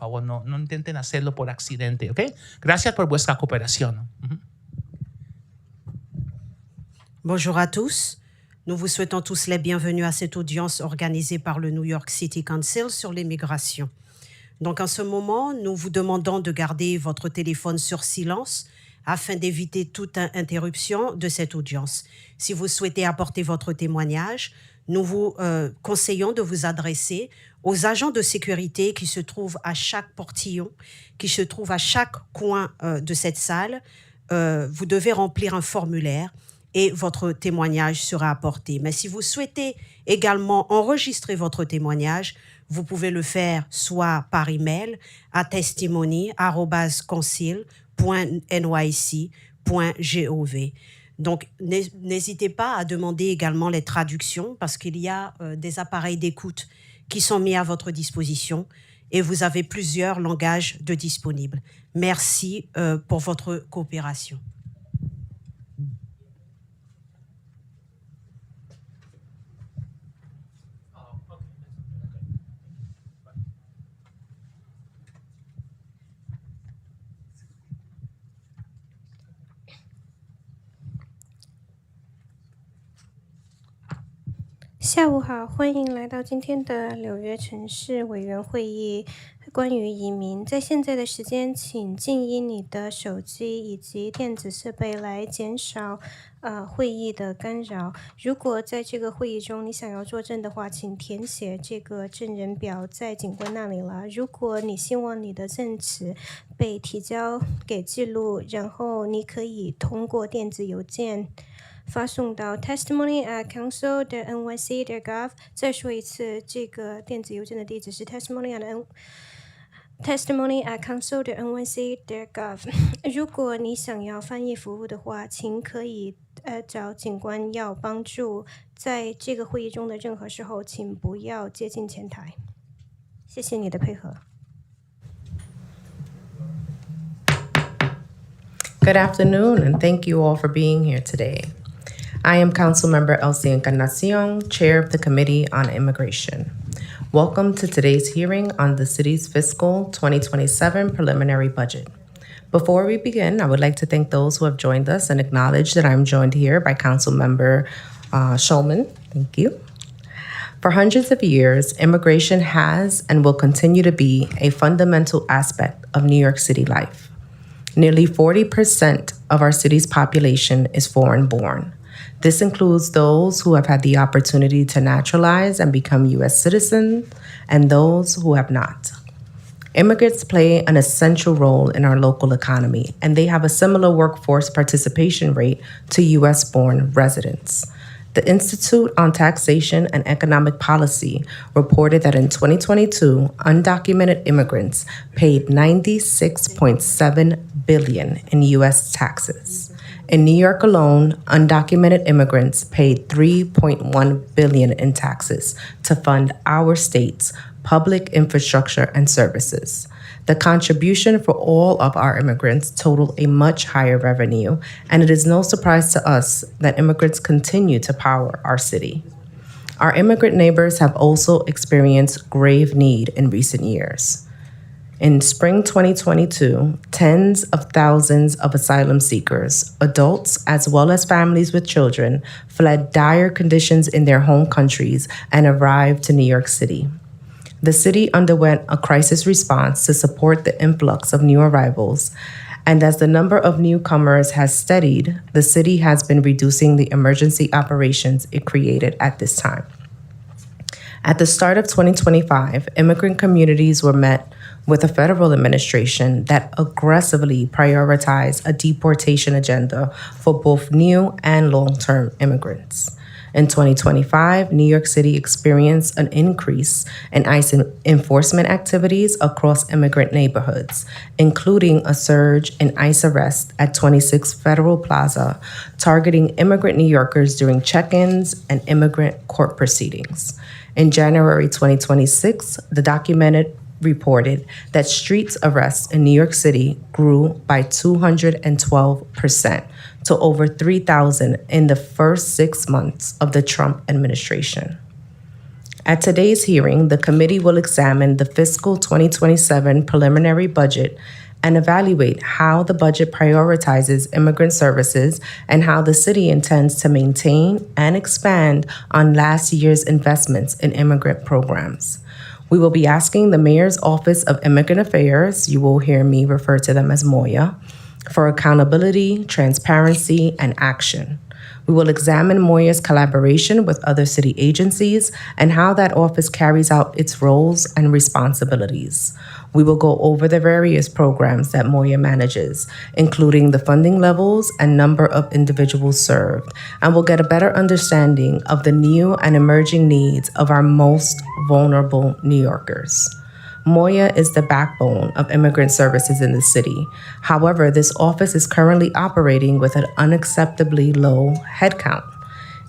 favor, no intenten hacerlo por accidente, ¿ok? Gracias por vuestra cooperación. Bonjour à tous. Nous vous souhaitons tous les bienvenus à cette audience organisée par le New York City Council sur l'immigration. Donc, en ce moment, nous vous demandons de garder votre téléphone sur silence afin d'éviter toute interruption de cette audience. Si vous souhaitez apporter votre témoignage, nous vous conseillons de vous adresser aux agents de sécurité qui se trouvent à chaque portillon, qui se trouvent à chaque coin de cette salle. Vous devez remplir un formulaire et votre témoignage sera apporté. Mais si vous souhaitez également enregistrer votre témoignage, vous pouvez le faire soit par email à testimony@concil.nyc.gov. Donc, n'hésitez pas à demander également les traductions parce qu'il y a des appareils d'écoute qui sont mis à votre disposition et vous avez plusieurs langages de disponibles. Merci pour votre coopération.下午好，欢迎来到今天的纽约城市委员会议关于移民。在现在的时间，请静音你的手机以及电子设备来减少会议的干扰。如果在这个会议中你想要作证的话，请填写这个证人表在警官那里了。如果你希望你的证词被提交给记录，然后你可以通过电子邮件发送到 testimony@council.nyc.gov。再说一次，这个电子邮件的地址是 testimony@council.nyc.gov。如果你想要翻译服务的话，请可以找警官要帮助。在这个会议中的任何时候，请不要接近前台。谢谢你的配合。Good afternoon, and thank you all for being here today. I am Councilmember Elsie Encarnacion, Chair of the Committee on Immigration. Welcome to today's hearing on the city's fiscal 2027 preliminary budget. Before we begin, I would like to thank those who have joined us and acknowledge that I'm joined here by Councilmember Shulman. Thank you. For hundreds of years, immigration has and will continue to be a fundamental aspect of New York City life. Nearly 40% of our city's population is foreign-born. This includes those who have had the opportunity to naturalize and become U.S. citizens and those who have not. Immigrants play an essential role in our local economy, and they have a similar workforce participation rate to U.S.-born residents. The Institute on Taxation and Economic Policy reported that in 2022, undocumented immigrants paid $96.7 billion in U.S. taxes. In New York alone, undocumented immigrants paid $3.1 billion in taxes to fund our state's public infrastructure and services. The contribution for all of our immigrants totaled a much higher revenue, and it is no surprise to us that immigrants continue to power our city. Our immigrant neighbors have also experienced grave need in recent years. In spring 2022, tens of thousands of asylum seekers, adults as well as families with children, fled dire conditions in their home countries and arrived to New York City. The city underwent a crisis response to support the influx of new arrivals, and as the number of newcomers has steadied, the city has been reducing the emergency operations it created at this time. At the start of 2025, immigrant communities were met with a federal administration that aggressively prioritized a deportation agenda for both new and long-term immigrants. In 2025, New York City experienced an increase in ICE enforcement activities across immigrant neighborhoods, including a surge in ICE arrests at 26 Federal Plaza, targeting immigrant New Yorkers during check-ins and immigrant court proceedings. In January 2026, the documented reported that street arrests in New York City grew by 212% to over 3,000 in the first 6 months of the Trump administration. At today's hearing, the committee will examine the fiscal 2027 preliminary budget and evaluate how the budget prioritizes immigrant services and how the city intends to maintain and expand on last year's investments in immigrant programs. We will be asking the Mayor's Office of Immigrant Affairs, you will hear me refer to them as MOIA, for accountability, transparency, and action. We will examine MOIA's collaboration with other city agencies and how that office carries out its roles and responsibilities. We will go over the various programs that MOIA manages, including the funding levels and number of individuals served, and we'll get a better understanding of the new and emerging needs of our most vulnerable New Yorkers. MOIA is the backbone of immigrant services in the city. However, this office is currently operating with an unacceptably low headcount.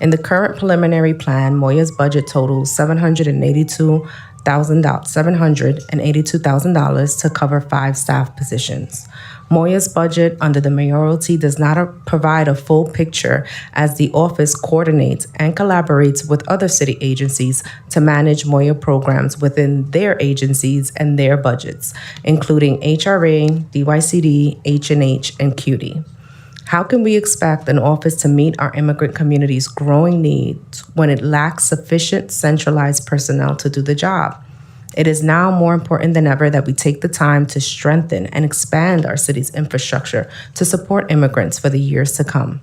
In the current preliminary plan, MOIA's budget totals $782,000 to cover 5 staff positions. MOIA's budget under the mayoralty does not provide a full picture as the office coordinates and collaborates with other city agencies to manage MOIA programs within their agencies and their budgets, including HRA, DYCD, H&H, and CUTE. How can we expect an office to meet our immigrant community's growing needs when it lacks sufficient centralized personnel to do the job? It is now more important than ever that we take the time to strengthen and expand our city's infrastructure to support immigrants for the years to come.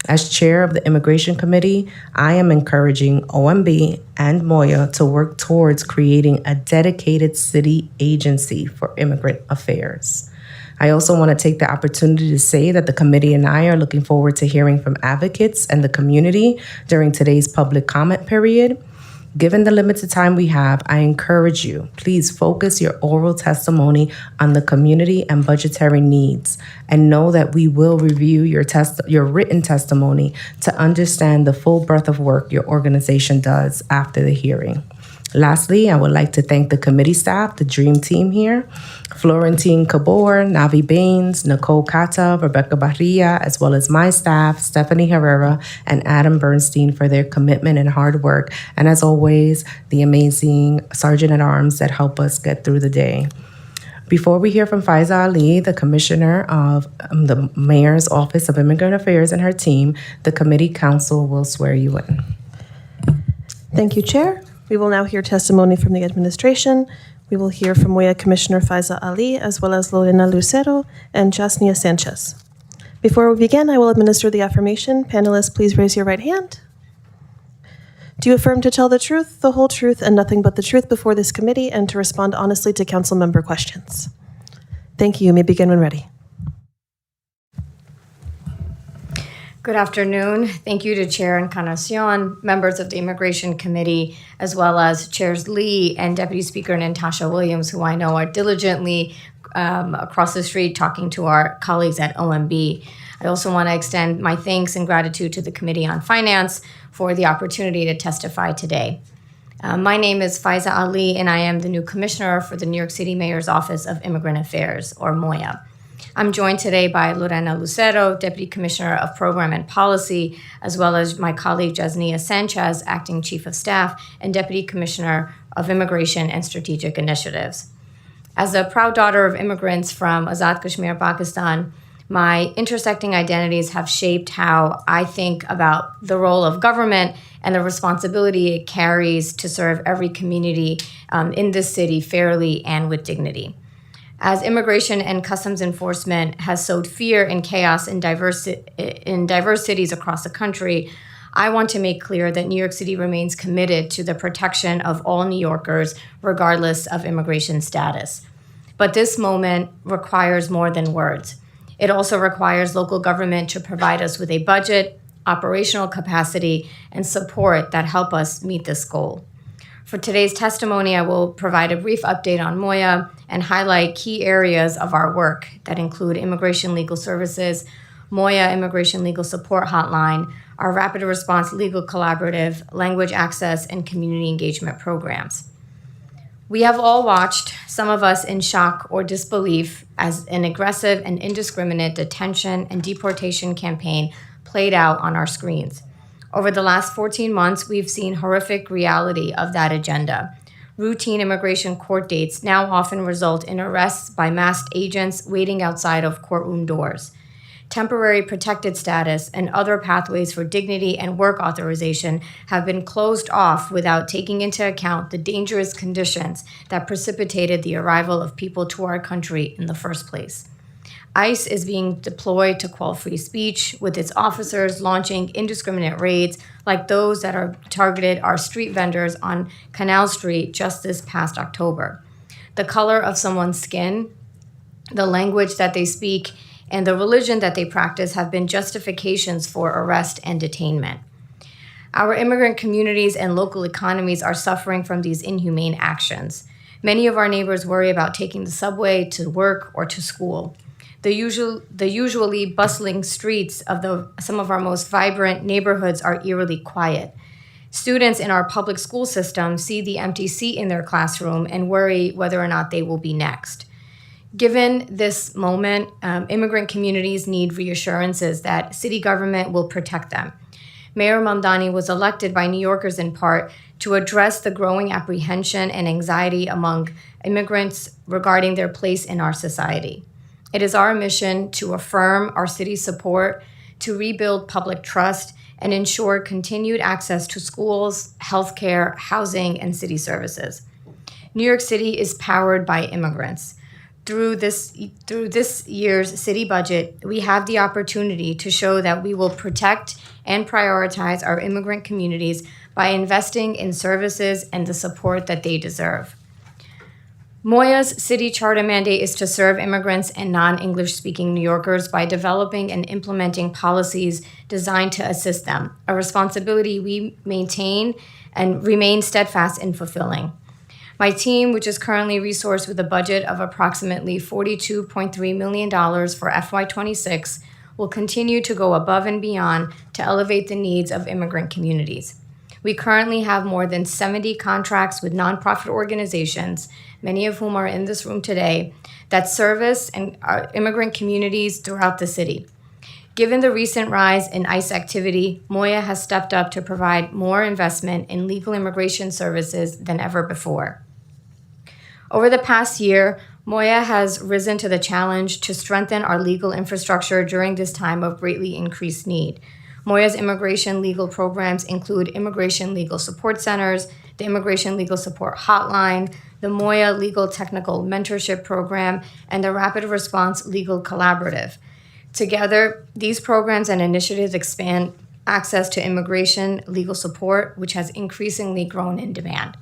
As chair of the Immigration Committee, I am encouraging OMB and MOIA to work towards creating a dedicated city agency for immigrant affairs. I also want to take the opportunity to say that the committee and I are looking forward to hearing from advocates and the community during today's public comment period. Given the limited time we have, I encourage you, please focus your oral testimony on the community and budgetary needs, and know that we will review your written testimony to understand the full breadth of work your organization does after the hearing. Lastly, I would like to thank the committee staff, the dream team here, Florentine Cabor, Navi Baines, Nicole Kata, Rebecca Barria, as well as my staff, Stephanie Herrera and Adam Bernstein, for their commitment and hard work. And as always, the amazing Sergeant-at-Arms that help us get through the day. Before we hear from Faiza Ali, the Commissioner of the Mayor's Office of Immigrant Affairs, and her team, the committee council will swear you in. Thank you, Chair. We will now hear testimony from the administration. We will hear from MOIA Commissioner Faiza Ali, as well as Lorena Lucero and Jasnia Sanchez. Before we begin, I will administer the affirmation. Panelists, please raise your right hand. Do you affirm to tell the truth, the whole truth, and nothing but the truth before this committee, and to respond honestly to council member questions? Thank you. You may begin when ready. Good afternoon. Thank you to Chair Encarnacion, members of the Immigration Committee, as well as Chairs Lee and Deputy Speaker Natasha Williams, who I know are diligently across the street talking to our colleagues at OMB. I also want to extend my thanks and gratitude to the Committee on Finance for the opportunity to testify today. My name is Faiza Ali, and I am the new Commissioner for the New York City Mayor's Office of Immigrant Affairs, or MOIA. I'm joined today by Lorena Lucero, Deputy Commissioner of Program and Policy, as well as my colleague Jasnia Sanchez, Acting Chief of Staff and Deputy Commissioner of Immigration and Strategic Initiatives. As a proud daughter of immigrants from Azad Kashmir, Pakistan, my intersecting identities have shaped how I think about the role of government and the responsibility it carries to serve every community in this city fairly and with dignity. As immigration and customs enforcement has sowed fear and chaos in diverse cities across the country, I want to make clear that New York City remains committed to the protection of all New Yorkers, regardless of immigration status. But this moment requires more than words. It also requires local government to provide us with a budget, operational capacity, and support that help us meet this goal. For today's testimony, I will provide a brief update on MOIA and highlight key areas of our work that include Immigration Legal Services, MOIA Immigration Legal Support Hotline, our Rapid Response Legal Collaborative, Language Access, and Community Engagement programs. We have all watched, some of us in shock or disbelief, as an aggressive and indiscriminate detention and deportation campaign played out on our screens. Over the last 14 months, we've seen horrific reality of that agenda. Routine immigration court dates now often result in arrests by masked agents waiting outside of courtroom doors. Temporary protected status and other pathways for dignity and work authorization have been closed off without taking into account the dangerous conditions that precipitated the arrival of people to our country in the first place. ICE is being deployed to quell free speech, with its officers launching indiscriminate raids like those that are targeted our street vendors on Canal Street just this past October. The color of someone's skin, the language that they speak, and the religion that they practice have been justifications for arrest and detainment. Our immigrant communities and local economies are suffering from these inhumane actions. Many of our neighbors worry about taking the subway to work or to school. The usually bustling streets of some of our most vibrant neighborhoods are eerily quiet. Students in our public school system see the empty seat in their classroom and worry whether or not they will be next. Given this moment, immigrant communities need reassurances that city government will protect them. Mayor Mamdani was elected by New Yorkers in part to address the growing apprehension and anxiety among immigrants regarding their place in our society. It is our mission to affirm our city's support, to rebuild public trust, and ensure continued access to schools, healthcare, housing, and city services. New York City is powered by immigrants. Through this year's city budget, we have the opportunity to show that we will protect and prioritize our immigrant communities by investing in services and the support that they deserve. Moya's city charter mandate is to serve immigrants and non-English speaking New Yorkers by developing and implementing policies designed to assist them, a responsibility we maintain and remain steadfast in fulfilling. My team, which is currently resourced with a budget of approximately $42.3 million for FY26, will continue to go above and beyond to elevate the needs of immigrant communities. We currently have more than 70 contracts with nonprofit organizations, many of whom are in this room today, that service and immigrant communities throughout the city. Given the recent rise in ICE activity, Moya has stepped up to provide more investment in legal immigration services than ever before. Over the past year, Moya has risen to the challenge to strengthen our legal infrastructure during this time of greatly increased need. Moya's immigration legal programs include Immigration Legal Support Centers, the Immigration Legal Support Hotline, the Moya Legal Technical Mentorship Program, and the Rapid Response Legal Collaborative. Together, these programs and initiatives expand access to immigration legal support, which has increasingly grown in demand.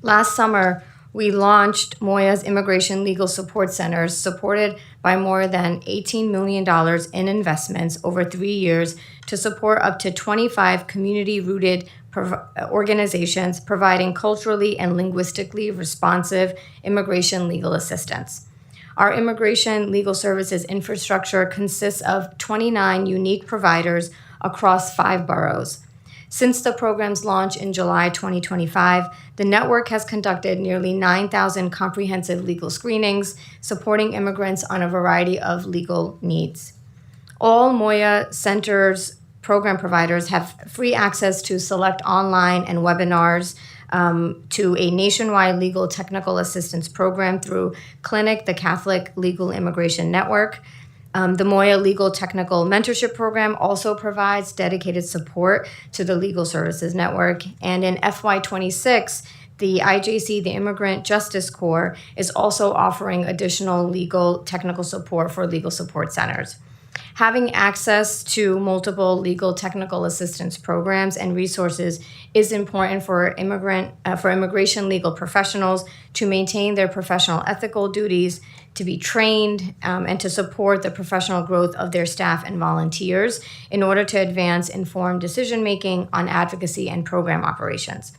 Last summer, we launched Moya's Immigration Legal Support Centers, supported by more than $18 million in investments over 3 years to support up to 25 community-rooted organizations providing culturally and linguistically responsive immigration legal assistance. Our immigration legal services infrastructure consists of 29 unique providers across 5 boroughs. Since the program's launch in July 2025, the network has conducted nearly 9,000 comprehensive legal screenings, supporting immigrants on a variety of legal needs. All Moya Center's program providers have free access to select online and webinars, to a nationwide legal technical assistance program through Clinic, the Catholic Legal Immigration Network. The Moya Legal Technical Mentorship Program also provides dedicated support to the Legal Services Network. And in FY26, the IJC, the Immigrant Justice Corps, is also offering additional legal technical support for legal support centers. Having access to multiple legal technical assistance programs and resources is important for immigration legal professionals to maintain their professional ethical duties, to be trained, and to support the professional growth of their staff and volunteers in order to advance informed decision-making on advocacy and program operations.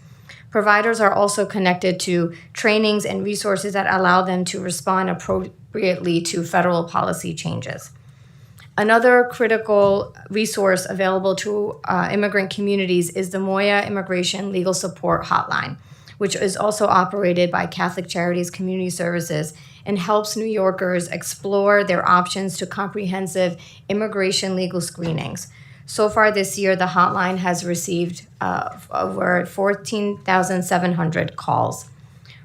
Providers are also connected to trainings and resources that allow them to respond appropriately to federal policy changes. Another critical resource available to immigrant communities is the Moya Immigration Legal Support Hotline, which is also operated by Catholic Charities Community Services and helps New Yorkers explore their options to comprehensive immigration legal screenings. So far this year, the hotline has received over 14,700 calls.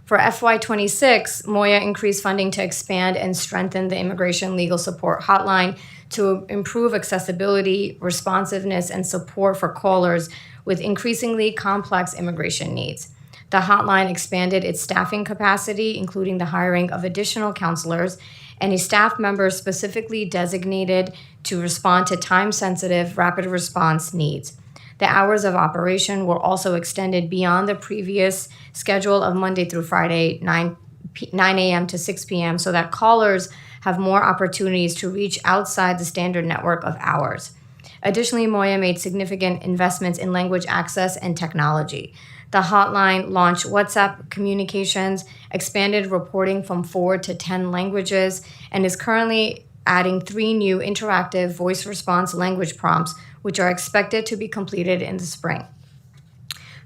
For FY26, Moya increased funding to expand and strengthen the Immigration Legal Support Hotline to improve accessibility, responsiveness, and support for callers with increasingly complex immigration needs. The hotline expanded its staffing capacity, including the hiring of additional counselors and a staff member specifically designated to respond to time-sensitive rapid response needs. The hours of operation were also extended beyond the previous schedule of Monday through Friday, 9 a.m. to 6 p.m., so that callers have more opportunities to reach outside the standard network of hours. Additionally, Moya made significant investments in language access and technology. The hotline launched WhatsApp communications, expanded reporting from 4 to 10 languages, and is currently adding 3 new interactive voice response language prompts, which are expected to be completed in the spring.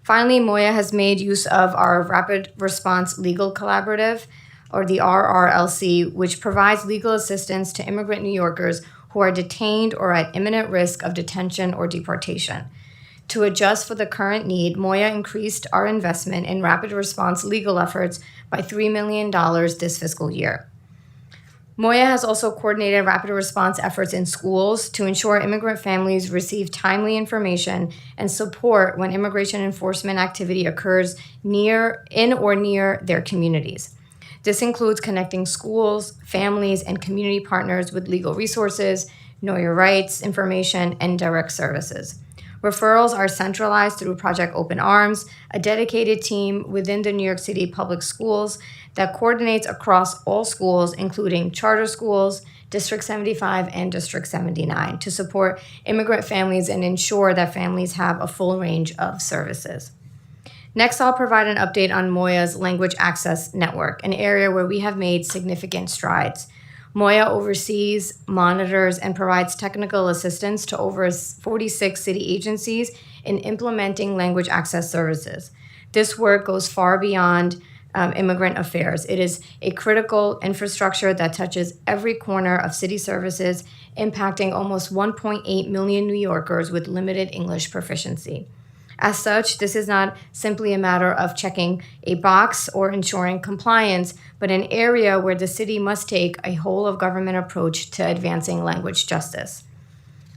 Finally, Moya has made use of our Rapid Response Legal Collaborative, or the RRLC, which provides legal assistance to immigrant New Yorkers who are detained or at imminent risk of detention or deportation. To adjust for the current need, Moya increased our investment in rapid response legal efforts by $3 million this fiscal year. Moya has also coordinated rapid response efforts in schools to ensure immigrant families receive timely information and support when immigration enforcement activity occurs in or near their communities. This includes connecting schools, families, and community partners with legal resources, know your rights information, and direct services. Referrals are centralized through Project Open Arms, a dedicated team within the New York City Public Schools that coordinates across all schools, including charter schools, District 75, and District 79, to support immigrant families and ensure that families have a full range of services. Next, I'll provide an update on Moya's Language Access Network, an area where we have made significant strides. Moya oversees, monitors, and provides technical assistance to over 46 city agencies in implementing language access services. This work goes far beyond immigrant affairs. It is a critical infrastructure that touches every corner of city services, impacting almost 1.8 million New Yorkers with limited English proficiency. As such, this is not simply a matter of checking a box or ensuring compliance, but an area where the city must take a whole-of-government approach to advancing language justice.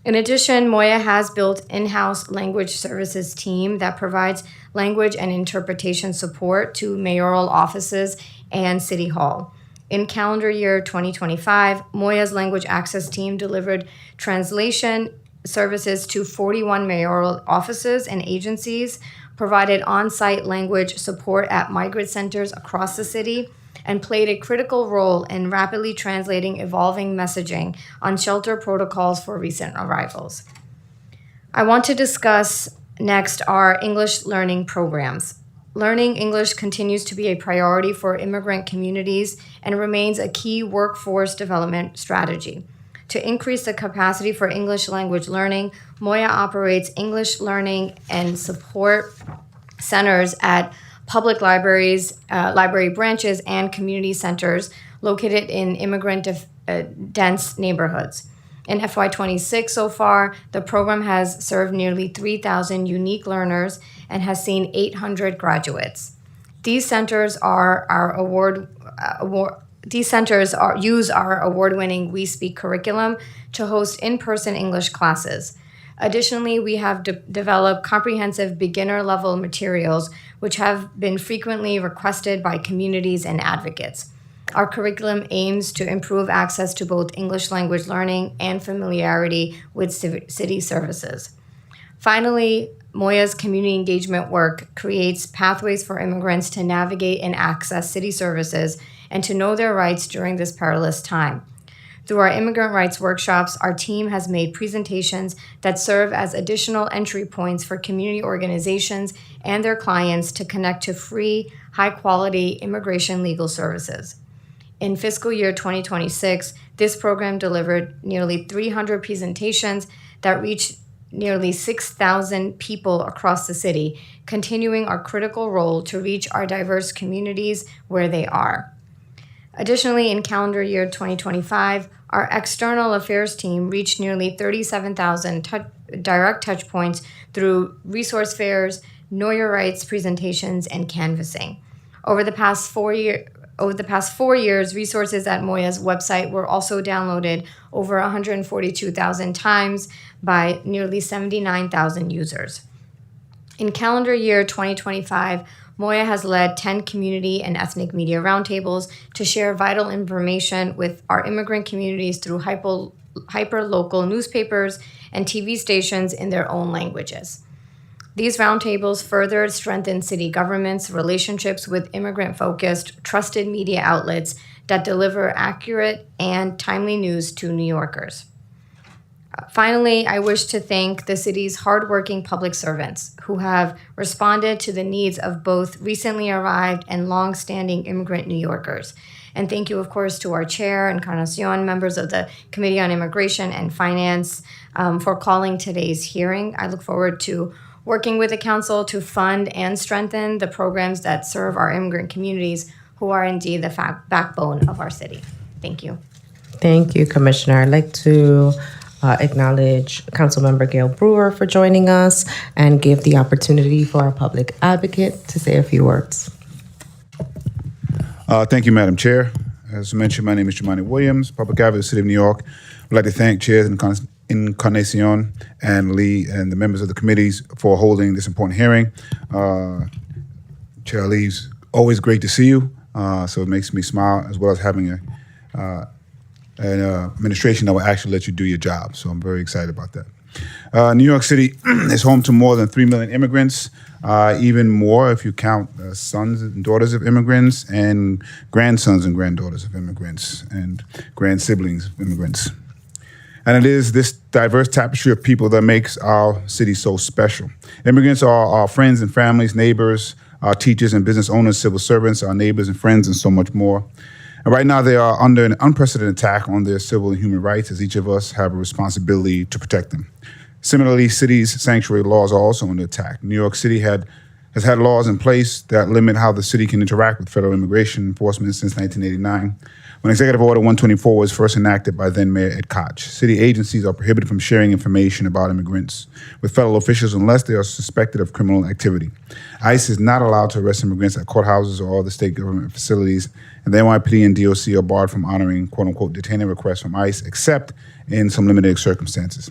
In addition, Moya has built in-house language services team that provides language and interpretation support to mayoral offices and City Hall. In calendar year 2025, Moya's language access team delivered translation services to 41 mayoral offices and agencies, provided on-site language support at migrant centers across the city, and played a critical role in rapidly translating evolving messaging on shelter protocols for recent arrivals. I want to discuss next our English learning programs. Learning English continues to be a priority for immigrant communities and remains a key workforce development strategy. To increase the capacity for English language learning, Moya operates English learning and support centers at public libraries, library branches, and community centers located in immigrant-dense neighborhoods. In FY26 so far, the program has served nearly 3,000 unique learners and has seen 800 graduates. These centers use our award-winning We Speak curriculum to host in-person English classes. Additionally, we have developed comprehensive beginner-level materials which have been frequently requested by communities and advocates. Our curriculum aims to improve access to both English language learning and familiarity with city services. Finally, Moya's community engagement work creates pathways for immigrants to navigate and access city services and to know their rights during this perilous time. Through our immigrant rights workshops, our team has made presentations that serve as additional entry points for community organizations and their clients to connect to free, high-quality immigration legal services. In fiscal year 2026, this program delivered nearly 300 presentations that reached nearly 6,000 people across the city, continuing our critical role to reach our diverse communities where they are. Additionally, in calendar year 2025, our external affairs team reached nearly 37,000 direct touch points through resource fairs, Know Your Rights presentations, and canvassing. Over the past 4 years, resources at Moya's website were also downloaded over 142,000 times by nearly 79,000 users. In calendar year 2025, Moya has led 10 community and ethnic media roundtables to share vital information with our immigrant communities through hyper-local newspapers and TV stations in their own languages. These roundtables further strengthen city government's relationships with immigrant-focused, trusted media outlets that deliver accurate and timely news to New Yorkers. Finally, I wish to thank the city's hardworking public servants who have responded to the needs of both recently arrived and long-standing immigrant New Yorkers. And thank you, of course, to our chair, Encarnacion, members of the Committee on Immigration and Finance for calling today's hearing. I look forward to working with the council to fund and strengthen the programs that serve our immigrant communities who are indeed the backbone of our city. Thank you. Thank you, Commissioner. I'd like to acknowledge Councilmember Gail Brewer for joining us and give the opportunity for our public advocate to say a few words. Thank you, Madam Chair. As mentioned, my name is Jemani Williams, Public Advocate of the City of New York. I'd like to thank Chairs Encarnacion and Lee and the members of the committees for holding this important hearing. Chair Lee's always great to see you, so it makes me smile, as well as having an administration that will actually let you do your job. So I'm very excited about that. New York City is home to more than 3 million immigrants, even more if you count sons and daughters of immigrants and grandsons and granddaughters of immigrants and grand siblings of immigrants. And it is this diverse tapestry of people that makes our city so special. Immigrants are our friends and families, neighbors, our teachers and business owners, civil servants, our neighbors and friends, and so much more. And right now, they are under an unprecedented attack on their civil and human rights, as each of us have a responsibility to protect them. Similarly, cities' sanctuary laws are also under attack. New York City has had laws in place that limit how the city can interact with federal immigration enforcement since 1989, when Executive Order 124 was first enacted by then-Mayor Ed Koch. City agencies are prohibited from sharing information about immigrants with federal officials unless they are suspected of criminal activity. ICE is not allowed to arrest immigrants at courthouses or other state government facilities, and the NYPD and DOC are barred from honoring quote-unquote detainee requests from ICE, except in some limited circumstances.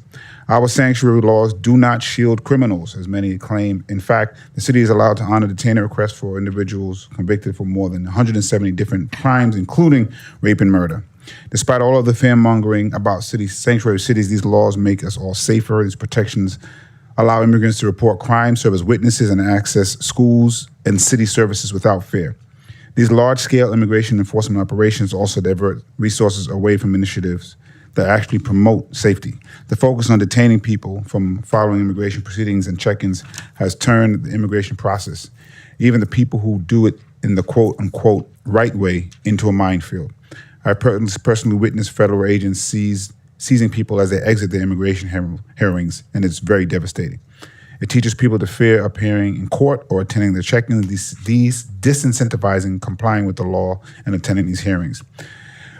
Our sanctuary laws do not shield criminals, as many claim. In fact, the city is allowed to honor detainee requests for individuals convicted for more than 170 different crimes, including rape and murder. Despite all of the fear-mongering about sanctuary cities, these laws make us all safer. These protections allow immigrants to report crimes, serve as witnesses, and access schools and city services without fear. These large-scale immigration enforcement operations also divert resources away from initiatives that actually promote safety. The focus on detaining people from following immigration proceedings and check-ins has turned the immigration process, even the people who do it in the quote-unquote right way, into a minefield. I personally witnessed federal agents seizing people as they exit their immigration hearings, and it's very devastating. It teaches people to fear appearing in court or attending the check-ins, these disincentivizing complying with the law and attending these hearings.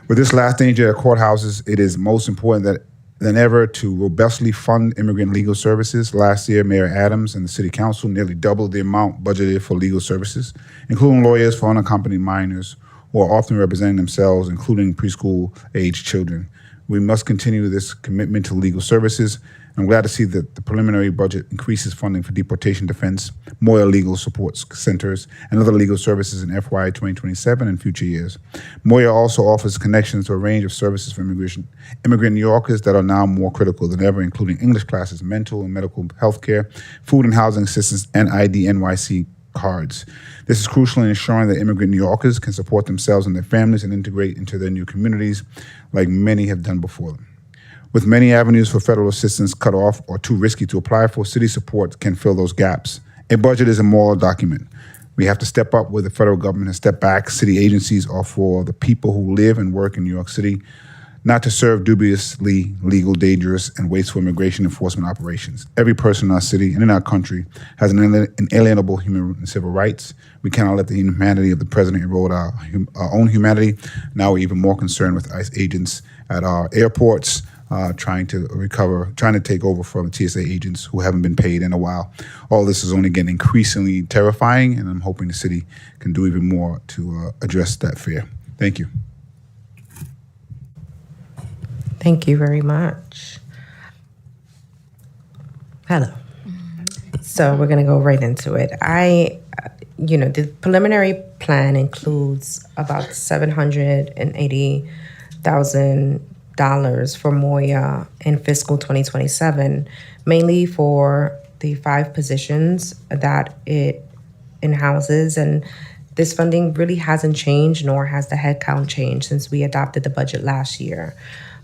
With this last danger at courthouses, it is most important than ever to robustly fund immigrant legal services. Last year, Mayor Adams and the City Council nearly doubled the amount budgeted for legal services, including lawyers for unaccompanied minors who are often representing themselves, including preschool-age children. We must continue this commitment to legal services. I'm glad to see that the preliminary budget increases funding for deportation defense, Moya legal support centers, and other legal services in FY 2027 and future years. Moya also offers connections to a range of services for immigrant New Yorkers that are now more critical than ever, including English classes, mental and medical health care, food and housing assistance, and ID NYC cards. This is crucial in ensuring that immigrant New Yorkers can support themselves and their families and integrate into their new communities like many have done before them. With many avenues for federal assistance cut off or too risky to apply for, city support can fill those gaps. A budget is a moral document. We have to step up with the federal government and step back. City agencies are for the people who live and work in New York City, not to serve dubiously legal, dangerous, and wasteful immigration enforcement operations. Every person in our city and in our country has an inalienable human and civil rights. We cannot let the inhumanity of the president erode our own humanity. Now we're even more concerned with ICE agents at our airports, trying to take over from TSA agents who haven't been paid in a while. All this is only getting increasingly terrifying, and I'm hoping the city can do even more to address that fear. Thank you. Thank you very much. Hello. So we're going to go right into it. The preliminary plan includes about $780,000 for Moya in fiscal 2027, mainly for the 5 positions that it in-houses. And this funding really hasn't changed, nor has the headcount changed since we adopted the budget last year.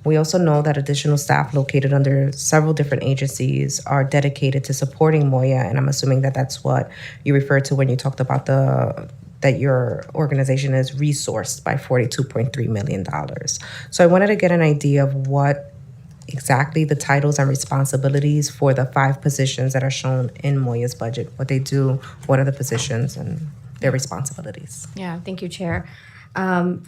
We also know that additional staff located under several different agencies are dedicated to supporting Moya, and I'm assuming that that's what you referred to when you talked about that your organization is resourced by $42.3 million. So I wanted to get an idea of what exactly the titles and responsibilities for the 5 positions that are shown in Moya's budget, what they do, what are the positions and their responsibilities. Yeah, thank you, Chair.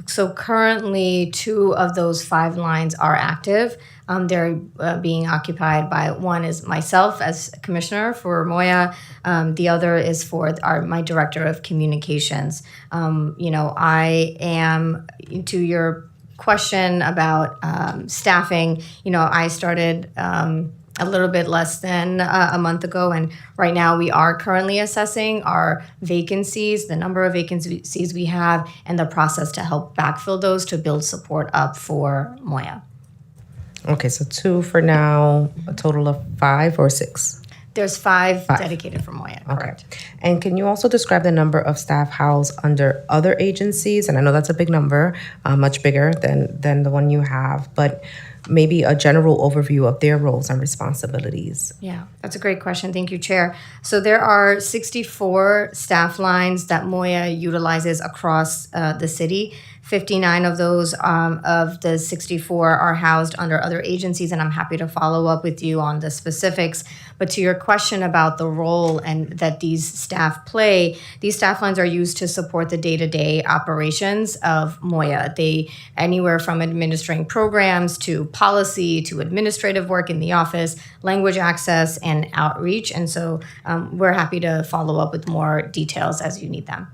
So currently, 2 of those 5 lines are active. They're being occupied by, one is myself as commissioner for Moya. The other is for my director of communications. I am, to your question about staffing, I started a little bit less than a month ago. And right now we are currently assessing our vacancies, the number of vacancies we have, and the process to help backfill those to build support up for Moya. Okay, so 2 for now, a total of 5 or 6? There's 5 dedicated for Moya, correct. Okay. And can you also describe the number of staff housed under other agencies? And I know that's a big number, much bigger than the one you have, but maybe a general overview of their roles and responsibilities. Yeah, that's a great question. Thank you, Chair. So there are 64 staff lines that Moya utilizes across the city. 59 of those of the 64 are housed under other agencies, and I'm happy to follow up with you on the specifics. But to your question about the role and that these staff play, these staff lines are used to support the day-to-day operations of Moya. They anywhere from administering programs to policy to administrative work in the office, language access, and outreach. And so we're happy to follow up with more details as you need them.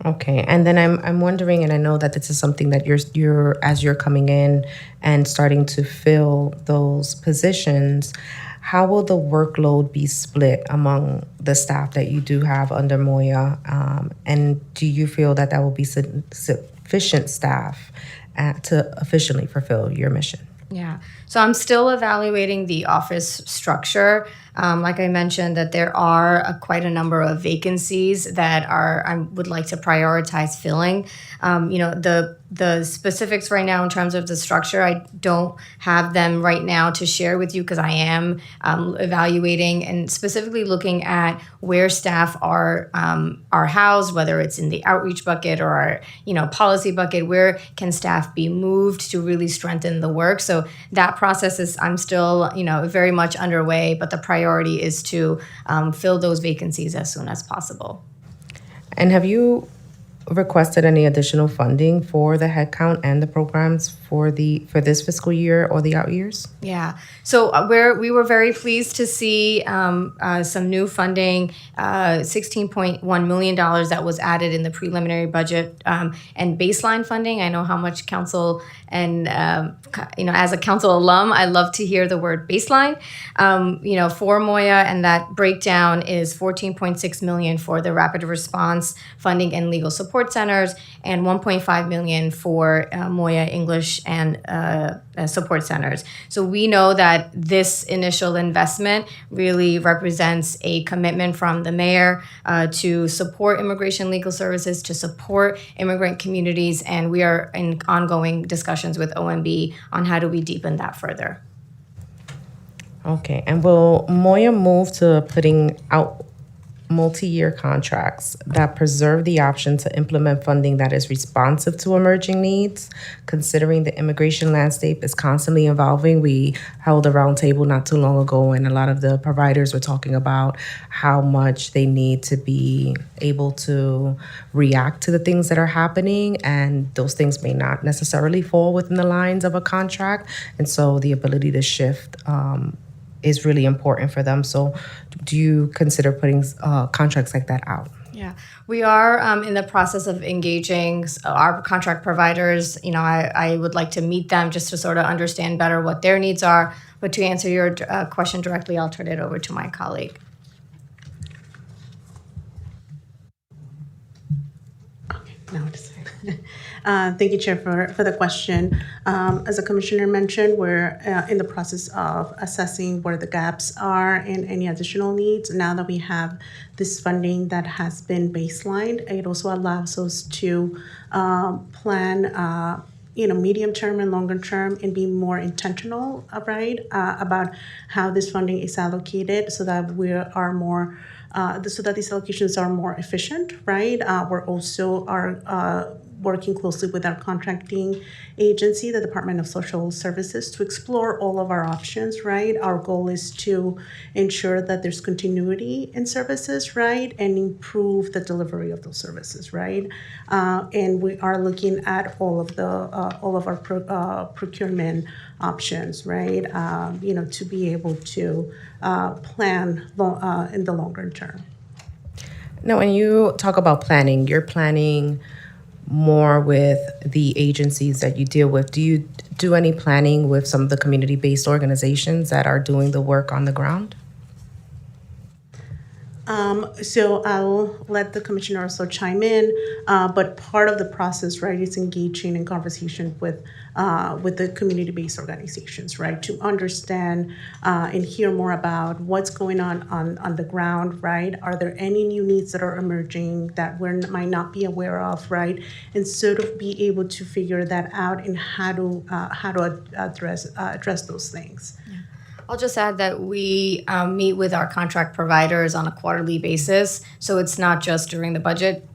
Okay, and then I'm wondering, and I know that this is something that you're as you're coming in and starting to fill those positions, how will the workload be split among the staff that you do have under Moya? And do you feel that will be sufficient staff to efficiently fulfill your mission? Yeah, so I'm still evaluating the office structure. Like I mentioned, that there are quite a number of vacancies that I would like to prioritize filling. The specifics right now in terms of the structure, I don't have them right now to share with you because I am evaluating and specifically looking at where staff are housed, whether it's in the outreach bucket or our policy bucket. Where can staff be moved to really strengthen the work? So that process is I'm still very much underway, but the priority is to fill those vacancies as soon as possible. And have you requested any additional funding for the headcount and the programs for this fiscal year or the out years? Yeah, so we were very pleased to see some new funding, $16.1 million that was added in the preliminary budget and baseline funding. I know how much council and as a council alum, I love to hear the word baseline. For Moya, and that breakdown is $14.6 million for the rapid response funding and legal support centers, and $1.5 million for Moya English and support centers. So we know that this initial investment really represents a commitment from the mayor to support immigration legal services, to support immigrant communities, and we are in ongoing discussions with OMB on how do we deepen that further. Okay, and will Moya move to putting out multi-year contracts that preserve the option to implement funding that is responsive to emerging needs, considering the immigration landscape is constantly evolving. We held a roundtable not too long ago, and a lot of the providers were talking about how much they need to be able to react to the things that are happening, and those things may not necessarily fall within the lines of a contract. And so the ability to shift is really important for them. So do you consider putting contracts like that out? Yeah, we are in the process of engaging our contract providers. I would like to meet them just to sort of understand better what their needs are. But to answer your question directly, I'll turn it over to my colleague. No, it's fine. Thank you, Chair, for the question. As the Commissioner mentioned, we're in the process of assessing where the gaps are and any additional needs. Now that we have this funding that has been baselined, it also allows us to plan medium term and longer term and be more intentional, about how this funding is allocated so that we are more so that these allocations are more efficient, right? We're also working closely with our contracting agency, the Department of Social Services, to explore all of our options, right? Our goal is to ensure that there's continuity in services, right? And improve the delivery of those services, right? And we are looking at all of our procurement options, right? To be able to plan in the longer term. Now, when you talk about planning, you're planning more with the agencies that you deal with. Do you do any planning with some of the community-based organizations that are doing the work on the ground? So I'll let the Commissioner also chime in, but part of the process, right, is engaging in conversation with the community-based organizations, right, to understand and hear more about what's going on the ground, right? Are there any new needs that are emerging that we might not be aware of, right? And sort of be able to figure that out and how to address those things. I'll just add that we meet with our contract providers on a quarterly basis, so it's not just during the budget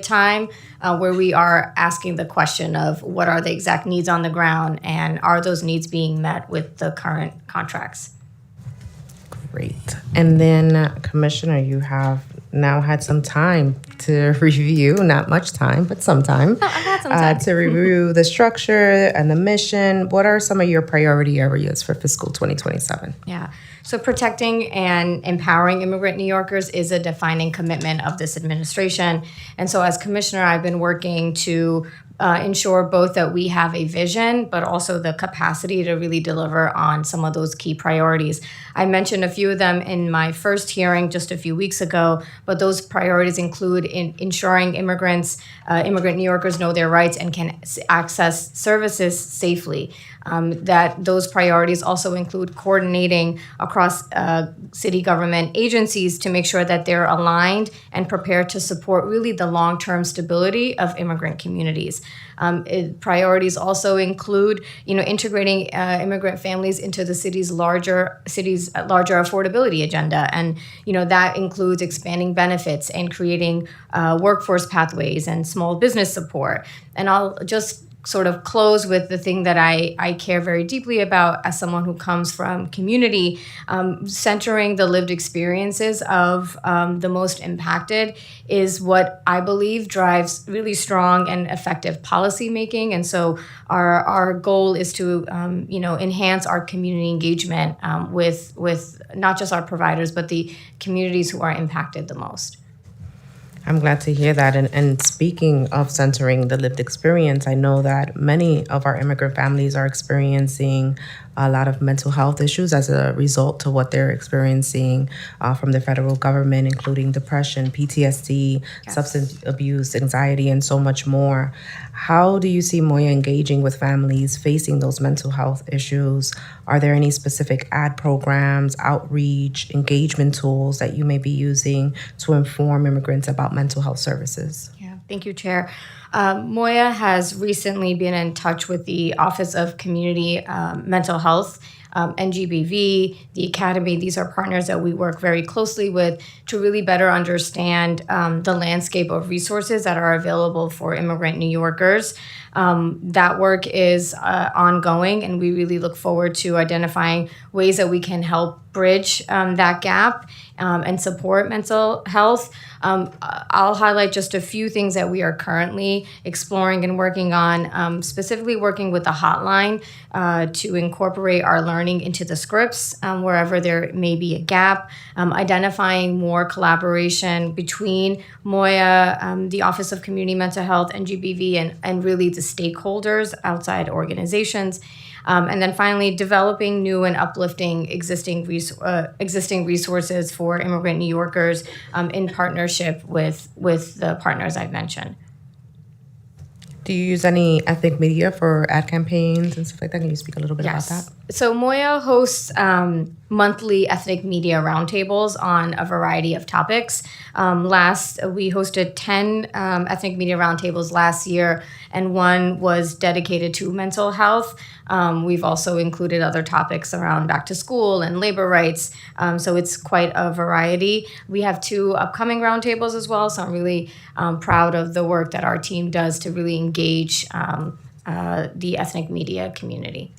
time where we are asking the question of what are the exact needs on the ground and are those needs being met with the current contracts. Great. And then, Commissioner, you have now had some time to review, not much time, but some time, I've had some time. to review the structure and the mission. What are some of your priority areas for fiscal 2027? Yeah. So protecting and empowering immigrant New Yorkers is a defining commitment of this administration. And so as Commissioner, I've been working to ensure both that we have a vision, but also the capacity to really deliver on some of those key priorities. I mentioned a few of them in my first hearing just a few weeks ago, but those priorities include ensuring immigrant New Yorkers know their rights and can access services safely. That those priorities also include coordinating across city government agencies to make sure that they're aligned and prepared to support really the long-term stability of immigrant communities. Priorities also include, integrating immigrant families into the city's larger affordability agenda, and that includes expanding benefits and creating workforce pathways and small business support. And I'll just sort of close with the thing that I care very deeply about as someone who comes from community, centering the lived experiences of the most impacted is what I believe drives really strong and effective policy making. And so our goal is to enhance our community engagement with not just our providers, but the communities who are impacted the most. I'm glad to hear that. And speaking of centering the lived experience, I know that many of our immigrant families are experiencing a lot of mental health issues as a result to what they're experiencing from the federal government, including depression, PTSD, Yes. substance abuse, anxiety, and so much more. How do you see Moya engaging with families facing those mental health issues? Are there any specific ad programs, outreach, engagement tools that you may be using to inform immigrants about mental health services? Yeah, thank you, Chair. Moya has recently been in touch with the Office of Community Mental Health NGBV, the Academy. These are partners that we work very closely with to really better understand the landscape of resources that are available for immigrant New Yorkers. That work is ongoing, and we really look forward to identifying ways that we can help bridge that gap and support mental health. I'll highlight just a few things that we are currently exploring and working on, specifically working with the hotline to incorporate our learning into the scripts wherever there may be a gap, identifying more collaboration between MOYA, the Office of Community Mental Health, NGBV, and really the stakeholders, outside organizations. And then finally, developing new and uplifting existing resources for immigrant New Yorkers in partnership with the partners I've mentioned. Do you use any ethnic media for ad campaigns and stuff like that? Can you speak a little bit about that? So MOYA hosts monthly ethnic media roundtables on a variety of topics. We hosted 10 ethnic media roundtables last year, and one was dedicated to mental health. We've also included other topics around back to school and labor rights. So it's quite a variety. We have 2 upcoming roundtables as well. So I'm really proud of the work that our team does to really engage the ethnic media community.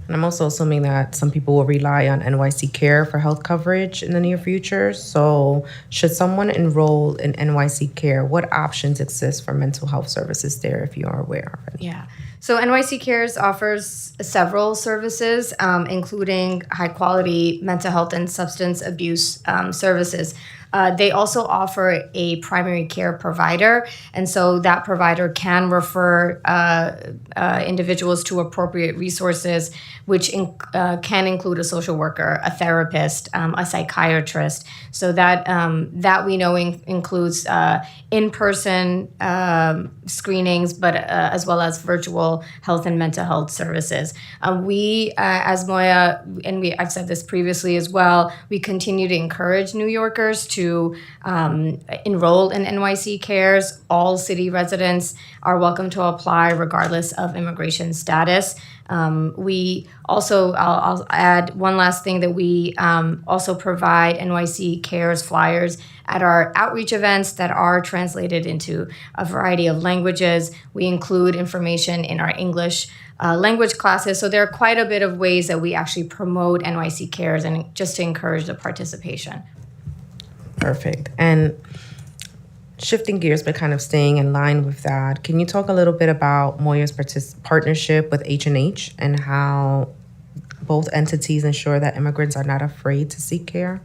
And I'm also assuming that some people will rely on NYC Care for health coverage in the near future. So should someone enroll in NYC Care, what options exist for mental health services there, if you are aware of it? Yeah. So NYC Cares offers several services, including high-quality mental health and substance abuse services. They also offer a primary care provider, and so that provider can refer individuals to appropriate resources, which can include a social worker, a therapist, a psychiatrist. So that we know includes in-person screenings, but as well as virtual health and mental health services. We, as MOYA, and I've said this previously as well, we continue to encourage New Yorkers to enroll in NYC Cares. All city residents are welcome to apply regardless of immigration status. We also, I'll add one last thing, that we also provide NYC Cares flyers at our outreach events that are translated into a variety of languages. We include information in our English language classes. So there are quite a bit of ways that we actually promote NYC Cares, and just to encourage the participation. Perfect. And shifting gears, but kind of staying in line with that, can you talk a little bit about Moya's partnership with H&H and how both entities ensure that immigrants are not afraid to seek care?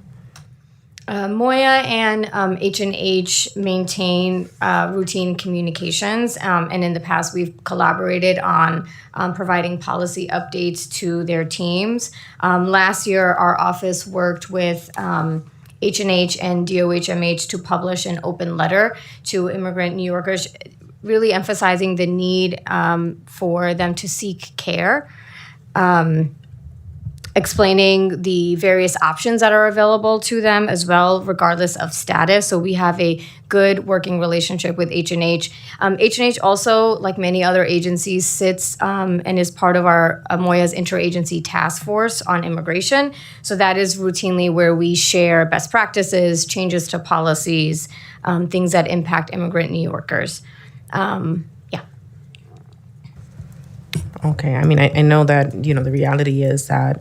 MOYA and H&H maintain routine communications, and in the past we've collaborated on providing policy updates to their teams. Last year, our office worked with H&H and DOHMH to publish an open letter to immigrant New Yorkers, really emphasizing the need for them to seek care, explaining the various options that are available to them as well, regardless of status. So we have a good working relationship with H&H. H&H also, like many other agencies, sits and is part of our MOYA's interagency task force on immigration. So that is routinely where we share best practices, changes to policies, things that impact immigrant New Yorkers. Okay. I mean, I know that, the reality is that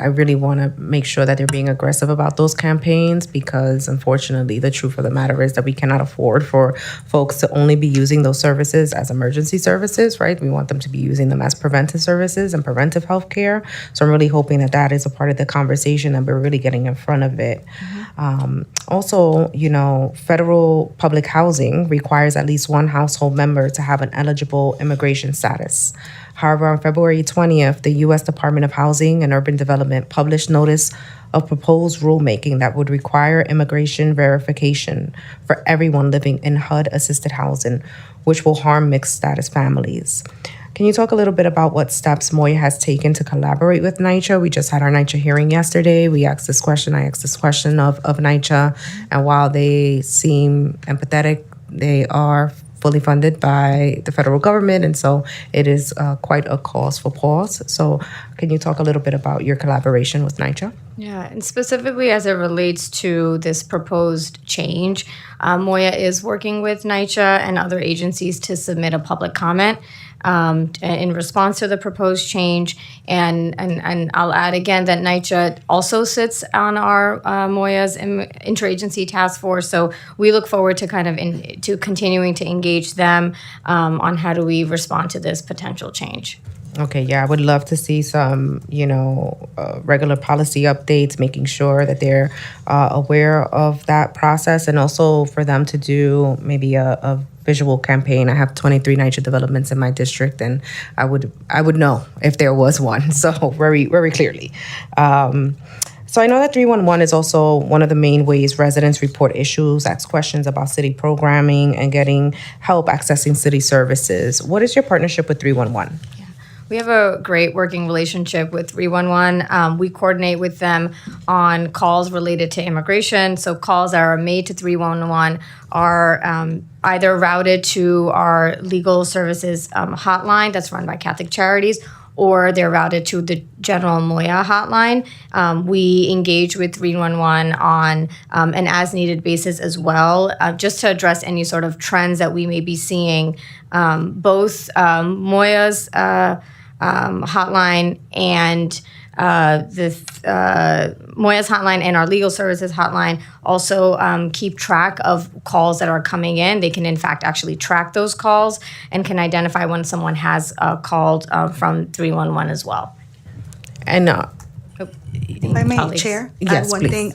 I really want to make sure that they're being aggressive about those campaigns, because unfortunately, the truth of the matter is that we cannot afford for folks to only be using those services as emergency services, right? We want them to be using them as preventive services and preventive health care. So I'm really hoping that that is a part of the conversation and we're really getting in front of it. Also, federal public housing requires at least one household member to have an eligible immigration status. However, on February 20th, the U.S. Department of Housing and Urban Development published notice of proposed rulemaking that would require immigration verification for everyone living in HUD-assisted housing, which will harm mixed status families. Can you talk a little bit about what steps MOYA has taken to collaborate with NYCHA? We just had our NYCHA hearing yesterday. I asked this question of NYCHA, and while they seem empathetic, they are fully funded by the federal government, and so it is quite a cause for pause. So can you talk a little bit about your collaboration with NYCHA? Yeah, and specifically as it relates to this proposed change, Moya is working with NYCHA and other agencies to submit a public comment in response to the proposed change. And I'll add again that NYCHA also sits on our Moya's interagency task force. So we look forward to to continuing to engage them on how do we respond to this potential change. Okay, yeah, I would love to see some, regular policy updates, making sure that they're aware of that process, and also for them to do maybe a visual campaign. I have 23 NYCHA developments in my district, and I would know if there was one, so very, very clearly. So I know that 311 is also one of the main ways residents report issues, ask questions about city programming, and getting help accessing city services. What is your partnership with 311? We have a great working relationship with 311. We coordinate with them on calls related to immigration. So calls that are made to 311 are either routed to our legal services hotline that's run by Catholic Charities, or they're routed to the general Moya hotline. We engage with 311 on an as-needed basis as well, just to address any sort of trends that we may be seeing. Both Moya's hotline and Moya's hotline and our legal services hotline also keep track of calls that are coming in. They can, in fact, actually track those calls and can identify when someone has called from 311 as well. And If I may, colleagues. Chair, Yes, add one please. thing.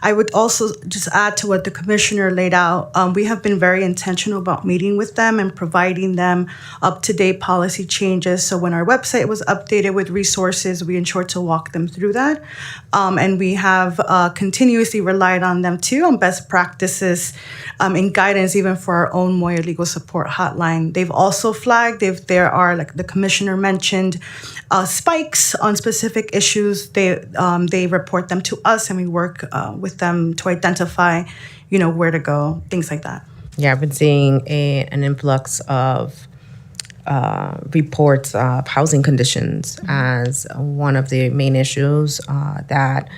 I would also just add to what the commissioner laid out. We have been very intentional about meeting with them and providing them up-to-date policy changes. So when our website was updated with resources, we ensured to walk them through that. And we have continuously relied on them too on best practices and guidance even for our own Moya Legal Support Hotline. They've also flagged if there are, like the commissioner mentioned, spikes on specific issues. They report them to us, and we work with them to identify, where to go, things like that. yeah, I've been seeing an influx of reports of housing conditions as one of the main issues that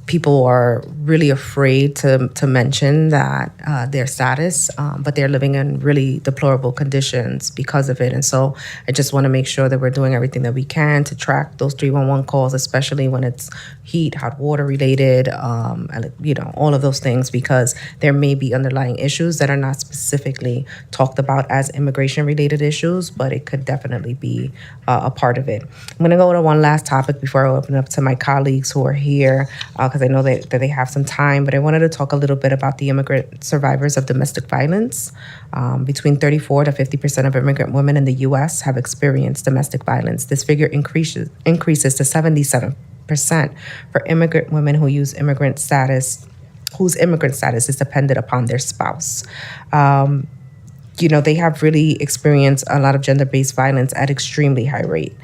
people are really afraid to mention that their status, but they're living in really deplorable conditions because of it. And so I just want to make sure that we're doing everything that we can to track those 311 calls, especially when it's heat, hot water related, and, all of those things, because there may be underlying issues that are not specifically talked about as immigration related issues, but it could definitely be a part of it. I'm going to go to one last topic before I open up to my colleagues who are here, because I know that they have some time, but I wanted to talk a little bit about the immigrant survivors of domestic violence. Between 34 to 50% of immigrant women in the U.S. have experienced domestic violence. This figure increases to 77% for immigrant women whose immigrant status is dependent upon their spouse. They have really experienced a lot of gender-based violence at extremely high rate.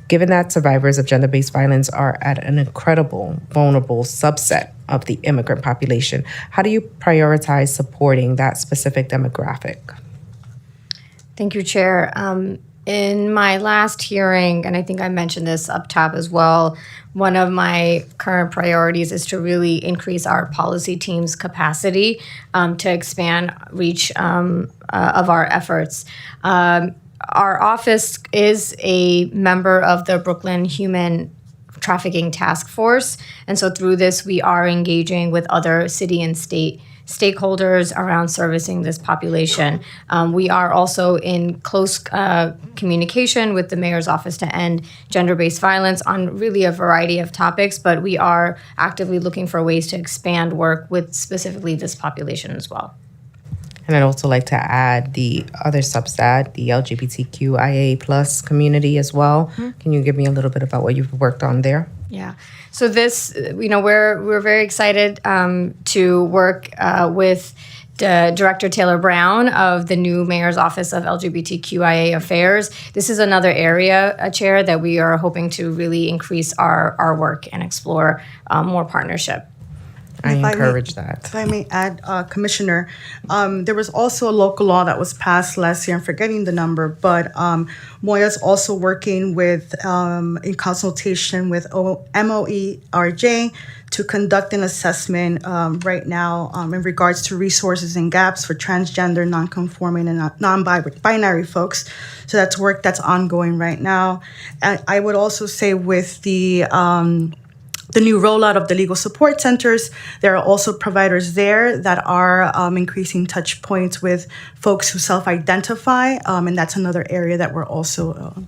Given that survivors of gender-based violence are at an incredible, vulnerable subset of the immigrant population, how do you prioritize supporting that specific demographic? Thank you, Chair. In my last hearing, and I think I mentioned this up top as well, one of my current priorities is to really increase our policy team's capacity to expand reach of our efforts. Our office is a member of the Brooklyn Human Trafficking Task Force, and so through this, we are engaging with other city and state stakeholders around servicing this population. We are also in close communication with the mayor's office to end gender-based violence on really a variety of topics, but we are actively looking for ways to expand work with specifically this population as well. And I'd also like to add the other subset, the LGBTQIA plus community as well. Mm-hmm. Can you give me a little bit about what you've worked on there? Yeah. So this, we're very excited to work with Director Taylor Brown of the new Mayor's Office of LGBTQIA Affairs. This is another area, Chair, that we are hoping to really increase our work and explore more partnership. I If I may- encourage that. If I may add, Commissioner, there was also a local law that was passed last year. I'm forgetting the number, but Moya is also working with, in consultation with MOERJ to conduct an assessment right now in regards to resources and gaps for transgender, non-conforming, and non-binary folks. So that's work that's ongoing right now. And I would also say with the new rollout of the legal support centers, there are also providers there that are increasing touch points with folks who self-identify, and that's another area that we're also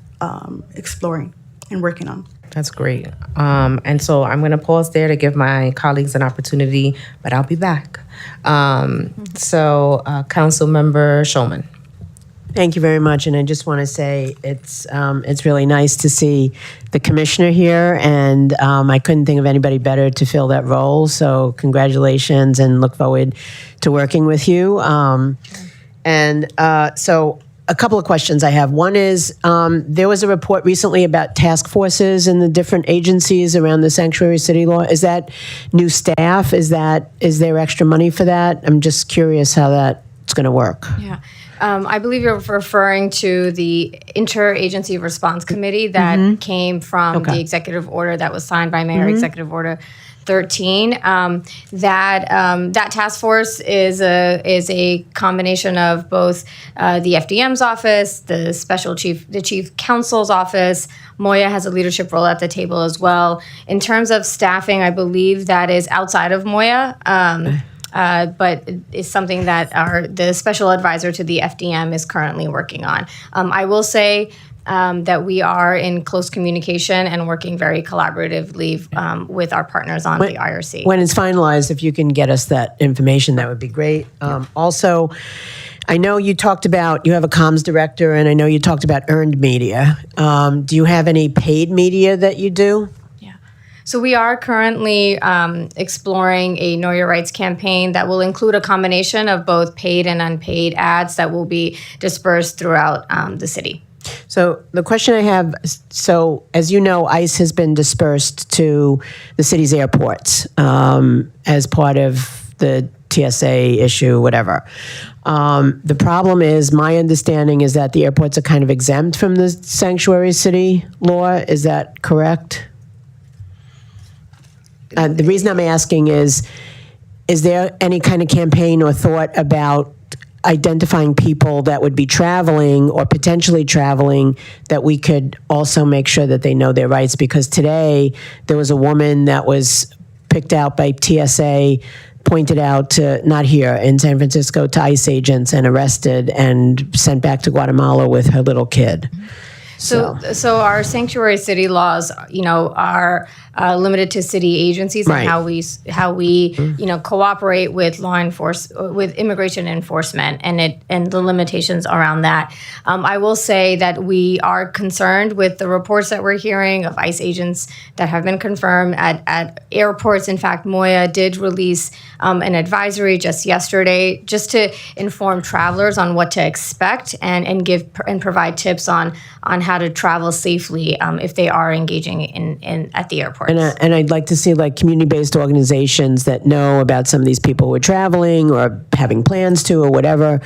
exploring and working on. That's great. And so I'm going to pause there to give my colleagues an opportunity, but I'll be back. So Councilmember Shulman. Thank you very much, and I just want to say it's really nice to see the commissioner here, and I couldn't think of anybody better to fill that role. So congratulations, and look forward to working with you. So a couple of questions I have. One is there was a report recently about task forces in the different agencies around the sanctuary city law. Is that new staff? Is there extra money for that? I'm just curious how that's going to work. Yeah. I believe you're referring to the Interagency Response Committee that came from the executive order that was signed by Mayor, Executive Order 13. That task force is a combination of both the FDM's office, the chief counsel's office. Moya has a leadership role at the table as well. In terms of staffing, I believe that is outside of Moya. But it's something that the special advisor to the FDM is currently working on. I will say that we are in close communication and working very collaboratively with our partners on the IRC. When it's finalized, if you can get us that information, that would be great. Also, I know you talked about, you have a comms director, and I know you talked about earned media. Do you have any paid media that you do? So we are currently exploring a Know Your Rights campaign that will include a combination of both paid and unpaid ads that will be dispersed throughout the city. So the question I have, so as you know, ICE has been dispersed to the city's airports as part of the TSA issue, whatever. The problem is, my understanding is that the airports are kind of exempt from the sanctuary city law. Is that correct? The reason I'm asking is there any kind of campaign or thought about identifying people that would be traveling or potentially traveling that we could also make sure that they know their rights? Because today there was a woman that was picked out by TSA, pointed out to, not here, in San Francisco, to ICE agents and arrested and sent back to Guatemala with her little kid. So our sanctuary city laws, are limited to city agencies Right. and how we cooperate with with immigration enforcement and the limitations around that. I will say that we are concerned with the reports that we're hearing of ICE agents that have been confirmed at airports. In fact, Moya did release an advisory just yesterday, just to inform travelers on what to expect and give and provide tips on how to travel safely if they are engaging in at the airports. And I'd like to see like community-based organizations that know about some of these people who are traveling or having plans to or whatever,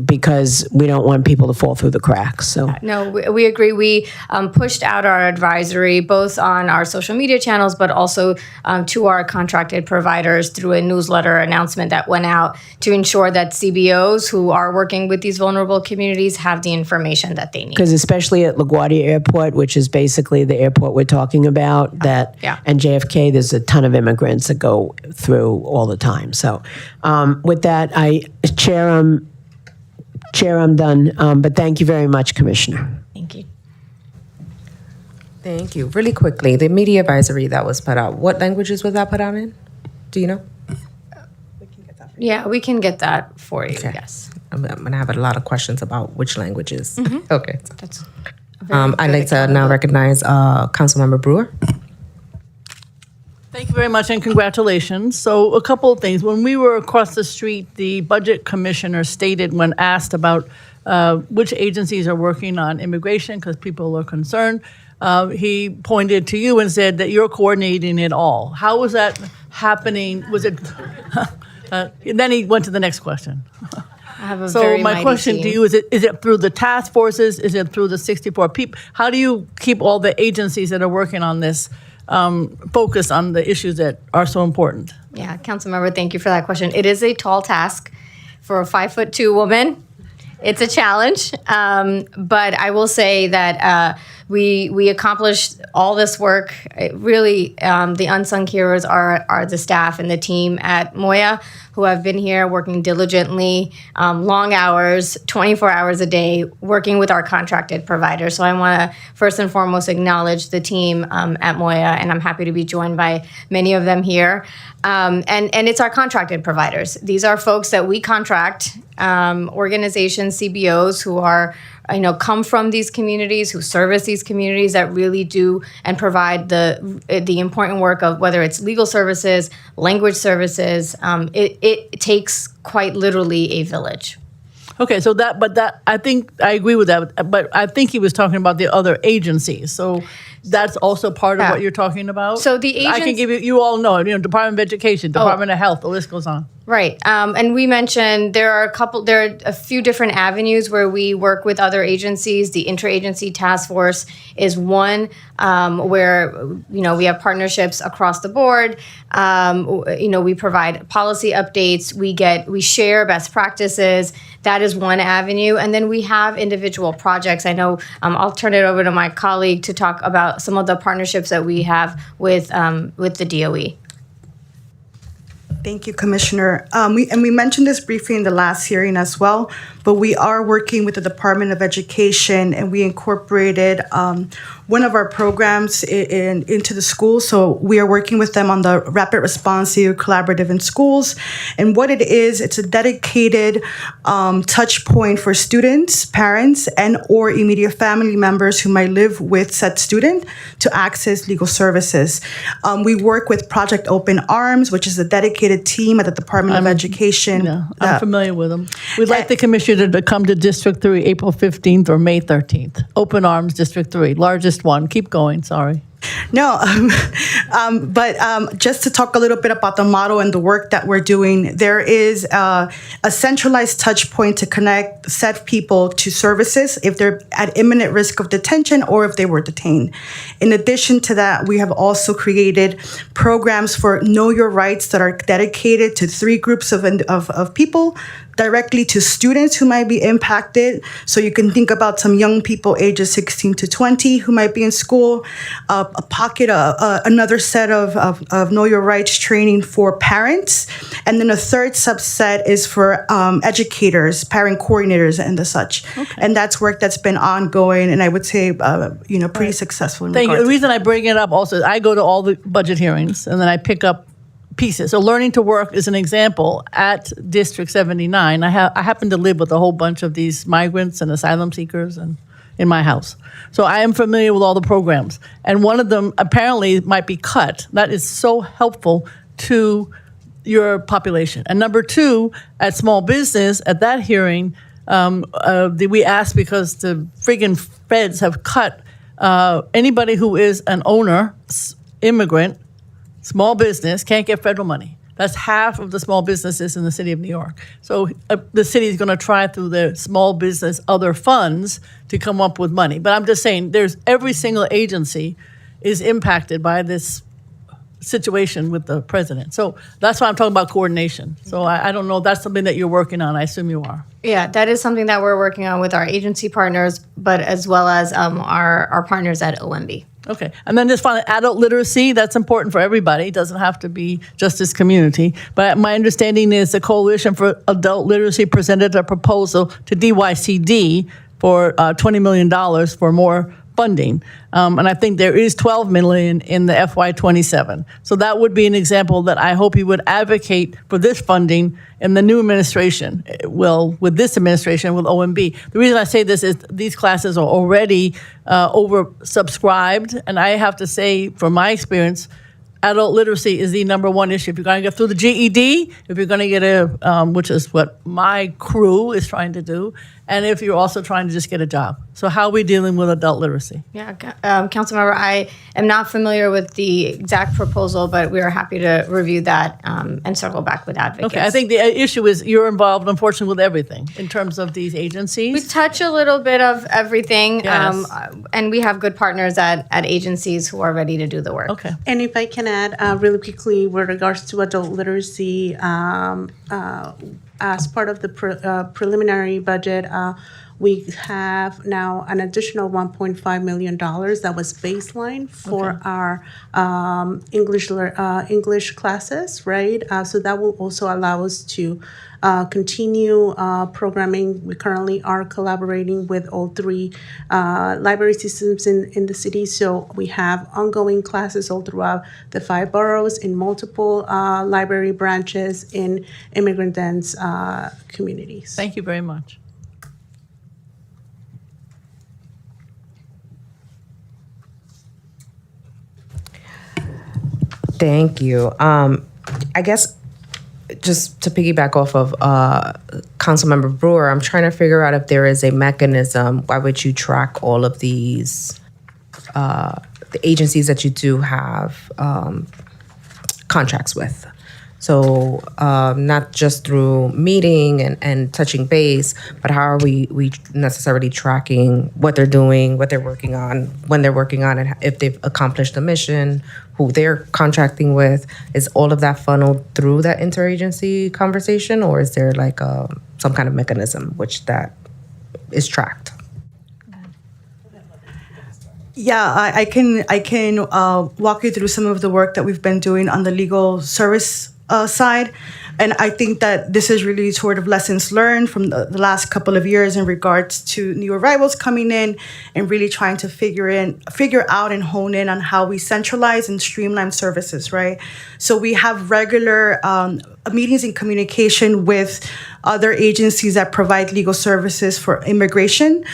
because we don't want people to fall through the cracks. So No, we agree. We pushed out our advisory both on our social media channels, but also to our contracted providers through a newsletter announcement that went out to ensure that CBOs who are working with these vulnerable communities have the information that they need. because especially at LaGuardia Airport, which is basically the airport we're talking about, and JFK, there's a ton of immigrants that go through all the time. So with that, Chair, I'm done. But thank you very much, Commissioner. Thank you. Thank you. Really quickly, the media advisory that was put out, what languages was that put out in? Do you know? Yeah, we can get that for you. Okay. Yes. I'm going to have a lot of questions about which languages. Okay. That's I'd like to now recognize Councilmember Brewer. Thank you very much, and congratulations. So a couple of things. When we were across the street, the budget commissioner stated, when asked about which agencies are working on immigration, because people are concerned, he pointed to you and said that you're coordinating it all. How happening? Was it? Then he went to the next question. I have a So very my mighty question team. to you is it through the task forces? Is it through the 64 people? How do you keep all the agencies that are working on this focused on the issues that are so important? Yeah, Councilmember, thank you for that question. It is a tall task for a 5'2" woman. It's a challenge, but I will say that we accomplished all this work. Really, the unsung heroes are the staff and the team at Moya, who have been here working diligently, long hours, 24 hours a day, working with our contracted providers. So I want to first and foremost acknowledge the team at Moya, and I'm happy to be joined by many of them here. And it's our contracted providers. These are folks that we contract, organizations, CBOs who are, come from these communities, who service these communities that really do and provide the important work of whether it's legal services, language services. It takes quite literally a village. Okay, so I think I agree with that, but I think he was talking about the other agencies. So that's also part of what you're talking about. So the I can give you all know, Department of Education, Department of Health, the list goes on. Right. And we mentioned there are a few different avenues where we work with other agencies. The interagency task force is one where, we have partnerships across the board. We provide policy updates. We share best practices. That is one avenue. And then we have individual projects. I know I'll turn it over to my colleague to talk about some of the partnerships that we have with the DOE. Thank you, Commissioner. We mentioned this briefly in the last hearing as well, but we are working with the Department of Education, and we incorporated one of our programs into the schools. So we are working with them on the Rapid Response EU Collaborative in Schools. And what it is, it's a dedicated touch point for students, parents, and or immediate family members who might live with said student to access legal services. We work with Project Open Arms, which is a dedicated team at the Department of Education. Yeah, I'm familiar with them. We'd like the commissioner to come to District 3 April 15th or May 13th. Open Arms, District 3, largest one. Keep going, sorry. No, but just to talk a little bit about the model and the work that we're doing, there is a centralized touch point to connect said people to services if they're at imminent risk of detention or if they were detained. In addition to that, we have also created programs for Know Your Rights that are dedicated to 3 groups of people, directly to students who might be impacted. So you can think about some young people ages 16 to 20 who might be in school, another set of Know Your Rights training for parents. And then a third subset is for educators, parent coordinators, and the such. Okay. And that's work that's been ongoing, and I would say, pretty successful. Thank you. The reason I bring it up also is I go to all the budget hearings, and then I pick up pieces. So Learning to Work is an example at District 79. I happen to live with a whole bunch of these migrants and asylum seekers and in my house. So I am familiar with all the programs. And one of them apparently might be cut. That is so helpful to your population. And number 2, at small business, at that hearing, we asked because the friggin' feds have cut anybody who is an owner, immigrant, small business can't get federal money. That's half of the small businesses in the city of New York. So the city is going to try through the small business other funds to come up with money. But I'm just saying, every single agency is impacted by this situation with the president. So that's why I'm talking about coordination. So I don't know, that's something that you're working on. I assume you are. Yeah, that is something that we're working on with our agency partners, but as well as our partners at OMB. Okay, and then just finally, adult literacy, that's important for everybody. It doesn't have to be just this community. But my understanding is the Coalition for Adult Literacy presented a proposal to DYCD for $20 million for more funding. And I think there is $12 million in the FY27. So that would be an example that I hope you would advocate for this funding in the new administration. Well, with this administration, with OMB. The reason I say this is these classes are already oversubscribed. And I have to say, from my experience, adult literacy is the number one issue. If you're going to get through the GED, if you're going to get which is what my crew is trying to do, and if you're also trying to just get a job. So how are we dealing with adult literacy? Yeah, Councilmember, I am not familiar with the exact proposal, but we are happy to review that and circle back with advocates. Okay, I think the issue is you're involved, unfortunately, with everything in terms of these agencies. We touch a little bit of everything, Yes. and we have good partners at agencies who are ready to do the work. Okay. And if I can add really quickly with regards to adult literacy, as part of the preliminary budget, we have now an additional $1.5 million that was baseline for our English classes, right? So that will also allow us to continue programming. We currently are collaborating with all three library systems in the city. So we have ongoing classes all throughout the 5 boroughs in multiple library branches in immigrant dense communities. Thank you very much. Thank you. I guess just to piggyback off of Councilmember Brewer, I'm trying to figure out if there is a mechanism by which you track all of these, the agencies that you do have contracts with. So not just through meeting and touching base, but how are we necessarily tracking what they're doing, what they're working on, when they're working on it, if they've accomplished the mission, who they're contracting with? Is all of that funneled through that interagency conversation, or is there like some kind of mechanism which that is tracked? Yeah, I can walk you through some of the work that we've been doing on the legal service side. And I think that this is really sort of lessons learned from the last couple of years in regards to new arrivals coming in and really trying to figure out and hone in on how we centralize and streamline services, right? So we have regular meetings and communication with other agencies that provide legal services for immigration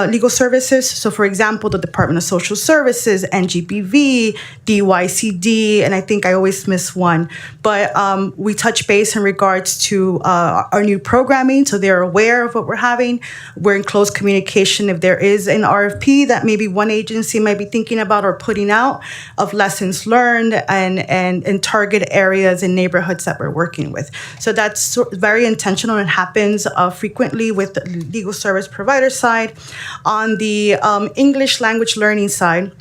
legal services. So, for example, the Department of Social Services, NGBV, DYCD, and I think I always miss one. But we touch base in regards to our new programming, so they're aware of what we're having. We're in close communication if there is an RFP that maybe one agency might be thinking about or putting out of lessons learned and target areas and neighborhoods that we're working with. So that's very intentional and happens frequently with the legal service provider side. On the English language learning side,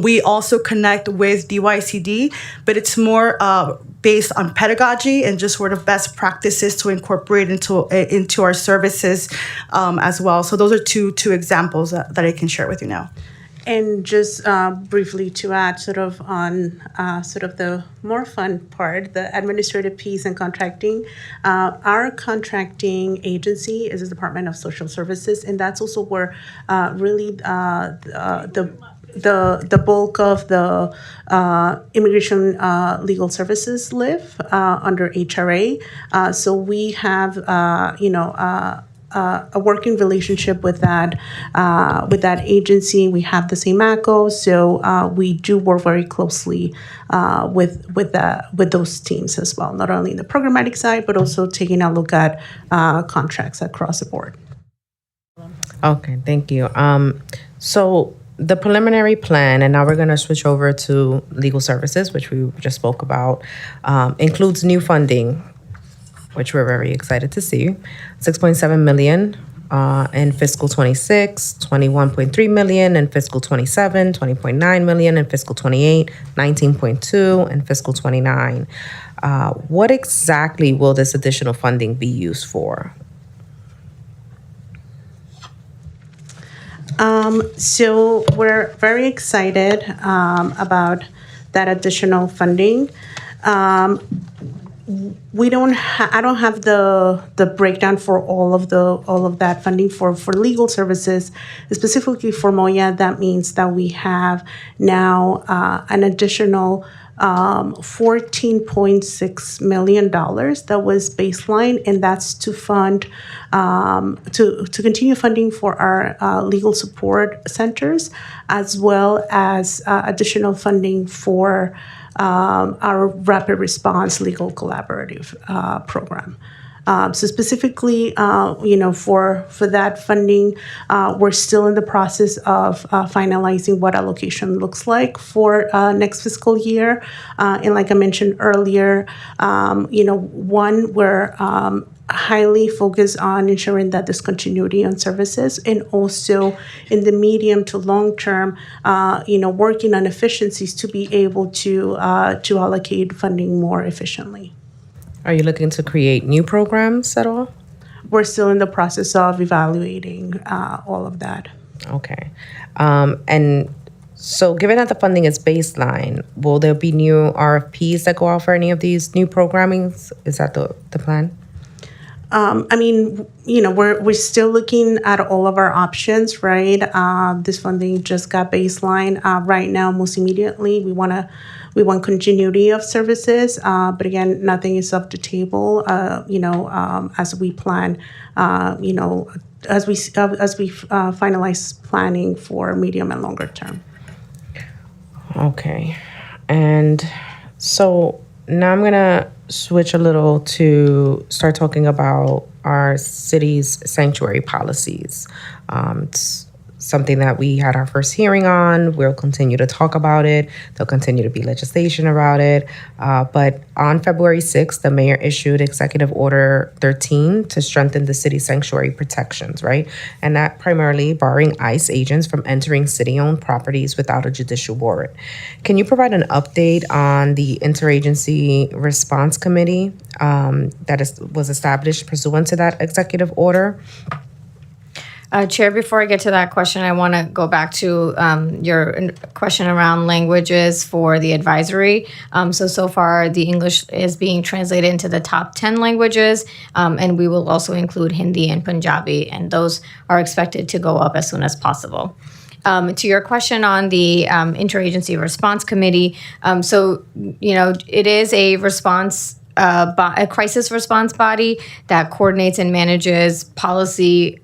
we also connect with DYCD, but it's more based on pedagogy and just sort of best practices to incorporate into our services as well. So those are two examples that I can share with you now. And just briefly to add sort of on sort of the more fun part, the administrative piece and contracting, our contracting agency is the Department of Social Services, and that's also where really the bulk of the immigration legal services live under HRA. So we have, a working relationship with that agency. We have the same ACO, so we do work very closely with those teams as well. Not only in the programmatic side, but also taking a look at contracts across the board. Okay, thank you. So the preliminary plan, and now we're going to switch over to legal services, which we just spoke about, includes new funding, which we're very excited to see. $6.7 million in fiscal 26, $21.3 million in fiscal 27, $20.9 million in fiscal 28, $19.2 in fiscal 29. What exactly will this additional funding be used for? So we're very excited about that additional funding. I don't have the breakdown for all of that funding for legal services. Specifically for Moya, that means that we have now an additional $14.6 million that was baseline, and that's to fund to continue funding for our legal support centers, as well as additional funding for our rapid response legal collaborative program. So specifically, for that funding, we're still in the process of finalizing what allocation looks like for next fiscal year. And like I mentioned earlier, one, we're highly focused on ensuring that there's continuity on services, and also in the medium to long term, working on efficiencies to be able to allocate funding more efficiently. Are you looking to create new programs at all? We're still in the process of evaluating all of that. Okay. And so given that the funding is baseline, will there be new RFPs that go out for any of these new programmings? Is that the plan? We're still looking at all of our options, right? This funding just got baseline. Right now, most immediately, we want continuity of services, but again, nothing is off the table. As we plan, as we finalize planning for medium and longer term. Okay. And so now I'm going to switch a little to start talking about our city's sanctuary policies. It's something that we had our first hearing on. We'll continue to talk about it. There'll continue to be legislation about it. But on February 6th, the mayor issued Executive Order 13 to strengthen the city sanctuary protections, right? And that primarily barring ICE agents from entering city-owned properties without a judicial warrant. Can you provide an update on the Interagency Response Committee was established pursuant to that executive order? Chair, before I get to that question, I want to go back to your question around languages for the advisory. So far, the English is being translated into the top 10 languages, and we will also include Hindi and Punjabi, and those are expected to go up as soon as possible. To your question on the Interagency Response Committee, it is a a crisis response body that coordinates and manages policy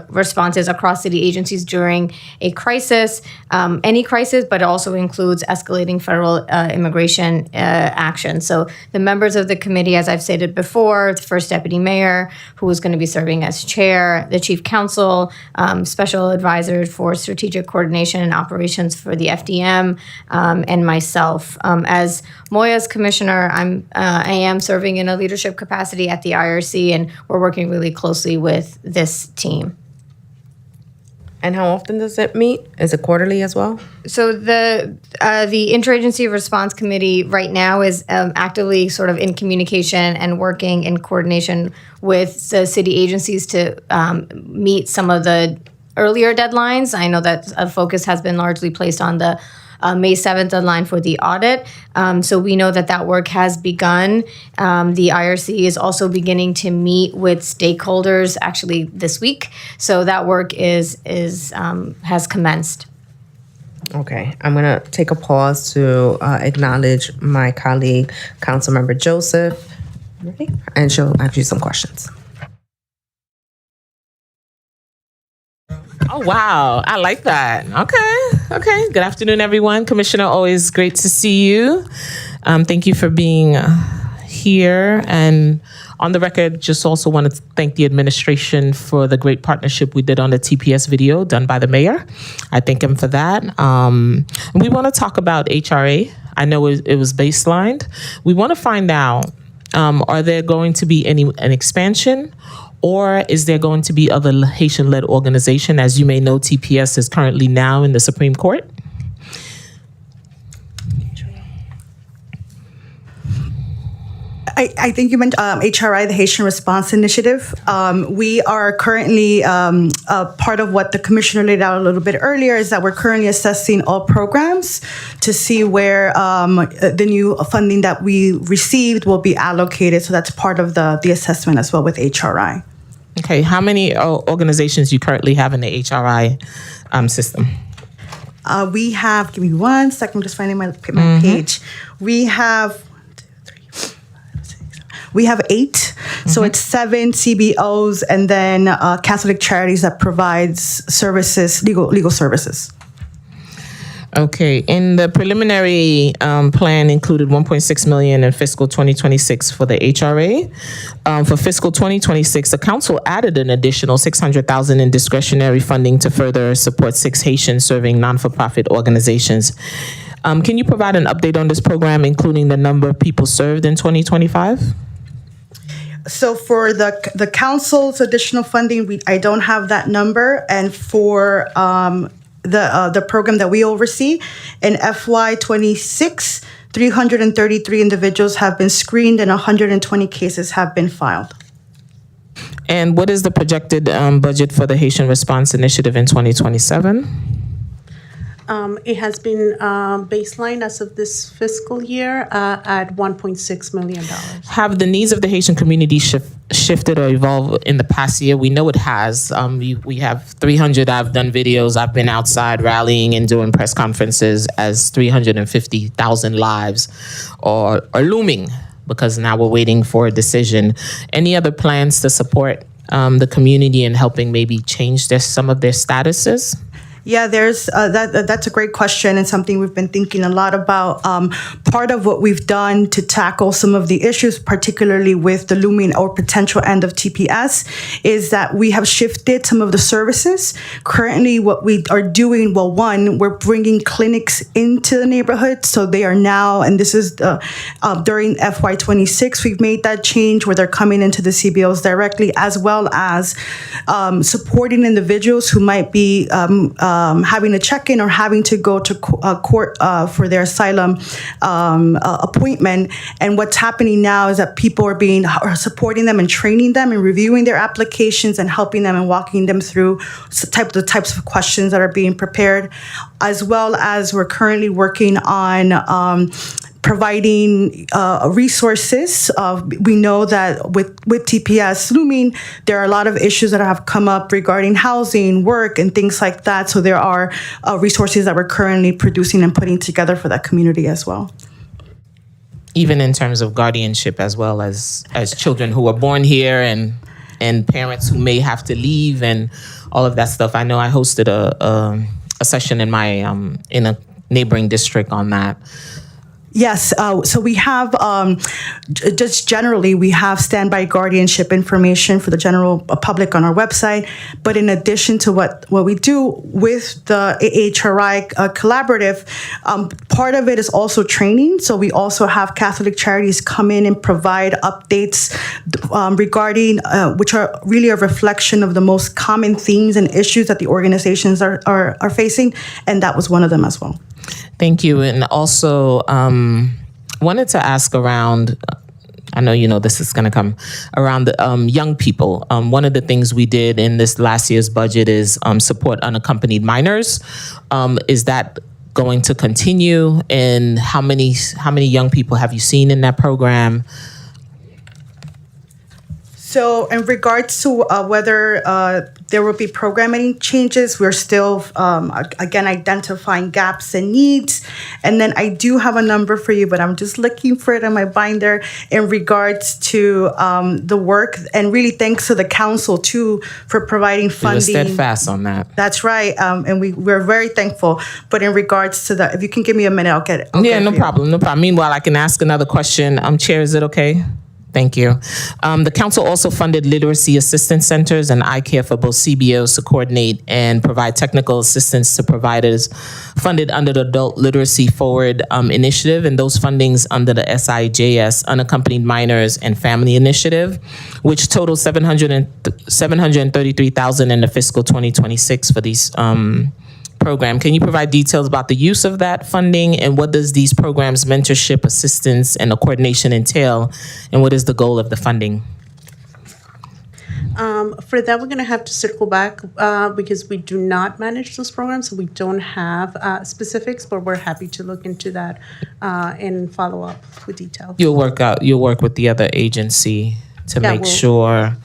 responses across city agencies during a crisis, any crisis, but it also includes escalating federal immigration action. So the members of the committee, as I've stated before, the first deputy mayor, who is going to be serving as chair, the chief counsel, special advisor for strategic coordination and operations for the FDM, and myself. As Moya's commissioner, I am serving in a leadership capacity at the IRC, and we're working really closely with this team. And how often does it meet? Is it quarterly as well? So the Interagency Response Committee right now is actively sort of in communication and working in coordination with the city agencies to meet some of the earlier deadlines. I know that a focus has been largely placed on the May 7th deadline for the audit. So we know that work has begun. The IRC is also beginning to meet with stakeholders actually this week. So that work has commenced. Okay, I'm going to take a pause to acknowledge my colleague, Councilmember Joseph. Ready? And she'll ask you some questions. Oh, wow. I like that. Okay. Good afternoon, everyone. Commissioner, always great to see you. Thank you for being here. And on the record, just also want to thank the administration for the great partnership we did on the TPS video done by the mayor. I thank him for that. We want to talk about HRA. I know it was baselined. We want to find out, are there going to be an expansion? Or is there going to be other Haitian-led organization? As you may know, TPS is currently now in the Supreme Court. I think you meant HRI, the Haitian Response Initiative. We are currently, part of what the commissioner laid out a little bit earlier is that we're currently assessing all programs to see where the new funding that we received will be allocated. So that's part of the assessment as well with HRI. Okay, how many organizations you currently have in the HRI system? We have, give me 1 second, I'm just finding my page. We have 8. So it's 7 CBOs and then Catholic Charities that provides services, legal services. Okay, in the preliminary plan included 1.6 million in fiscal 2026 for the HRA. For fiscal 2026, the council added an additional 600,000 in discretionary funding to further support 6 Haitians serving non-for-profit organizations. Can you provide an update on this program, including the number of people served in 2025? So for the council's additional funding, I don't have that number, and for the program that we oversee in FY26, 333 individuals have been screened and 120 cases have been filed. And what is the projected budget for the Haitian Response Initiative in 2027? It has been baselined as of this fiscal year at $1.6 million. Have the needs of the Haitian community shifted or evolved in the past year? We know it has. We have 300. I've done videos. I've been outside rallying and doing press conferences as 350,000 lives are looming, because now we're waiting for a decision. Any other plans to support the community in helping maybe change some of their statuses? Yeah, there's that's a great question and something we've been thinking a lot about. Part of what we've done to tackle some of the issues, particularly with the looming or potential end of TPS, is that we have shifted some of the services. Currently, what we are doing, well, one, we're bringing clinics into the neighborhood. So they are now, and this is during FY26, we've made that change where they're coming into the CBOs directly, as well as supporting individuals who might be having a check-in or having to go to court for their asylum appointment. And what's happening now is that people are supporting them and training them and reviewing their applications and helping them and walking them through the types of questions that are being prepared, as well as we're currently working on providing resources. We know that with TPS looming, there are a lot of issues that have come up regarding housing, work, and things like that. So there are resources that we're currently producing and putting together for that community as well. Even in terms of guardianship, as well as children who are born here and parents who may have to leave and all of that stuff. I know I hosted a session in my in a neighboring district on that. Yes, so we have, just generally, we have standby guardianship information for the general public on our website. But in addition to what we do with the AHRI collaborative, part of it is also training. So we also have Catholic Charities come in and provide updates regarding, which are really a reflection of the most common themes and issues that the organizations are facing. And that was one of them as well. Thank you. And also wanted to ask around, I know you know this is going to come, around the young people. One of the things we did in this last year's budget is support unaccompanied minors. Is that going to continue? And how many young people have you seen in that program? So in regards to whether there will be programming changes, we're still, again, identifying gaps and needs. And then I do have a number for you, but I'm just looking for it in my binder in regards to the work. And really thanks to the council, too, for providing funding. We were steadfast on that. That's right. And we're very thankful. But in regards to if you can give me a minute, I'll get it. Yeah, no problem. No problem. Meanwhile, I can ask another question. Chair, is it okay? Thank you. The council also funded literacy assistance centers and eye care for both CBOs to coordinate and provide technical assistance to providers funded under the Adult Literacy Forward initiative, and those fundings under the SIJS Unaccompanied Minors and Family Initiative, which totaled $733,000 in the fiscal 2026 for these program. Can you provide details about the use of that funding, and what does these programs, mentorship, assistance, and the coordination entail, and what is the goal of the funding? For that, we're going to have to circle back because we do not manage those programs, so we don't have specifics, but we're happy to look into that and follow up with details. You'll work with the other agency to make sure.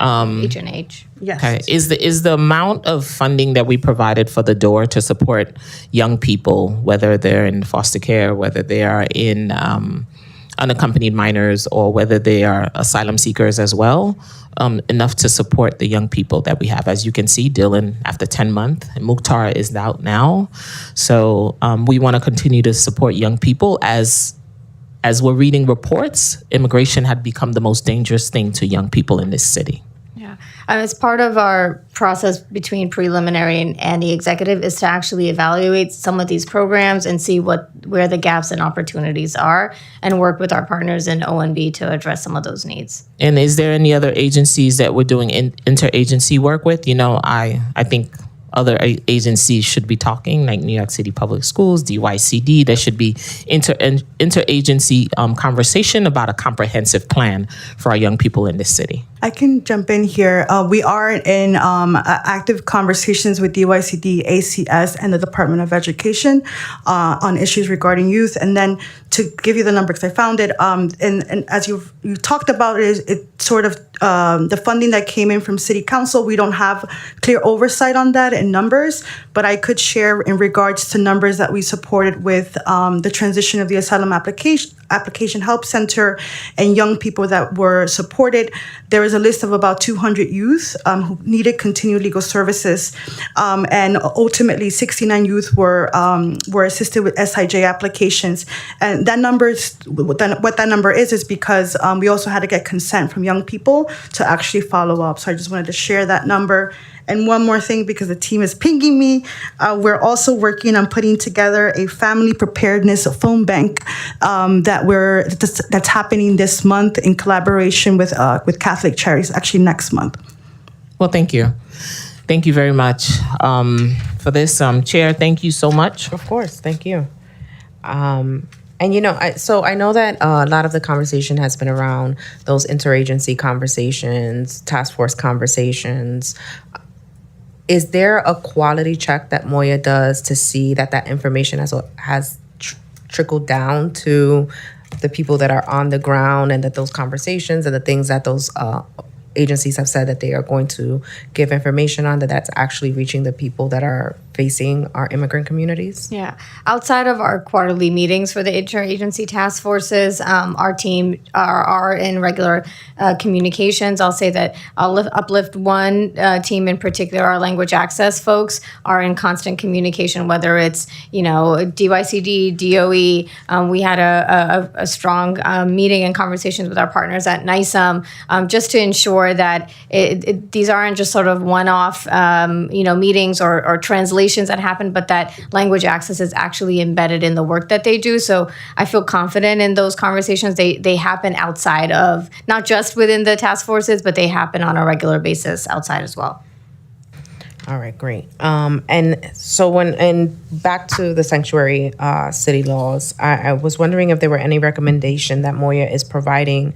H&H. Yes. Okay. Is the amount of funding that we provided for the door to support young people, whether they're in foster care, whether they are in unaccompanied minors or whether they are asylum seekers as well, enough to support the young people that we have. As you can see, Dylan, after 10 months, and Mukhtar is out now. So we want to continue to support young people. As we're reading reports, immigration had become the most dangerous thing to young people in this city. Yeah. As part of our process between preliminary and the executive is to actually evaluate some of these programs and see where the gaps and opportunities are and work with our partners in ONB to address some of those needs. And is there any other agencies that we're doing interagency work with? You know, I think other agencies should be talking, like New York City Public Schools, DYCD. There should be interagency conversation about a comprehensive plan for our young people in this city. I can jump in here. We are in active conversations with DYCD, ACS, and the Department of Education on issues regarding youth. And then to give you the number, because I found it, and as you talked about it sort of the funding that came in from City Council. We don't have clear oversight on that in numbers, but I could share in regards to numbers that we supported with the transition of the Asylum Application Help Center and young people that were supported. There is a list of about 200 youth who needed continued legal services, and ultimately 69 youth were assisted with SIJ applications. And that number is what that number is because we also had to get consent from young people to actually follow up. So I just wanted to share that number. And one more thing, because the team is pinging me, we're also working on putting together a family preparedness phone bank that's happening this month in collaboration with Catholic Charities, actually next month. Well, thank you. Thank you very much for this. Chair, thank you so much. Of course, thank you. And, you know, I know that a lot of the conversation has been around those interagency conversations, task force conversations. Is there a quality check that Moya does to see that information has trickled down to the people that are on the ground, and that those conversations and the things that those agencies have said that they are going to give information on, that's actually reaching the people that are facing our immigrant communities? Yeah. Outside of our quarterly meetings for the interagency task forces, our team are in regular communications. I'll say that Uplift One team in particular, our language access folks, are in constant communication, whether it's, DYCD, DOE. We had a strong meeting and conversations with our partners at NISM just to ensure that these aren't just sort of one-off, meetings or translations that happen, but that language access is actually embedded in the work that they do. So I feel confident in those conversations. They happen outside of, not just within the task forces, but they happen on a regular basis outside as well. All right, great. And back to the sanctuary city laws, I was wondering if there were any recommendation that Moya is providing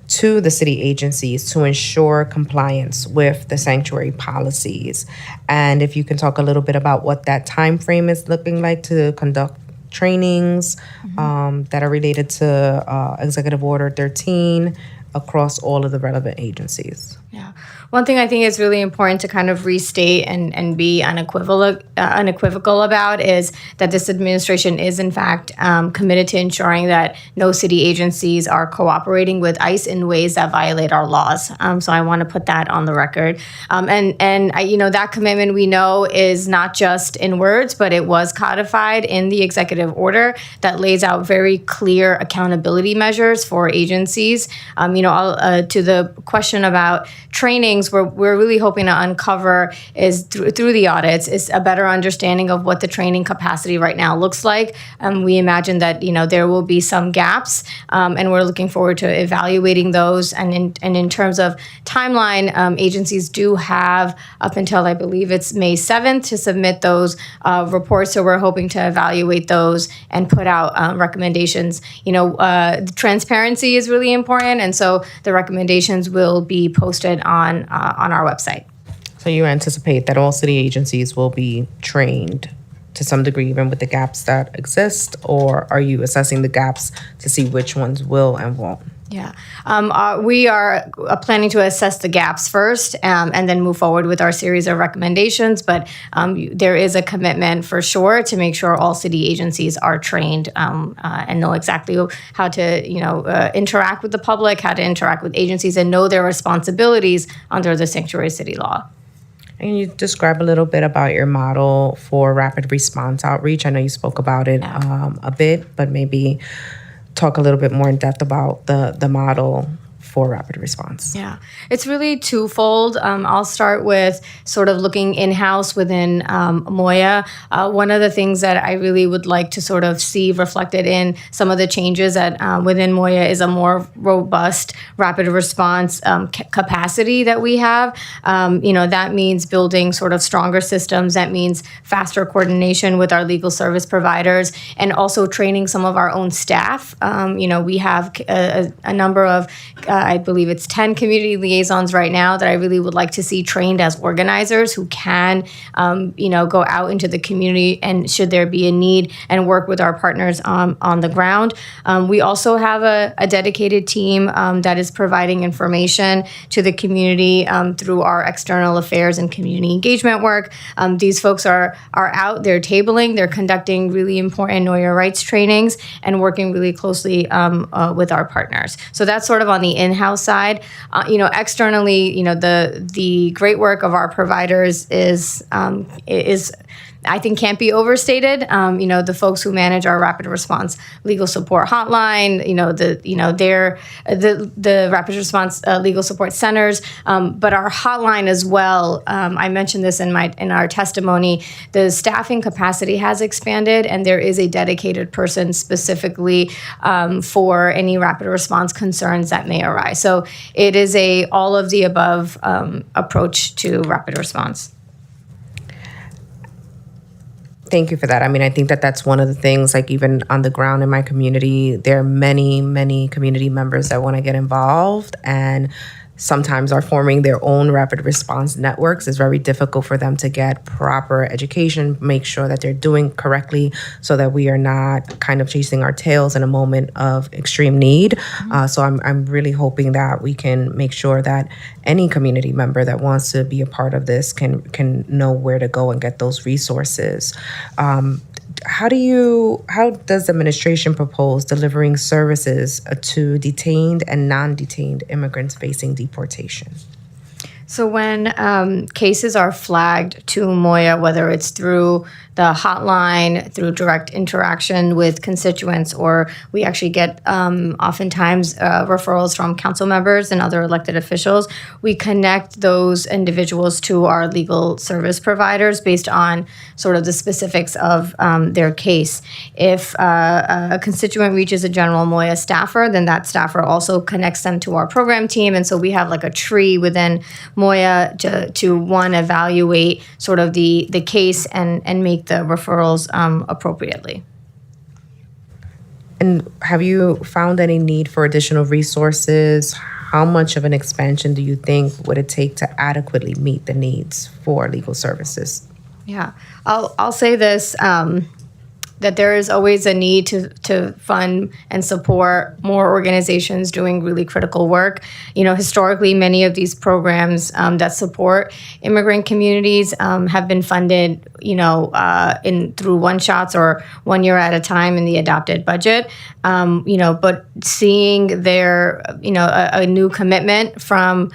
to the city agencies to ensure compliance with the sanctuary policies. And if you can talk a little bit about what that time frame is looking like to conduct trainings that are related to Executive Order 13 across all of the relevant agencies. Yeah. One thing I think is really important to kind of restate and be unequivocal about is that this administration is, in fact, committed to ensuring that no city agencies are cooperating with ICE in ways that violate our laws. So I want to put that on the record. And that commitment we know is not just in words, but it was codified in the executive order that lays out very clear accountability measures for agencies. To the question about trainings, we're really hoping to uncover is through the audits is a better understanding of what the training capacity right now looks like. We imagine that there will be some gaps, and we're looking forward to evaluating those. And in terms of timeline, agencies do have up until I believe it's May 7th to submit those reports. So we're hoping to evaluate those and put out recommendations. Transparency is really important, and so the recommendations will be posted on our website. So you anticipate that all city agencies will be trained to some degree, even with the gaps that exist, or are you assessing the gaps to see which ones will and won't? Yeah, we are planning to assess the gaps first and then move forward with our series of recommendations. But there is a commitment for sure to make sure all city agencies are trained and know exactly how to, interact with the public, how to interact with agencies, and know their responsibilities under the sanctuary city law. Can you describe a little bit about your model for rapid response outreach? I know you spoke about it a bit, but maybe talk a little bit more in depth about the model for rapid response. Yeah, it's really twofold. I'll start with sort of looking in-house within Moya. One of the things that I really would like to sort of see reflected in some of the changes that within Moya is a more robust rapid response capacity that we have. That means building sort of stronger systems. That means faster coordination with our legal service providers and also training some of our own staff. We have a number of I believe it's 10 community liaisons right now that I really would like to see trained as organizers who can, go out into the community and should there be a need and work with our partners on the ground. We also have a dedicated team that is providing information to the community through our external affairs and community engagement work. These folks are out, they're tabling, they're conducting really important know your rights trainings and working really closely with our partners. So that's sort of on the in-house side. Externally, the great work of our providers is I think can't be overstated. The folks who manage our rapid response legal support hotline, the rapid response legal support centers, but our hotline as well. I mentioned this in our testimony. The staffing capacity has expanded, and there is a dedicated person specifically for any rapid response concerns that may arise. So it is a all of the above approach to rapid response. Thank you for that. I mean, I think that's one of the things, like even on the ground in my community, there are many, many community members that want to get involved and sometimes are forming their own rapid response networks. It's very difficult for them to get proper education, make sure that they're doing correctly so that we are not kind of chasing our tails in a moment of extreme need. So I'm really hoping that we can make sure that any community member that wants to be a part of this can know where to go and get those resources. How does the administration propose delivering services to detained and non-detained immigrants facing deportation? So when cases are flagged to Moya, whether it's through the hotline, through direct interaction with constituents, or we actually get oftentimes referrals from council members and other elected officials, we connect those individuals to our legal service providers based on sort of the specifics of their case. If a constituent reaches a general Moya staffer, then that staffer also connects them to our program team. And so we have like a tree within Moya to one, evaluate sort of the case and make the referrals appropriately. And have you found any need for additional resources? How much of an expansion do you think would it take to adequately meet the needs for legal services? Yeah, I'll say this, that there is always a need to fund and support more organizations doing really critical work. Historically, many of these programs that support immigrant communities have been funded, through one-shots or 1 year at a time in the adopted budget. But seeing there, a new commitment from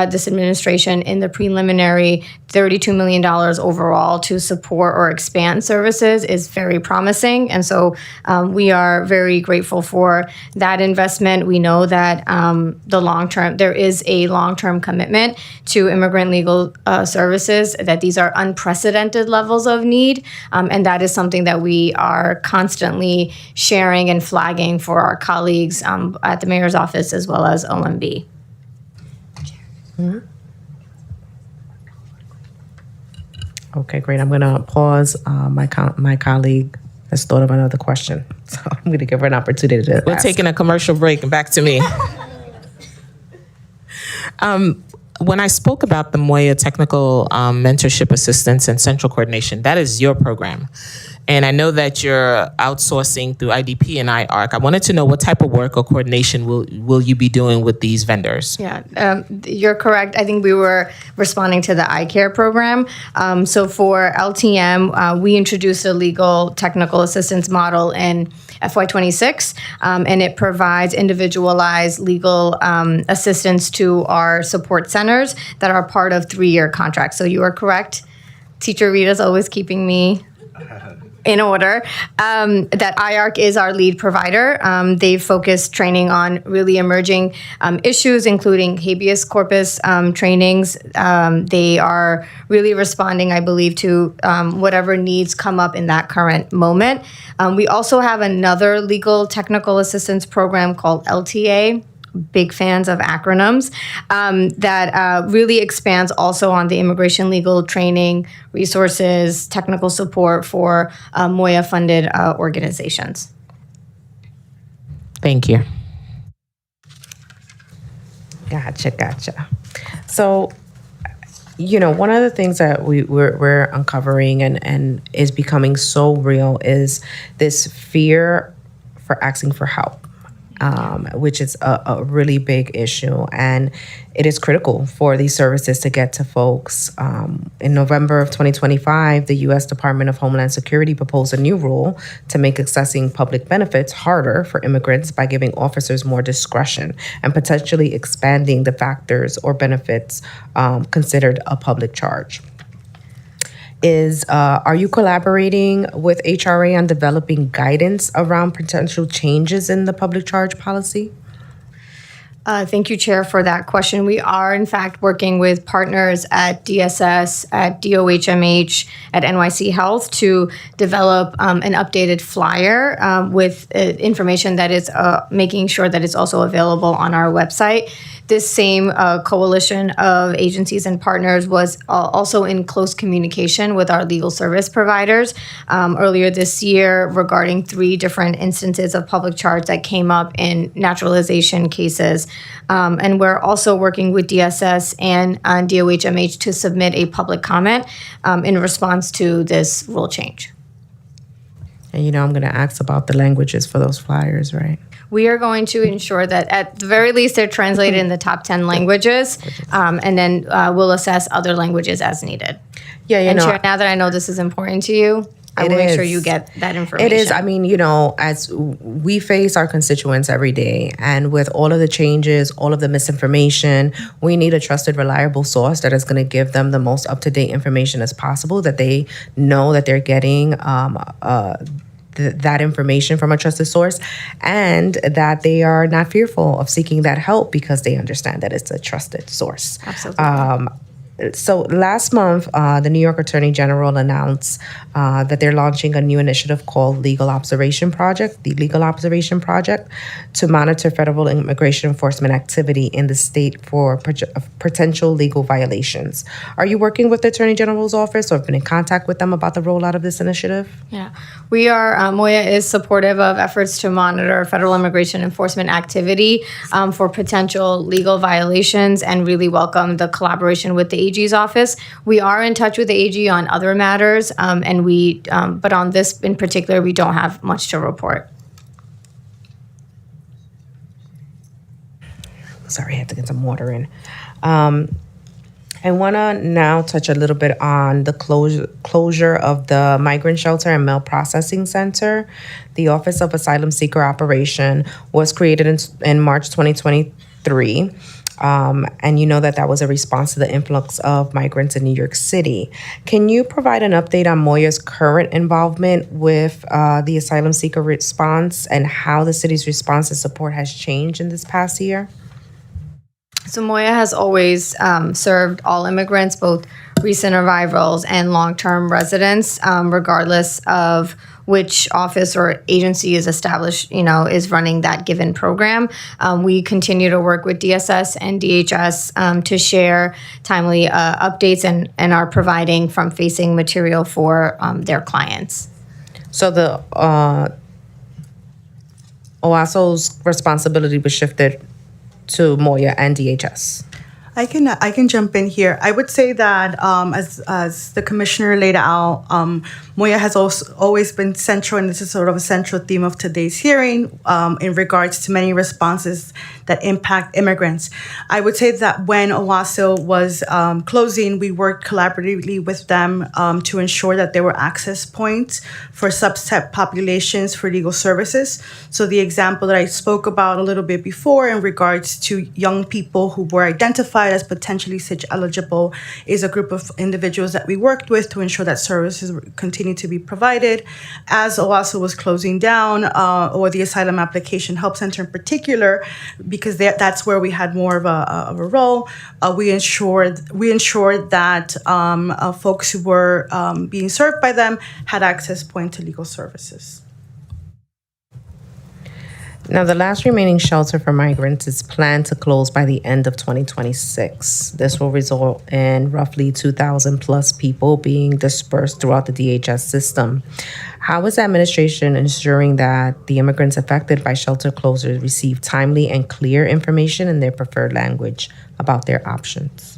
this administration in the preliminary $32 million overall to support or expand services is very promising. And so we are very grateful for that investment. We know that there is a long-term commitment to immigrant legal services, that these are unprecedented levels of need. And that is something that we are constantly sharing and flagging for our colleagues at the mayor's office as well as OMB. Mm-hmm. Okay, great. I'm going to pause. My colleague has thought of another question, so I'm going to give her an opportunity to We're ask. taking a commercial break and back to me. When I spoke about the Moya Technical Mentorship Assistance and Central Coordination, that is your program. And I know that you're outsourcing through IDP and IARC. I wanted to know what type of work or coordination will you be doing with these vendors? Yeah, you're correct. I think we were responding to the iCare program. So for LTM, we introduced a legal technical assistance model in FY26, and it provides individualized legal assistance to our support centers that are part of 3-year contracts. So you are correct. Teacher Rita's always keeping me in order, that IARC is our lead provider. They've focused training on really emerging issues, including habeas corpus trainings. They are really responding, I believe, to whatever needs come up in that current moment. We also have another legal technical assistance program called LTA. Big fans of acronyms, that really expands also on the immigration legal training, resources, technical support for Moya-funded organizations. Thank you. Gotcha. So, one of the things that we're uncovering and is becoming so real is this fear for asking for help. Which is a really big issue. And it is critical for these services to get to folks. In November of 2025, the U.S. Department of Homeland Security proposed a new rule to make accessing public benefits harder for immigrants by giving officers more discretion and potentially expanding the factors or benefits considered a public charge. Are you collaborating with HRA on developing guidance around potential changes in the public charge policy? Thank you, Chair, for that question. We are, in fact, working with partners at DSS, at DOHMH, at NYC Health to develop an updated flyer with information that is making sure that it's also available on our website. This same coalition of agencies and partners was also in close communication with our legal service providers earlier this year regarding 3 different instances of public charge that came up in naturalization cases. And we're also working with DSS and DOHMH to submit a public comment in response to this rule change. And I'm going to ask about the languages for those flyers, right? We are going to ensure that at the very least they're translated in the top 10 languages, and then we'll assess other languages as needed. Yeah, and Chair, now that I know this is important to you, I will make sure you get that information. It is. I mean, as we face our constituents every day, and with all of the changes, all of the misinformation, we need a trusted, reliable source that is going to give them the most up-to-date information as possible, that they know that they're getting that information from a trusted source, and that they are not fearful of seeking that help because they understand that it's a trusted source. Absolutely. So last month, the New York Attorney General announced that they're launching a new initiative called the Legal Observation Project, to monitor federal immigration enforcement activity in the state for potential legal violations. Are you working with the Attorney General's office or have been in contact with them about the rollout of this initiative? Yeah, we are. Moya is supportive of efforts to monitor federal immigration enforcement activity for potential legal violations, and really welcome the collaboration with the AG's office. We are in touch with the AG on other matters, and but on this in particular, we don't have much to report. Sorry, I had to get some water in. I want to now touch a little bit on the closure of the Migrant Shelter and Mail Processing Center. The Office of Asylum Seeker Operation was created in March 2023. And that was a response to the influx of migrants in New York City. Can you provide an update on Moya's current involvement with the asylum seeker response and how the city's response and support has changed in this past year? So Moya has always served all immigrants, both recent arrivals and long-term residents, regardless of which office or agency is established, is running that given program. We continue to work with DSS and DHS to share timely updates and are providing front-facing material for their clients. So the OASO's responsibility was shifted to Moya and DHS. I can jump in here. I would say that as the commissioner laid out, Moya has also always been central, and this is sort of a central theme of today's hearing in regards to many responses that impact immigrants. I would say that when Owasso was closing, we worked collaboratively with them to ensure that there were access points for subset populations for legal services. So the example that I spoke about a little bit before in regards to young people who were identified as potentially SITch eligible is a group of individuals that we worked with to ensure that services continue to be provided. As Owasso was closing down, or the Asylum Application Help Center in particular, because that's where we had more of a role, we ensured that folks who were being served by them had access point to legal services. Now, the last remaining shelter for migrants is planned to close by the end of 2026. This will result in roughly 2,000 plus people being dispersed throughout the DHS system. How is the administration ensuring that the immigrants affected by shelter closures receive timely and clear information in their preferred language about their options?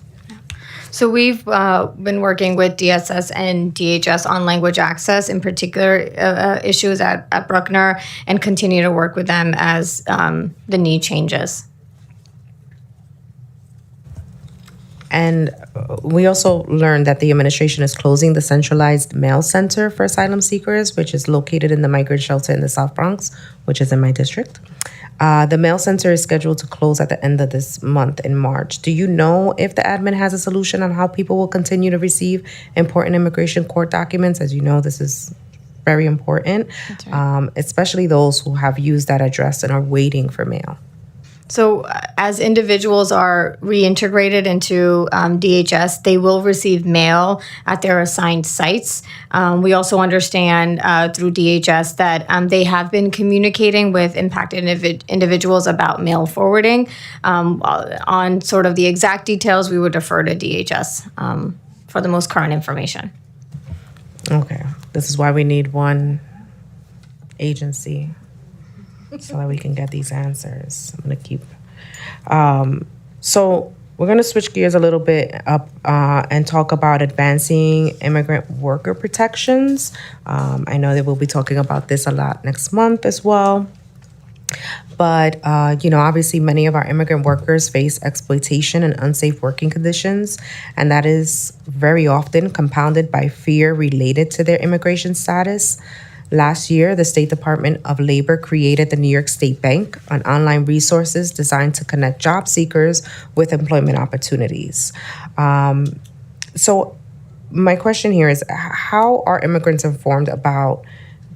So we've been working with DSS and DHS on language access, in particular issues at Bruckner, and continue to work with them as the need changes. And we also learned that the administration is closing the centralized mail center for asylum seekers, which is located in the migrant shelter in the South Bronx, which is in my district. The mail center is scheduled to close at the end of this month in March. Do you know if the admin has a solution on how people will continue to receive important immigration court documents? As you know, this is very important, right. Especially those who have used that address and are waiting for mail. So as individuals are reintegrated into DHS, they will receive mail at their assigned sites. We also understand through DHS that they have been communicating with impacted individuals about mail forwarding. On sort of the exact details, we would defer to DHS for the most current information. Okay. This is why we need one agency, so that we can get these answers. I'm going to keep. So we're going to switch gears a little bit up and talk about advancing immigrant worker protections. I know that we'll be talking about this a lot next month as well. But, obviously many of our immigrant workers face exploitation and unsafe working conditions, and that is very often compounded by fear related to their immigration status. Last year, the State Department of Labor created the New York State Bank, an online resources designed to connect job seekers with employment opportunities. So my question here is, how are immigrants informed about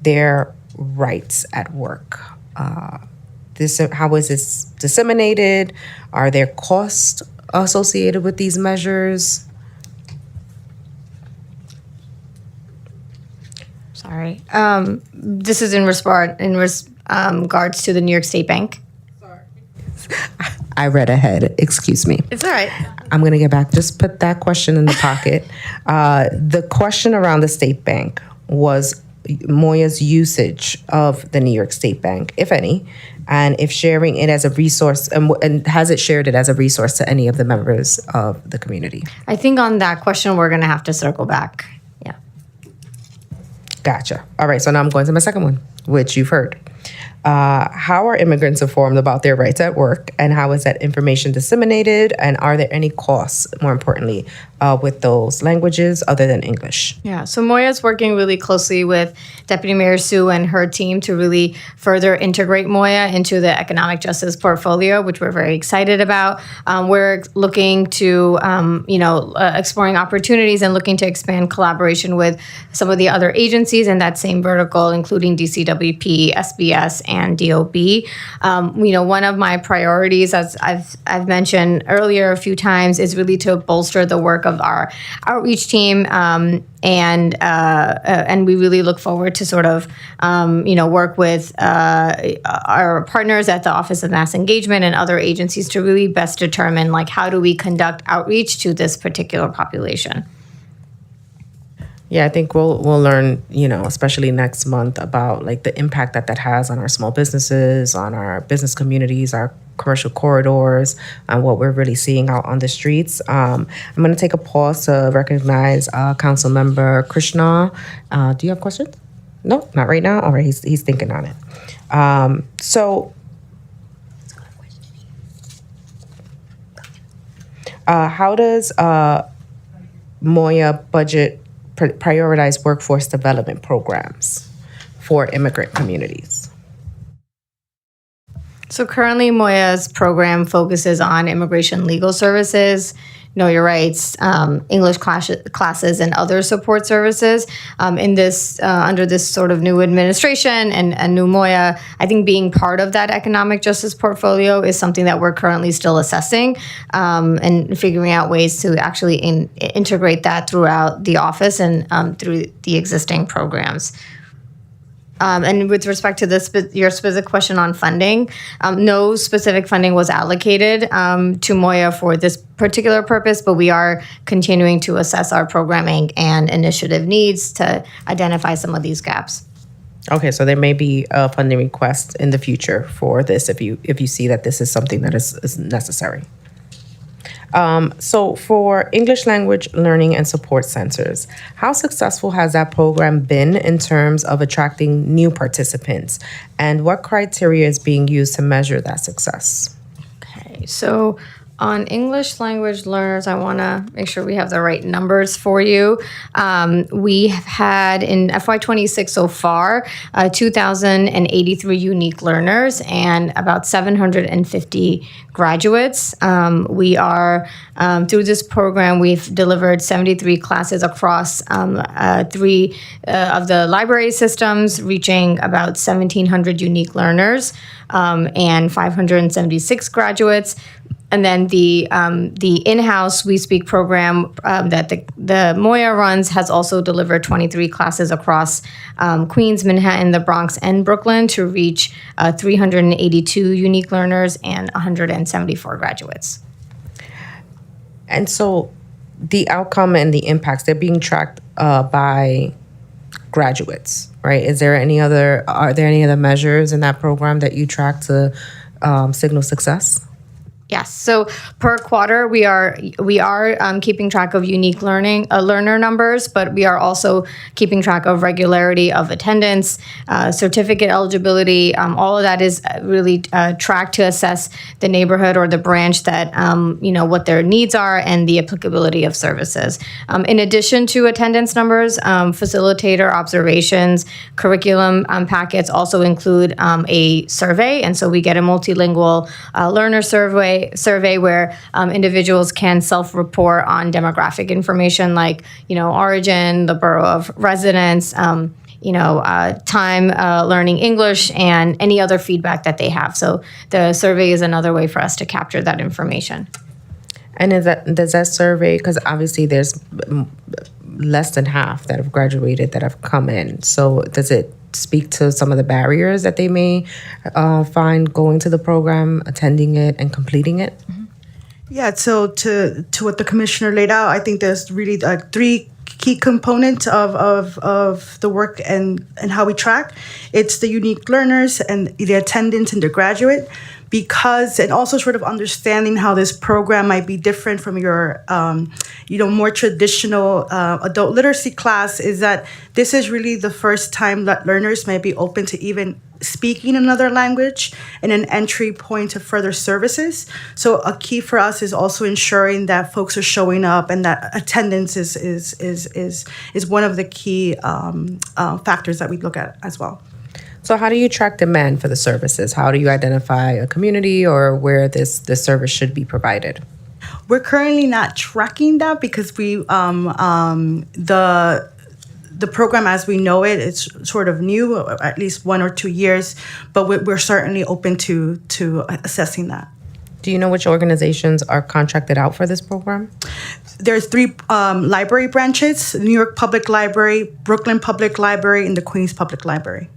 their rights at work? How is this disseminated? Are there costs associated with these measures? Sorry. This is in regards to the New York State Bank. Sorry. I read ahead. Excuse me. It's all right. I'm going to get back. Just put that question in the pocket. The question around the State Bank was Moya's usage of the New York State Bank, if any, and if sharing it as a resource, and has it shared it as a resource to any of the members of the community? I think on that question, we're going to have to circle back. Yeah. Gotcha. All right. So now I'm going to my second one, which you've heard. How are immigrants informed about their rights at work, and how is that information disseminated? And are there any costs, more importantly, with those languages other than English? Yeah, so Moya's working really closely with Deputy Mayor Sue and her team to really further integrate Moya into the economic justice portfolio, which we're very excited about. We're looking to, exploring opportunities and looking to expand collaboration with some of the other agencies in that same vertical, including DCWP, SBS, and DOB. One of my priorities, as I've mentioned earlier a few times, is really to bolster the work of our outreach team, and we really look forward to sort of work with our partners at the Office of Mass Engagement and other agencies to really best determine how do we conduct outreach to this particular population. Yeah, I think we'll learn, especially next month, about the impact that has on our small businesses, on our business communities, our commercial corridors and what we're really seeing out on the streets. I'm going to take a pause to recognize Council Member Krishna. Do you have questions? No, not right now. All right, he's thinking on it. How does Moya budget prioritize workforce development programs for immigrant communities? So currently, Moya's program focuses on immigration legal services, know your rights, English classes, and other support services. In this, under this sort of new administration and new Moya, I think being part of that economic justice portfolio is something that we're currently still assessing and figuring out ways to actually integrate that throughout the office and through the existing programs. And with respect to your specific question on funding, no specific funding was allocated to Moya for this particular purpose, but we are continuing to assess our programming and initiative needs to identify some of these gaps. Okay, so there may be a funding request in the future for this if you see that this is something that is necessary. So for English language learning and support centers, how successful has that program been in terms of attracting new participants? And what criteria is being used to measure that success? Okay, so on English language learners, I want to make sure we have the right numbers for you. We have had in FY26 so far 2,083 unique learners and about 750 graduates. We are, through this program, we've delivered 73 classes across 3 of the library systems, reaching about 1,700 unique learners and 576 graduates. And then the in-house We Speak program that the Moya runs has also delivered 23 classes across Queens, Manhattan, the Bronx, and Brooklyn to reach 382 unique learners and 174 graduates. And so the outcome and the impacts, they're being tracked by graduates, right? Are there any other measures in that program that you track to signal success? Yes. So per quarter, we are keeping track of unique learner numbers, but we are also keeping track of regularity of attendance, certificate eligibility. All of that is really tracked to assess the neighborhood or the branch that what their needs are and the applicability of services. In addition to attendance numbers, facilitator observations, curriculum packets also include a survey, and so we get a multilingual learner survey where individuals can self-report on demographic information like, origin, the borough of residence, time learning English, and any other feedback that they have. So the survey is another way for us to capture that information. And does that survey, because obviously there's less than half that have graduated that have come in. So does it speak to some of the barriers that they may find going to the program, attending it, and completing it? Mm-hmm. Yeah, so to what the commissioner laid out, I think there's really 3 key components of the work and how we track. It's the unique learners and the attendance and the graduate. And also sort of understanding how this program might be different from your, more traditional adult literacy class, is that this is really the first time that learners might be open to even speaking another language and an entry point to further services. So a key for us is also ensuring that folks are showing up and that attendance is one of the key factors that we look at as well. So how do you track demand for the services? How do you identify a community or where this service should be provided? We're currently not tracking that because we the program as we know it, it's sort of new, at least 1 or 2 years, but we're certainly open to assessing that. Do you know which organizations are contracted out for this program? There's 3 library branches: New York Public Library, Brooklyn Public Library, and the Queens Public Library.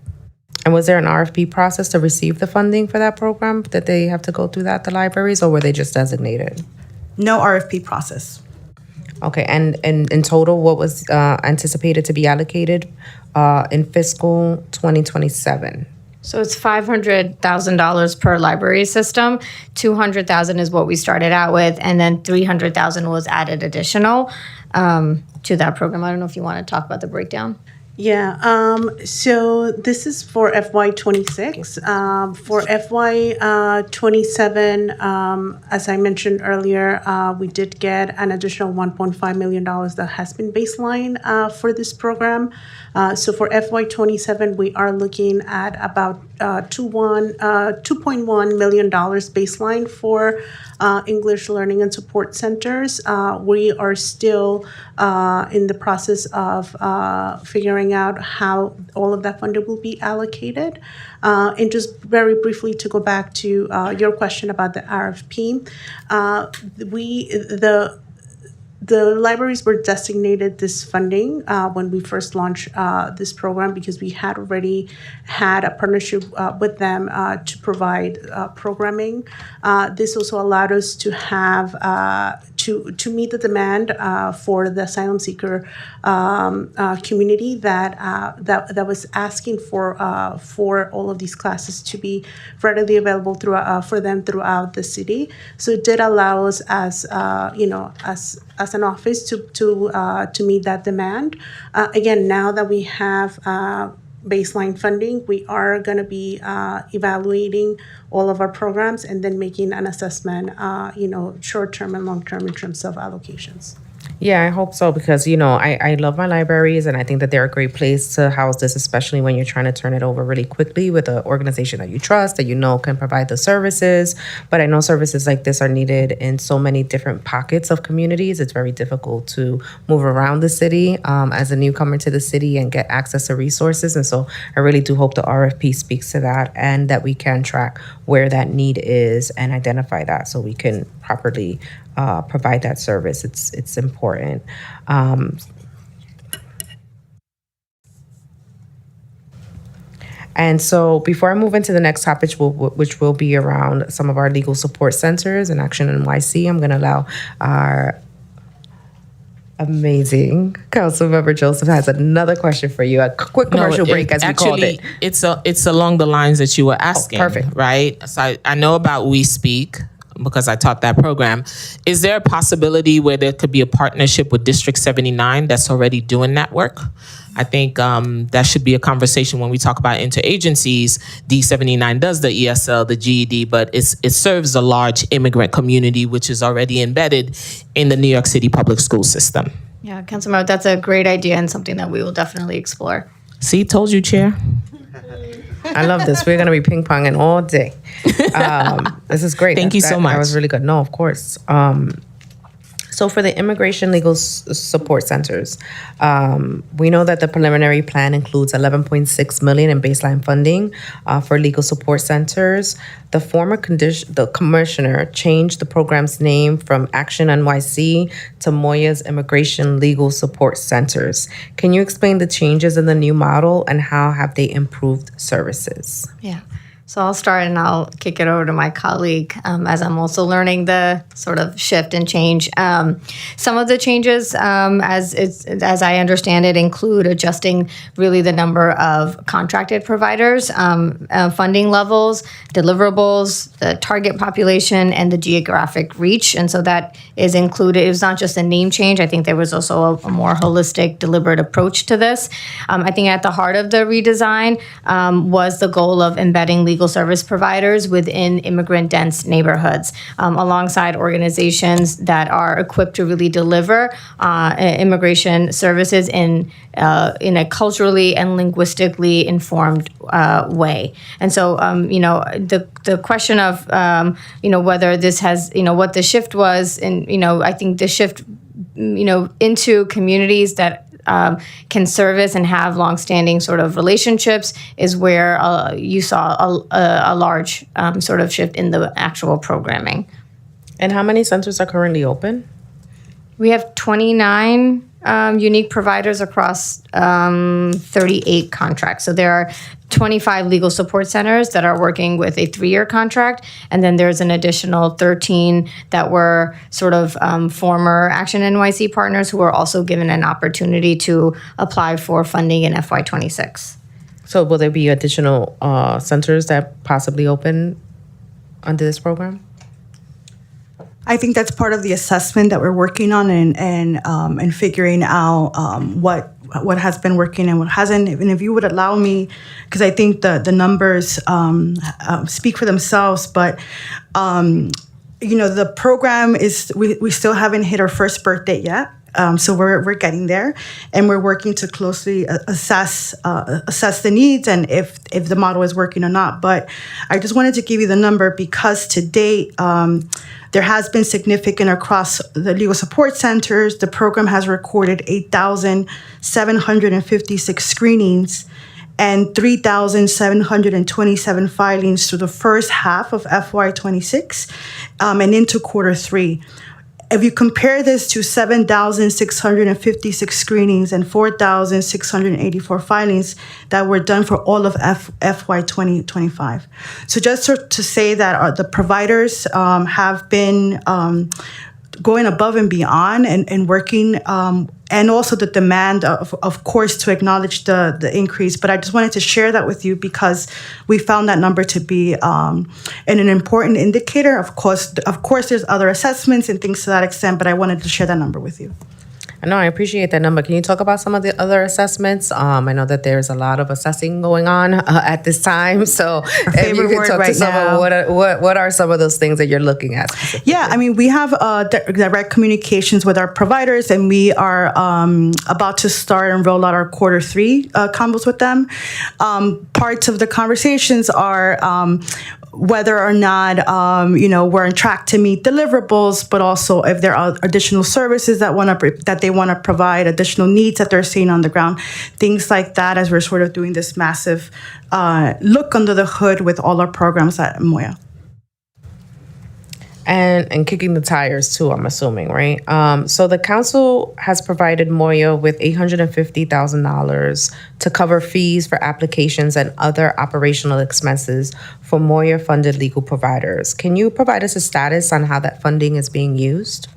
And was there an RFP process to receive the funding for that program? Did they have to go through that, the libraries, or were they just designated? No RFP process. Okay, and in total, what was anticipated to be allocated in fiscal 2027? So it's $500,000 per library system. $200,000 is what we started out with, and then $300,000 was added additional to that program. I don't know if you want to talk about the breakdown. Yeah, so this is for FY26. For FY27, as I mentioned earlier, we did get an additional $1.5 million that has been baseline for this program. So for FY27, we are looking at about $2.1 million baseline for English Learning and Support Centers. We are still in the process of figuring out how all of that funding will be allocated. And just very briefly to go back to your question about the RFP, the libraries were designated this funding when we first launched this program because we had already had a partnership with them to provide programming. This also allowed us to have to meet the demand for the asylum seeker community that was asking for all of these classes to be readily available for them throughout the city. So it did allow us as an office to meet that demand. Again, now that we have baseline funding, we are going to be evaluating all of our programs and then making an assessment, short-term and long-term in terms of allocations. Yeah, I hope so because, I love my libraries and I think that they're a great place to house this, especially when you're trying to turn it over really quickly with an organization that you trust, that can provide the services. But I know services like this are needed in so many different pockets of communities. It's very difficult to move around the city as a newcomer to the city and get access to resources. And so I really do hope the RFP speaks to that and that we can track where that need is and identify that so we can properly provide that service. It's important. And so before I move into the next topic, which will be around some of our legal support centers and Action NYC, I'm going to allow our amazing Councilmember Joseph has another question for you. A quick commercial break, as we called it. It's along the lines that you were asking. Perfect. Right? So I know about We Speak, because I taught that program. Is there a possibility where there could be a partnership with District 79 that's already doing that work? I think that should be a conversation when we talk about interagencies. D79 does the ESL, the GED, but it serves a large immigrant community, which is already embedded in the New York City public school system. Yeah, Councilmember, that's a great idea and something that we will definitely explore. See, told you, Chair. I love this. We're going to be ping-ponging all day. This is great. Thank you so much. That was really good. No, of course. So for the immigration legal support centers, we know that the preliminary plan includes $11.6 million in baseline funding for legal support centers. The former commissioner changed the program's name from Action NYC to Moya's Immigration Legal Support Centers. Can you explain the changes in the new model and how have they improved services? Yeah. So I'll start and I'll kick it over to my colleague as I'm also learning the sort of shift and change. Some of the changes, as I understand it, include adjusting really the number of contracted providers, funding levels, deliverables, the target population, and the geographic reach. And so that is included. It was not just a name change. I think there was also a more holistic, deliberate approach to this. I think at the heart of the redesign was the goal of embedding legal service providers within immigrant-dense neighborhoods, alongside organizations that are equipped to really deliver immigration services in a culturally and linguistically informed way. And so, the question of, whether this has, what the shift was, and, I think the shift, into communities that can service and have longstanding sort of relationships is where you saw a large sort of shift in the actual programming. And how many centers are currently open? We have 29 unique providers across 38 contracts. So there are 25 legal support centers that are working with a 3-year contract, and then there's an additional 13 that were sort of former Action NYC partners who were also given an opportunity to apply for funding in FY26. So will there be additional centers that possibly open under this program? I think that's part of the assessment that we're working on and figuring out what has been working and what hasn't. And if you would allow me, because I think the numbers speak for themselves, but the program is we still haven't hit our first birthday yet. So we're getting there, and we're working to closely assess the needs and if the model is working or not. But I just wanted to give you the number because to date, there has been significant across the legal support centers. The program has recorded 8,756 screenings and 3,727 filings through the first half of FY26 and into quarter 3. If you compare this to 7,656 screenings and 4,684 filings that were done for all of FY 2025. So just to say that the providers have been going above and beyond and working, and also the demand, of course, to acknowledge the increase. But I just wanted to share that with you because we found that number to be an important indicator. Of course, there's other assessments and things to that extent, but I wanted to share that number with you. I know, I appreciate that number. Can you talk about some of the other assessments? I know that there's a lot of assessing going on at this time. So if you could talk to some of what are some of those things that you're looking at? Yeah, I mean, we have direct communications with our providers, and we are about to start and roll out our quarter 3 combos with them. Parts of the conversations are whether or not, we're on track to meet deliverables, but also if there are additional services that they want to provide, additional needs that they're seeing on the ground, things like that, as we're sort of doing this massive look under the hood with all our programs at Moya. And kicking the tires too, I'm assuming, right? So the council has provided Moya with $850,000 to cover fees for applications and other operational expenses for Moya-funded legal providers. Can you provide us a status on how that funding is being used?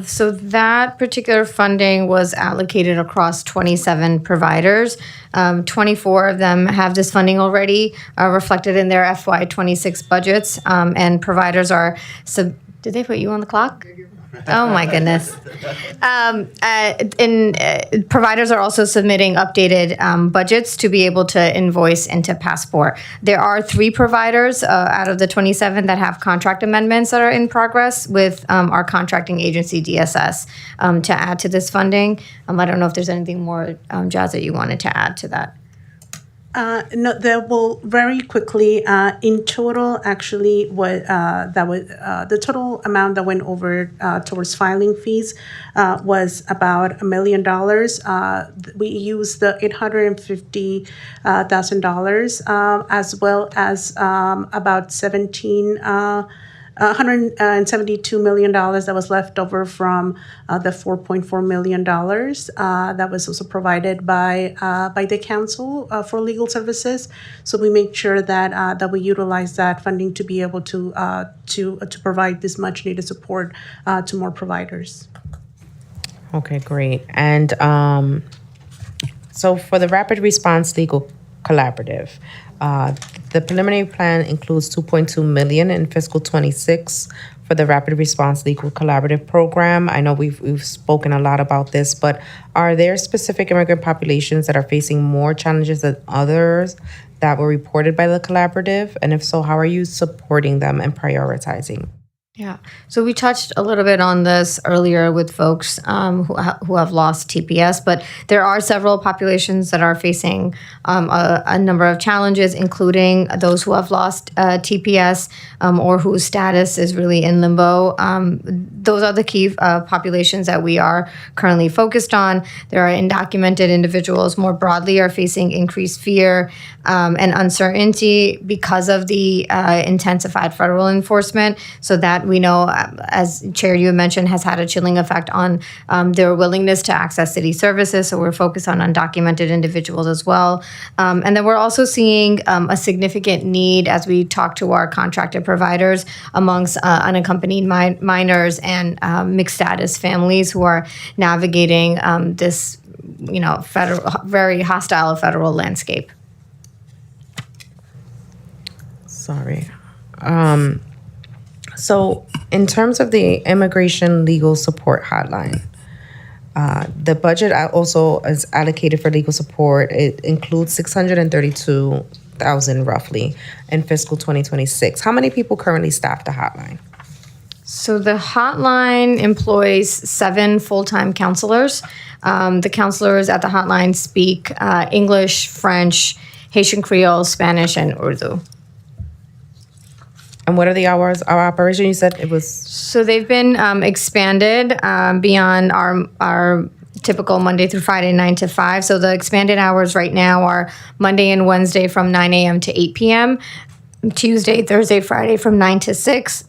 So that particular funding was allocated across 27 providers. 24 of them have this funding already reflected in their FY26 budgets, and providers are did they put you on the clock? Oh my goodness. Providers are also submitting updated budgets to be able to invoice into Passport. There are 3 providers out of the 27 that have contract amendments that are in progress with our contracting agency, DSS, to add to this funding. I don't know if there's anything more, Jazz, that you wanted to add to that. No, that will very quickly. In total, actually, the total amount that went over towards filing fees was about $1 million. We used the $850,000 as well as about $172 million that was left over from the $4.4 million that was also provided by the council for legal services. So we make sure that we utilize that funding to be able to provide this much needed support to more providers. Okay, great. And so for the Rapid Response Legal Collaborative, the preliminary plan includes $2.2 million in fiscal 26 for the Rapid Response Legal Collaborative Program. I know we've spoken a lot about this, but are there specific immigrant populations that are facing more challenges than others that were reported by the collaborative? And if so, how are you supporting them and prioritizing? Yeah. So we touched a little bit on this earlier with folks who have lost TPS, but there are several populations that are facing a number of challenges, including those who have lost TPS or whose status is really in limbo. Those are the key populations that we are currently focused on. There are undocumented individuals more broadly are facing increased fear and uncertainty because of the intensified federal enforcement. So that we know, as Chair, you mentioned, has had a chilling effect on their willingness to access city services. So we're focused on undocumented individuals as well. And then we're also seeing a significant need as we talk to our contracted providers amongst unaccompanied minors and mixed status families who are navigating this, very hostile federal landscape. Sorry. So in terms of the immigration legal support hotline, the budget also is allocated for legal support. It includes $632,000 roughly in fiscal 2026. How many people currently staff the hotline? So the hotline employs 7 full-time counselors. The counselors at the hotline speak English, French, Haitian Creole, Spanish, and Urdu. And what are the hours of operation? You said it was... So they've been expanded beyond our typical Monday through Friday, 9 to 5. So the expanded hours right now are Monday and Wednesday from 9 a.m. to 8 p.m., Tuesday, Thursday, Friday from 9 to 6.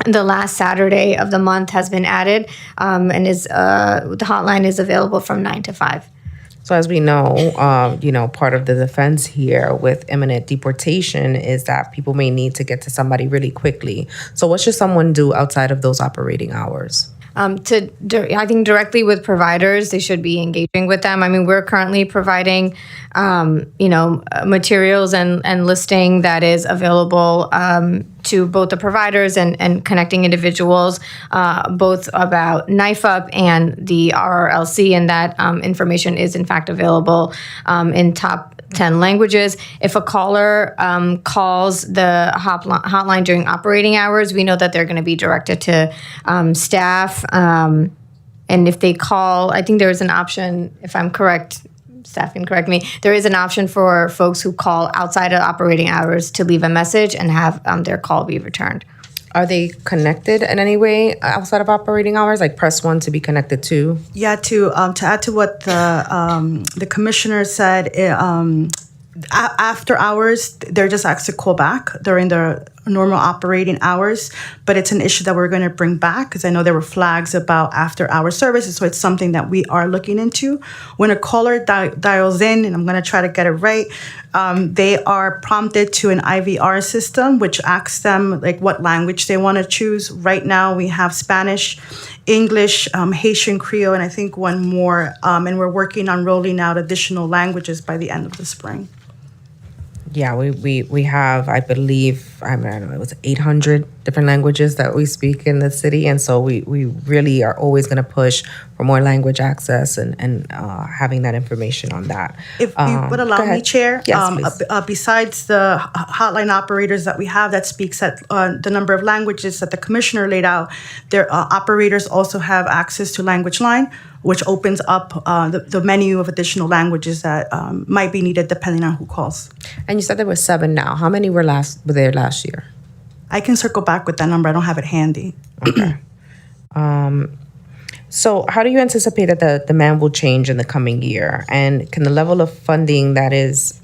The last Saturday of the month has been added, and the hotline is available from 9 to 5. So as we know, part of the defense here with imminent deportation is that people may need to get to somebody really quickly. So what should someone do outside of those operating hours? I think directly with providers, they should be engaging with them. I mean, we're currently providing, materials and listing that is available to both the providers and connecting individuals, both about Knife Up and the RRLC, and that information is in fact available in top 10 languages. If a caller calls the hotline during operating hours, we know that they're going to be directed to staff. And if they call, I think there is an option, if I'm correct, staff can correct me, there is an option for folks who call outside of operating hours to leave a message and have their call be returned. Are they connected in any way outside of operating hours? Like press 1 to be connected to? Yeah, to add to what the commissioner said, after hours, they're just asked to call back during the normal operating hours. But it's an issue that we're going to bring back because I know there were flags about after-hour services, so it's something that we are looking into. When a caller dials in, and I'm going to try to get it right, they are prompted to an IVR system, which asks them like what language they want to choose. Right now, we have Spanish, English, Haitian Creole, and I think one more. And we're working on rolling out additional languages by the end of the spring. Yeah, we have, I believe, I don't know, it was 800 different languages that we speak in the city. And so we really are always going to push for more language access and having that information on that. If you would allow me, Chair, yes, please. Besides the hotline operators that we have that speaks at the number of languages that the commissioner laid out, their operators also have access to Language Line, which opens up the menu of additional languages that might be needed depending on who calls. And you said there were 7 now. How many were there last year? I can circle back with that number. I don't have it handy. Okay. So how do you anticipate that the demand will change in the coming year? And can the level of funding that is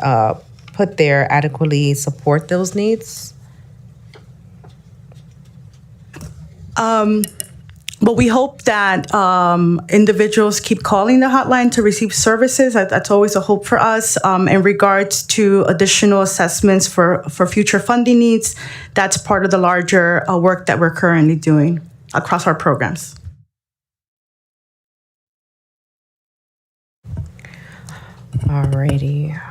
put there adequately support those needs? But we hope that individuals keep calling the hotline to receive services. That's always a hope for us. In regards to additional assessments for future funding needs, that's part of the larger work that we're currently doing across our programs. Alrighty.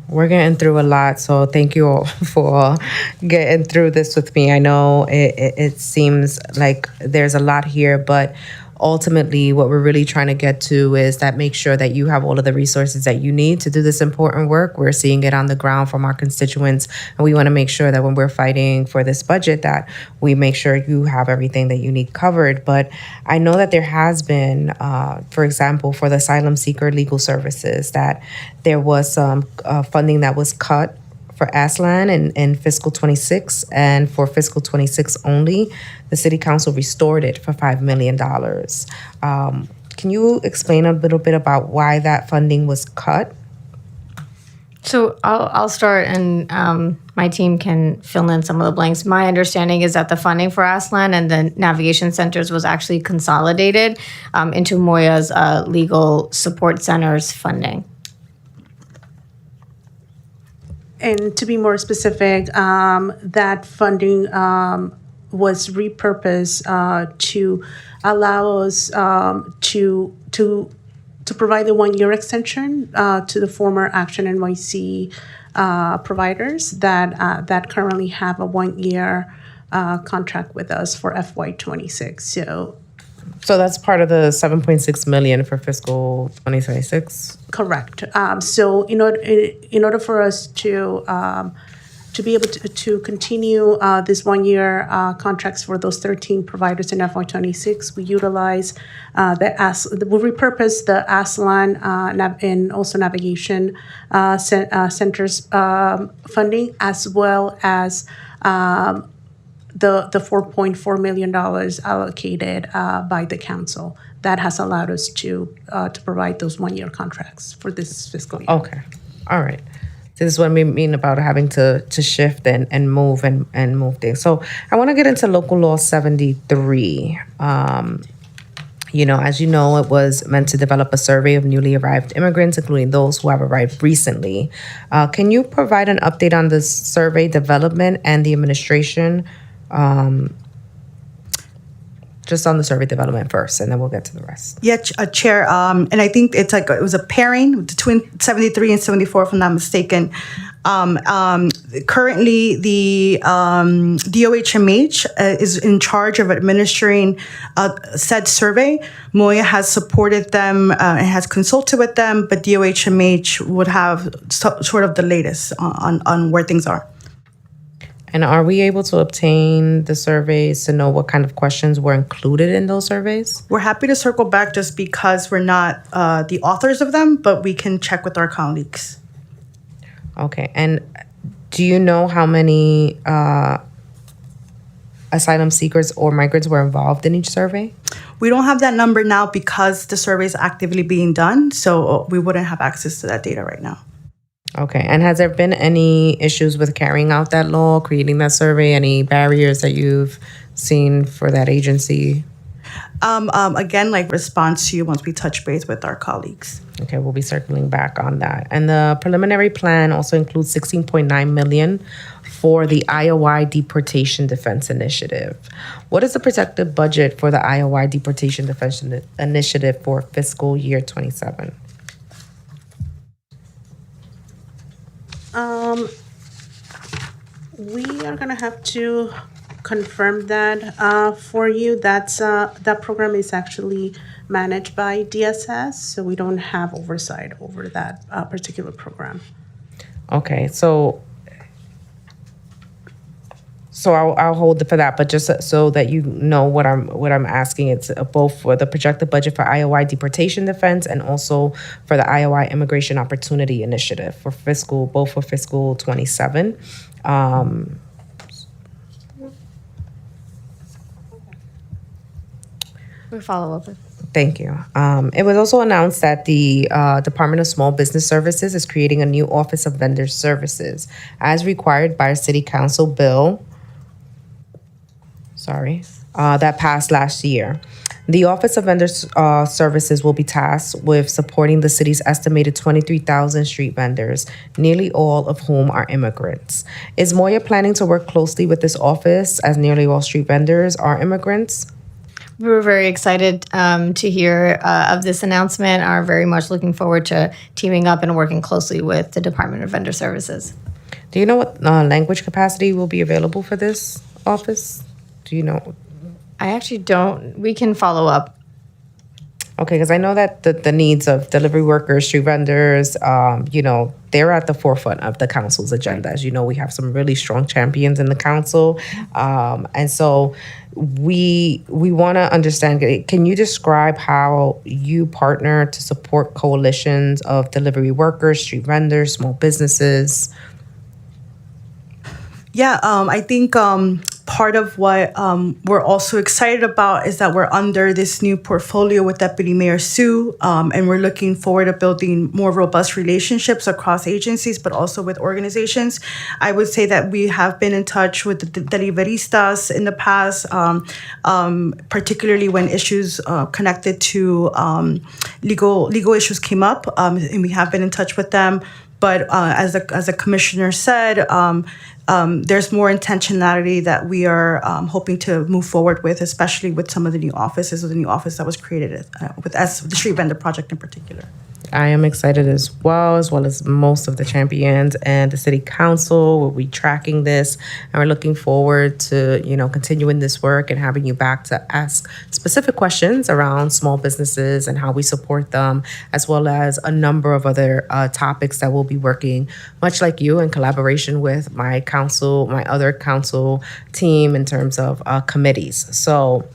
We're getting through a lot, so thank you all for getting through this with me. I know it seems like there's a lot here, but ultimately what we're really trying to get to is that make sure that you have all of the resources that you need to do this important work. We're seeing it on the ground from our constituents, and we want to make sure that when we're fighting for this budget that we make sure you have everything that you need covered. But I know that there has been, for example, for the asylum seeker legal services, that there was some funding that was cut for ASLAN in fiscal 26, and for fiscal 26 only, the City Council restored it for $5 million. Can you explain a little bit about why that funding was cut? So I'll start, and my team can fill in some of the blanks. My understanding is that the funding for ASLAN and the navigation centers was actually consolidated into Moya's legal support centers funding. And to be more specific, that funding was repurposed to allow us to provide the 1-year extension to the former Action NYC providers that currently have a 1-year contract with us for FY26. So that's part of the 7.6 million for fiscal 2026? Correct. So in order for us to be able to continue this 1-year contracts for those 13 providers in FY26, we utilize we repurpose the Aslan and also navigation centers funding, as well as the $4.4 million allocated by the council. That has allowed us to provide those 1-year contracts for this fiscal year. Okay. All right. This is what we mean about having to shift and move and move things. So I want to get into Local Law 73. As you know, it was meant to develop a survey of newly arrived immigrants, including those who have arrived recently. Can you provide an update on this survey development and the administration? Just on the survey development first, and then we'll get to the rest. Yeah, Chair. And I think it was a pairing between 73 and 74, if I'm not mistaken. Currently, the DOHMH is in charge of administering said survey. Moya has supported them and has consulted with them, but DOHMH would have sort of the latest on where things are. And are we able to obtain the surveys to know what kind of questions were included in those surveys? We're happy to circle back just because we're not the authors of them, but we can check with our colleagues. Okay. And do you know how many asylum seekers or migrants were involved in each survey? We don't have that number now because the survey is actively being done, so we wouldn't have access to that data right now. Okay. And has there been any issues with carrying out that law, creating that survey? Any barriers that you've seen for that agency? Again, response to you once we touch base with our colleagues. Okay, we'll be circling back on that. And the preliminary plan also includes $16.9 million for the IOI Deportation Defense Initiative. What is the projected budget for the IOI Deportation Defense Initiative for fiscal year 27? We are going to have to confirm that for you. That program is actually managed by DSS, so we don't have oversight over that particular program. Okay, so I'll hold it for that, but just so that you know what I'm asking, it's both for the projected budget for IOI Deportation Defense and also for the IOI Immigration Opportunity Initiative for fiscal 27. We'll follow up with. Thank you. It was also announced that the Department of Small Business Services is creating a new Office of Vendor Services as required by a City Council bill that passed last year. The Office of Vendor Services will be tasked with supporting the city's estimated 23,000 street vendors, nearly all of whom are immigrants. Is Moya planning to work closely with this office, as nearly all street vendors are immigrants? We were very excited to hear of this announcement, are very much looking forward to teaming up and working closely with the Department of Vendor Services. Do you know what language capacity will be available for this office? Do you know? I actually don't. We can follow up. Okay, because I know that the needs of delivery workers, street vendors, they're at the forefront of the council's agenda. As you know, we have some really strong champions in the council. And so we want to understand, can you describe how you partner to support coalitions of delivery workers, street vendors, small businesses? Yeah, I think part of what we're also excited about is that we're under this new portfolio with Deputy Mayor Sue, and we're looking forward to building more robust relationships across agencies, but also with organizations. I would say that we have been in touch with the deliveristas in the past, particularly when issues connected to legal issues came up, and we have been in touch with them. But as the commissioner said, there's more intentionality that we are hoping to move forward with, especially with some of the new offices, or the new office that was created with the Street Vendor Project in particular. I am excited as well as most of the champions and the city council. We'll be tracking this, and we're looking forward to, continuing this work and having you back to ask specific questions around small businesses and how we support them, as well as a number of other topics that we'll be working, much like you, in collaboration with my other council team in terms of committees. So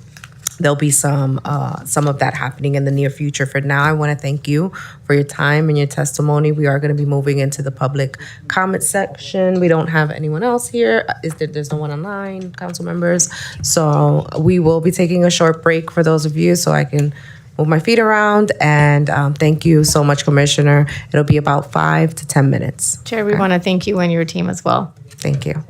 there'll be some of that happening in the near future. For now, I want to thank you for your time and your testimony. We are going to be moving into the public comment section. We don't have anyone else here. There's no one online, council members. So we will be taking a short break for those of you so I can move my feet around. And thank you so much, Commissioner. It'll be about 5 to 10 minutes. Chair, we want to thank you and your team as well. Thank you.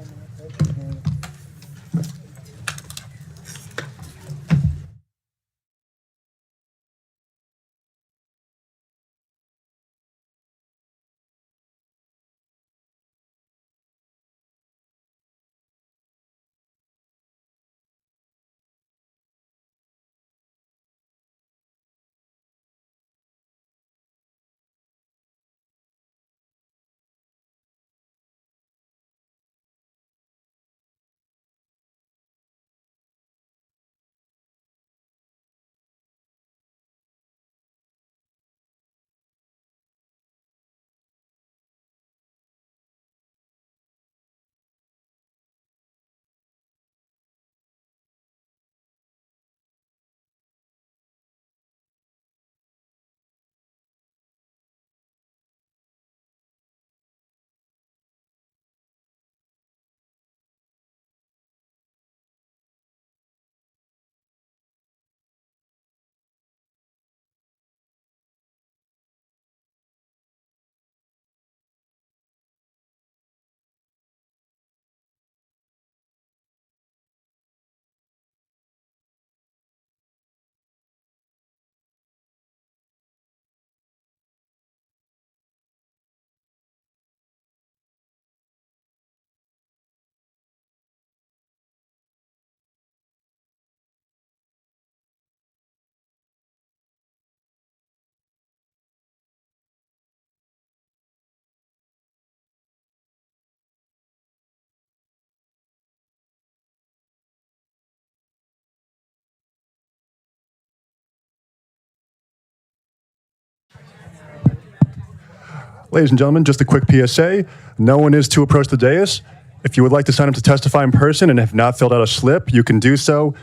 Ladies and gentlemen, just a quick PSA. No one is to approach the dais. If you would like to sign up to testify in person and have not filled out a slip, you can do so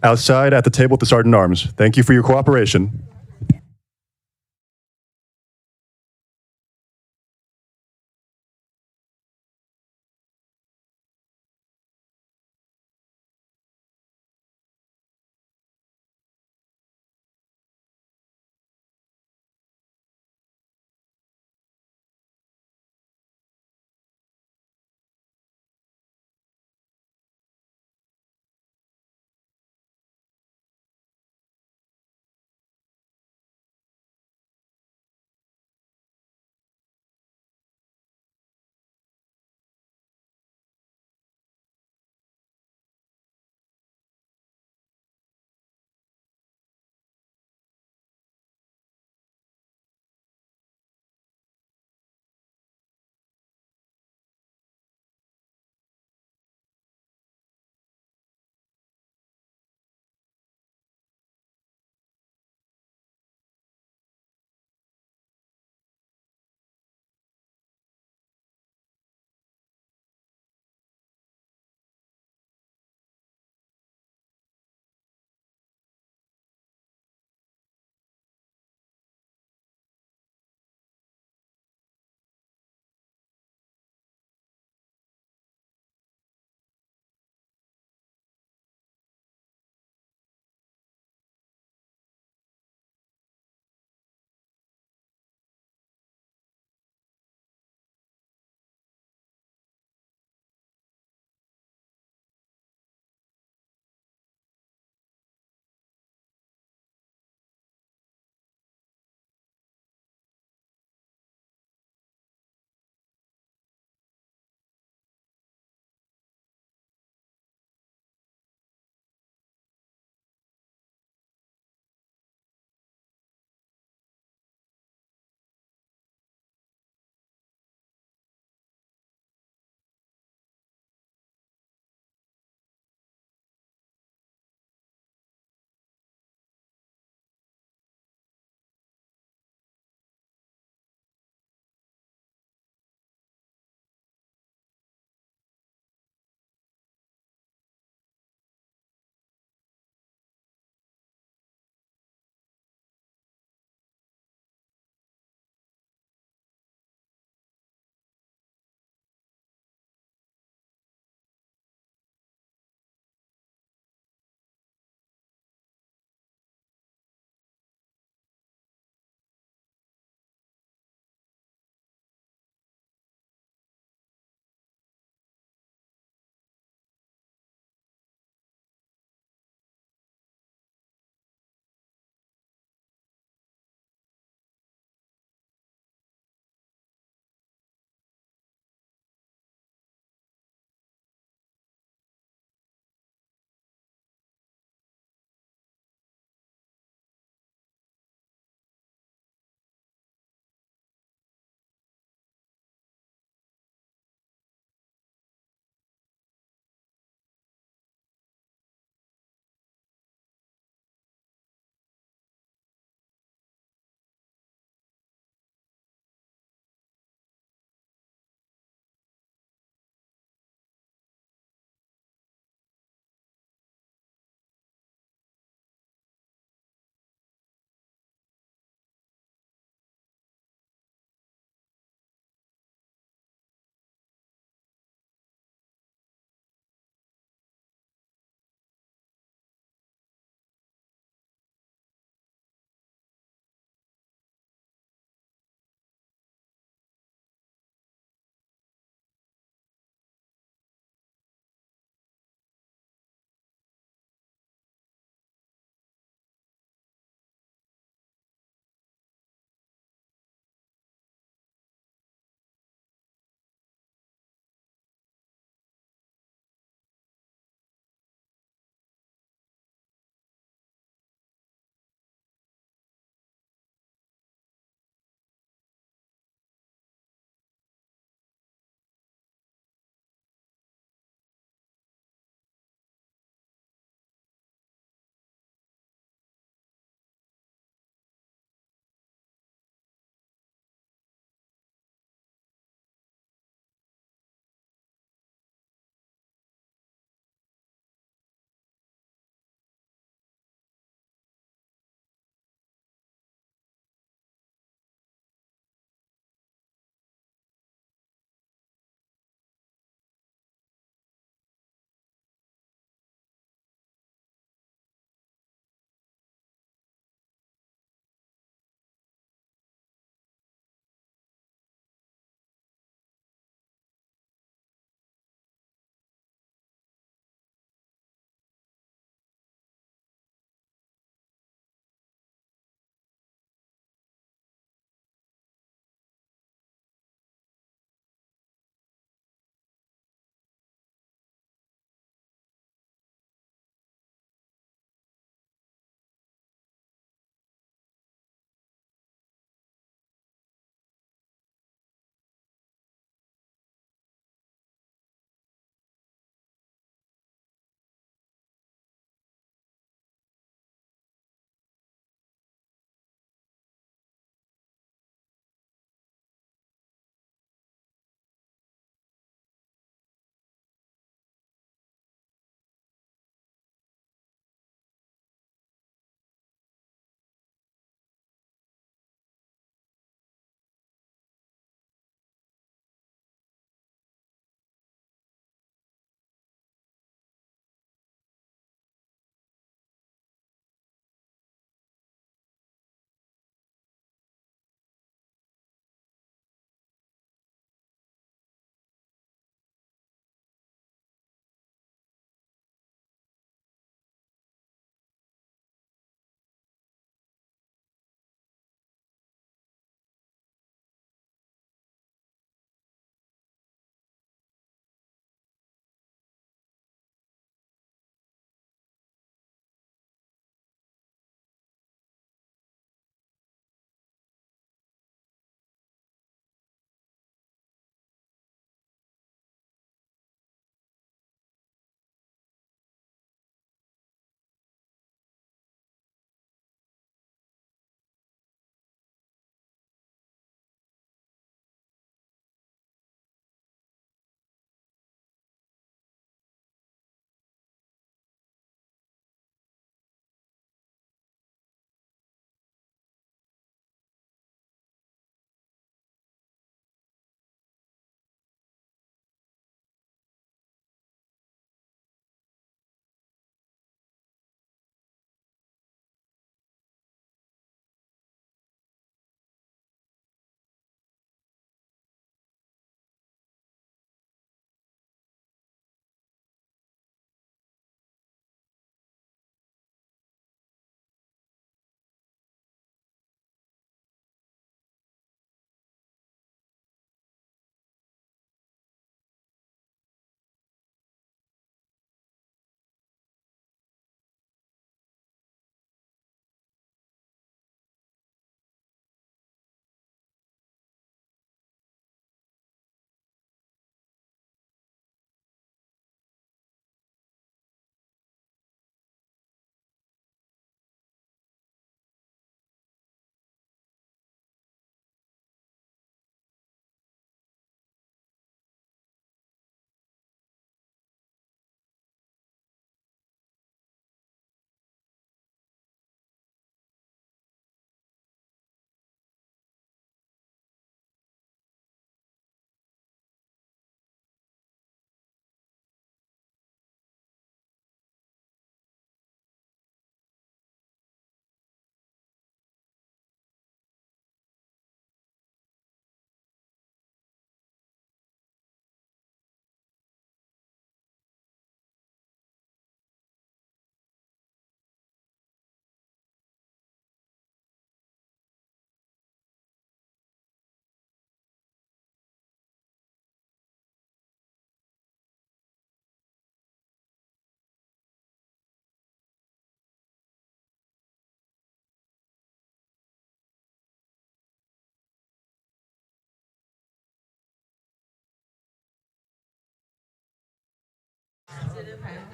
outside at the table at the Sergeant Arms. Thank you for your cooperation.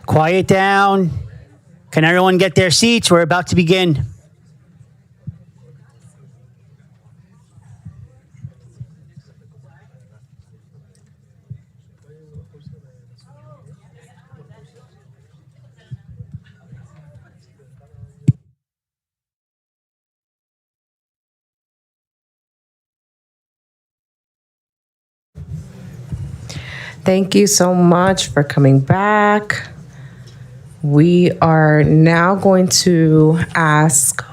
Quiet down. Can everyone get their seats? We're about to begin. Thank you so much for coming back. We are now going to ask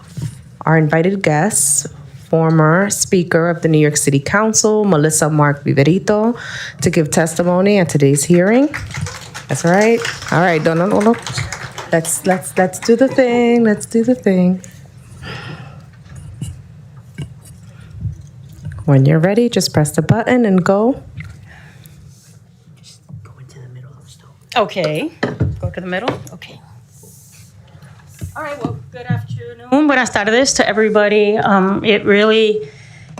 our invited guest, former Speaker of the New York City Council, Melissa Mark Viverito, to give testimony at today's hearing. That's right. All right. No. Let's do the thing. Let's do the thing. When you're ready, just press the button and go. Okay, go to the middle, okay. All right, well, good afternoon, buenas tardes to everybody. It really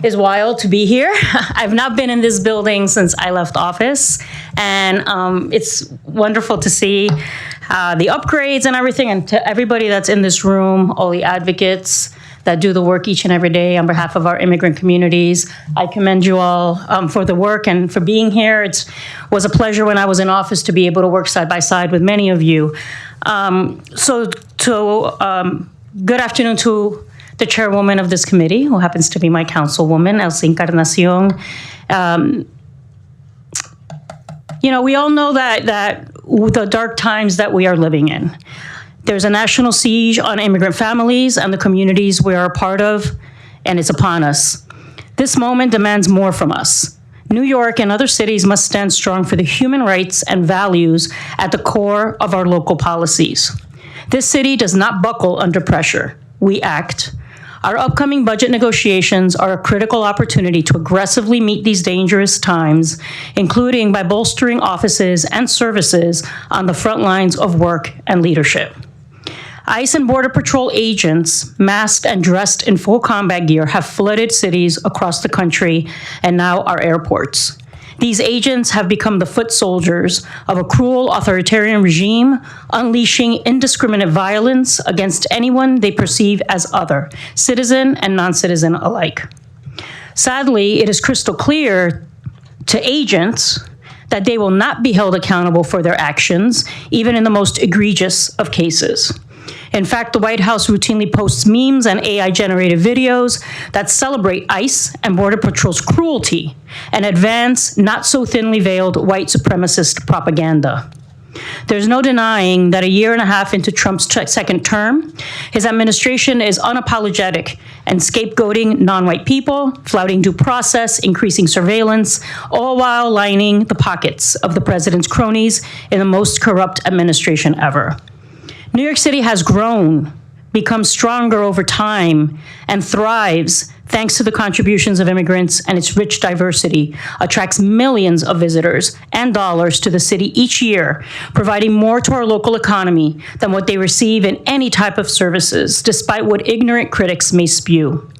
is wild to be here. I've not been in this building since I left office, and it's wonderful to see the upgrades and everything, and to everybody that's in this room, all the advocates that do the work each and every day on behalf of our immigrant communities. I commend you all for the work and for being here. It was a pleasure when I was in office to be able to work side by side with many of you. Good afternoon to the chairwoman of this committee, who happens to be my councilwoman, Elsie Encarnacion. We all know that the dark times that we are living in. There's a national siege on immigrant families and the communities we are a part of, and it's upon us. This moment demands more from us. New York and other cities must stand strong for the human rights and values at the core of our local policies. This city does not buckle under pressure. We act. Our upcoming budget negotiations are a critical opportunity to aggressively meet these dangerous times, including by bolstering offices and services on the front lines of work and leadership. ICE and Border Patrol agents, masked and dressed in full combat gear, have flooded cities across the country and now our airports. These agents have become the foot soldiers of a cruel authoritarian regime, unleashing indiscriminate violence against anyone they perceive as other, citizen and non-citizen alike. Sadly, it is crystal clear to agents that they will not be held accountable for their actions, even in the most egregious of cases. In fact, the White House routinely posts memes and AI-generated videos that celebrate ICE and Border Patrol's cruelty and advance not so thinly veiled white supremacist propaganda. There's no denying that a year and a half into Trump's second term, his administration is unapologetic and scapegoating non-white people, flouting due process, increasing surveillance, all while lining the pockets of the president's cronies in the most corrupt administration ever. New York City has grown, become stronger over time, and thrives thanks to the contributions of immigrants, and its rich diversity attracts millions of visitors and dollars to the city each year, providing more to our local economy than what they receive in any type of services, despite what ignorant critics may spew.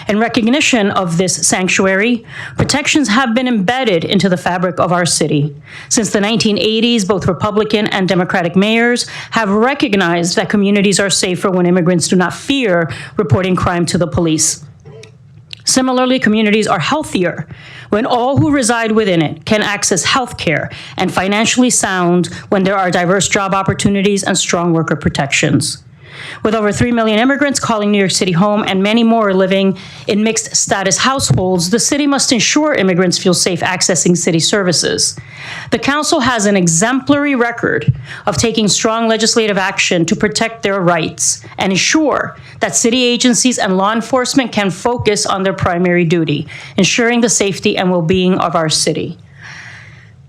In recognition of this sanctuary, protections have been embedded into the fabric of our city. Since the 1980s, both Republican and Democratic mayors have recognized that communities are safer when immigrants do not fear reporting crime to the police. Similarly, communities are healthier when all who reside within it can access health care, and financially sound when there are diverse job opportunities and strong worker protections. With over 3 million immigrants calling New York City home and many more living in mixed status households, the city must ensure immigrants feel safe accessing city services. The council has an exemplary record of taking strong legislative action to protect their rights and ensure that city agencies and law enforcement can focus on their primary duty, ensuring the safety and well-being of our city.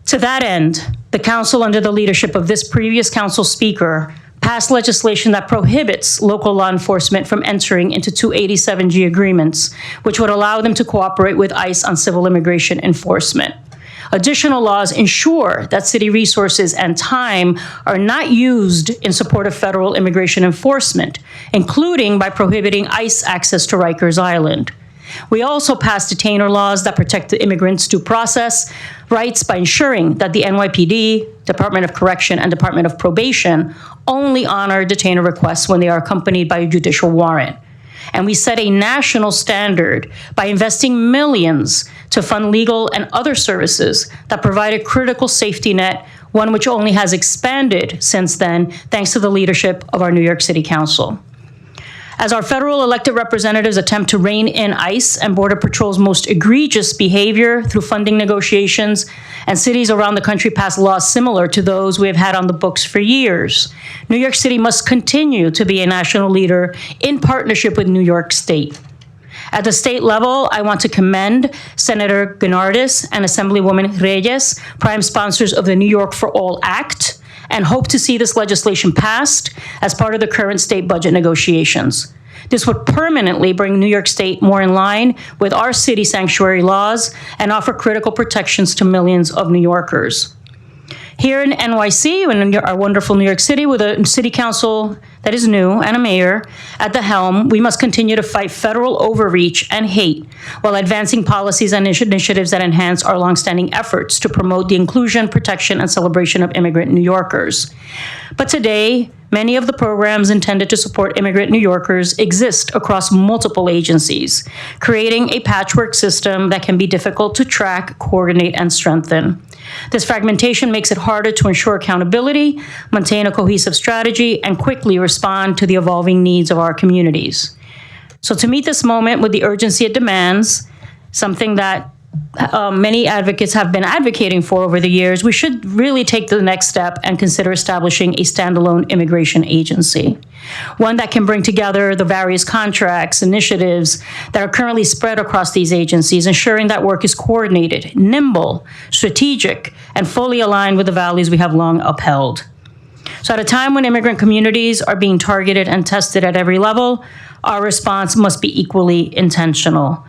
To that end, the council, under the leadership of this previous council speaker, passed legislation that prohibits local law enforcement from entering into 287G agreements, which would allow them to cooperate with ICE on civil immigration enforcement. Additional laws ensure that city resources and time are not used in support of federal immigration enforcement, including by prohibiting ICE access to Rikers Island. We also passed detainer laws that protect the immigrants' due process rights by ensuring that the NYPD, Department of Correction, and Department of Probation only honor detainer requests when they are accompanied by a judicial warrant. And we set a national standard by investing millions to fund legal and other services that provide a critical safety net, one which only has expanded since then, thanks to the leadership of our New York City Council. As our federal elected representatives attempt to rein in ICE and Border Patrol's most egregious behavior through funding negotiations, and cities around the country pass laws similar to those we have had on the books for years, New York City must continue to be a national leader in partnership with New York State. At the state level, I want to commend Senator Guinardis and Assemblywoman Reyes, prime sponsors of the New York for All Act, and hope to see this legislation passed as part of the current state budget negotiations. This would permanently bring New York State more in line with our city sanctuary laws and offer critical protections to millions of New Yorkers. Here in NYC, in our wonderful New York City, with a city council that is new and a mayor at the helm, we must continue to fight federal overreach and hate while advancing policies and initiatives that enhance our longstanding efforts to promote the inclusion, protection, and celebration of immigrant New Yorkers. But today, many of the programs intended to support immigrant New Yorkers exist across multiple agencies, creating a patchwork system that can be difficult to track, coordinate, and strengthen. This fragmentation makes it harder to ensure accountability, maintain a cohesive strategy, and quickly respond to the evolving needs of our communities. So to meet this moment with the urgency it demands, something that many advocates have been advocating for over the years, we should really take the next step and consider establishing a standalone immigration agency, one that can bring together the various contracts, initiatives that are currently spread across these agencies, ensuring that work is coordinated, nimble, strategic, and fully aligned with the values we have long upheld. So at a time when immigrant communities are being targeted and tested at every level, our response must be equally intentional.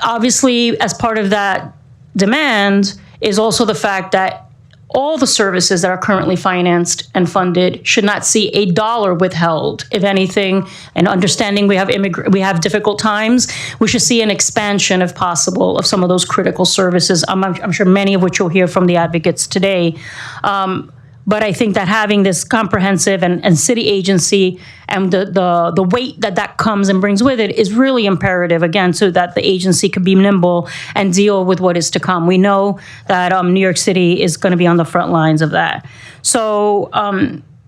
Obviously, as part of that demand is also the fact that all the services that are currently financed and funded should not see a dollar withheld. If anything, and understanding we have difficult times, we should see an expansion, if possible, of some of those critical services. I'm sure many of which you'll hear from the advocates today. But I think that having this comprehensive and city agency and the weight that comes and brings with it is really imperative, again, so that the agency can be nimble and deal with what is to come. We know that New York City is going to be on the front lines of that. So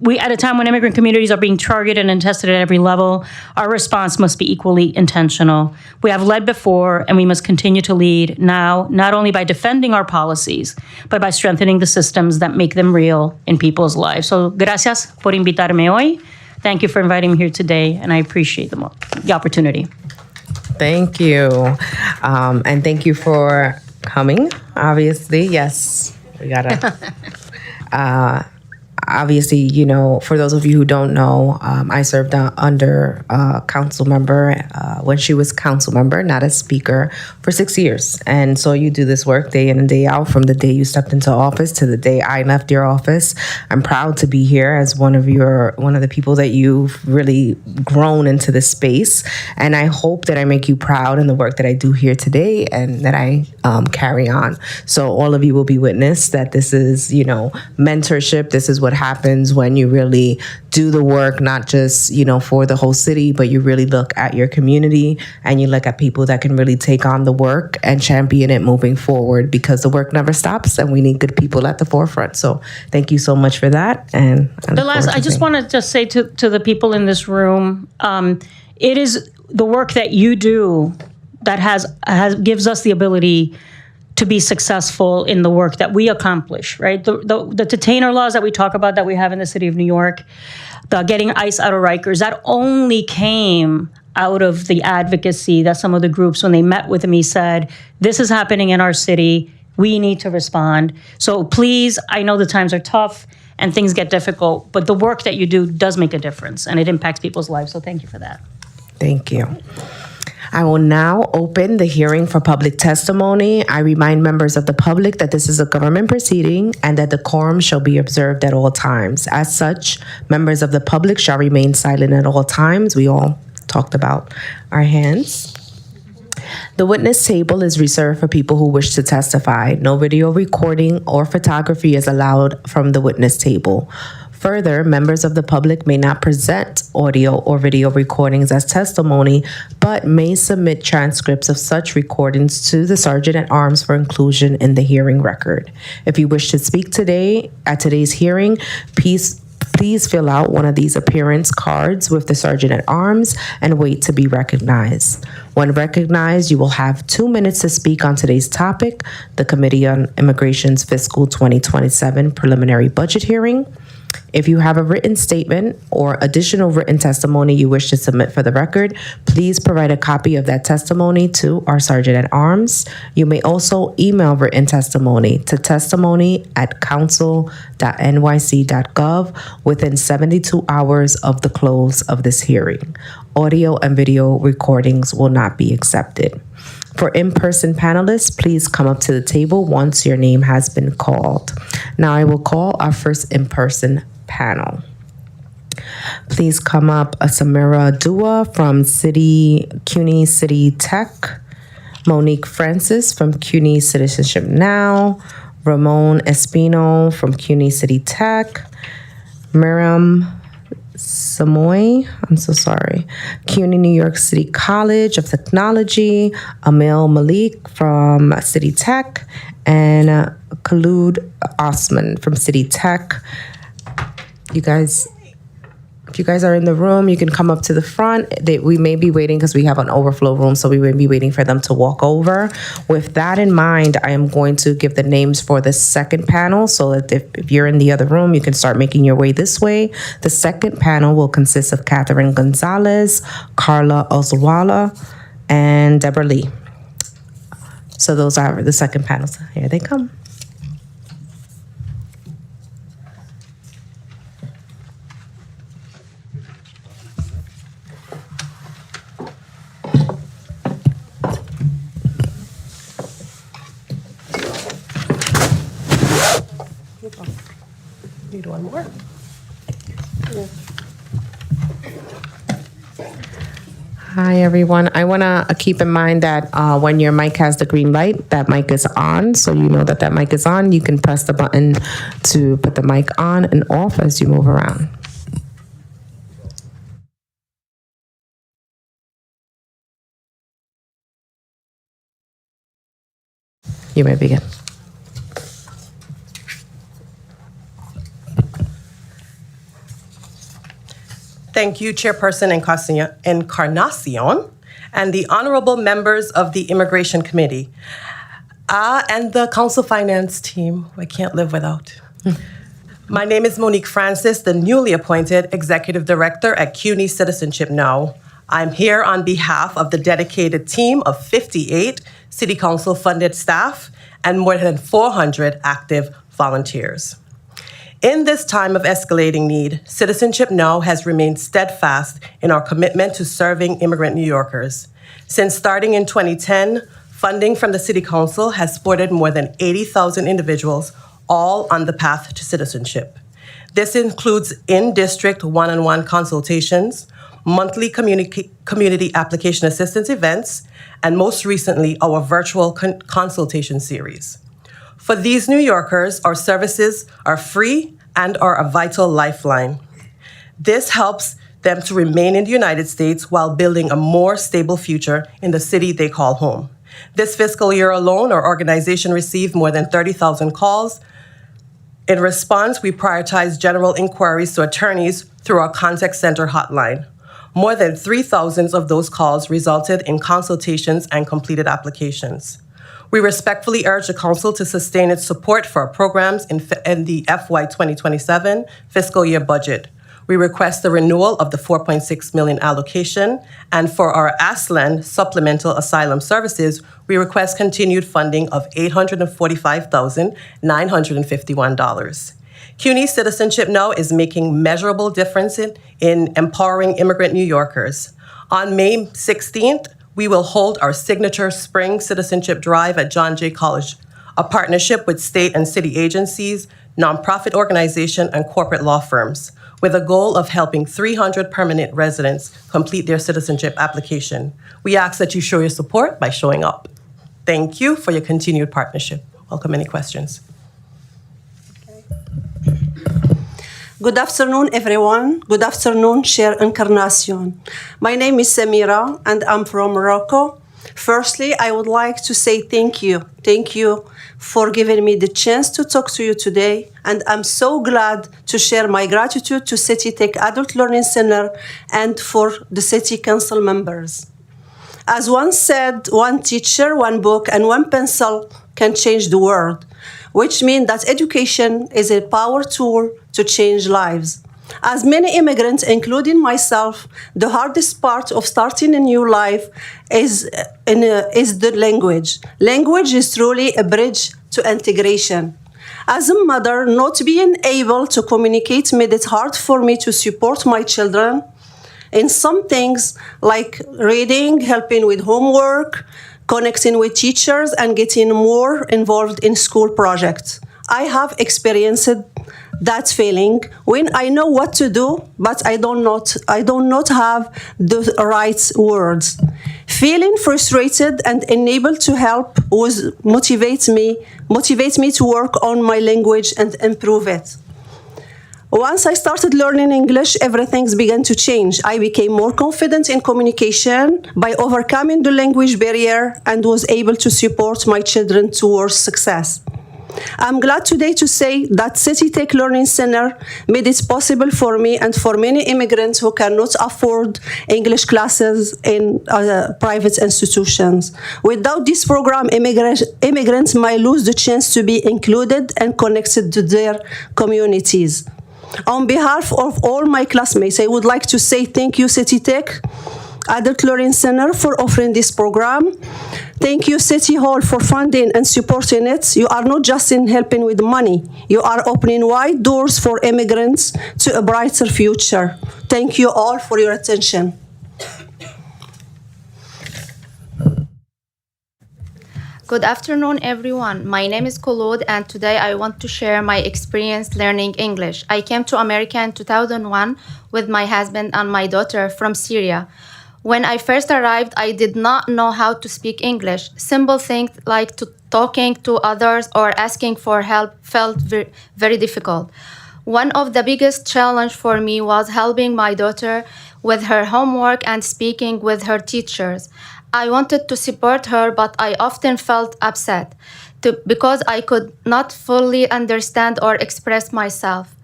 we, at a time when immigrant communities are being targeted and tested at every level, our response must be equally intentional. We have led before, and we must continue to lead now, not only by defending our policies, but by strengthening the systems that make them real in people's lives. So, gracias por invitarme hoy. Thank you for inviting me here today, and I appreciate the opportunity. Thank you. And thank you for coming, obviously. Yes, we gotta... Obviously, you know, for those of you who don't know, I served under council member when she was council member, not a speaker, for 6 years. And so you do this work day in and day out from the day you stepped into office to the day I left your office. I'm proud to be here as one of the people that you've really grown into this space. And I hope that I make you proud in the work that I do here today and that I carry on. So all of you will be witness that this is, you know, mentorship. This is what happens when you really do the work, not just, you know, for the whole city, but you really look at your community and you look at people that can really take on the work and champion it moving forward, because the work never stops and we need good people at the forefront. So thank you so much for that. And I just want to just say to the people in this room, it is the work that you do that gives us the ability to be successful in the work that we accomplish, right? The detainer laws that we talk about that we have in the city of New York, the getting ICE out of Rikers, that only came out of the advocacy that some of the groups, when they met with me, said, this is happening in our city, we need to respond. So please, I know the times are tough and things get difficult, but the work that you do does make a difference and it impacts people's lives. So thank you for that. Thank you. I will now open the hearing for public testimony. I remind members of the public that this is a government proceeding and that the quorum shall be observed at all times. As such, members of the public shall remain silent at all times. We all talked about our hands. The witness table is reserved for people who wish to testify. No video recording or photography is allowed from the witness table. Further, members of the public may not present audio or video recordings as testimony, but may submit transcripts of such recordings to the Sergeant at Arms for inclusion in the hearing record. If you wish to speak today at today's hearing, please fill out one of these appearance cards with the Sergeant at Arms and wait to be recognized. When recognized, you will have 2 minutes to speak on today's topic, the Committee on Immigration's Fiscal 2027 Preliminary Budget Hearing. If you have a written statement or additional written testimony you wish to submit for the record, please provide a copy of that testimony to our Sergeant at Arms. You may also email written testimony to testimony@council.nyc.gov within 72 hours of the close of this hearing. Audio and video recordings will not be accepted. For in-person panelists, please come up to the table once your name has been called. Now I will call our first in-person panel. Please come up Samira Dua from CUNY City Tech, Monique Francis from CUNY Citizenship Now, Ramon Espino from CUNY City Tech, Miriam Samoy, CUNY New York City College of Technology, Amil Malik from City Tech, and Khalud Osman from City Tech. If you guys are in the room, you can come up to the front. We may be waiting because we have an overflow room, so we may be waiting for them to walk over. With that in mind, I am going to give the names for the second panel so that if you're in the other room, you can start making your way this way. The second panel will consist of Catherine Gonzalez, Carla Ozwala, and Deborah Lee. So those are the second panels. Here they come. Need one more? Hi, everyone. I want to keep in mind that when your mic has the green light, that mic is on. So you know that mic is on. You can press the button to put the mic on and off as you move around. You may begin. Thank you, Chairperson Encarnacion, and the honorable members of the Immigration Committee, and the Council Finance team, who I can't live without. My name is Monique Francis, the newly appointed Executive Director at CUNY Citizenship Now. I'm here on behalf of the dedicated team of 58 City Council-funded staff and more than 400 active volunteers. In this time of escalating need, Citizenship Now has remained steadfast in our commitment to serving immigrant New Yorkers. Since starting in 2010, funding from the City Council has supported more than 80,000 individuals, all on the path to citizenship. This includes in-district one-on-one consultations, monthly community application assistance events, and most recently, our virtual consultation series. For these New Yorkers, our services are free and are a vital lifeline. This helps them to remain in the United States while building a more stable future in the city they call home. This fiscal year alone, our organization received more than 30,000 calls. In response, we prioritize general inquiries to attorneys through our contact center hotline. More than 3,000 of those calls resulted in consultations and completed applications. We respectfully urge the Council to sustain its support for our programs in the FY 2027 fiscal year budget. We request the renewal of the $4.6 million allocation, and for our ASLAN supplemental asylum services, we request continued funding of $845,951. CUNY Citizenship Now is making measurable difference in empowering immigrant New Yorkers. On May 16th, we will hold our signature Spring Citizenship Drive at John Jay College, a partnership with state and city agencies, nonprofit organizations, and corporate law firms. with a goal of helping 300 permanent residents complete their citizenship application. We ask that you show your support by showing up. Thank you for your continued partnership. Welcome any questions. Good afternoon, everyone. Good afternoon, Chair Encarnacion. My name is Samira, and I'm from Morocco. Firstly, I would like to say thank you. Thank you for giving me the chance to talk to you today, and I'm so glad to share my gratitude to City Tech Adult Learning Center and for the City Council members. As one said, one teacher, one book, and one pencil can change the world, which means that education is a power tool to change lives. As many immigrants, including myself, the hardest part of starting a new life is the language. Language is truly a bridge to integration. As a mother, not being able to communicate made it hard for me to support my children in some things like reading, helping with homework, connecting with teachers, and getting more involved in school projects. I have experienced that feeling when I know what to do, but I do not have the right words. Feeling frustrated and unable to help motivates me to work on my language and improve it. Once I started learning English, everything began to change. I became more confident in communication by overcoming the language barrier and was able to support my children towards success. I'm glad today to say that City Tech Learning Center made it possible for me and for many immigrants who cannot afford English classes in private institutions. Without this program, immigrants might lose the chance to be included and connected to their communities. On behalf of all my classmates, I would like to say thank you, City Tech Adult Learning Center, for offering this program. Thank you, City Hall, for funding and supporting it. You are not just in helping with money. You are opening wide doors for immigrants to a brighter future. Thank you all for your attention. Good afternoon, everyone. My name is Khulud, and today I want to share my experience learning English. I came to America in 2001 with my husband and my daughter from Syria. When I first arrived, I did not know how to speak English. Simple things like talking to others or asking for help felt very difficult. One of the biggest challenges for me was helping my daughter with her homework and speaking with her teachers. I wanted to support her, but I often felt upset because I could not fully understand or express myself.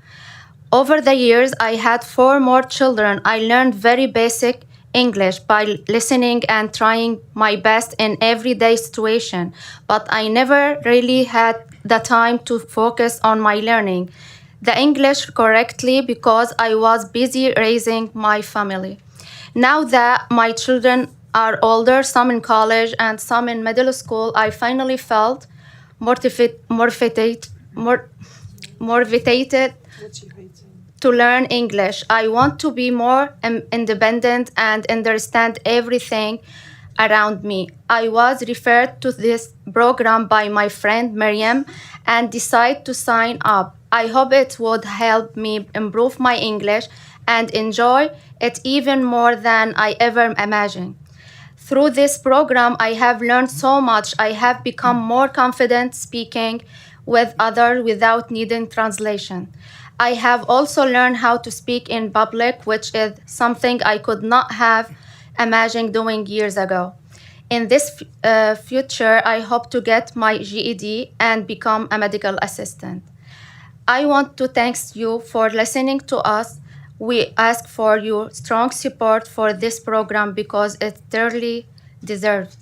Over the years, I had 4 more children. I learned very basic English by listening and trying my best in everyday situation, but I never really had the time to focus on my learning the English correctly because I was busy raising my family. Now that my children are older, some in college and some in middle school, I finally felt motivated to learn English. I want to be more independent and understand everything around me. I was referred to this program by my friend Miriam and decided to sign up. I hope it would help me improve my English and enjoy it even more than I ever imagined. Through this program, I have learned so much. I have become more confident speaking with others without needing translation. I have also learned how to speak in public, which is something I could not have imagined doing years ago. In this future, I hope to get my GED and become a medical assistant. I want to thank you for listening to us. We ask for your strong support for this program because it thoroughly deserves.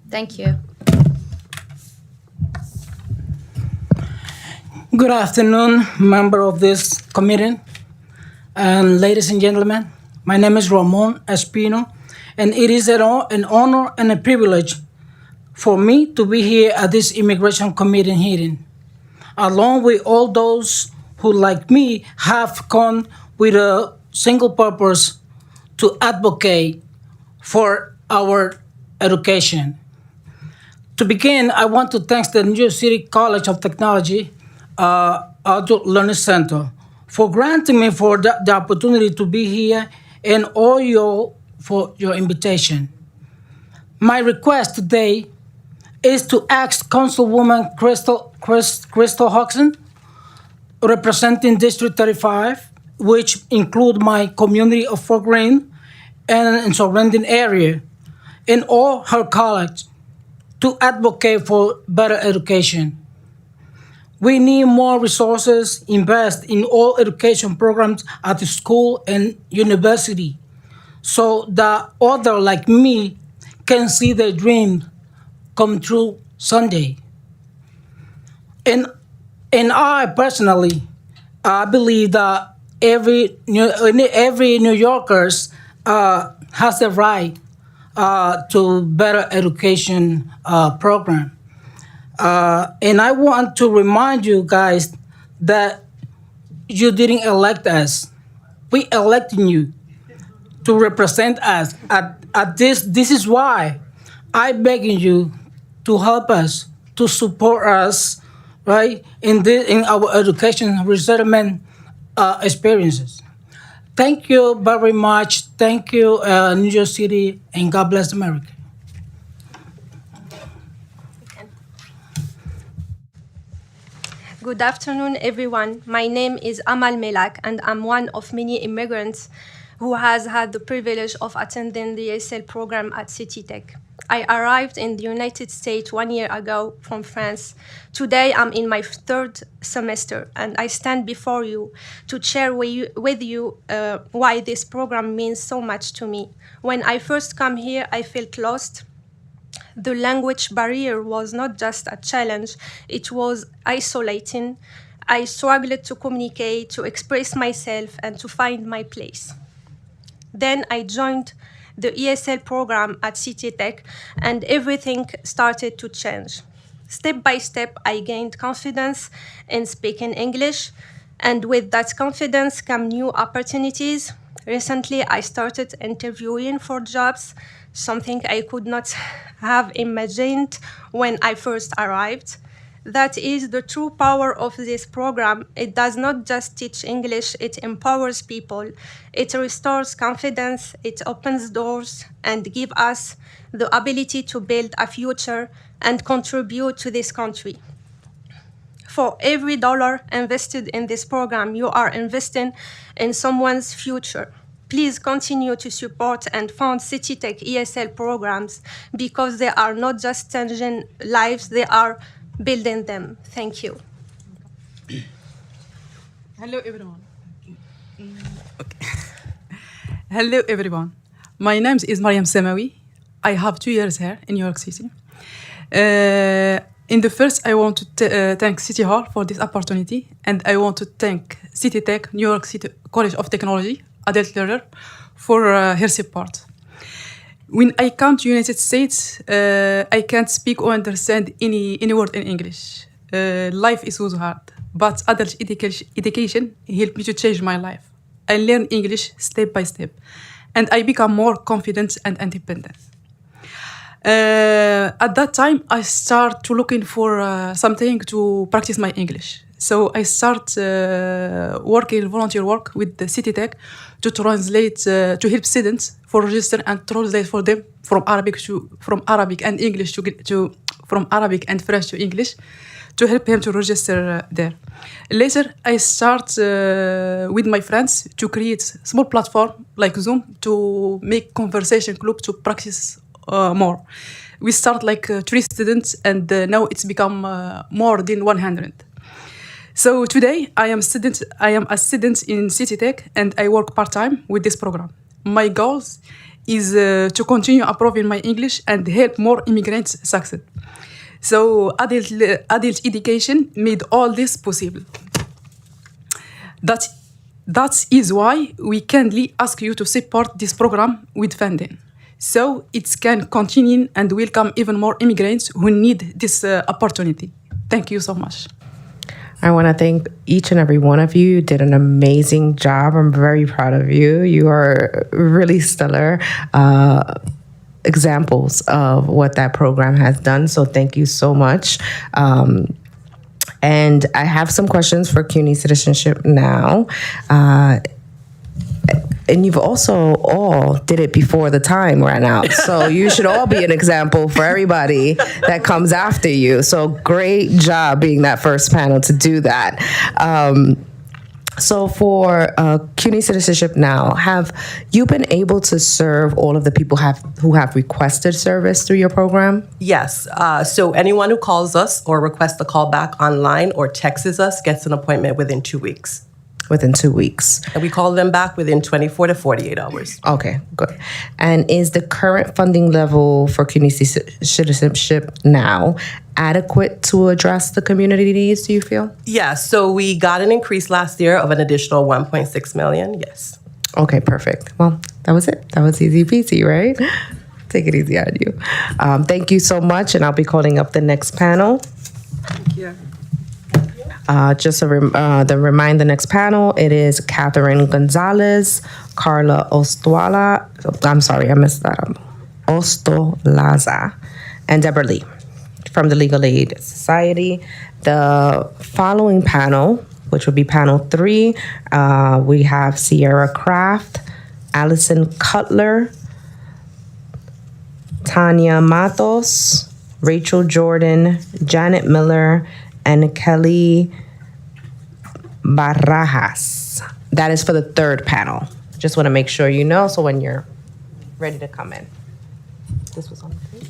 Thank you. Good afternoon, member of this committee, and ladies and gentlemen. My name is Ramon Espino, and it is an honor and a privilege for me to be here at this Immigration Committee hearing, along with all those who, like me, have come with a single purpose to advocate for our education. To begin, I want to thank the New York City College of Technology Adult Learning Center for granting me for the opportunity to be here and all you for your invitation. My request today is to ask Councilwoman Crystal Hodgson, representing District 35, which include my community of Fort Greene and surrounding area, and all her colleagues, to advocate for better education. We need more resources, invest in all education programs at the school and university, so that others like me can see their dream come true someday. And I personally, I believe that every New Yorkers has the right to better education program. And I want to remind you guys that you didn't elect us. We elected you to represent us at this. This is why I begging you to help us, to support us, right, in our education resettlement experiences. Thank you very much. Thank you, New York City, and God bless America. Good afternoon, everyone. My name is Amal Melak, and I'm one of many immigrants who has had the privilege of attending the ESL program at City Tech. I arrived in the United States 1 year ago from France. Today, I'm in my third semester, and I stand before you to share with you why this program means so much to me. When I first come here, I felt lost. The language barrier was not just a challenge, it was isolating. I struggled to communicate, to express myself, and to find my place. Then I joined the ESL program at City Tech, and everything started to change. Step by step, I gained confidence in speaking English, and with that confidence come new opportunities. Recently, I started interviewing for jobs, something I could not have imagined when I first arrived. That is the true power of this program. It does not just teach English, it empowers people. It restores confidence, it opens doors, and gives us the ability to build a future and contribute to this country. For every dollar invested in this program, you are investing in someone's future. Please continue to support and fund City Tech ESL programs, because they are not just changing lives, they are building them. Thank you. Hello, everyone. Okay. Hello, everyone. My name is Mariam Samawi. I have 2 years here in New York City. In the first, I want to thank City Hall for this opportunity, and I want to thank City Tech, New York City College of Technology, adult learner, for her support. When I come to United States, I can't speak or understand any word in English. Life is so hard, but adult education helped me to change my life. I learn English step by step, and I become more confident and independent. At that time, I start to looking for something to practice my English. So I start working volunteer work with the City Tech to translate, to help students for register and translate for them from Arabic and English from Arabic and French to English, to help him to register there. Later, I start with my friends to create small platform like Zoom to make conversation club to practice more. We start like 3 students, and now it's become more than 100. So today I am a student in City Tech, and I work part-time with this program. My goal is to continue improving my English and help more immigrants succeed. So adult education made all this possible. That is why we kindly ask you to support this program with funding, so it can continue and welcome even more immigrants who need this opportunity. Thank you so much. I want to thank each and every one of you. You did an amazing job. I'm very proud of you. You are really stellar examples of what that program has done. So thank you so much. And I have some questions for CUNY Citizenship Now. And you've also all did it before the time ran out. So you should all be an example for everybody that comes after you. So great job being that first panel to do that. So for CUNY Citizenship Now, have you been able to serve all of the people who have requested service through your program? Yes. So anyone who calls us or requests a call back online or texts us gets an appointment within 2 weeks. Within 2 weeks. And we call them back within 24 to 48 hours. Okay, good. And is the current funding level for CUNY Citizenship Now adequate to address the community needs, do you feel? Yeah, so we got an increase last year of an additional 1.6 million, yes. Okay, perfect. Well, that was it. That was easy peasy, right? Take it easy on you. Thank you so much, and I'll be calling up the next panel. Thank you. Just to remind the next panel, it is Catherine Gonzalez, Carla Ostolaza, I'm sorry, I messed that up, Ostolaza, and Deborah Lee from the Legal Aid Society. The following panel, which would be panel 3, we have Sierra Kraft, Allison Cutler, Tanya Matos, Rachel Jordan, Janet Miller, and Kelly Barajas. That is for the third panel. Just want to make sure you know, so when you're ready to come in. This was on the page?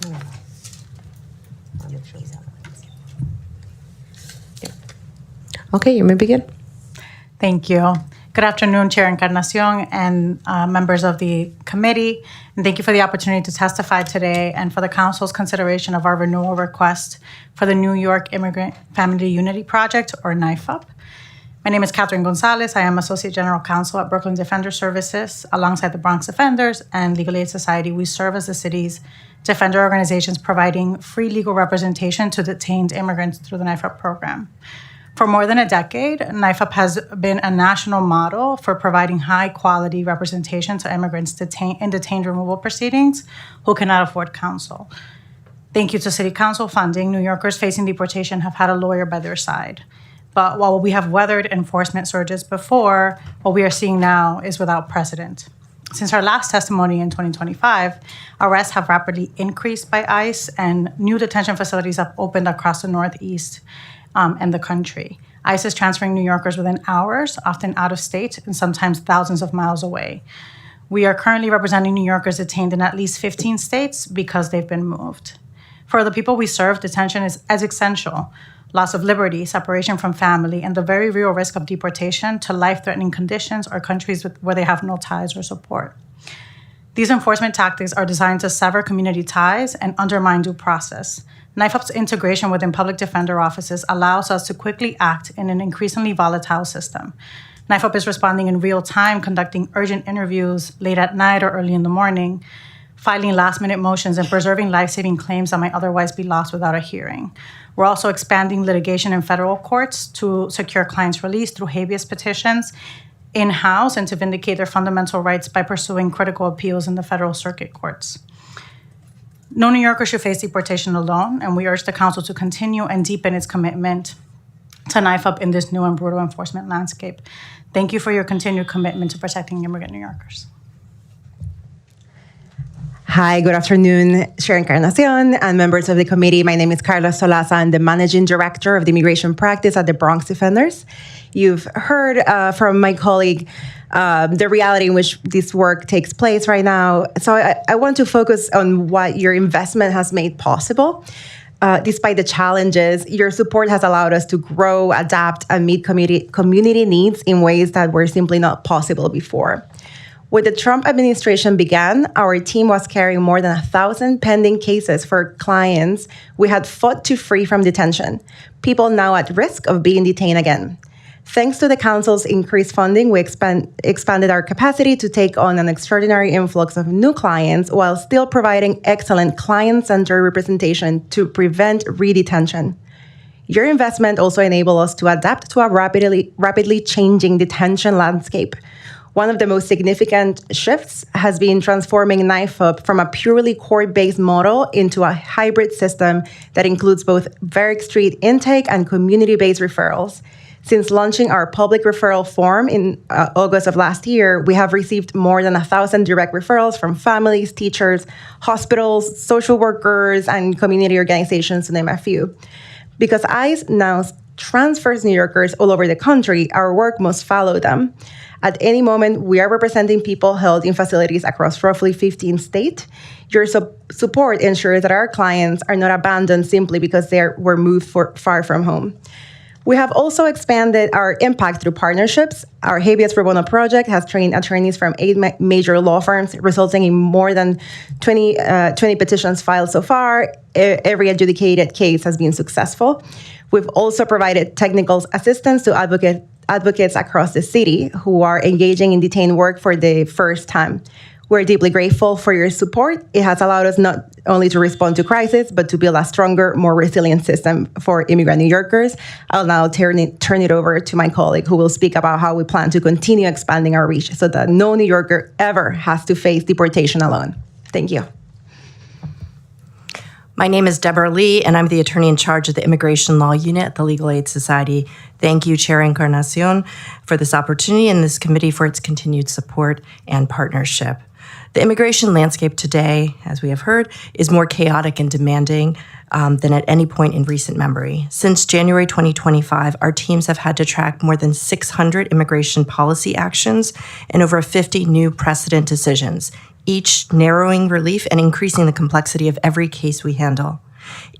No. I'll make sure we have it. Yeah. Okay, you may begin. Thank you. Good afternoon, Chair Encarnacion and members of the committee. And thank you for the opportunity to testify today and for the Council's consideration of our renewal request for the New York Immigrant Family Unity Project, or NYFUP. My name is Catherine Gonzalez. I am Associate General Counsel at Brooklyn Defender Services. Alongside the Bronx Defenders and Legal Aid Society, we serve as the city's defender organizations providing free legal representation to detained immigrants through the NYFUP program. For more than a decade, NYFUP has been a national model for providing high-quality representation to immigrants in detained removal proceedings who cannot afford counsel. Thank you to City Council funding, New Yorkers facing deportation have had a lawyer by their side. But while we have weathered enforcement surges before, what we are seeing now is without precedent. Since our last testimony in 2025, arrests have rapidly increased by ICE and new detention facilities have opened across the Northeast and the country. ICE is transferring New Yorkers within hours, often out of state, and sometimes thousands of miles away. We are currently representing New Yorkers detained in at least 15 states because they've been moved. For the people we serve, detention is existential. Loss of liberty, separation from family, and the very real risk of deportation to life-threatening conditions or countries where they have no ties or support. These enforcement tactics are designed to sever community ties and undermine due process. NYFUP's integration within public defender offices allows us to quickly act in an increasingly volatile system. NYFUP is responding in real time, conducting urgent interviews late at night or early in the morning, filing last-minute motions, and preserving life-saving claims that might otherwise be lost without a hearing. We're also expanding litigation in federal courts to secure clients' release through habeas petitions in-house and to vindicate their fundamental rights by pursuing critical appeals in the federal circuit courts. No New Yorker should face deportation alone, and we urge the Council to continue and deepen its commitment to NYFUP in this new and brutal enforcement landscape. Thank you for your continued commitment to protecting immigrant New Yorkers. Hi, good afternoon, Chair Encarnacion and members of the committee. My name is Carla Ostolaza. I'm the Managing Director of the Immigration Practice at the Bronx Defenders. You've heard from my colleague the reality in which this work takes place right now. So I want to focus on what your investment has made possible. Despite the challenges, your support has allowed us to grow, adapt, and meet community needs in ways that were simply not possible before. When the Trump administration began, our team was carrying more than 1,000 pending cases for clients we had fought to free from detention, people now at risk of being detained again. Thanks to the Council's increased funding, we expanded our capacity to take on an extraordinary influx of new clients while still providing excellent client-centered representation to prevent redetention. Your investment also enabled us to adapt to a rapidly changing detention landscape. One of the most significant shifts has been transforming NIFUP from a purely court-based model into a hybrid system that includes both Varick Street intake and community-based referrals. Since launching our public referral form in August of last year, we have received more than 1,000 direct referrals from families, teachers, hospitals, social workers, and community organizations, to name a few. Because ICE now transfers New Yorkers all over the country, our work must follow them. At any moment, we are representing people held in facilities across roughly 15 states. Your support ensures that our clients are not abandoned simply because they were moved far from home. We have also expanded our impact through partnerships. Our Habeas Pro Bono project has trained attorneys from 8 major law firms, resulting in more than 20 petitions filed so far. Every adjudicated case has been successful. We've also provided technical assistance to advocates across the city who are engaging in detained work for the first time. We're deeply grateful for your support. It has allowed us not only to respond to crisis, but to build a stronger, more resilient system for immigrant New Yorkers. I'll now turn it over to my colleague who will speak about how we plan to continue expanding our reach so that no New Yorker ever has to face deportation alone. Thank you. My name is Deborah Lee, and I'm the attorney in charge of the Immigration Law Unit at the Legal Aid Society. Thank you, Chair Encarnacion, for this opportunity and this committee for its continued support and partnership. The immigration landscape today, as we have heard, is more chaotic and demanding than at any point in recent memory. Since January 2025, our teams have had to track more than 600 immigration policy actions and over 50 new precedent decisions, each narrowing relief and increasing the complexity of every case we handle.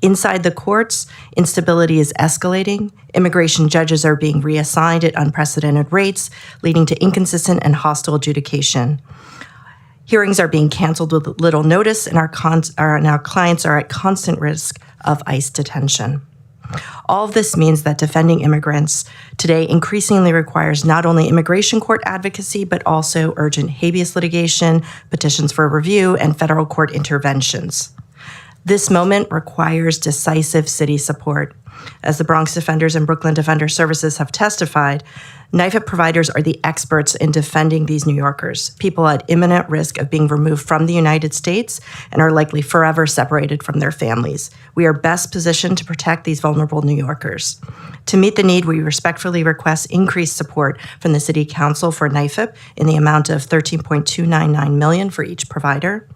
Inside the courts, instability is escalating. Immigration judges are being reassigned at unprecedented rates, leading to inconsistent and hostile adjudication. Hearings are being canceled with little notice, and our clients are at constant risk of ICE detention. All of this means that defending immigrants today increasingly requires not only immigration court advocacy, but also urgent habeas litigation, petitions for review, and federal court interventions. This moment requires decisive city support. As the Bronx Defenders and Brooklyn Defender Services have testified, NIFUP providers are the experts in defending these New Yorkers, people at imminent risk of being removed from the United States and are likely forever separated from their families. We are best positioned to protect these vulnerable New Yorkers. To meet the need, we respectfully request increased support from the City Council for NIFUP in the amount of $13.299 million for each provider.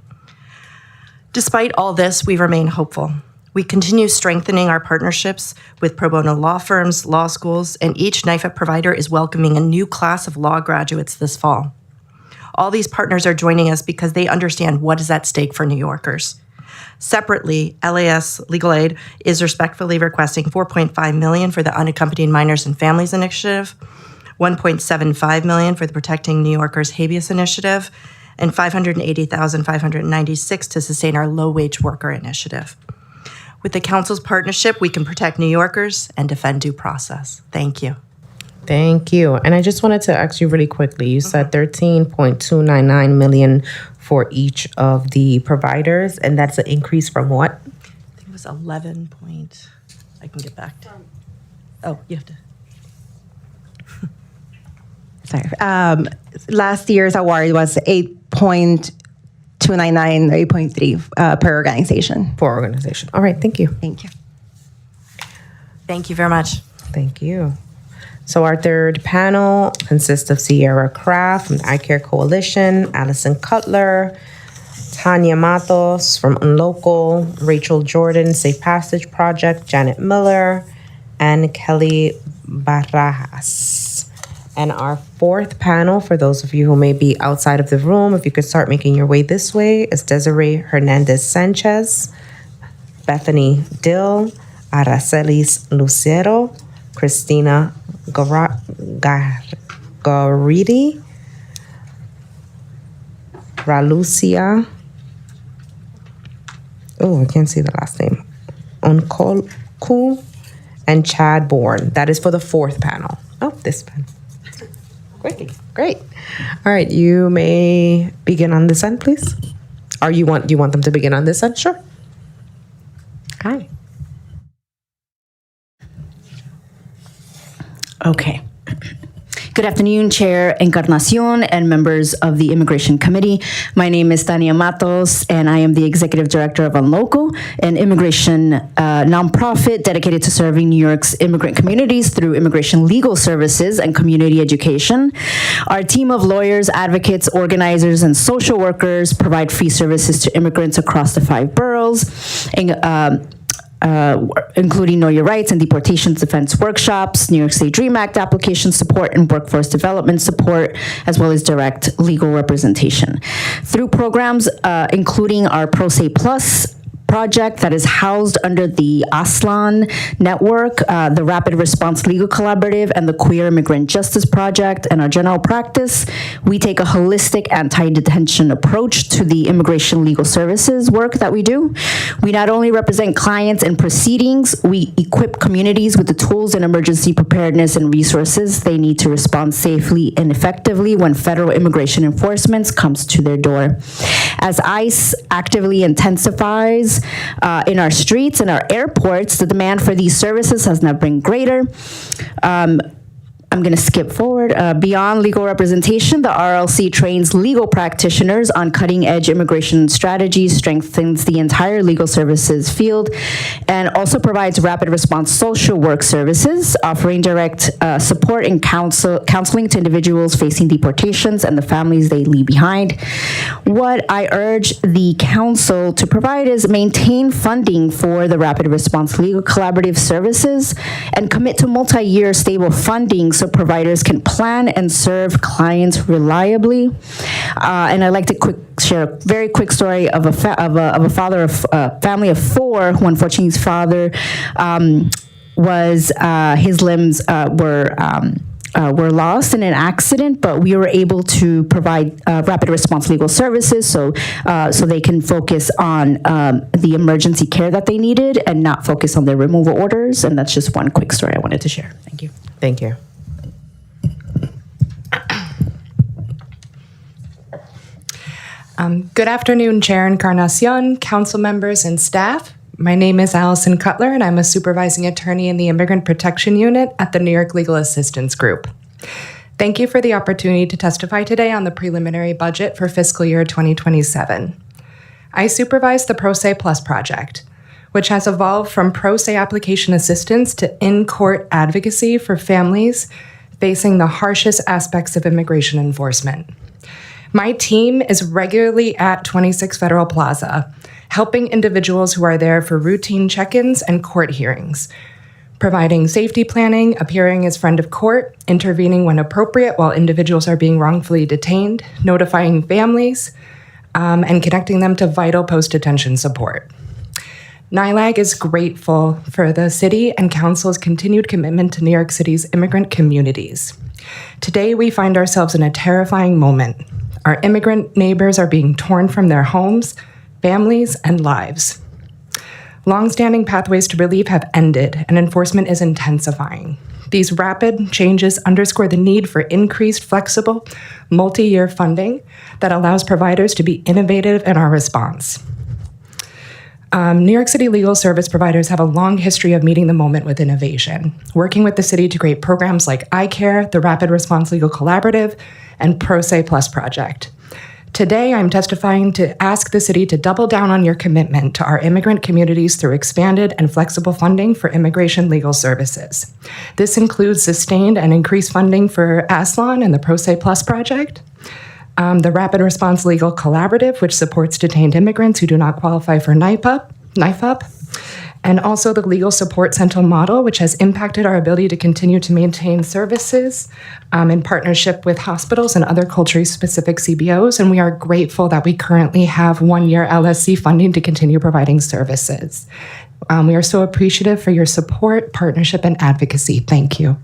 Despite all this, we remain hopeful. We continue strengthening our partnerships with pro bono law firms, law schools, and each NIFUP provider is welcoming a new class of law graduates this fall. All these partners are joining us because they understand what is at stake for New Yorkers. Separately, LAS Legal Aid is respectfully requesting $4.5 million for the Unaccompanied Minors and Families Initiative, $1.75 million for the Protecting New Yorkers Habeas Initiative, and $580,596 to sustain our low-wage worker initiative. With the Council's partnership, we can protect New Yorkers and defend due process. Thank you. Thank you. And I just wanted to ask you really quickly, you said $13.299 million for each of the providers, and that's an increase from what? I think it was 11 point. I can get back to. Oh, you have to. Sorry. Last year's award was 8.299 or 8.3 per organization. Per organization. All right, thank you. Thank you. Thank you very much. Thank you. So our third panel consists of Sierra Kraft from the I Care Coalition, Allison Cutler, Tanya Matos from Unlocal, Rachel Jordan, Safe Passage Project, Janet Miller, and Kelly Barajas. And our fourth panel, for those of you who may be outside of the room, if you could start making your way this way, is Desiree Hernandez Sanchez, Bethany Dill, Aracelis Lucero, Christina Garidi, Ralucia, I can't see the last name, Onkolku, and Chad Bourne. That is for the fourth panel. Oh, this panel. Great. All right, you may begin on this end, please. Or do you want them to begin on this end? Sure. Hi. Okay. Good afternoon, Chair Encarnacion and members of the Immigration Committee. My name is Tania Matos, and I am the Executive Director of Unlocal, an immigration nonprofit dedicated to serving New York's immigrant communities through immigration legal services and community education. Our team of lawyers, advocates, organizers, and social workers provide free services to immigrants across the 5 boroughs, including Know Your Rights and deportation defense workshops, New York State DREAM Act application support, and workforce development support, as well as direct legal representation. Through programs including our Pro Se Plus project that is housed under the Aslan Network, the Rapid Response Legal Collaborative, and the Queer Immigrant Justice Project, and our general practice, we take a holistic anti-detention approach to the immigration legal services work that we do. We not only represent clients in proceedings, we equip communities with the tools and emergency preparedness and resources they need to respond safely and effectively when federal immigration enforcement comes to their door. As ICE actively intensifies in our streets and our airports, the demand for these services has never been greater. I'm going to skip forward. Beyond legal representation, the RLC trains legal practitioners on cutting-edge immigration strategies, strengthens the entire legal services field, and also provides rapid response social work services, offering direct support and counseling to individuals facing deportations and the families they leave behind. What I urge the council to provide is maintain funding for the Rapid Response Legal Collaborative Services and commit to multi-year stable funding so providers can plan and serve clients reliably. And I'd like to share a very quick story of a family of 4 who unfortunately his father his limbs were lost in an accident, but we were able to provide rapid response legal services so they can focus on the emergency care that they needed and not focus on their removal orders. And that's just one quick story I wanted to share. Thank you. Thank you. Good afternoon, Chair Encarnacion, council members, and staff. My name is Allison Cutler, and I'm a supervising attorney in the Immigrant Protection Unit at the New York Legal Assistance Group. Thank you for the opportunity to testify today on the preliminary budget for fiscal year 2027. I supervise the Pro Se Plus project, which has evolved from pro se application assistance to in-court advocacy for families facing the harshest aspects of immigration enforcement. My team is regularly at 26 Federal Plaza, helping individuals who are there for routine check-ins and court hearings, providing safety planning, appearing as friend of court, intervening when appropriate while individuals are being wrongfully detained, notifying families, and connecting them to vital post-detention support. NYLAG is grateful for the city and council's continued commitment to New York City's immigrant communities. Today, we find ourselves in a terrifying moment. Our immigrant neighbors are being torn from their homes, families, and lives. Long-standing pathways to relief have ended, and enforcement is intensifying. These rapid changes underscore the need for increased, flexible, multi-year funding that allows providers to be innovative in our response. New York City legal service providers have a long history of meeting the moment with innovation, working with the city to create programs like iCare, the Rapid Response Legal Collaborative, and Pro Se Plus project. Today, I'm testifying to ask the city to double down on your commitment to our immigrant communities through expanded and flexible funding for immigration legal services. This includes sustained and increased funding for Aslan and the Pro Se Plus project, the Rapid Response Legal Collaborative, which supports detained immigrants who do not qualify for knife up, and also the Legal Support Center model, which has impacted our ability to continue to maintain services in partnership with hospitals and other culturally specific CBOs. And we are grateful that we currently have 1-year LSC funding to continue providing services. We are so appreciative for your support, partnership, and advocacy. Thank you.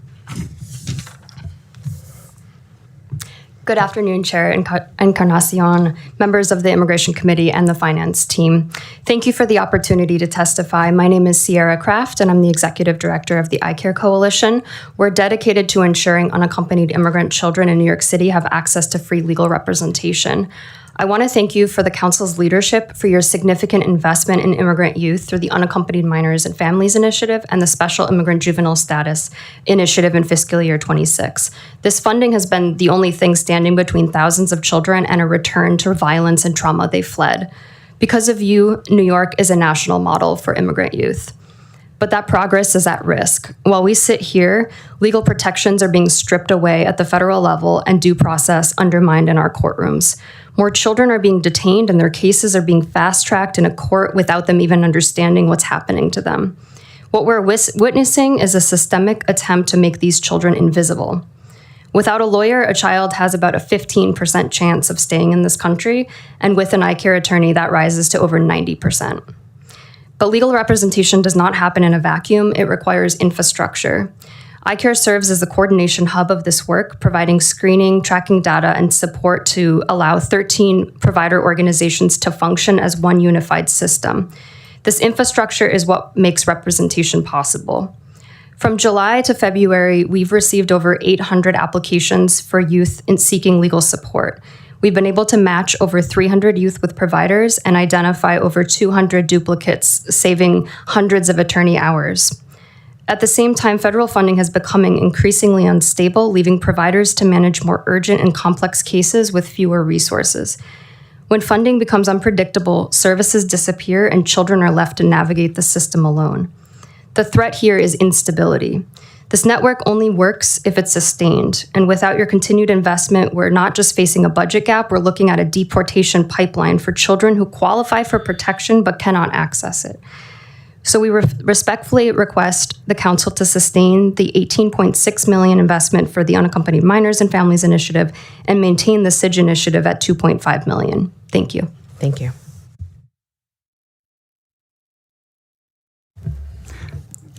Good afternoon, Chair Encarnacion, members of the Immigration Committee, and the Finance team. Thank you for the opportunity to testify. My name is Sierra Kraft, and I'm the Executive Director of the iCare Coalition. We're dedicated to ensuring unaccompanied immigrant children in New York City have access to free legal representation. I want to thank you for the Council's leadership for your significant investment in immigrant youth through the Unaccompanied Minors and Families Initiative and the Special Immigrant Juvenile Status Initiative in fiscal year 26. This funding has been the only thing standing between thousands of children and a return to violence and trauma they fled. Because of you, New York is a national model for immigrant youth. But that progress is at risk. While we sit here, legal protections are being stripped away at the federal level and due process undermined in our courtrooms. More children are being detained and their cases are being fast-tracked in a court without them even understanding what's happening to them. What we're witnessing is a systemic attempt to make these children invisible. Without a lawyer, a child has about a 15% chance of staying in this country, and with an iCare attorney, that rises to over 90%. But legal representation does not happen in a vacuum. It requires infrastructure. iCare serves as the coordination hub of this work, providing screening, tracking data, and support to allow 13 provider organizations to function as one unified system. This infrastructure is what makes representation possible. From July to February, we've received over 800 applications for youth in seeking legal support. We've been able to match over 300 youth with providers and identify over 200 duplicates, saving hundreds of attorney hours. At the same time, federal funding is becoming increasingly unstable, leaving providers to manage more urgent and complex cases with fewer resources. When funding becomes unpredictable, services disappear and children are left to navigate the system alone. The threat here is instability. This network only works if it's sustained, and without your continued investment, we're not just facing a budget gap, we're looking at a deportation pipeline for children who qualify for protection but cannot access it. So we respectfully request the Council to sustain the $18.6 million investment for the Unaccompanied Minors and Families Initiative and maintain the SIDGE initiative at $2.5 million. Thank you. Thank you.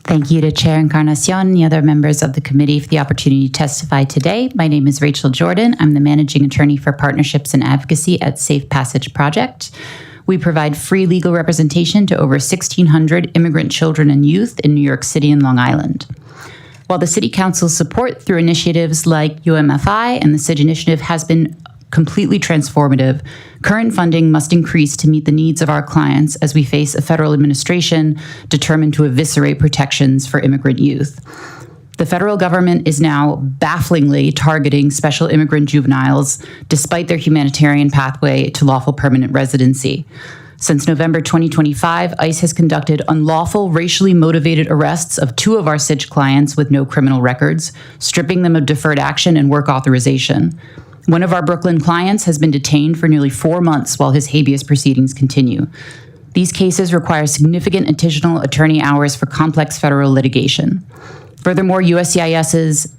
Thank you to Chair Encarnacion and the other members of the committee for the opportunity to testify today. My name is Rachel Jordan. I'm the Managing Attorney for Partnerships and Advocacy at Safe Passage Project. We provide free legal representation to over 1,600 immigrant children and youth in New York City and Long Island. While the City Council's support through initiatives like UMFI and the SIDGE initiative has been completely transformative, current funding must increase to meet the needs of our clients as we face a federal administration determined to eviscerate protections for immigrant youth. The federal government is now bafflingly targeting special immigrant juveniles despite their humanitarian pathway to lawful permanent residency. Since November 2025, ICE has conducted unlawful, racially motivated arrests of 2 of our SIDGE clients with no criminal records, stripping them of deferred action and work authorization. One of our Brooklyn clients has been detained for nearly 4 months while his habeas proceedings continue. These cases require significant additional attorney hours for complex federal litigation. Furthermore, USCIS's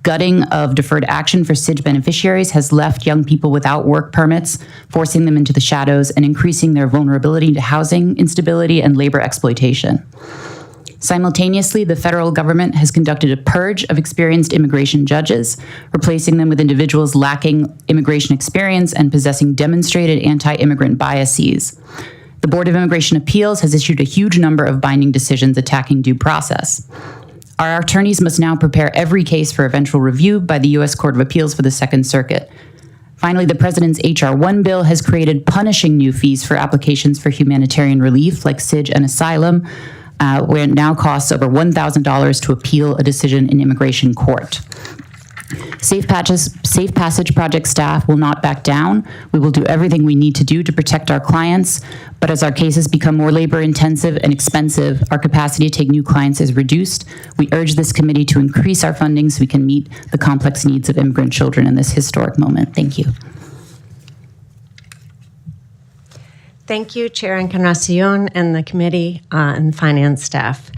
gutting of deferred action for SIDGE beneficiaries has left young people without work permits, forcing them into the shadows and increasing their vulnerability to housing instability and labor exploitation. Simultaneously, the federal government has conducted a purge of experienced immigration judges, replacing them with individuals lacking immigration experience and possessing demonstrated anti-immigrant biases. The Board of Immigration Appeals has issued a huge number of binding decisions attacking due process. Our attorneys must now prepare every case for eventual review by the U.S. Court of Appeals for the Second Circuit. Finally, the President's H.R. 1 bill has created punishing new fees for applications for humanitarian relief like SIDGE and asylum, where it now costs over $1,000 to appeal a decision in immigration court. Safe Passage Project staff will not back down. We will do everything we need to do to protect our clients, but as our cases become more labor-intensive and expensive, our capacity to take new clients is reduced. We urge this committee to increase our funding so we can meet the complex needs of immigrant children in this historic moment. Thank you. Thank you, Chair Encarnacion and the committee and finance staff.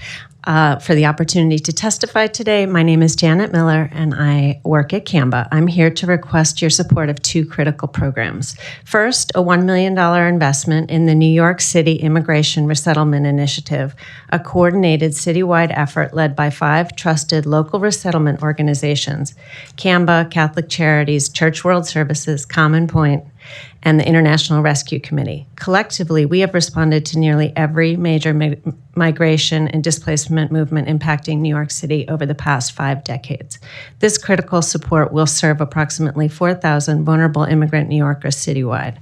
for the opportunity to testify today. My name is Janet Miller, and I work at CAMBA. I'm here to request your support of two critical programs. First, a $1 million investment in the New York City Immigration Resettlement Initiative, a coordinated citywide effort led by 5 trusted local resettlement organizations: CAMBA, Catholic Charities, Church World Services, Common Point, and the International Rescue Committee. Collectively, we have responded to nearly every major migration and displacement movement impacting New York City over the past 5 decades. This critical support will serve approximately 4,000 vulnerable immigrant New Yorkers citywide.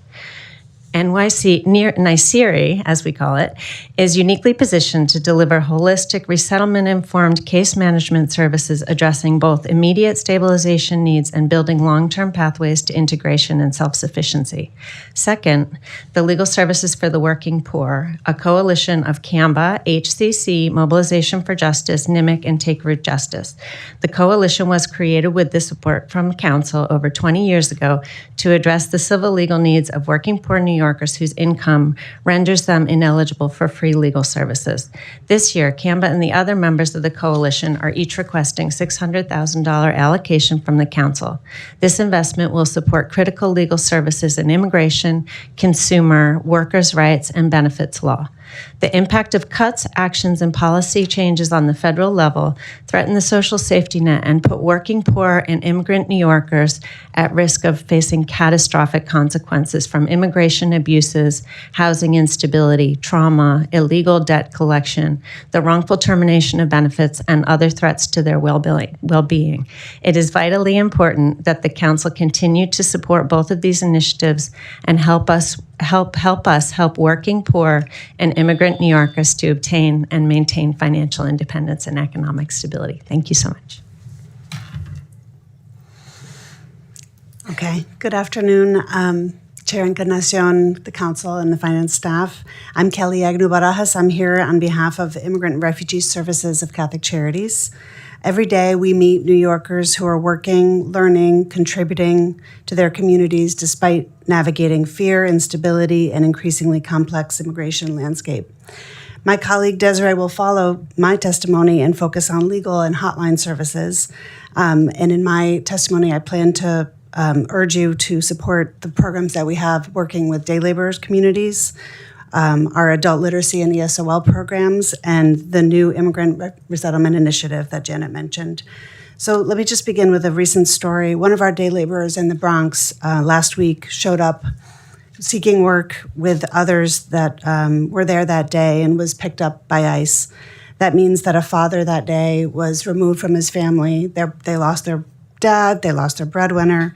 NYCERI, as we call it, is uniquely positioned to deliver holistic, resettlement-informed case management services addressing both immediate stabilization needs and building long-term pathways to integration and self-sufficiency. Second, the Legal Services for the Working Poor, a coalition of CAMBA, HCC, Mobilization for Justice, NIMIC, and Take Root Justice. The coalition was created with the support from Council over 20 years ago to address the civil legal needs of working poor New Yorkers whose income renders them ineligible for free legal services. This year, CAMBA and the other members of the coalition are each requesting $600,000 allocation from the Council. This investment will support critical legal services in immigration, consumer, workers' rights, and benefits law. The impact of cuts, actions, and policy changes on the federal level threaten the social safety net and put working poor and immigrant New Yorkers at risk of facing catastrophic consequences from immigration abuses, housing instability, trauma, illegal debt collection, the wrongful termination of benefits, and other threats to their well-being. It is vitally important that the Council continue to support both of these initiatives and help working poor and immigrant New Yorkers to obtain and maintain financial independence and economic stability. Thank you so much. Okay, good afternoon, Chair Encarnacion, the Council, and the Finance staff. I'm Kelly Agnew-Barajas. I'm here on behalf of Immigrant and Refugee Services of Catholic Charities. Every day we meet New Yorkers who are working, learning, contributing to their communities despite navigating fear, instability, and increasingly complex immigration landscape. My colleague Desiree will follow my testimony and focus on legal and hotline services. And in my testimony, I plan to urge you to support the programs that we have working with day laborers communities, our adult literacy and ESOL programs, and the new immigrant resettlement initiative that Janet mentioned. So let me just begin with a recent story. One of our day laborers in the Bronx last week showed up seeking work with others that were there that day and was picked up by ICE. That means that a father that day was removed from his family. They lost their dad, they lost their breadwinner.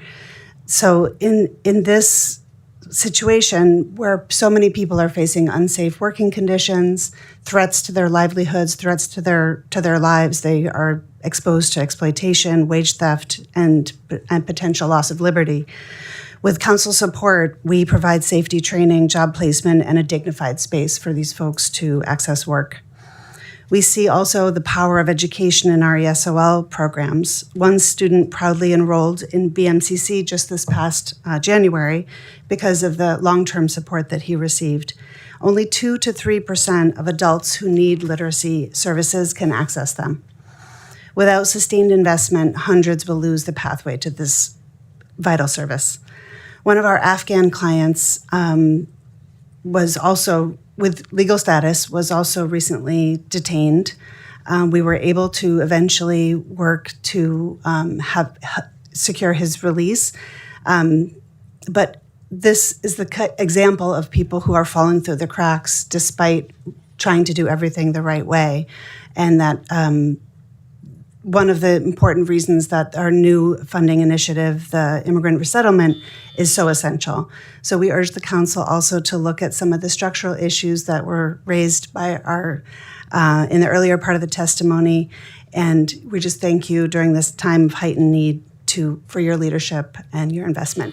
So in this situation where so many people are facing unsafe working conditions, threats to their livelihoods, threats to their lives, they are exposed to exploitation, wage theft, and potential loss of liberty. With Council support, we provide safety training, job placement, and a dignified space for these folks to access work. We see also the power of education in our ESOL programs. One student proudly enrolled in BMCC just this past January because of the long-term support that he received. Only 2 to 3% of adults who need literacy services can access them. Without sustained investment, hundreds will lose the pathway to this vital service. One of our Afghan clients was also, with legal status, was also recently detained. We were able to eventually work to secure his release. But this is the example of people who are falling through the cracks despite trying to do everything the right way. And that one of the important reasons that our new funding initiative, the immigrant resettlement, is so essential. So we urge the Council also to look at some of the structural issues that were raised by our in the earlier part of the testimony. And we just thank you during this time of heightened need for your leadership and your investment.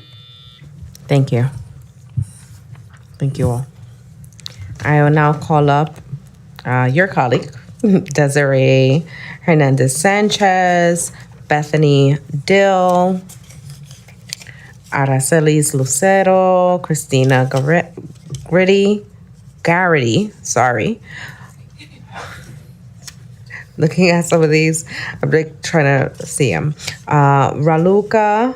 Thank you. Thank you all. I will now call up your colleague, Desiree Hernandez-Sanchez, Bethany Dill, Aracelis Lucero, Christina Garrity, looking at some of these. I'm like trying to see them. Raluca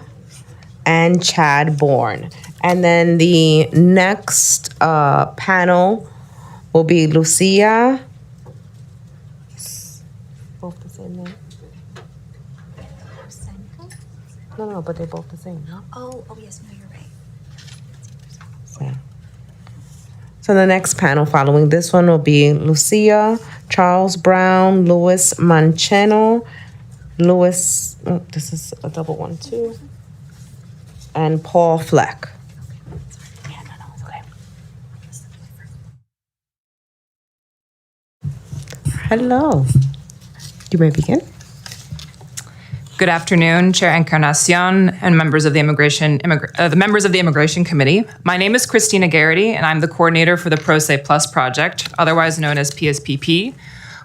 and Chad Bourne. And then the next panel will be Lucia. Both the same name. No, but they're both the same. No? Oh, yes, no, you're right. So the next panel following this one will be Lucia, Charles Brown, Louis Mancheno, this is a double one too, and Paul Fleck. Hello. You may begin. Good afternoon, Chair Encarnacion and members of the Immigration Committee. My name is Christina Garrity, and I'm the coordinator for the Pro Se Plus project, otherwise known as PSPP.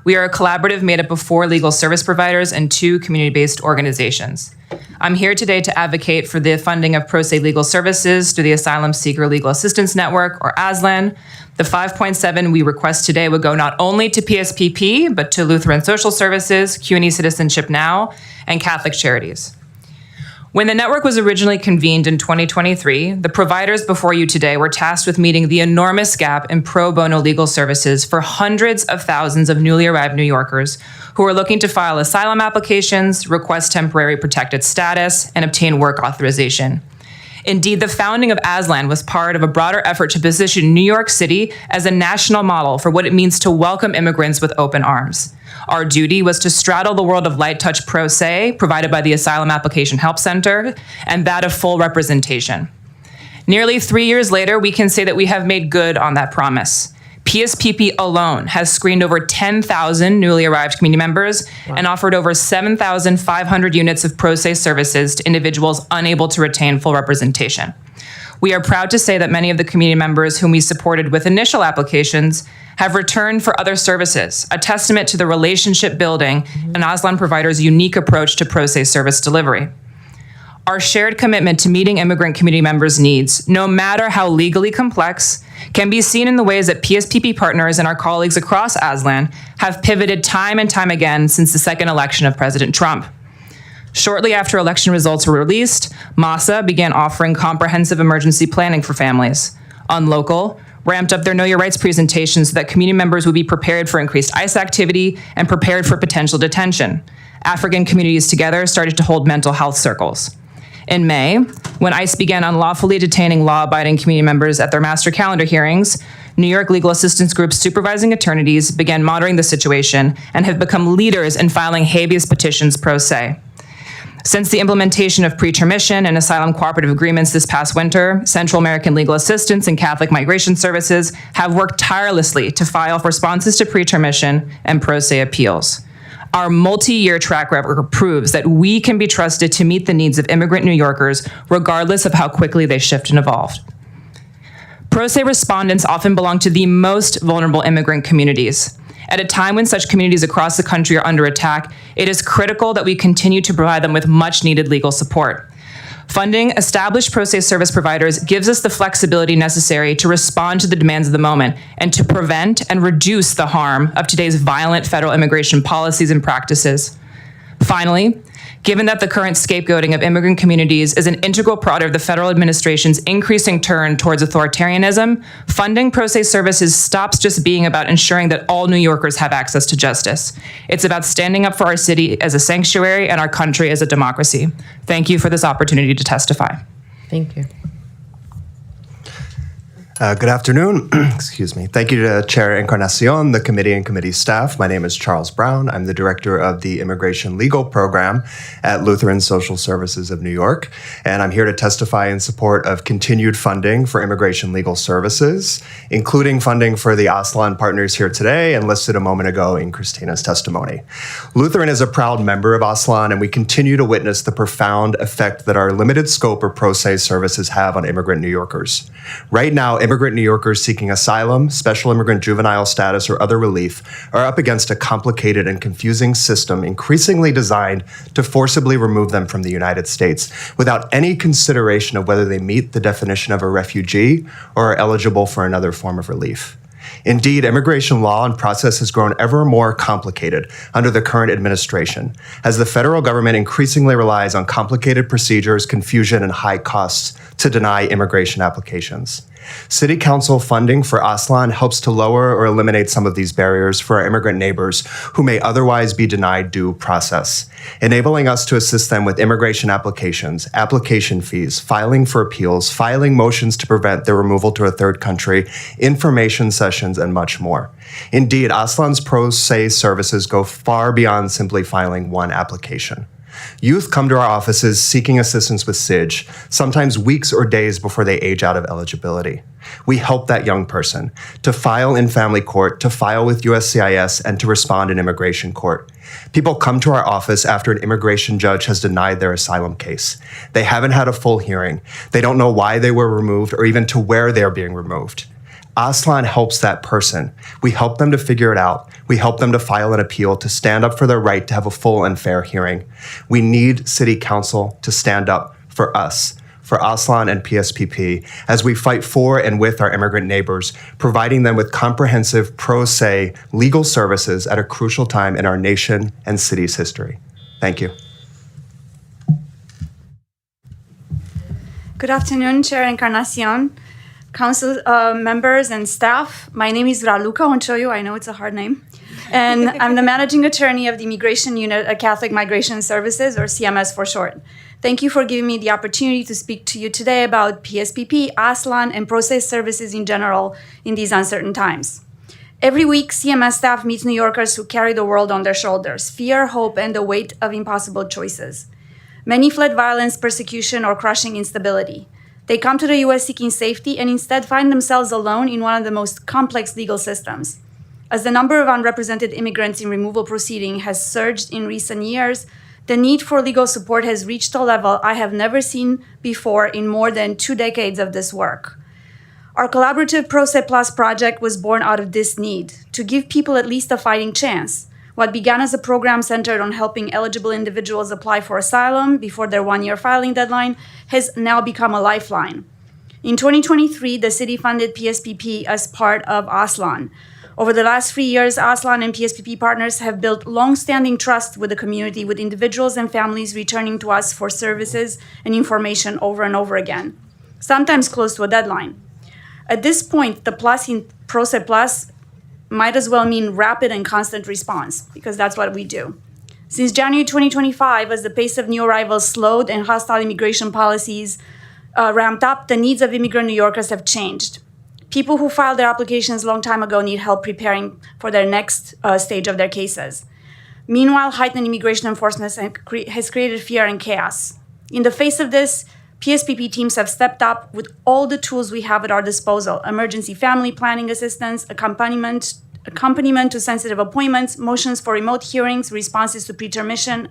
We are a collaborative made up of 4 legal service providers and 2 community-based organizations. I'm here today to advocate for the funding of pro se legal services through the Asylum Seeker Legal Assistance Network, or ASLAN. The 5.7 we request today would go not only to PSPP, but to Lutheran Social Services, CUNY Citizenship Now, and Catholic Charities. When the network was originally convened in 2023, the providers before you today were tasked with meeting the enormous gap in pro bono legal services for hundreds of thousands of newly arrived New Yorkers who are looking to file asylum applications, request temporary protected status, and obtain work authorization. Indeed, the founding of ASLAN was part of a broader effort to position New York City as a national model for what it means to welcome immigrants with open arms. Our duty was to straddle the world of light touch pro se, provided by the Asylum Application Help Center, and that of full representation. Nearly 3 years later, we can say that we have made good on that promise. PSPP alone has screened over 10,000 newly arrived community members and offered over 7,500 units of pro se services to individuals unable to retain full representation. We are proud to say that many of the community members whom we supported with initial applications have returned for other services, a testament to the relationship building and ASLAN providers' unique approach to pro se service delivery. Our shared commitment to meeting immigrant community members' needs, no matter how legally complex, can be seen in the ways that PSPP partners and our colleagues across ASLAN have pivoted time and time again since the second election of President Trump. Shortly after election results were released, MASA began offering comprehensive emergency planning for families. Unlocal ramped up their Know Your Rights presentations so that community members would be prepared for increased ICE activity and prepared for potential detention. African Communities Together started to hold mental health circles. In May, when ICE began unlawfully detaining law-abiding community members at their master calendar hearings, New York legal assistance groups supervising attorneys began monitoring the situation and have become leaders in filing habeas petitions pro se. Since the implementation of pre-termission and asylum cooperative agreements this past winter, Central American Legal Assistance and Catholic Migration Services have worked tirelessly to file responses to pre-termission and pro se appeals. Our multi-year track record proves that we can be trusted to meet the needs of immigrant New Yorkers, regardless of how quickly they shift and evolve. Pro se respondents often belong to the most vulnerable immigrant communities. At a time when such communities across the country are under attack, it is critical that we continue to provide them with much-needed legal support. Funding established pro se service providers gives us the flexibility necessary to respond to the demands of the moment and to prevent and reduce the harm of today's violent federal immigration policies and practices. Finally, given that the current scapegoating of immigrant communities is an integral part of the federal administration's increasing turn towards authoritarianism, funding pro se services stops just being about ensuring that all New Yorkers have access to justice. It's about standing up for our city as a sanctuary and our country as a democracy. Thank you for this opportunity to testify. Thank you. Good afternoon. Excuse me. Thank you to Chair Encarnacion, the committee and committee staff. My name is Charles Brown. I'm the director of the Immigration Legal Program at Lutheran Social Services of New York, and I'm here to testify in support of continued funding for immigration legal services, including funding for the ASLAN partners here today and listed a moment ago in Christina's testimony. Lutheran is a proud member of ASLAN, and we continue to witness the profound effect that our limited scope of pro se services have on immigrant New Yorkers. Right now, immigrant New Yorkers seeking asylum, special immigrant juvenile status, or other relief are up against a complicated and confusing system increasingly designed to forcibly remove them from the United States without any consideration of whether they meet the definition of a refugee or are eligible for another form of relief. Indeed, immigration law and process has grown ever more complicated under the current administration, as the federal government increasingly relies on complicated procedures, confusion, and high costs to deny immigration applications. City Council funding for Aslan helps to lower or eliminate some of these barriers for our immigrant neighbors who may otherwise be denied due process, enabling us to assist them with immigration applications, application fees, filing for appeals, filing motions to prevent their removal to a third country, information sessions, and much more. Indeed, Aslan's pro se services go far beyond simply filing one application. Youth come to our offices seeking assistance with SIDGE, sometimes weeks or days before they age out of eligibility. We help that young person to file in family court, to file with USCIS, and to respond in immigration court. People come to our office after an immigration judge has denied their asylum case. They haven't had a full hearing. They don't know why they were removed or even to where they're being removed. Aslan helps that person. We help them to figure it out. We help them to file an appeal, to stand up for their right to have a full and fair hearing. We need City Council to stand up for us, for Aslan and PSPP, as we fight for and with our immigrant neighbors, providing them with comprehensive pro se legal services at a crucial time in our nation and city's history. Thank you. Good afternoon, Chair Encarnacion, Council members and staff. My name is Raluca Onchoyu. I know it's a hard name. And I'm the managing attorney of the Immigration Unit at Catholic Migration Services, or CMS for short. Thank you for giving me the opportunity to speak to you today about PSPP, Aslan, and process services in general in these uncertain times. Every week, CMS staff meets New Yorkers who carry the world on their shoulders, fear, hope, and the weight of impossible choices. Many fled violence, persecution, or crushing instability. They come to the U.S. seeking safety and instead find themselves alone in one of the most complex legal systems. As the number of unrepresented immigrants in removal proceedings has surged in recent years, the need for legal support has reached a level I have never seen before in more than 2 decades of this work. Our collaborative Pro Se Plus project was born out of this need, to give people at least a fighting chance. What began as a program centered on helping eligible individuals apply for asylum before their 1-year filing deadline has now become a lifeline. In 2023, the city funded PSPP as part of Aslan. Over the last 3 years, Aslan and PSPP partners have built long-standing trust with the community, with individuals and families returning to us for services and information over and over again, sometimes close to a deadline. At this point, the plus in Pro Se Plus might as well mean rapid and constant response, because that's what we do. Since January 2025, as the pace of new arrivals slowed and hostile immigration policies ramped up, the needs of immigrant New Yorkers have changed. People who filed their applications a long time ago need help preparing for their next stage of their cases. Meanwhile, heightened immigration enforcement has created fear and chaos. In the face of this, PSPP teams have stepped up with all the tools we have at our disposal: emergency family planning assistance, accompaniment to sensitive appointments, motions for remote hearings, responses to pretermission,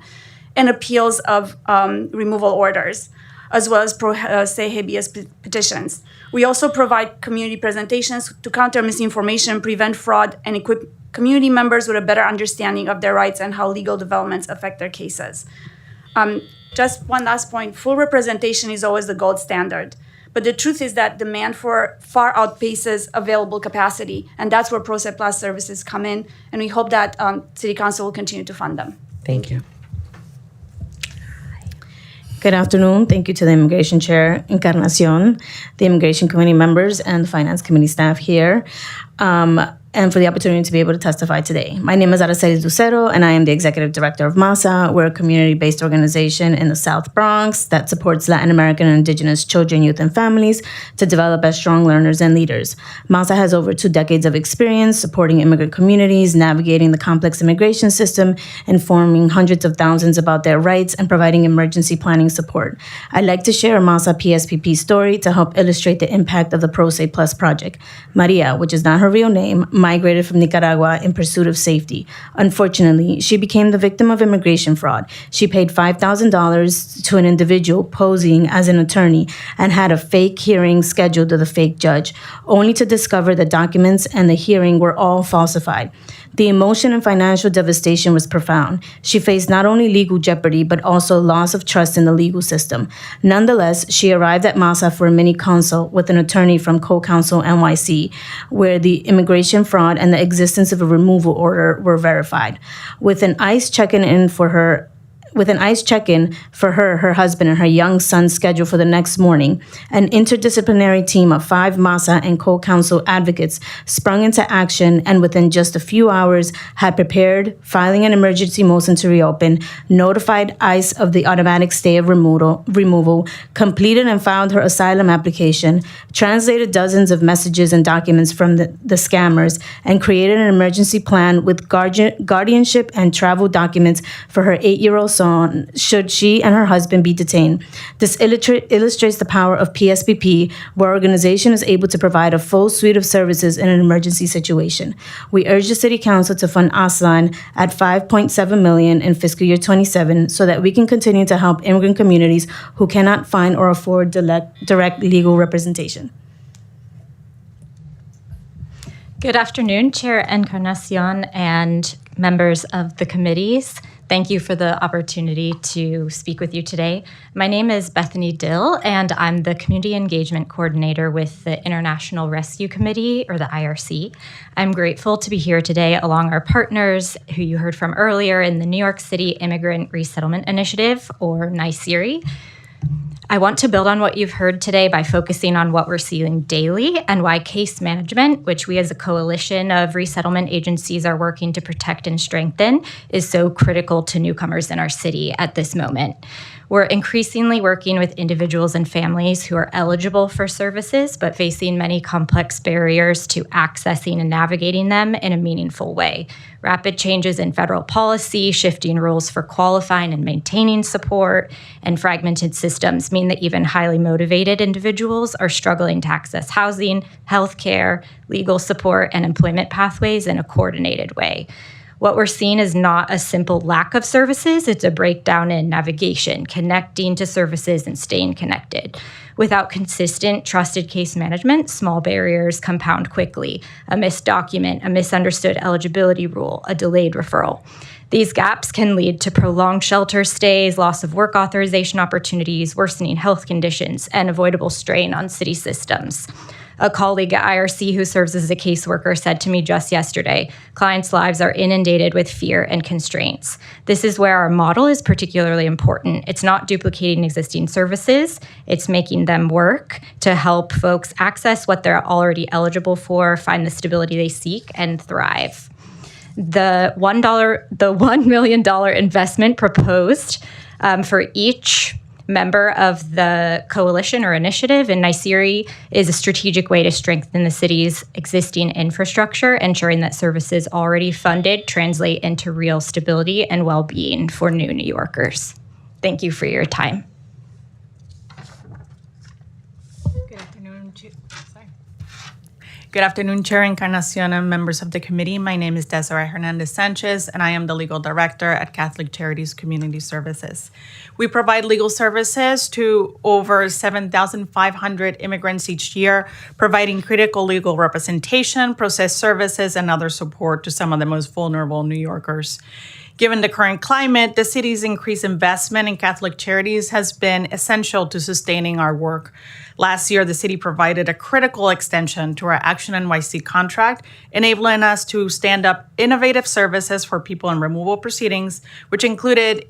and appeals of removal orders, as well as pro se habeas petitions. We also provide community presentations to counter misinformation, prevent fraud, and equip community members with a better understanding of their rights and how legal developments affect their cases. Just one last point, full representation is always the gold standard. But the truth is that demand far outpaces available capacity, and that's where Pro Se Plus services come in, and we hope that City Council will continue to fund them. Thank you. Good afternoon. Thank you to the Immigration Chair, Encarnacion, the Immigration Committee members, and the Finance Committee staff here, and for the opportunity to be able to testify today. My name is Araceli Lucero, and I am the Executive Director of MASA. We're a community-based organization in the South Bronx that supports Latin American and Indigenous children, youth, and families to develop as strong learners and leaders. MASA has over 2 decades of experience supporting immigrant communities, navigating the complex immigration system, informing hundreds of thousands about their rights, and providing emergency planning support. I'd like to share a MASA PSPP story to help illustrate the impact of the Pro Se Plus project. Maria, which is not her real name, migrated from Nicaragua in pursuit of safety. Unfortunately, she became the victim of immigration fraud. She paid $5,000 to an individual posing as an attorney and had a fake hearing scheduled with a fake judge, only to discover the documents and the hearing were all falsified. The emotion and financial devastation was profound. She faced not only legal jeopardy, but also loss of trust in the legal system. Nonetheless, she arrived at MASA for a mini consult with an attorney from Co-Counsel NYC, where the immigration fraud and the existence of a removal order were verified. With an ICE check-in for her, her husband, and her young son scheduled for the next morning, an interdisciplinary team of 5 MASA and co-counsel advocates sprung into action and within just a few hours had prepared, filing an emergency motion to reopen, notified ICE of the automatic stay of removal, completed and filed her asylum application, translated dozens of messages and documents from the scammers, and created an emergency plan with guardianship and travel documents for her 8-year-old son should she and her husband be detained. This illustrates the power of PSPP, where organization is able to provide a full suite of services in an emergency situation. We urge the City Council to fund Aslan at $5.7 million in fiscal year 27 so that we can continue to help immigrant communities who cannot find or afford direct legal representation. Good afternoon, Chair Encarnacion and members of the committees. Thank you for the opportunity to speak with you today. My name is Bethany Dill, and I'm the Community Engagement Coordinator with the International Rescue Committee, or the IRC. I'm grateful to be here today along our partners, who you heard from earlier in the New York City Immigrant Resettlement Initiative, or NYCIRI. I want to build on what you've heard today by focusing on what we're seeing daily and why case management, which we as a coalition of resettlement agencies are working to protect and strengthen, is so critical to newcomers in our city at this moment. We're increasingly working with individuals and families who are eligible for services, but facing many complex barriers to accessing and navigating them in a meaningful way. Rapid changes in federal policy, shifting rules for qualifying and maintaining support, and fragmented systems mean that even highly motivated individuals are struggling to access housing, healthcare, legal support, and employment pathways in a coordinated way. What we're seeing is not a simple lack of services, it's a breakdown in navigation, connecting to services and staying connected. Without consistent, trusted case management, small barriers compound quickly. A missed document, a misunderstood eligibility rule, a delayed referral. These gaps can lead to prolonged shelter stays, loss of work authorization opportunities, worsening health conditions, and avoidable strain on city systems. A colleague at IRC who serves as a caseworker said to me just yesterday, clients' lives are inundated with fear and constraints. This is where our model is particularly important. It's not duplicating existing services, it's making them work to help folks access what they're already eligible for, find the stability they seek, and thrive. The $1 million investment proposed for each member of the coalition or initiative in NYCIRI is a strategic way to strengthen the city's existing infrastructure, ensuring that services already funded translate into real stability and well-being for new New Yorkers. Thank you for your time. Good afternoon, Chair Encarnacion and members of the committee. My name is Desiree Hernandez-Sanchez, and I am the Legal Director at Catholic Charities Community Services. We provide legal services to over 7,500 immigrants each year, providing critical legal representation, process services, and other support to some of the most vulnerable New Yorkers. Given the current climate, the city's increased investment in Catholic Charities has been essential to sustaining our work. Last year, the city provided a critical extension to our Action NYC contract, enabling us to stand up innovative services for people in removal proceedings, which included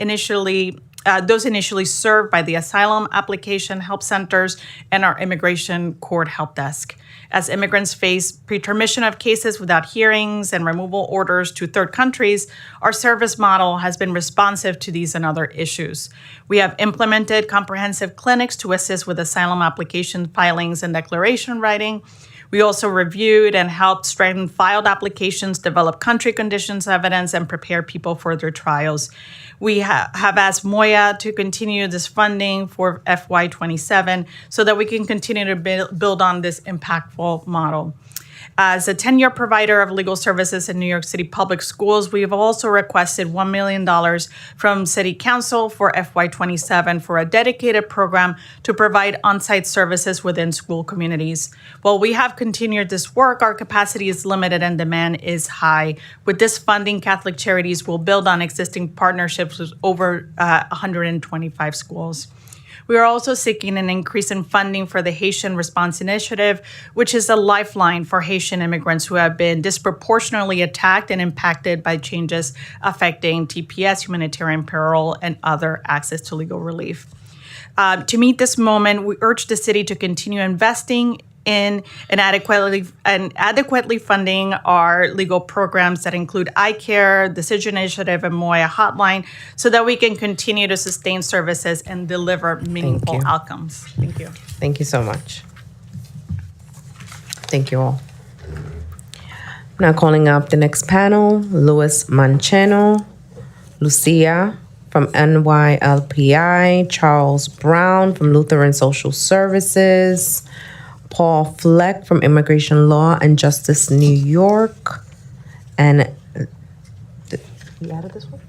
those initially served by the Asylum Application Help Centers and our Immigration Court Help Desk. As immigrants face pretermission of cases without hearings and removal orders to third countries, our service model has been responsive to these and other issues. We have implemented comprehensive clinics to assist with asylum application filings and declaration writing. We also reviewed and helped strengthen filed applications, develop country conditions evidence, and prepare people for their trials. We have asked Moya to continue this funding for FY27 so that we can continue to build on this impactful model. As a 10-year provider of legal services in New York City public schools, we have also requested $1 million from City Council for FY27 for a dedicated program to provide on-site services within school communities. While we have continued this work, our capacity is limited and demand is high. With this funding, Catholic Charities will build on existing partnerships with over 125 schools. We are also seeking an increase in funding for the Haitian Response Initiative, which is a lifeline for Haitian immigrants who have been disproportionately attacked and impacted by changes affecting TPS, humanitarian parole, and other access to legal relief. To meet this moment, we urge the city to continue investing in and adequately funding our legal programs that include iCare, Decision Initiative, and Moya Hotline, so that we can continue to sustain services and deliver meaningful outcomes. Thank you. Thank you so much. Thank you all. Now calling up the next panel, Luis Mancheno, Lucia from NYLPI, Charles Brown from Lutheran Social Services, Paul Fleck from Immigration Law and Justice New York, and you added this one?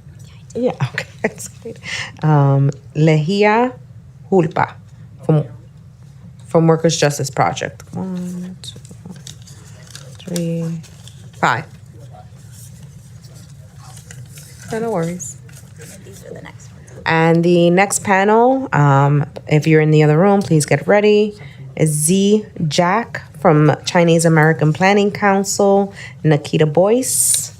Yeah, okay, that's great. Lehia Hulpa from Workers' Justice Project. 1, 2, 3, 5. No worries. And the next panel, if you're in the other room, please get ready, is Z Jack from Chinese American Planning Council, Nikita Boyce,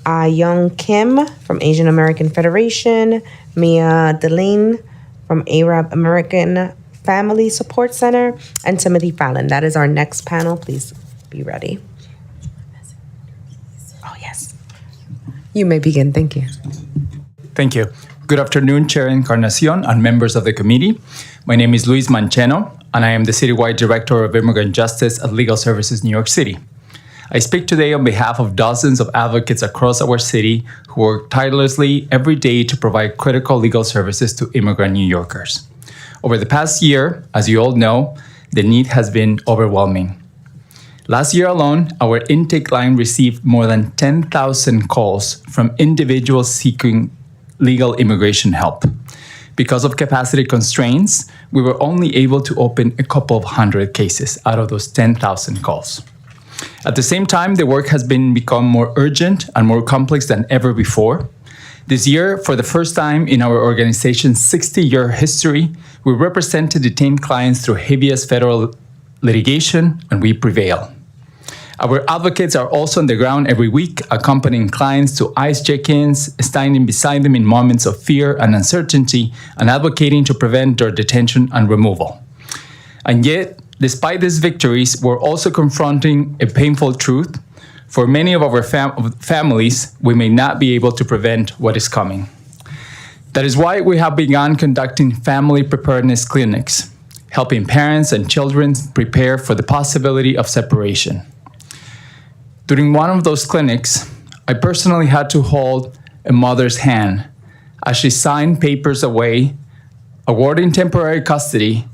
Young Kim from Asian American Federation, Mia Deline from Arab American Family Support Center, and Timothy Fallon. That is our next panel. Please be ready. Oh, yes. You may begin. Thank you. Thank you. Good afternoon, Chair Encarnacion and members of the committee. My name is Luis Mancheno, and I am the Citywide Director of Immigrant Justice at Legal Services New York City. I speak today on behalf of dozens of advocates across our city who work tirelessly every day to provide critical legal services to immigrant New Yorkers. Over the past year, as you all know, the need has been overwhelming. Last year alone, our intake line received more than 10,000 calls from individuals seeking legal immigration help. Because of capacity constraints, we were only able to open a couple of hundred cases out of those 10,000 calls. At the same time, the work has become more urgent and more complex than ever before. This year, for the first time in our organization's 60-year history, we represented detained clients through habeas federal litigation, and we prevail. Our advocates are also on the ground every week, accompanying clients to ICE check-ins, standing beside them in moments of fear and uncertainty, and advocating to prevent their detention and removal. And yet, despite these victories, we're also confronting a painful truth. For many of our families, we may not be able to prevent what is coming. That is why we have begun conducting family preparedness clinics, helping parents and children prepare for the possibility of separation. During one of those clinics, I personally had to hold a mother's hand as she signed papers away, awarding temporary custody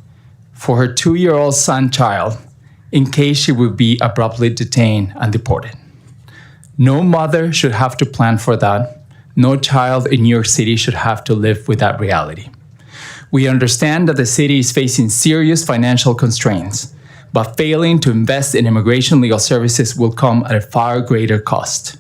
for her 2-year-old son-child in case she would be abruptly detained and deported. No mother should have to plan for that. No child in New York City should have to live with that reality. We understand that the city is facing serious financial constraints, but failing to invest in immigration legal services will come at a far greater cost.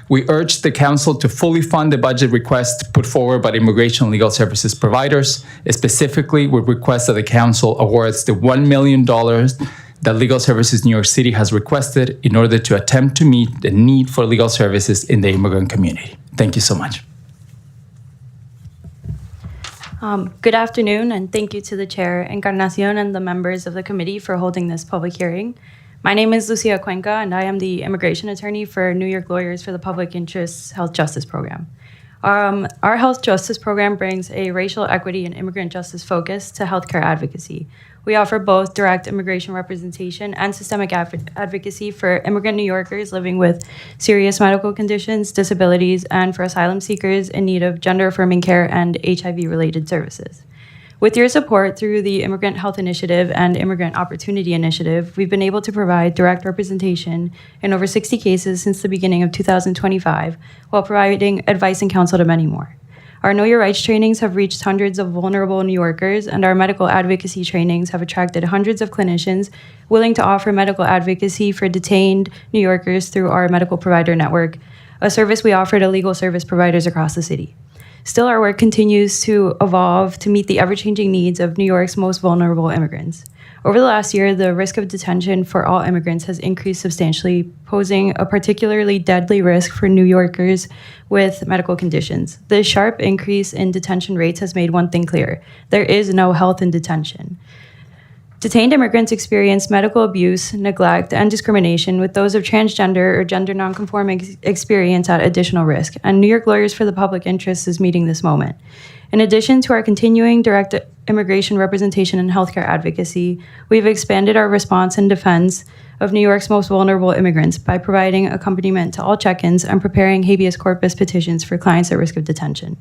We urge the Council to fully fund the budget request put forward by immigration legal services providers. Specifically, we request that the Council awards the $1 million that Legal Services New York City has requested in order to attempt to meet the need for legal services in the immigrant community. Thank you so much. Good afternoon, and thank you to the Chair, Encarnacion, and the members of the committee for holding this public hearing. My name is Lucia Cuenca, and I am the immigration attorney for New York Lawyers for the Public Interest Health Justice Program. Our health justice program brings a racial equity and immigrant justice focus to healthcare advocacy. We offer both direct immigration representation and systemic advocacy for immigrant New Yorkers living with serious medical conditions, disabilities, and for asylum seekers in need of gender-affirming care and HIV-related services. With your support through the Immigrant Health Initiative and Immigrant Opportunity Initiative, we've been able to provide direct representation in over 60 cases since the beginning of 2025, while providing advice and counsel to many more. Our Know Your Rights trainings have reached hundreds of vulnerable New Yorkers, and our medical advocacy trainings have attracted hundreds of clinicians willing to offer medical advocacy for detained New Yorkers through our medical provider network, a service we offer to legal service providers across the city. Still, our work continues to evolve to meet the ever-changing needs of New York's most vulnerable immigrants. Over the last year, the risk of detention for all immigrants has increased substantially, posing a particularly deadly risk for New Yorkers with medical conditions. The sharp increase in detention rates has made one thing clear: there is no health in detention. Detained immigrants experience medical abuse, neglect, and discrimination, with those of transgender or gender nonconforming experience at additional risk, and New York Lawyers for the Public Interest is meeting this moment. In addition to our continuing direct immigration representation and healthcare advocacy, we've expanded our response and defense of New York's most vulnerable immigrants by providing accompaniment to all check-ins and preparing habeas corpus petitions for clients at risk of detention.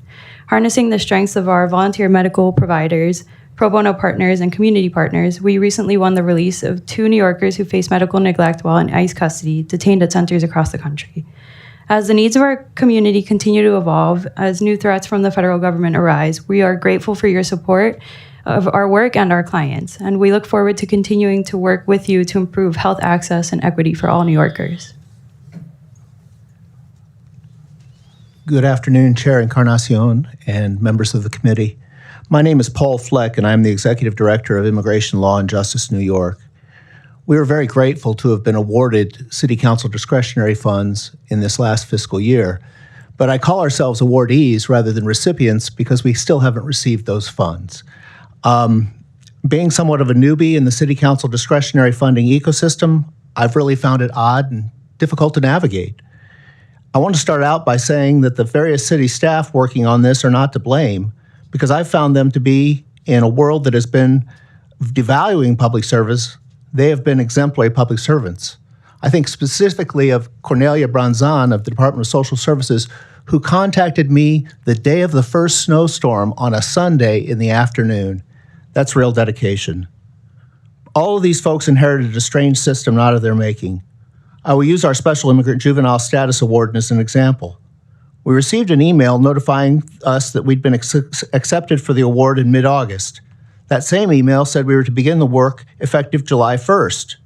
Harnessing the strengths of our volunteer medical providers, pro bono partners, and community partners, we recently won the release of 2 New Yorkers who faced medical neglect while in ICE custody, detained at centers across the country. As the needs of our community continue to evolve, as new threats from the federal government arise, we are grateful for your support of our work and our clients, and we look forward to continuing to work with you to improve health access and equity for all New Yorkers. Good afternoon, Chair Encarnacion and members of the committee. My name is Paul Fleck, and I'm the Executive Director of Immigration Law and Justice New York. We are very grateful to have been awarded City Council discretionary funds in this last fiscal year, but I call ourselves awardees rather than recipients because we still haven't received those funds. Being somewhat of a newbie in the City Council discretionary funding ecosystem, I've really found it odd and difficult to navigate. I want to start out by saying that the various city staff working on this are not to blame, because I've found them to be, in a world that has been devaluing public service, they have been exemplary public servants. I think specifically of Cornelia Branzan of the Department of Social Services, who contacted me the day of the first snowstorm on a Sunday in the afternoon. That's real dedication. All of these folks inherited a strange system not of their making. I will use our Special Immigrant Juvenile Status Award as an example. We received an email notifying us that we'd been accepted for the award in mid-August. That same email said we were to begin the work effective July 1st.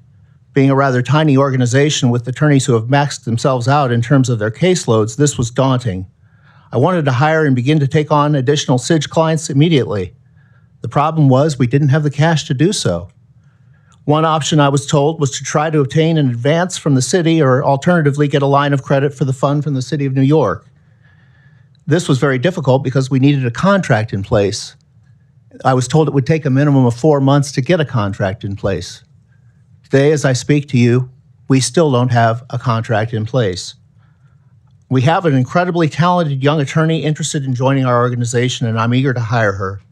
Being a rather tiny organization with attorneys who have maxed themselves out in terms of their caseloads, this was daunting. I wanted to hire and begin to take on additional SIDG clients immediately. The problem was we didn't have the cash to do so. One option, I was told, was to try to obtain an advance from the city or alternatively get a line of credit for the fund from the City of New York. This was very difficult because we needed a contract in place. I was told it would take a minimum of 4 months to get a contract in place. Today, as I speak to you, we still don't have a contract in place. We have an incredibly talented young attorney interested in joining our organization, and I'm eager to hire her,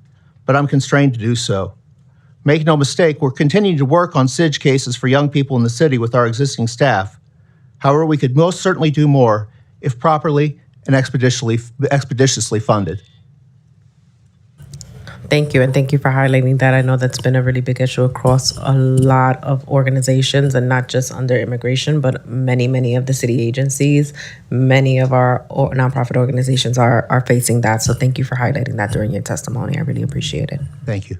but I'm constrained to do so. Make no mistake, we're continuing to work on SIDG cases for young people in the city with our existing staff. However, we could most certainly do more if properly and expeditiously funded. Thank you, and thank you for highlighting that. I know that's been a really big issue across a lot of organizations, and not just under immigration, but many of the city agencies. Many of our nonprofit organizations are facing that. So thank you for highlighting that during your testimony. I really appreciate it. Thank you.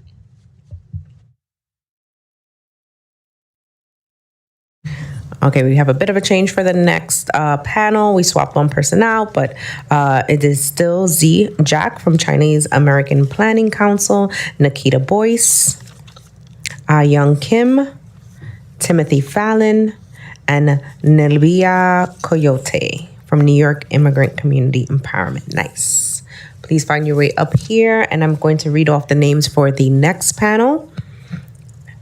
Okay, we have a bit of a change for the next panel. We swapped one person out, but it is still Z Jack from Chinese American Planning Council, Nikita Boyce, Young Kim, Timothy Fallon, and Nelvia Coyote from New York Immigrant Community Empowerment. Nice. Please find your way up here, and I'm going to read off the names for the next panel.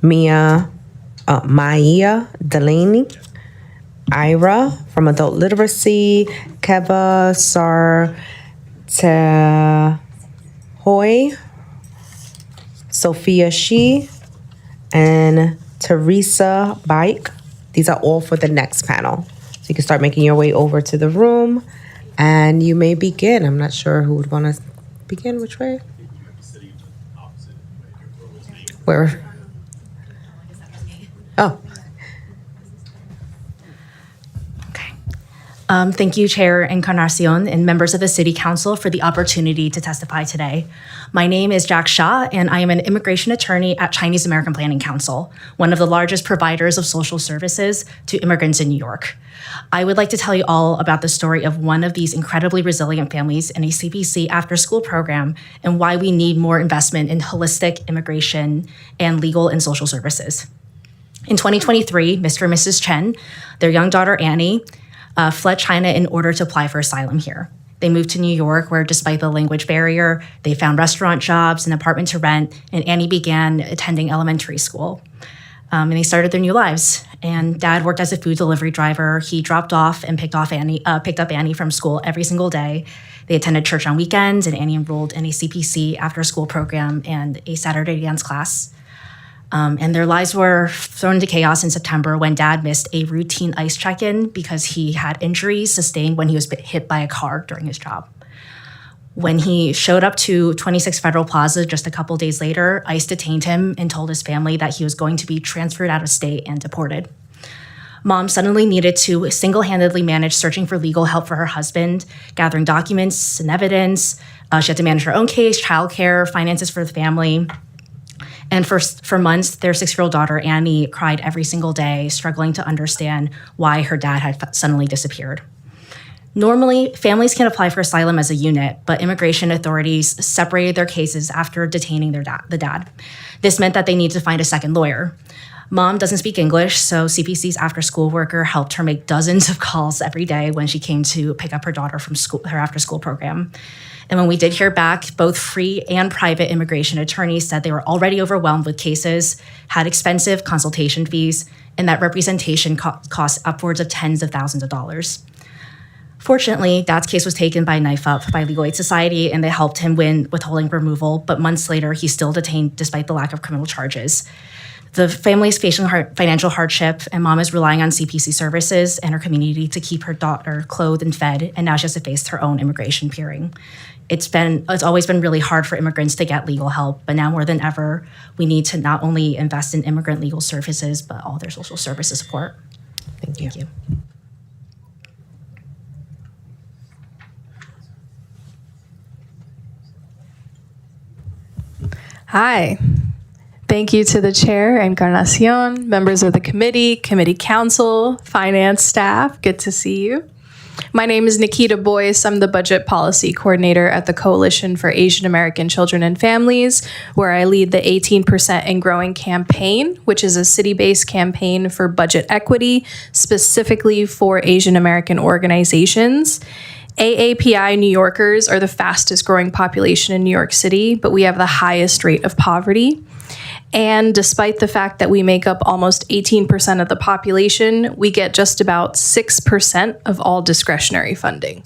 Maya Delaney, Ira from Adult Literacy, Keva Sartehoy, Sophia Shi, and Teresa Bike. These are all for the next panel. So you can start making your way over to the room, and you may begin. I'm not sure who would want to begin, which way? Where? Oh. Thank you, Chair Encarnacion and members of the City Council for the opportunity to testify today. My name is Jack Shah, and I am an immigration attorney at Chinese American Planning Council, one of the largest providers of social services to immigrants in New York. I would like to tell you all about the story of one of these incredibly resilient families in a CPC after-school program and why we need more investment in holistic immigration and legal and social services. In 2023, Mr. and Mrs. Chen, their young daughter Annie, fled China in order to apply for asylum here. They moved to New York, where despite the language barrier, they found restaurant jobs, an apartment to rent, and Annie began attending elementary school. And they started their new lives. And Dad worked as a food delivery driver. He dropped off and picked up Annie from school every single day. They attended church on weekends, and Annie enrolled in a CPC after-school program and a Saturday dance class. And their lives were thrown into chaos in September when Dad missed a routine ICE check-in because he had injuries sustained when he was hit by a car during his job. When he showed up to 26 Federal Plaza just a couple days later, ICE detained him and told his family that he was going to be transferred out of state and deported. Mom suddenly needed to single-handedly manage searching for legal help for her husband, gathering documents and evidence. She had to manage her own case, childcare, finances for the family. And for months, their 6-year-old daughter, Annie, cried every single day, struggling to understand why her dad had suddenly disappeared. Normally, families can apply for asylum as a unit, but immigration authorities separated their cases after detaining the dad. This meant that they needed to find a second lawyer. Mom doesn't speak English, so CPC's after-school worker helped her make dozens of calls every day when she came to pick up her daughter from school, her after-school program. And when we did hear back, both free and private immigration attorneys said they were already overwhelmed with cases, had expensive consultation fees, and that representation cost upwards of tens of thousands of dollars. Fortunately, Dad's case was taken by knife up by Legal Aid Society, and they helped him win withholding removal, but months later, he's still detained despite the lack of criminal charges. The family's facing financial hardship, and Mom is relying on CPC services and her community to keep her daughter clothed and fed, and now she has to face her own immigration peering. It's always been really hard for immigrants to get legal help, but now more than ever, we need to not only invest in immigrant legal services, but all their social services support. Thank you. Hi. Thank you to the Chair, Encarnacion, members of the committee council, finance staff. Good to see you. My name is Nikita Boyce. I'm the Budget Policy Coordinator at the Coalition for Asian American Children and Families, where I lead the 18% and Growing campaign, which is a city-based campaign for budget equity, specifically for Asian American organizations. AAPI New Yorkers are the fastest growing population in New York City, but we have the highest rate of poverty. And despite the fact that we make up almost 18% of the population, we get just about 6% of all discretionary funding.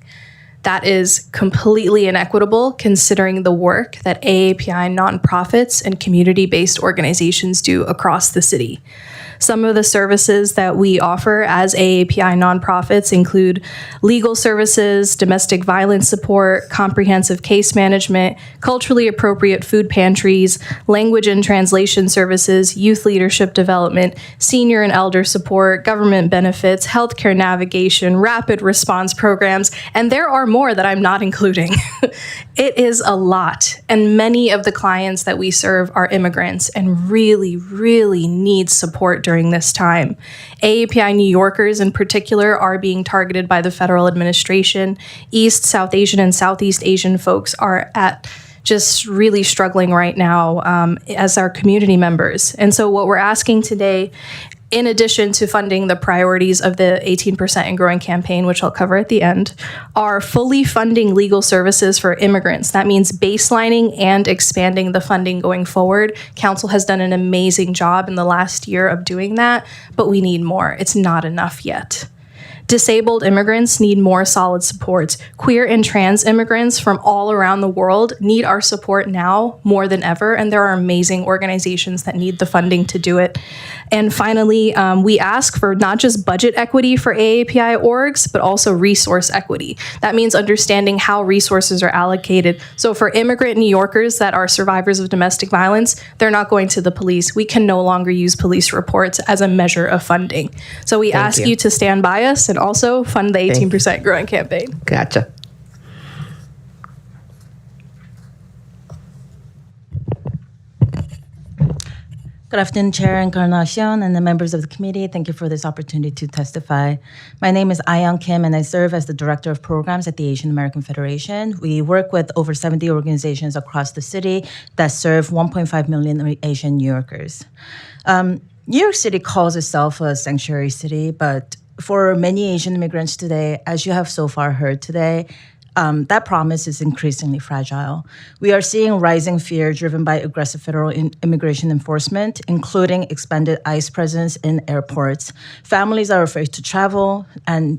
That is completely inequitable considering the work that AAPI nonprofits and community-based organizations do across the city. Some of the services that we offer as AAPI nonprofits include legal services, domestic violence support, comprehensive case management, culturally appropriate food pantries, language and translation services, youth leadership development, senior and elder support, government benefits, healthcare navigation, rapid response programs, and there are more that I'm not including. It is a lot, and many of the clients that we serve are immigrants and really, really need support during this time. AAPI New Yorkers in particular are being targeted by the federal administration. East, South Asian, and Southeast Asian folks are just really struggling right now as our community members. And so what we're asking today, in addition to funding the priorities of the 18% and Growing campaign, which I'll cover at the end, are fully funding legal services for immigrants. That means baselining and expanding the funding going forward. Council has done an amazing job in the last year of doing that, but we need more. It's not enough yet. Disabled immigrants need more solid support. Queer and trans immigrants from all around the world need our support now more than ever, and there are amazing organizations that need the funding to do it. And finally, we ask for not just budget equity for AAPI orgs, but also resource equity. That means understanding how resources are allocated. So for immigrant New Yorkers that are survivors of domestic violence, they're not going to the police. We can no longer use police reports as a measure of funding. So we ask you to stand by us and also fund the 18% growing campaign. Gotcha. Good afternoon, Chair Encarnacion and the members of the committee. Thank you for this opportunity to testify. My name is Ayoung Kim, and I serve as the Director of Programs at the Asian American Federation. We work with over 70 organizations across the city that serve 1.5 million Asian New Yorkers. New York City calls itself a sanctuary city, but for many Asian immigrants today, as you have so far heard today, that promise is increasingly fragile. We are seeing rising fear driven by aggressive federal immigration enforcement, including expanded ICE presence in airports. Families are afraid to travel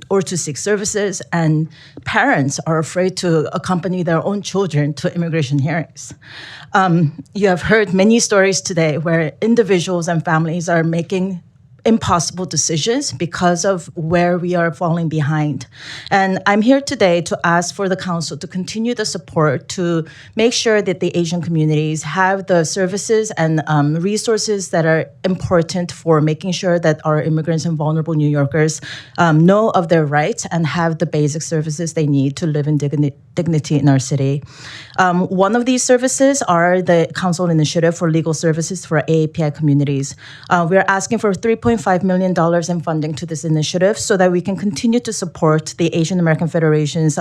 or to seek services, and parents are afraid to accompany their own children to immigration hearings. You have heard many stories today where individuals and families are making impossible decisions because of where we are falling behind. And I'm here today to ask for the council to continue the support to make sure that the Asian communities have the services and resources that are important for making sure that our immigrants and vulnerable New Yorkers know of their rights and have the basic services they need to live in dignity in our city. One of these services are the Council Initiative for Legal Services for AAPI communities. We're asking for $3.5 million in funding to this initiative so that we can continue to support the Asian American Federation's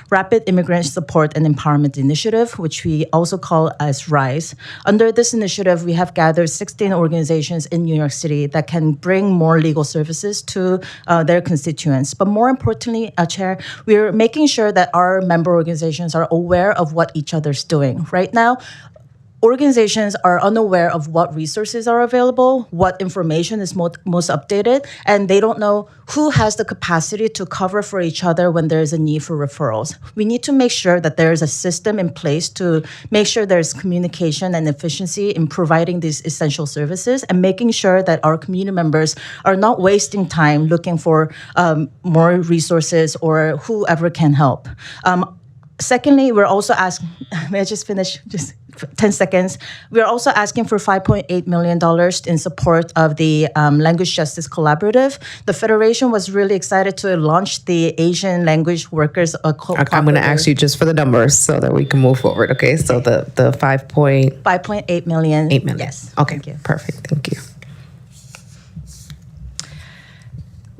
Rapid Immigrant Support and Empowerment Initiative, which we also call as RISE. Under this initiative, we have gathered 16 organizations in New York City that can bring more legal services to their constituents. But more importantly, Chair, we're making sure that our member organizations are aware of what each other's doing. Right now, organizations are unaware of what resources are available, what information is most updated, and they don't know who has the capacity to cover for each other when there is a need for referrals. We need to make sure that there is a system in place to make sure there's communication and efficiency in providing these essential services and making sure that our community members are not wasting time looking for more resources or whoever can help. Secondly, we're also asking, may I just finish? Just 10 seconds. We're also asking for $5.8 million in support of the Language Justice Collaborative. The Federation was really excited to launch the Asian Language Workers Collaborative. I'm going to ask you just for the numbers so that we can move forward, okay? So the 5.8 million. 8 million. Yes. Okay, perfect. Thank you.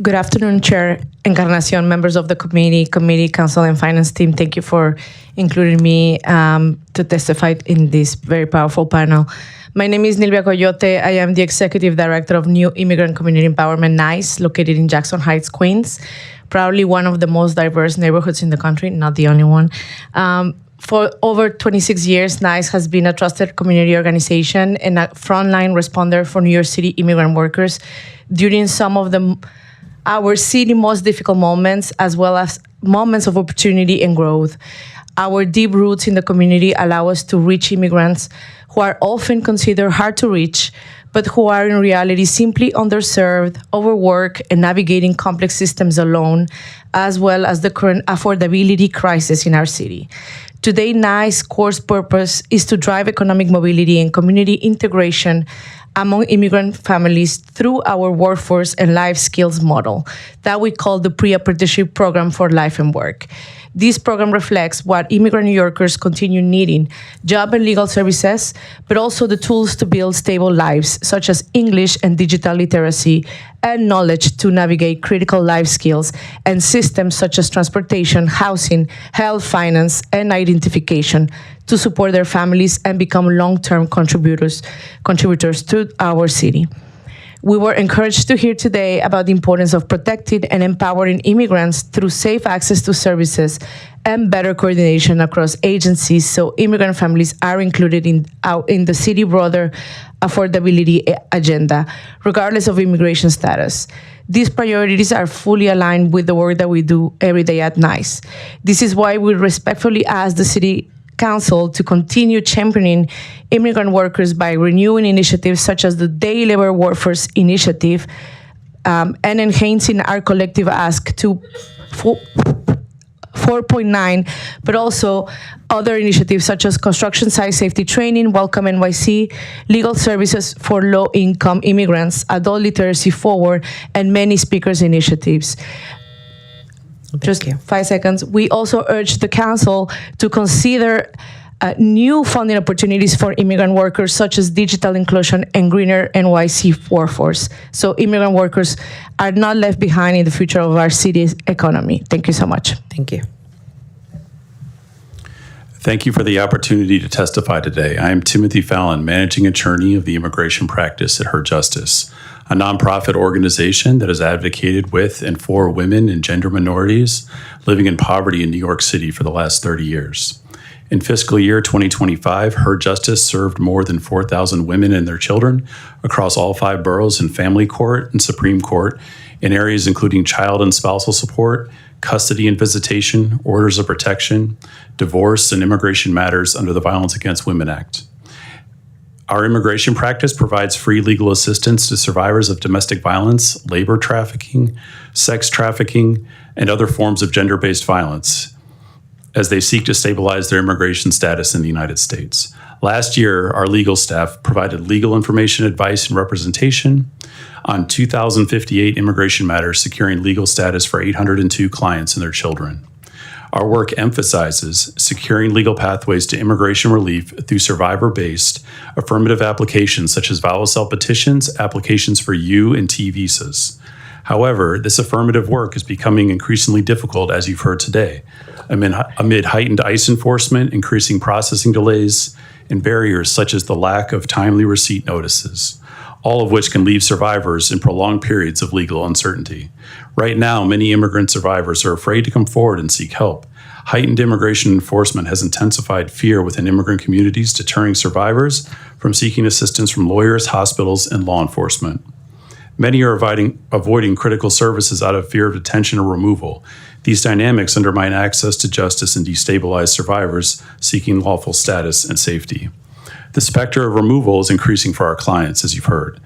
Good afternoon, Chair Encarnacion, members of the committee, council, and finance team. Thank you for including me to testify in this very powerful panel. My name is Nilvia Coyote. I am the Executive Director of New Immigrant Community Empowerment, NICE, located in Jackson Heights, Queens, probably one of the most diverse neighborhoods in the country, not the only one. For over 26 years, NICE has been a trusted community organization and a frontline responder for New York City immigrant workers during some of our city's most difficult moments, as well as moments of opportunity and growth. Our deep roots in the community allow us to reach immigrants who are often considered hard to reach, but who are in reality simply underserved, overworked, and navigating complex systems alone, as well as the current affordability crisis in our city. Today, NICE's core purpose is to drive economic mobility and community integration among immigrant families through our workforce and life skills model that we call the pre-apprenticeship program for life and work. This program reflects what immigrant New Yorkers continue needing, job and legal services, but also the tools to build stable lives, such as English and digital literacy, and knowledge to navigate critical life skills and systems such as transportation, housing, health, finance, and identification to support their families and become long-term contributors to our city. We were encouraged to hear today about the importance of protecting and empowering immigrants through safe access to services and better coordination across agencies so immigrant families are included in the city broader affordability agenda, regardless of immigration status. These priorities are fully aligned with the work that we do every day at NICE. This is why we respectfully ask the City Council to continue championing immigrant workers by renewing initiatives such as the Day Labor Workforce Initiative and enhancing our collective ask to 4.9, but also other initiatives such as construction site safety training, Welcome NYC, legal services for low-income immigrants, adult literacy forward, and many speakers initiatives. Just 5 seconds. We also urge the council to consider new funding opportunities for immigrant workers, such as digital inclusion and greener NYC workforce, so immigrant workers are not left behind in the future of our city's economy. Thank you so much. Thank you. Thank you for the opportunity to testify today. I am Timothy Fallon, Managing Attorney of the Immigration Practice at Her Justice, a nonprofit organization that has advocated with and for women and gender minorities living in poverty in New York City for the last 30 years. In fiscal year 2025, Her Justice served more than 4,000 women and their children across all 5 boroughs in family court and Supreme Court in areas including child and spousal support, custody and visitation, orders of protection, divorce, and immigration matters under the Violence Against Women Act. Our immigration practice provides free legal assistance to survivors of domestic violence, labor trafficking, sex trafficking, and other forms of gender-based violence as they seek to stabilize their immigration status in the United States. Last year, our legal staff provided legal information, advice, and representation on 2,058 immigration matters, securing legal status for 802 clients and their children. Our work emphasizes securing legal pathways to immigration relief through survivor-based affirmative applications such as VAWA petitions, applications for U and T visas. However, this affirmative work is becoming increasingly difficult, as you've heard today, amid heightened ICE enforcement, increasing processing delays, and barriers such as the lack of timely receipt notices, all of which can leave survivors in prolonged periods of legal uncertainty. Right now, many immigrant survivors are afraid to come forward and seek help. Heightened immigration enforcement has intensified fear within immigrant communities, deterring survivors from seeking assistance from lawyers, hospitals, and law enforcement. Many are avoiding critical services out of fear of detention or removal. These dynamics undermine access to justice and destabilize survivors seeking lawful status and safety. The specter of removal is increasing for our clients, as you've heard,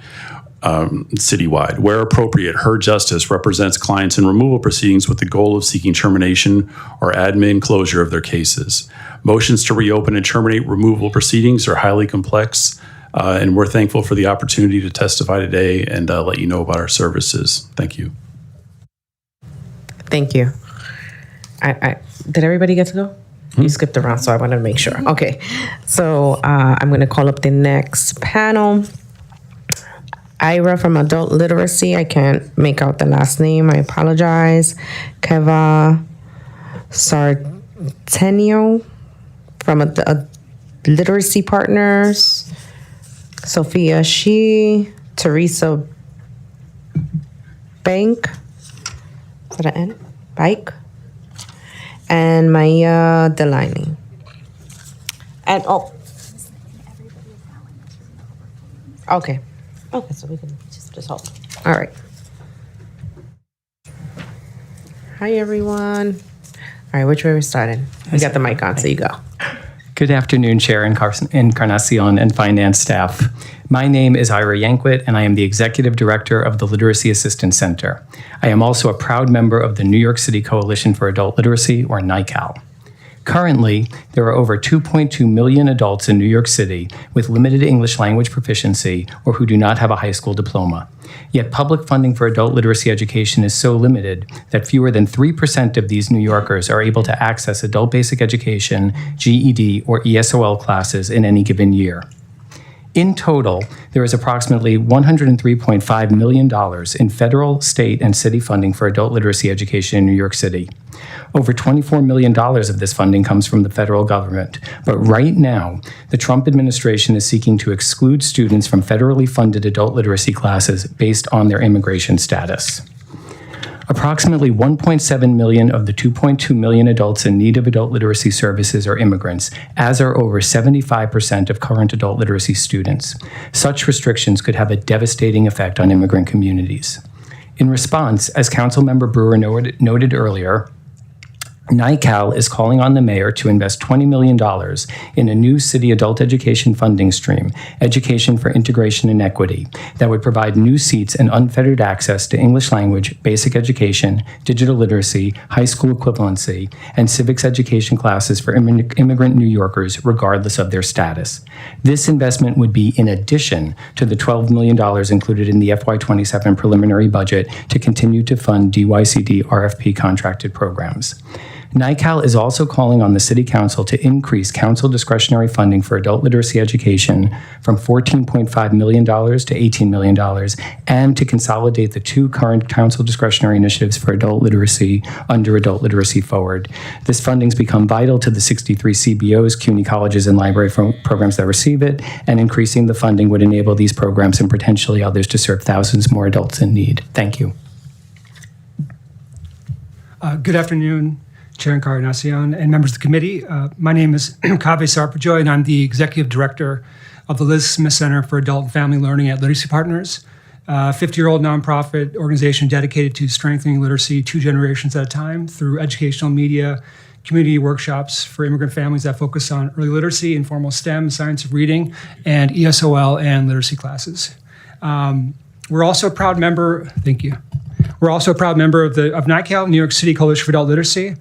citywide. Where appropriate, Her Justice represents clients in removal proceedings with the goal of seeking termination or admin closure of their cases. Motions to reopen and terminate removal proceedings are highly complex, and we're thankful for the opportunity to testify today and let you know about our services. Thank you. Thank you. Did everybody get to go? You skipped around, so I wanted to make sure. Okay, so I'm going to call up the next panel. Ira from Adult Literacy. I can't make out the last name. I apologize. Keva Sartenio from Literacy Partners. Sophia Shi. Teresa Bank. Is that an N? Bike. And Maya Delaney. And okay, so we can just hold. All right. Hi, everyone. All right, which way are we starting? We got the mic on, so you go. Good afternoon, Chair Encarnacion and finance staff. My name is Ira Yankwit, and I am the Executive Director of the Literacy Assistance Center. I am also a proud member of the New York City Coalition for Adult Literacy, or NYCAL. Currently, there are over 2.2 million adults in New York City with limited English language proficiency or who do not have a high school diploma. Yet public funding for adult literacy education is so limited that fewer than 3% of these New Yorkers are able to access adult basic education, GED, or ESOL classes in any given year. In total, there is approximately $103.5 million in federal, state, and city funding for adult literacy education in New York City. Over $24 million of this funding comes from the federal government, but right now, the Trump administration is seeking to exclude students from federally funded adult literacy classes based on their immigration status. Approximately 1.7 million of the 2.2 million adults in need of adult literacy services are immigrants, as are over 75% of current adult literacy students. Such restrictions could have a devastating effect on immigrant communities. In response, as Councilmember Brewer noted earlier, NYCAL is calling on the mayor to invest $20 million in a new city adult education funding stream, Education for Integration and Equity, that would provide new seats and unfettered access to English language, basic education, digital literacy, high school equivalency, and civics education classes for immigrant New Yorkers, regardless of their status. This investment would be in addition to the $12 million included in the FY27 preliminary budget to continue to fund DYCD RFP contracted programs. NYCAL is also calling on the City Council to increase council discretionary funding for adult literacy education from $14.5 million to $18 million and to consolidate the two current council discretionary initiatives for adult literacy under Adult Literacy Forward. This funding's become vital to the 63 CBOs, CUNY colleges, and library programs that receive it, and increasing the funding would enable these programs and potentially others to serve thousands more adults in need. Thank you. Good afternoon, Chair Encarnacion and members of the committee. My name is Kaveh Sarpajoy, and I'm the Executive Director of the Liz Smith Center for Adult and Family Learning at Literacy Partners, a 50-year-old nonprofit organization dedicated to strengthening literacy 2 generations at a time through educational media, community workshops for immigrant families that focus on early literacy, informal STEM, science of reading, and ESOL and literacy classes. We're also a proud member, thank you. We're also a proud member of NYCAL, New York City Coalition for Adult Literacy,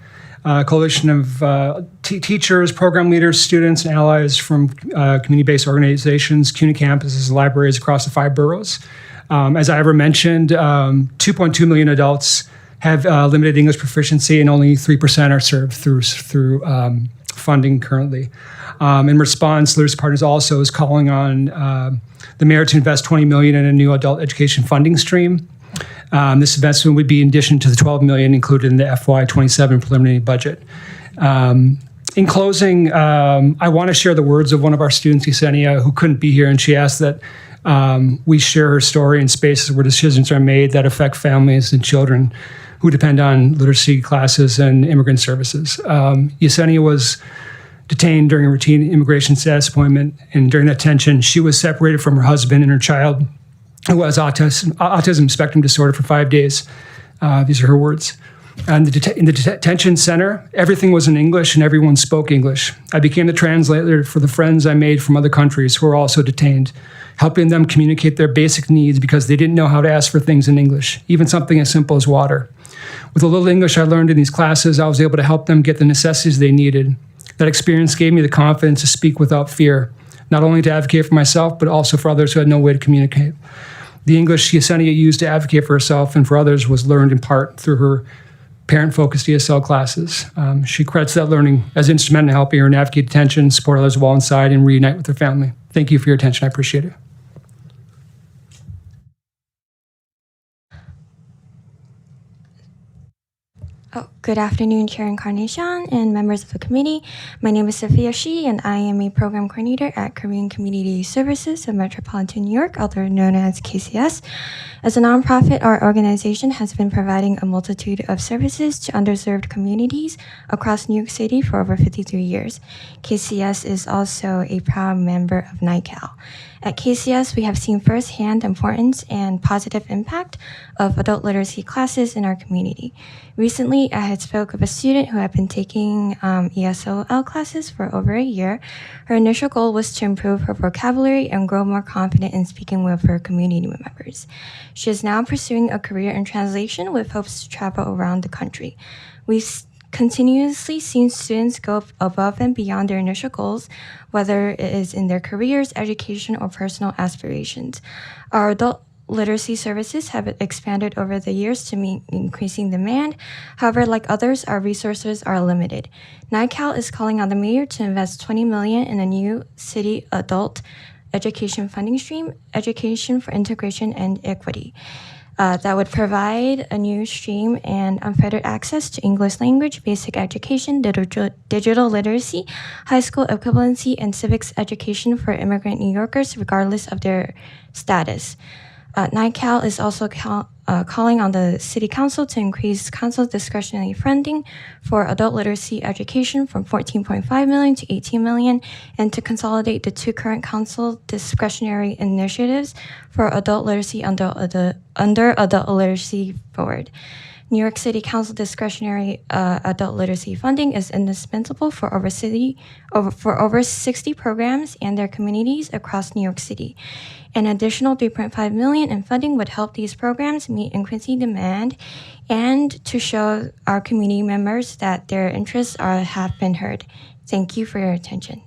a coalition of teachers, program leaders, students, and allies from community-based organizations, CUNY campuses, and libraries across the 5 boroughs. As I ever mentioned, 2.2 million adults have limited English proficiency, and only 3% are served through funding currently. In response, Literacy Partners also is calling on the mayor to invest $20 million in a new adult education funding stream. This investment would be in addition to the $12 million included in the FY27 preliminary budget. In closing, I want to share the words of one of our students, Yesenia, who couldn't be here, and she asked that we share her story in spaces where decisions are made that affect families and children who depend on literacy classes and immigrant services. Yesenia was detained during a routine immigration status appointment, and during that tension, she was separated from her husband and her child, who has autism spectrum disorder, for 5 days. These are her words. And in the detention center, everything was in English and everyone spoke English. I became the translator for the friends I made from other countries who were also detained, helping them communicate their basic needs because they didn't know how to ask for things in English, even something as simple as water. With a little English I learned in these classes, I was able to help them get the necessities they needed. That experience gave me the confidence to speak without fear, not only to advocate for myself, but also for others who had no way to communicate. The English Yesenia used to advocate for herself and for others was learned in part through her parent-focused ESL classes. She credits that learning as instrumental in helping her navigate detention, support others while inside, and reunite with her family. Thank you for your attention. I appreciate it. Good afternoon, Chair Encarnacion and members of the committee. My name is Sophia Shi, and I am a program coordinator at Korean Community Services of Metropolitan New York, otherwise known as KCS. As a nonprofit, our organization has been providing a multitude of services to underserved communities across New York City for over 53 years. KCS is also a proud member of NYCAL. At KCS, we have seen firsthand the importance and positive impact of adult literacy classes in our community. Recently, I had spoke with a student who had been taking ESOL classes for over a year. Her initial goal was to improve her vocabulary and grow more confident in speaking with her community members. She is now pursuing a career in translation with hopes to travel around the country. We've continuously seen students go above and beyond their initial goals, whether it is in their careers, education, or personal aspirations. Our adult literacy services have expanded over the years to meet increasing demand. However, like others, our resources are limited. NYCAL is calling on the mayor to invest $20 million in a new city adult education funding stream, Education for Integration and Equity. That would provide a new stream and unfettered access to English language, basic education, digital literacy, high school equivalency, and civics education for immigrant New Yorkers, regardless of their status. NICAL is also calling on the City Council to increase council's discretionary funding for adult literacy education from $14.5 million to $18 million, and to consolidate the two current council discretionary initiatives for adult literacy under adult literacy forward. New York City Council discretionary adult literacy funding is indispensable for over 60 programs and their communities across New York City. An additional $3.5 million in funding would help these programs meet increasing demand and to show our community members that their interests have been heard. Thank you for your attention.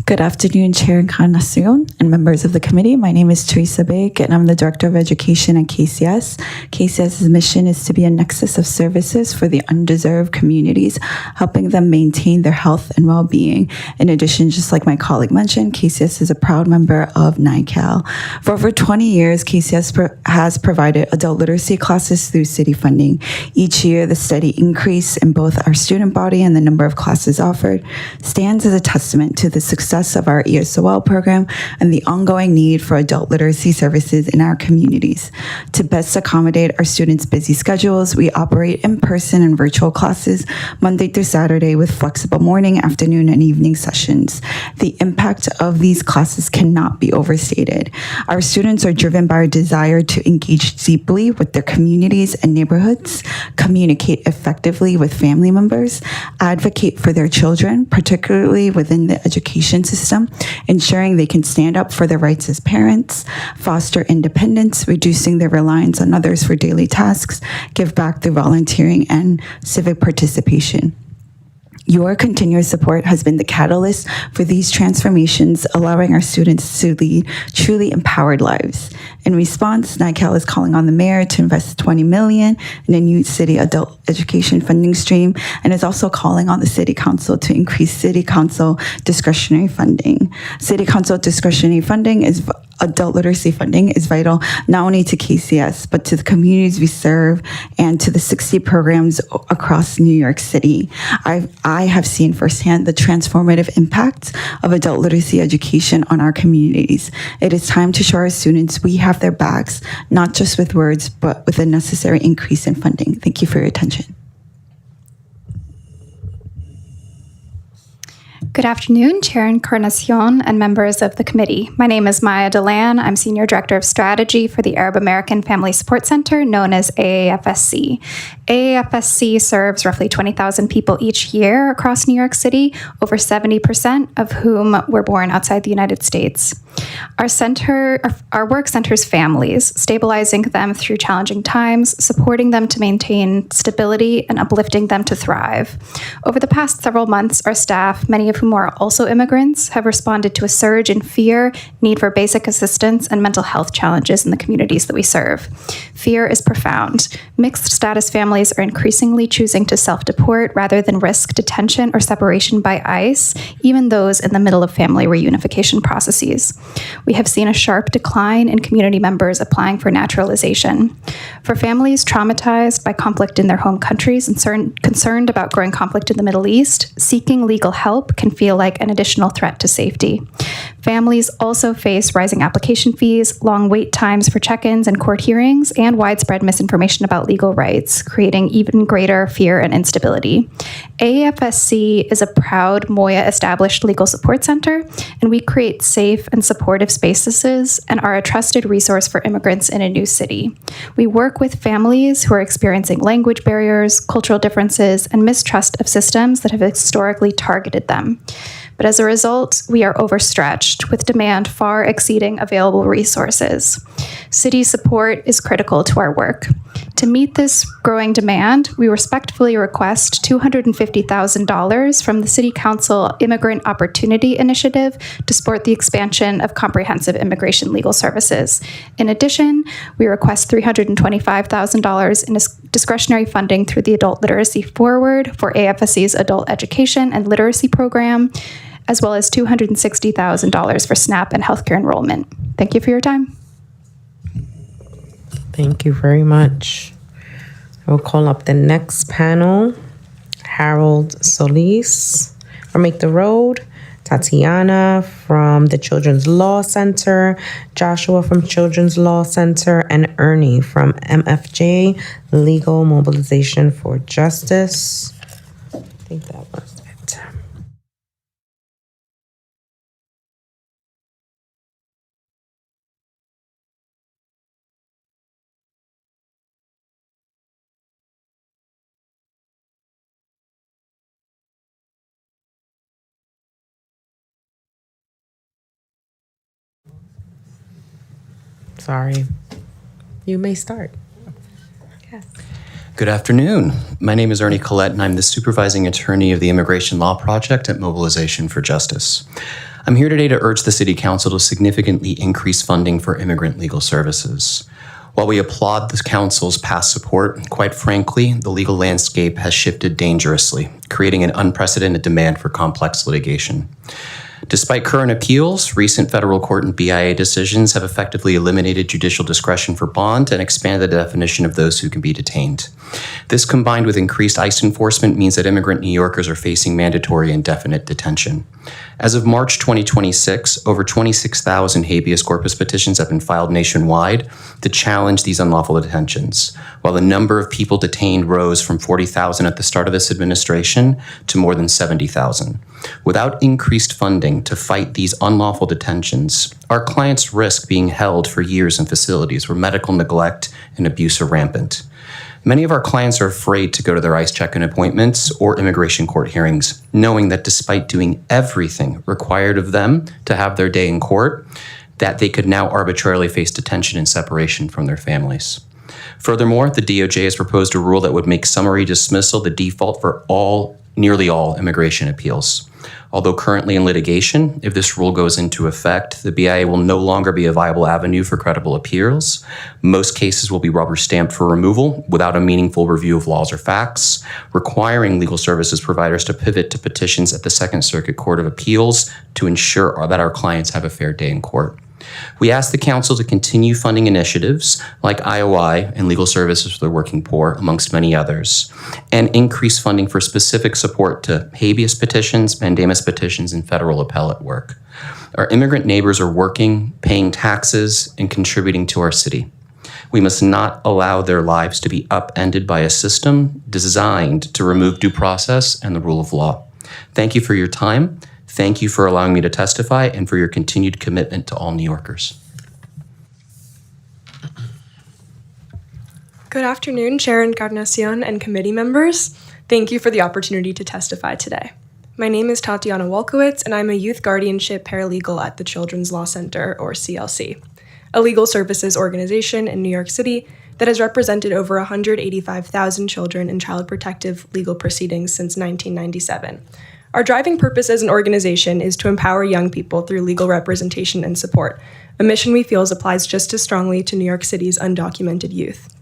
Good afternoon, Chair Encarnacion and members of the committee. My name is Teresa Big, and I'm the Director of Education at KCS. KCS's mission is to be a nexus of services for the undeserved communities, helping them maintain their health and well-being. In addition, just like my colleague mentioned, KCS is a proud member of NICAL. For over 20 years, KCS has provided adult literacy classes through city funding. Each year, the steady increase in both our student body and the number of classes offered stands as a testament to the success of our ESOL program and the ongoing need for adult literacy services in our communities. To best accommodate our students' busy schedules, we operate in-person and virtual classes Monday through Saturday with flexible morning, afternoon, and evening sessions. The impact of these classes cannot be overstated. Our students are driven by a desire to engage deeply with their communities and neighborhoods, communicate effectively with family members, advocate for their children, particularly within the education system, ensuring they can stand up for their rights as parents, foster independence, reducing their reliance on others for daily tasks, give back through volunteering and civic participation. Your continuous support has been the catalyst for these transformations, allowing our students to lead truly empowered lives. In response, NICAL is calling on the mayor to invest $20 million in a new city adult education funding stream, and is also calling on the city council to increase city council discretionary funding. City council discretionary funding is adult literacy funding is vital not only to KCS, but to the communities we serve and to the 60 programs across New York City. I have seen firsthand the transformative impact of adult literacy education on our communities. It is time to show our students we have their backs, not just with words, but with a necessary increase in funding. Thank you for your attention. Good afternoon, Chair Encarnacion and members of the committee. My name is Maya Delan. I'm Senior Director of Strategy for the Arab American Family Support Center, known as AAFSC. AAFSC serves roughly 20,000 people each year across New York City, over 70% of whom were born outside the United States. Our work centers families, stabilizing them through challenging times, supporting them to maintain stability, and uplifting them to thrive. Over the past several months, our staff, many of whom are also immigrants, have responded to a surge in fear, need for basic assistance, and mental health challenges in the communities that we serve. Fear is profound. Mixed status families are increasingly choosing to self-deport rather than risk detention or separation by ICE, even those in the middle of family reunification processes. We have seen a sharp decline in community members applying for naturalization. For families traumatized by conflict in their home countries and concerned about growing conflict in the Middle East, seeking legal help can feel like an additional threat to safety. Families also face rising application fees, long wait times for check-ins and court hearings, and widespread misinformation about legal rights, creating even greater fear and instability. AAFSC is a proud Moya-established legal support center, and we create safe and supportive spaces and are a trusted resource for immigrants in a new city. We work with families who are experiencing language barriers, cultural differences, and mistrust of systems that have historically targeted them. But as a result, we are overstretched with demand far exceeding available resources. City support is critical to our work. To meet this growing demand, we respectfully request $250,000 from the City Council Immigrant Opportunity Initiative to support the expansion of comprehensive immigration legal services. In addition, we request $325,000 in discretionary funding through the Adult Literacy Forward for AFSC's adult education and literacy program, as well as $260,000 for SNAP and healthcare enrollment. Thank you for your time. Thank you very much. I will call up the next panel, Harold Solis from Make the Road, Tatiana from the Children's Law Center, Joshua from Children's Law Center, and Ernie from MFJ, Legal Mobilization for Justice. I think that was it. Sorry. You may start. Good afternoon. My name is Ernie Collette, and I'm the supervising attorney of the Immigration Law Project at Mobilization for Justice. I'm here today to urge the City Council to significantly increase funding for immigrant legal services. While we applaud the Council's past support, quite frankly, the legal landscape has shifted dangerously, creating an unprecedented demand for complex litigation. Despite current appeals, recent federal court and BIA decisions have effectively eliminated judicial discretion for bond and expanded the definition of those who can be detained. This, combined with increased ICE enforcement, means that immigrant New Yorkers are facing mandatory indefinite detention. As of March 2026, over 26,000 habeas corpus petitions have been filed nationwide to challenge these unlawful detentions, while the number of people detained rose from 40,000 at the start of this administration to more than 70,000. Without increased funding to fight these unlawful detentions, our clients risk being held for years in facilities where medical neglect and abuse are rampant. Many of our clients are afraid to go to their ICE check-in appointments or immigration court hearings, knowing that despite doing everything required of them to have their day in court, that they could now arbitrarily face detention and separation from their families. Furthermore, the DOJ has proposed a rule that would make summary dismissal the default for nearly all immigration appeals. Although currently in litigation, if this rule goes into effect, the BIA will no longer be a viable avenue for credible appeals. Most cases will be rubber stamped for removal without a meaningful review of laws or facts, requiring legal services providers to pivot to petitions at the Second Circuit Court of Appeals to ensure that our clients have a fair day in court. We ask the Council to continue funding initiatives like IOI and Legal Services for the Working Poor, amongst many others, and increase funding for specific support to habeas petitions, mandamus petitions, and federal appellate work. Our immigrant neighbors are working, paying taxes, and contributing to our city. We must not allow their lives to be upended by a system designed to remove due process and the rule of law. Thank you for your time. Thank you for allowing me to testify and for your continued commitment to all New Yorkers. Good afternoon, Chair Encarnacion and committee members. Thank you for the opportunity to testify today. My name is Tatiana Wolkowitz, and I'm a youth guardianship paralegal at the Children's Law Center, or CLC, a legal services organization in New York City that has represented over 185,000 children in child protective legal proceedings since 1997. Our driving purpose as an organization is to empower young people through legal representation and support, a mission we feel applies just as strongly to New York City's undocumented youth.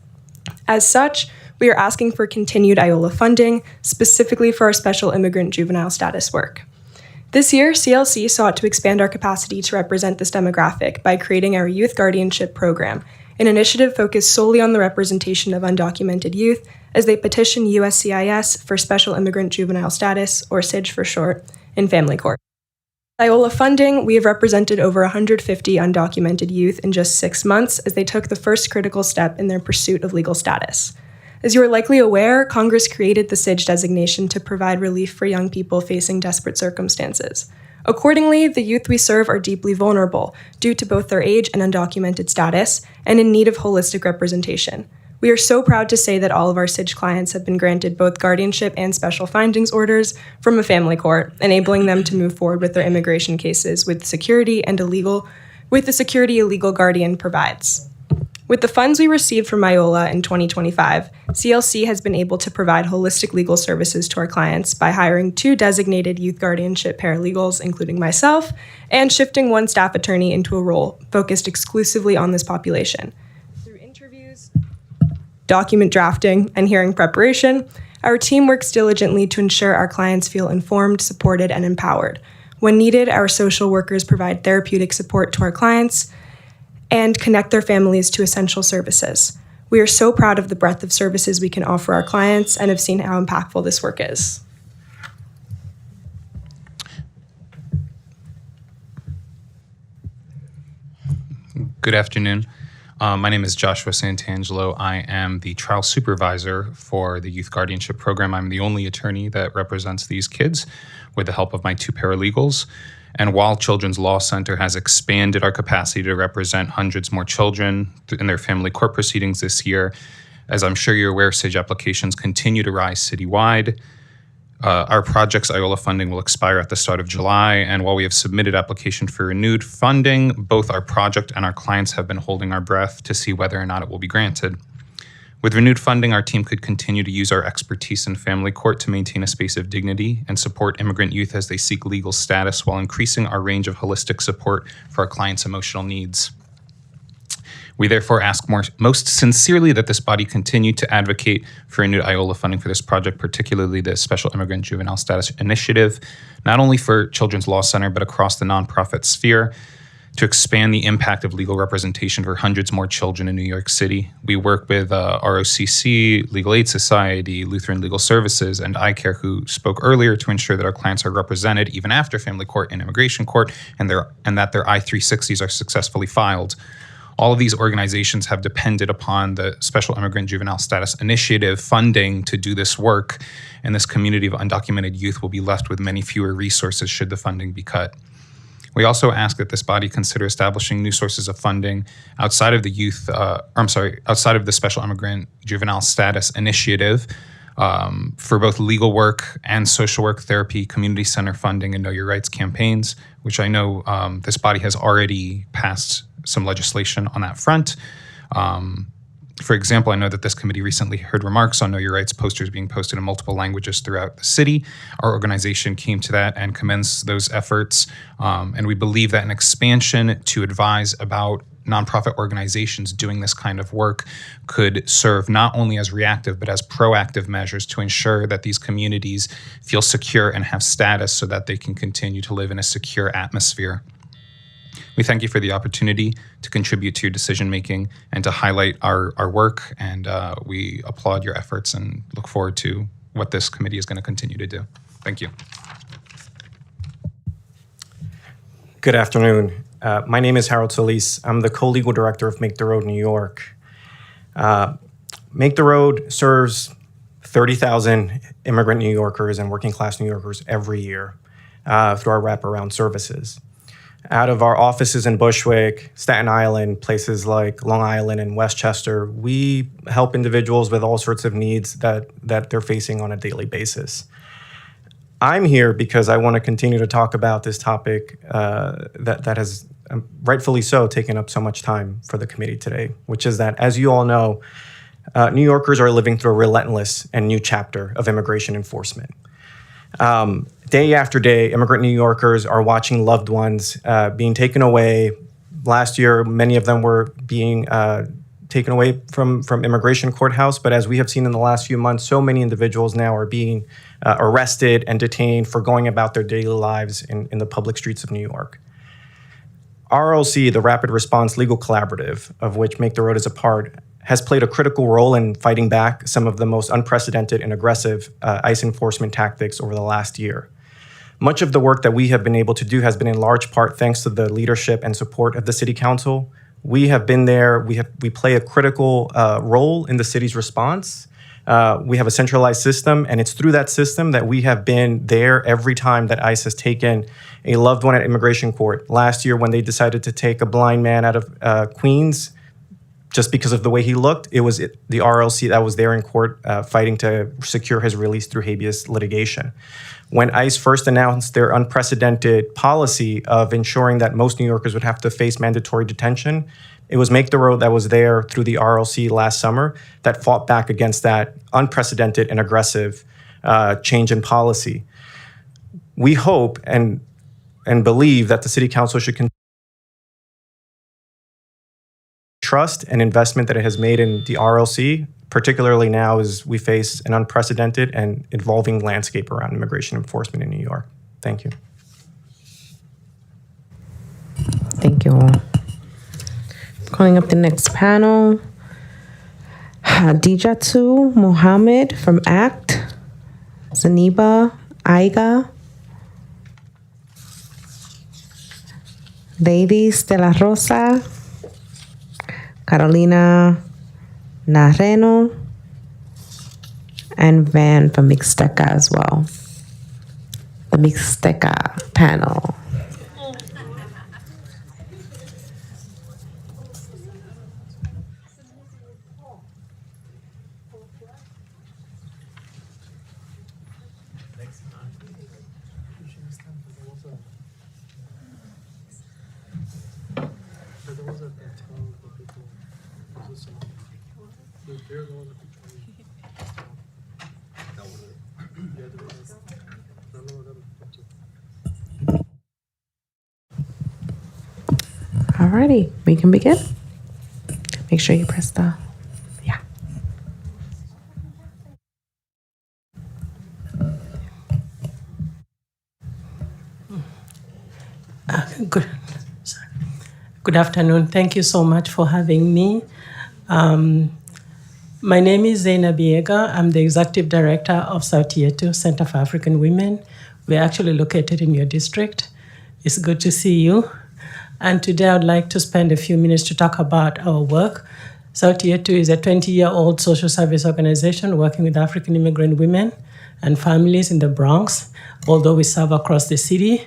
As such, we are asking for continued IOLA funding, specifically for our special immigrant juvenile status work. This year, CLC sought to expand our capacity to represent this demographic by creating our Youth Guardianship Program, an initiative focused solely on the representation of undocumented youth as they petition USCIS for Special Immigrant Juvenile Status, or SIJ for short, in family court. With IOLA funding, we have represented over 150 undocumented youth in just 6 months as they took the first critical step in their pursuit of legal status. As you are likely aware, Congress created the SIJ designation to provide relief for young people facing desperate circumstances. Accordingly, the youth we serve are deeply vulnerable due to both their age and undocumented status, and in need of holistic representation. We are so proud to say that all of our SIJ clients have been granted both guardianship and special findings orders from a family court, enabling them to move forward with their immigration cases with the security a legal guardian provides. With the funds we received from IOLA in 2025, CLC has been able to provide holistic legal services to our clients by hiring 2 designated youth guardianship paralegals, including myself, and shifting 1 staff attorney into a role focused exclusively on this population. Through interviews, document drafting, and hearing preparation, our team works diligently to ensure our clients feel informed, supported, and empowered. When needed, our social workers provide therapeutic support to our clients and connect their families to essential services. We are so proud of the breadth of services we can offer our clients and have seen how impactful this work is. Good afternoon. My name is Joshua Santangelo. I am the trial supervisor for the Youth Guardianship Program. I'm the only attorney that represents these kids with the help of my 2 paralegals. And while Children's Law Center has expanded our capacity to represent hundreds more children in their family court proceedings this year, as I'm sure you're aware, SAGE applications continue to rise citywide. Our project's IOLA funding will expire at the start of July, and while we have submitted application for renewed funding, both our project and our clients have been holding our breath to see whether or not it will be granted. With renewed funding, our team could continue to use our expertise in family court to maintain a space of dignity and support immigrant youth as they seek legal status while increasing our range of holistic support for our clients' emotional needs. We therefore ask most sincerely that this body continue to advocate for renewed IOLA funding for this project, particularly the Special Immigrant Juvenile Status Initiative, not only for Children's Law Center, but across the nonprofit sphere, to expand the impact of legal representation for hundreds more children in New York City. We work with ROCC, Legal Aid Society, Lutheran Legal Services, and iCare, who spoke earlier, to ensure that our clients are represented even after family court and immigration court, and that their I-360s are successfully filed. All of these organizations have depended upon the Special Immigrant Juvenile Status Initiative funding to do this work, and this community of undocumented youth will be left with many fewer resources should the funding be cut. We also ask that this body consider establishing new sources of funding outside of the outside of the Special Immigrant Juvenile Status Initiative for both legal work and social work, therapy, community center funding, and Know Your Rights campaigns, which I know this body has already passed some legislation on that front. For example, I know that this committee recently heard remarks on Know Your Rights posters being posted in multiple languages throughout the city. Our organization came to that and commends those efforts. And we believe that an expansion to advise about nonprofit organizations doing this kind of work could serve not only as reactive, but as proactive measures to ensure that these communities feel secure and have status so that they can continue to live in a secure atmosphere. We thank you for the opportunity to contribute to your decision-making and to highlight our work, and we applaud your efforts and look forward to what this committee is going to continue to do. Thank you. Good afternoon. My name is Harold Solis. I'm the co-legal director of Make the Road New York. Make the Road serves 30,000 immigrant New Yorkers and working class New Yorkers every year through our wraparound services. Out of our offices in Bushwick, Staten Island, places like Long Island and Westchester, we help individuals with all sorts of needs that they're facing on a daily basis. I'm here because I want to continue to talk about this topic that has rightfully so taken up so much time for the committee today, which is that, as you all know, New Yorkers are living through a relentless and new chapter of immigration enforcement. Day after day, immigrant New Yorkers are watching loved ones being taken away. Last year, many of them were being taken away from immigration courthouse, but as we have seen in the last few months, so many individuals now are being arrested and detained for going about their daily lives in the public streets of New York. RLC, the Rapid Response Legal Collaborative, of which Make the Road is a part, has played a critical role in fighting back some of the most unprecedented and aggressive ICE enforcement tactics over the last year. Much of the work that we have been able to do has been in large part thanks to the leadership and support of the City Council. We have been there. We play a critical role in the city's response. We have a centralized system, and it's through that system that we have been there every time that ICE has taken a loved one at immigration court. Last year, when they decided to take a blind man out of Queens, just because of the way he looked, it was the RLC that was there in court fighting to secure his release through habeas litigation. When ICE first announced their unprecedented policy of ensuring that most New Yorkers would have to face mandatory detention, it was Make the Road that was there through the RLC last summer that fought back against that unprecedented and aggressive change in policy. We hope and believe that the City Council should continue trust and investment that it has made in the RLC, particularly now as we face an unprecedented and evolving landscape around immigration enforcement in New York. Thank you. Thank you all. Calling up the next panel, Hadijatu Mohammed from ACT, Zaniba Aiga, Ladies de la Rosa, Carolina Nareno, and Van from Mixteca as well. The Mixteca panel. Alrighty, we can begin. Make sure you press the, yeah. Good afternoon. Thank you so much for having me. My name is Zaina Biega. I'm the Executive Director of Sautieto Center for African Women. We're actually located in your district. It's good to see you. And today I'd like to spend a few minutes to talk about our work. Sautieto is a 20-year-old social service organization working with African immigrant women and families in the Bronx, although we serve across the city.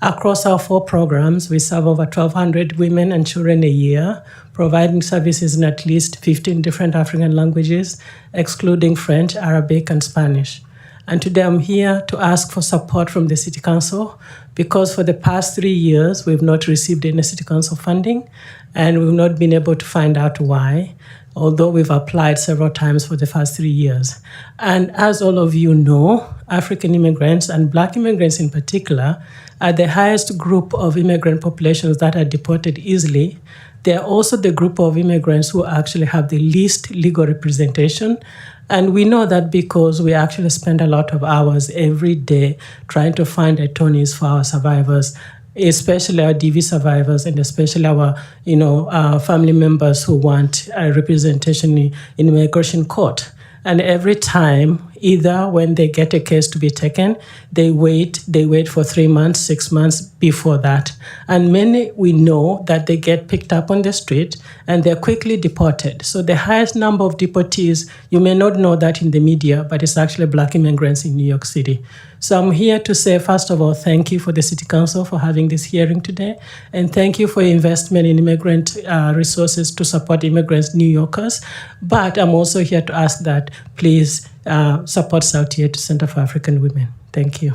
Across our 4 programs, we serve over 1,200 women and children a year, providing services in at least 15 different African languages, excluding French, Arabic, and Spanish. And today I'm here to ask for support from the City Council because for the past 3 years, we've not received any City Council funding and we've not been able to find out why, although we've applied several times for the past 3 years. And as all of you know, African immigrants and Black immigrants in particular are the highest group of immigrant populations that are deported easily. They are also the group of immigrants who actually have the least legal representation. And we know that because we actually spend a lot of hours every day trying to find attorneys for our survivors, especially our DV survivors and especially our family members who want representation in immigration court. And every time, either when they get a case to be taken, they wait for 3 months, 6 months before that. And many, we know that they get picked up on the street and they're quickly deported. So the highest number of deportees, you may not know that in the media, but it's actually Black immigrants in New York City. So I'm here to say, first of all, thank you for the City Council for having this hearing today. And thank you for your investment in immigrant resources to support immigrants, New Yorkers. But I'm also here to ask that please support Sautieto Center for African Women. Thank you.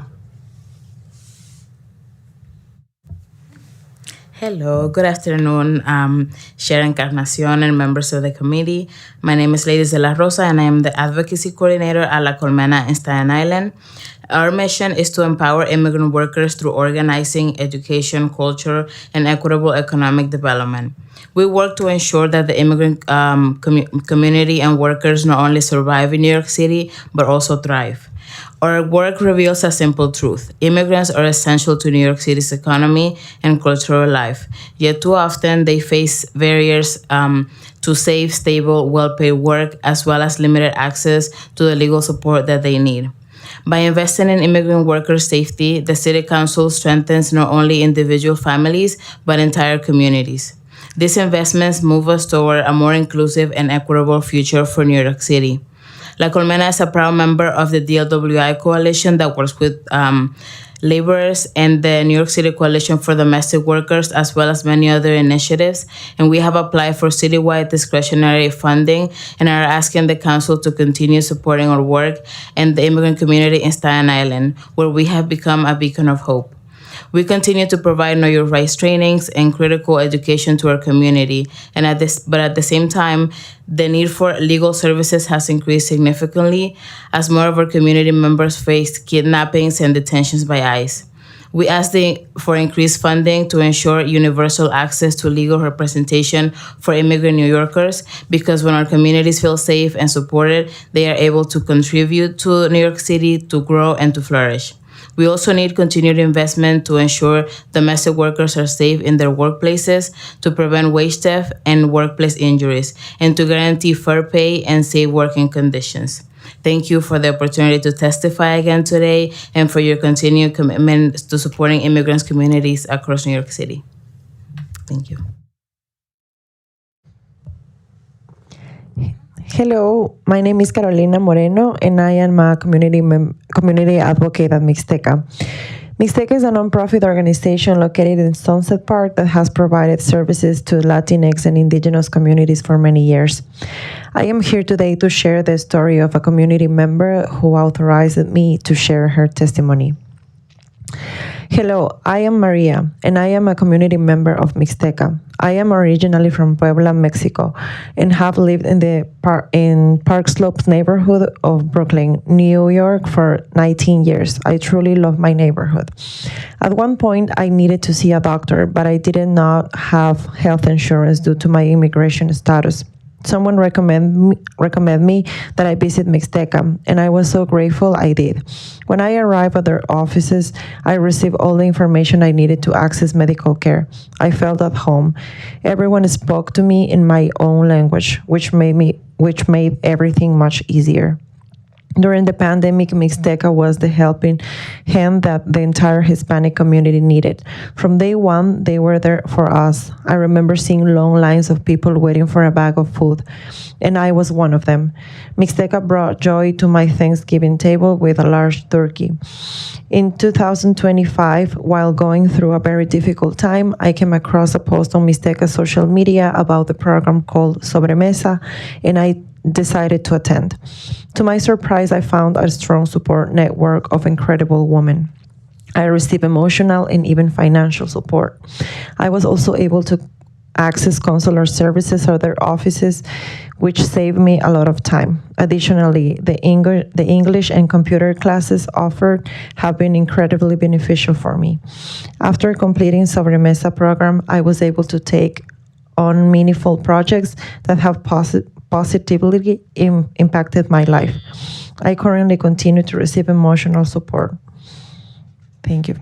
Hello, good afternoon, Sharon Encarnacion and members of the committee. My name is Ladies de la Rosa and I am the Advocacy Coordinator at La Colmena in Staten Island. Our mission is to empower immigrant workers through organizing, education, culture, and equitable economic development. We work to ensure that the immigrant community and workers not only survive in New York City, but also thrive. Our work reveals a simple truth. Immigrants are essential to New York City's economy and cultural life, yet too often they face barriers to safe, stable, well-paid work, as well as limited access to the legal support that they need. By investing in immigrant workers' safety, the City Council strengthens not only individual families, but entire communities. These investments move us toward a more inclusive and equitable future for New York City. La Colmena is a proud member of the DLWI Coalition that works with laborers and the New York City Coalition for Domestic Workers, as well as many other initiatives. And we have applied for citywide discretionary funding and are asking the council to continue supporting our work and the immigrant community in Staten Island, where we have become a beacon of hope. We continue to provide Know Your Rights trainings and critical education to our community, but at the same time, the need for legal services has increased significantly as more of our community members face kidnappings and detentions by ICE. We ask for increased funding to ensure universal access to legal representation for immigrant New Yorkers, because when our communities feel safe and supported, they are able to contribute to New York City to grow and to flourish. We also need continued investment to ensure domestic workers are safe in their workplaces, to prevent wage theft and workplace injuries, and to guarantee fair pay and safe working conditions. Thank you for the opportunity to testify again today and for your continued commitment to supporting immigrants communities across New York City. Thank you. Hello, my name is Carolina Moreno, and I am a community advocate at Mixteca. Mixteca is a nonprofit organization located in Sunset Park that has provided services to Latinx and Indigenous communities for many years. I am here today to share the story of a community member who authorized me to share her testimony. Hello, I am Maria, and I am a community member of Mixteca. I am originally from Puebla, Mexico, and have lived in the Park Slopes neighborhood of Brooklyn, New York for 19 years. I truly love my neighborhood. At one point, I needed to see a doctor, but I did not have health insurance due to my immigration status. Someone recommended me that I visit Mixteca, and I was so grateful I did. When I arrived at their offices, I received all the information I needed to access medical care. I felt at home. Everyone spoke to me in my own language, which made everything much easier. During the pandemic, Mixteca was the helping hand that the entire Hispanic community needed. From day one, they were there for us. I remember seeing long lines of people waiting for a bag of food, and I was one of them. Mixteca brought joy to my Thanksgiving table with a large turkey. In 2025, while going through a very difficult time, I came across a post on Mixteca's social media about the program called Sobremesa, and I decided to attend. To my surprise, I found a strong support network of incredible women. I received emotional and even financial support. I was also able to access consular services at their offices, which saved me a lot of time. Additionally, the English and computer classes offered have been incredibly beneficial for me. After completing Sobremesa program, I was able to take on meaningful projects that have positively impacted my life. I currently continue to receive emotional support. Thank you.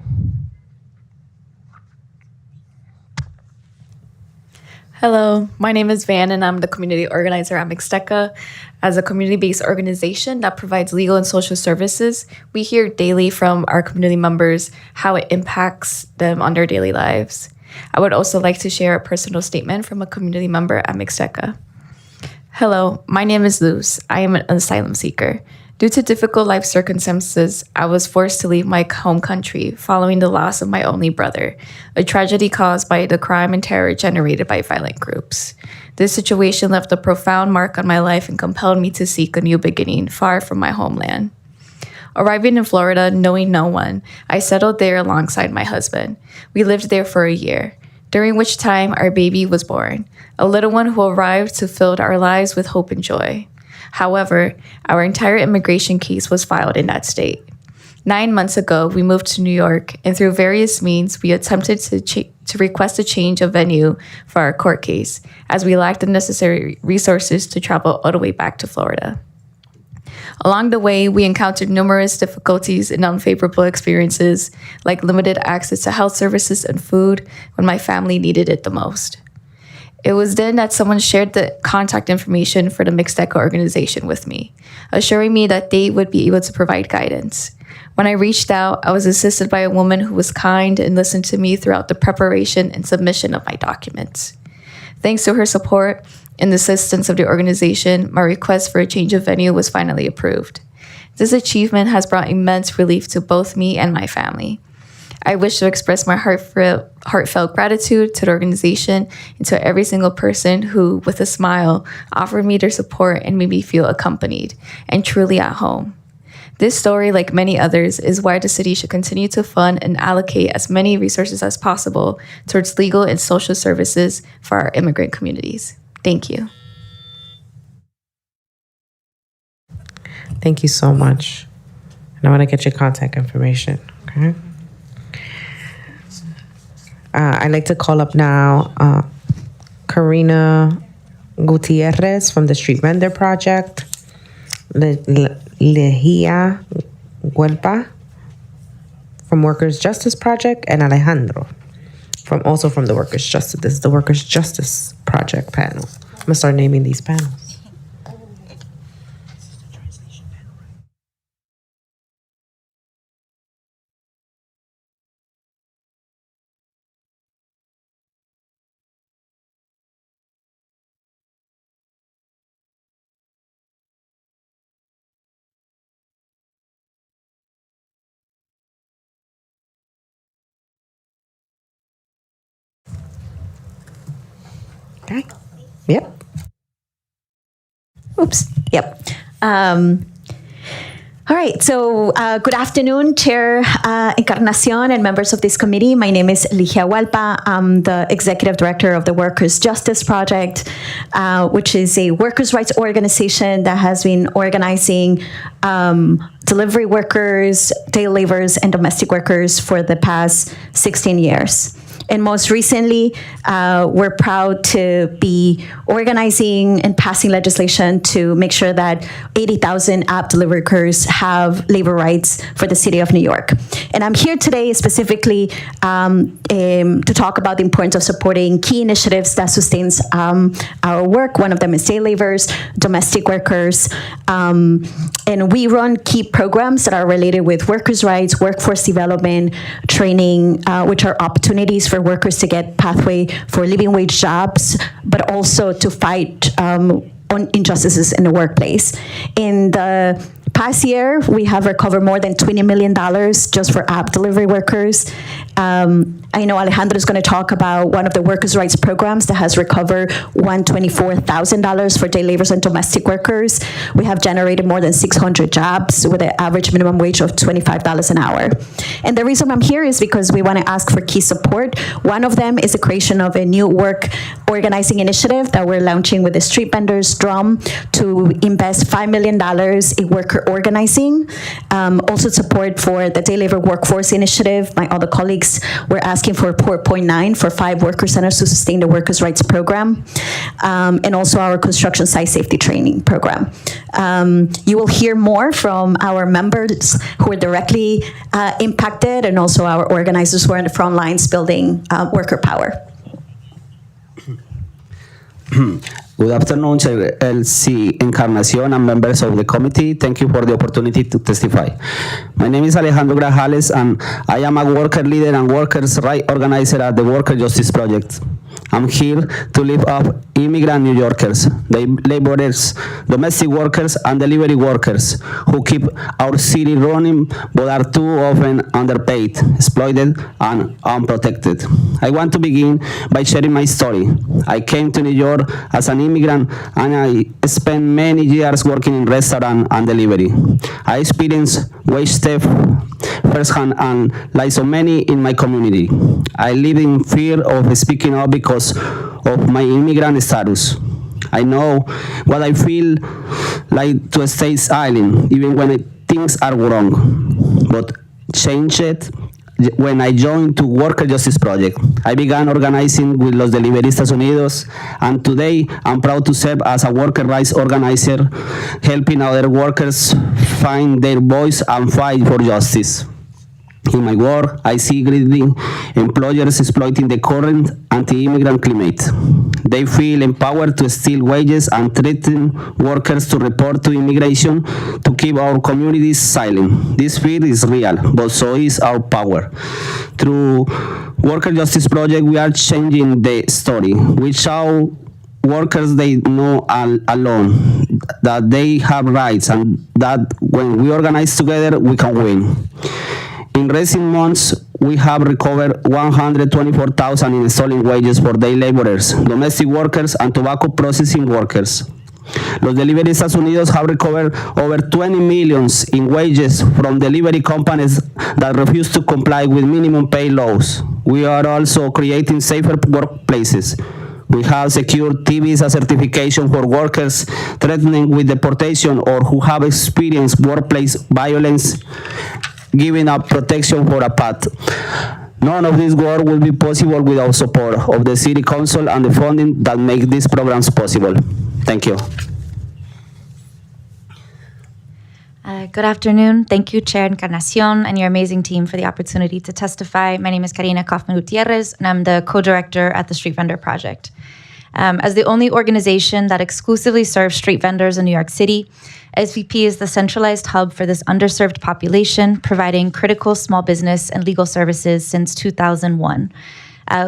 Hello, my name is Van, and I'm the community organizer at Mixteca. As a community-based organization that provides legal and social services, we hear daily from our community members how it impacts them on their daily lives. I would also like to share a personal statement from a community member at Mixteca. Hello, my name is Luz. I am an asylum seeker. Due to difficult life circumstances, I was forced to leave my home country following the loss of my only brother, a tragedy caused by the crime and terror generated by violent groups. This situation left a profound mark on my life and compelled me to seek a new beginning far from my homeland. Arriving in Florida, knowing no one, I settled there alongside my husband. We lived there for a year, during which time our baby was born, a little one who arrived to fill our lives with hope and joy. However, our entire immigration case was filed in that state. 9 months ago, we moved to New York, and through various means, we attempted to request a change of venue for our court case, as we lacked the necessary resources to travel all the way back to Florida. Along the way, we encountered numerous difficulties and unfavorable experiences, like limited access to health services and food when my family needed it the most. It was then that someone shared the contact information for the Mixteca organization with me, assuring me that they would be able to provide guidance. When I reached out, I was assisted by a woman who was kind and listened to me throughout the preparation and submission of my documents. Thanks to her support and the assistance of the organization, my request for a change of venue was finally approved. This achievement has brought immense relief to both me and my family. I wish to express my heartfelt gratitude to the organization and to every single person who, with a smile, offered me their support and made me feel accompanied and truly at home. This story, like many others, is why the city should continue to fund and allocate as many resources as possible towards legal and social services for our immigrant communities. Thank you. Thank you so much. And I want to get your contact information, okay? I'd like to call up now Karina Gutierrez from the Street Vendor Project, Lejia Huelpa from Workers' Justice Project, and Alejandro also from the Workers' Justice. This is the Workers' Justice Project panel. I'm gonna start naming these panels. Okay. Yep. Oops. Yep. All right, so good afternoon, Chair Encarnacion and members of this committee. My name is Ligia Hualpa. I'm the Executive Director of the Workers' Justice Project, which is a workers' rights organization that has been organizing delivery workers, day laborers, and domestic workers for the past 16 years. And most recently, we're proud to be organizing and passing legislation to make sure that 80,000 app delivery workers have labor rights for the city of New York. And I'm here today specifically to talk about the importance of supporting key initiatives that sustains our work. One of them is day laborers, domestic workers, and we run key programs that are related with workers' rights, workforce development, training, which are opportunities for workers to get pathway for living wage jobs, but also to fight on injustices in the workplace. In the past year, we have recovered more than $20 million just for app delivery workers. I know Alejandro is going to talk about one of the workers' rights programs that has recovered $124,000 for day laborers and domestic workers. We have generated more than 600 jobs with an average minimum wage of $25 an hour. And the reason I'm here is because we want to ask for key support. One of them is the creation of a new work organizing initiative that we're launching with the Street Vendors Drum to invest $5 million in worker organizing. Also support for the Day Labor Workforce Initiative. My other colleagues were asking for 4.9 for 5 worker centers to sustain the workers' rights program, and also our construction site safety training program. You will hear more from our members who are directly impacted, and also our organizers who are in the front lines building worker power. Good afternoon, Chair LC Encarnacion and members of the committee. Thank you for the opportunity to testify. My name is Alejandro Grajales, and I am a worker leader and workers' rights organizer at the Worker Justice Project. I'm here to lift up immigrant New Yorkers, the laborers, domestic workers, and delivery workers who keep our city running but are too often underpaid, exploited, and unprotected. I want to begin by sharing my story. I came to New York as an immigrant, and I spent many years working in restaurant and delivery. I experienced wage theft firsthand, and like so many in my community, I lived in fear of speaking up because of my immigrant status. I know what I feel like to stay silent, even when things are wrong. But change it when I joined to Worker Justice Project. I began organizing with Los Deliveristas Unidos, and today I'm proud to serve as a worker rights organizer, helping other workers find their voice and fight for justice. In my work, I see greedy employers exploiting the current anti-immigrant climate. They feel empowered to steal wages and threaten workers to report to immigration to keep our communities silent. This fear is real, but so is our power. Through Worker Justice Project, we are changing the story. We show workers they know alone, that they have rights, and that when we organize together, we can win. In recent months, we have recovered $124,000 in stolen wages for day laborers, domestic workers, and tobacco processing workers. Los Deliveristas Unidos have recovered over $20 million in wages from delivery companies that refuse to comply with minimum pay laws. We are also creating safer workplaces. We have secured TVisa certification for workers threatening with deportation or who have experienced workplace violence, giving up protection for a path. None of this work will be possible without support of the City Council and the funding that make these programs possible. Thank you. Good afternoon. Thank you, Chair Encarnacion, and your amazing team for the opportunity to testify. My name is Karina Kaufman Gutierrez, and I'm the co-director at the Street Vendor Project. As the only organization that exclusively serves street vendors in New York City, SVP is the centralized hub for this underserved population, providing critical small business and legal services since 2001.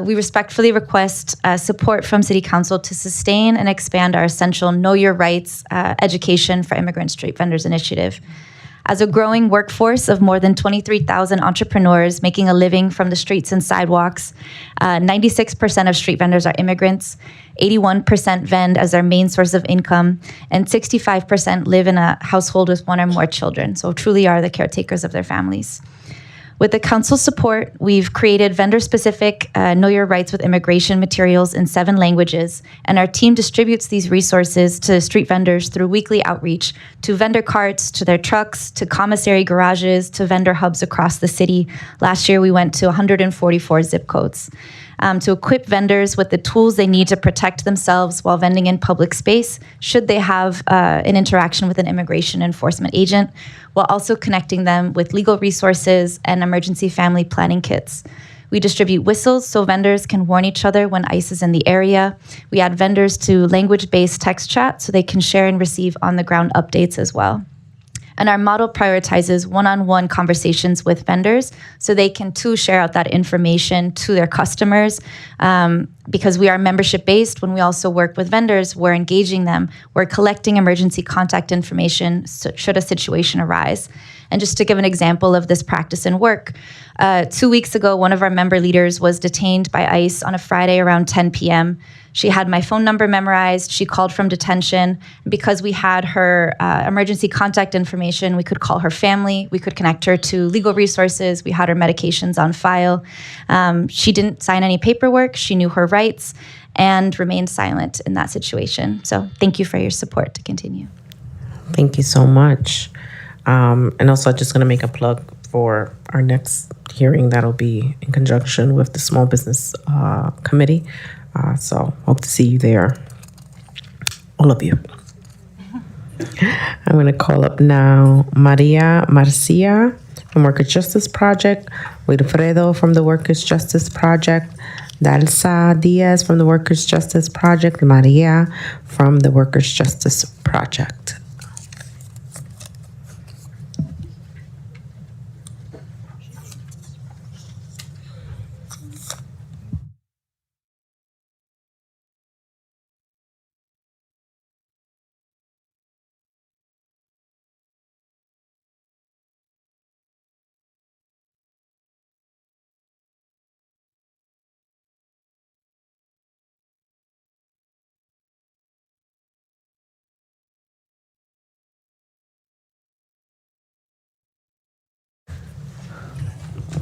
We respectfully request support from City Council to sustain and expand our essential Know Your Rights education for immigrant street vendors initiative. As a growing workforce of more than 23,000 entrepreneurs making a living from the streets and sidewalks, 96% of street vendors are immigrants, 81% vend as their main source of income, and 65% live in a household with one or more children, so truly are the caretakers of their families. With the council's support, we've created vendor-specific Know Your Rights with Immigration materials in 7 languages, and our team distributes these resources to street vendors through weekly outreach to vendor carts, to their trucks, to commissary garages, to vendor hubs across the city. Last year, we went to 144 zip codes. To equip vendors with the tools they need to protect themselves while vending in public space, should they have an interaction with an immigration enforcement agent, while also connecting them with legal resources and emergency family planning kits. We distribute whistles so vendors can warn each other when ICE is in the area. We add vendors to language-based text chat so they can share and receive on-the-ground updates as well. And our model prioritizes one-on-one conversations with vendors so they can too share out that information to their customers. Because we are membership-based, when we also work with vendors, we're engaging them. We're collecting emergency contact information should a situation arise. And just to give an example of this practice in work, 2 weeks ago, one of our member leaders was detained by ICE on a Friday around 10 p.m. She had my phone number memorized. She called from detention. Because we had her emergency contact information, we could call her family. We could connect her to legal resources. We had her medications on file. She didn't sign any paperwork. She knew her rights and remained silent in that situation. So thank you for your support to continue. Thank you so much. And also, I'm just going to make a plug for our next hearing that'll be in conjunction with the Small Business Committee. So hope to see you there, all of you. I'm going to call up now Maria Marcia from Workers' Justice Project, Wilfredo from the Workers' Justice Project, Dalsa Diaz from the Workers' Justice Project, Maria from the Workers' Justice Project.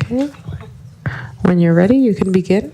Okay. When you're ready, you can begin.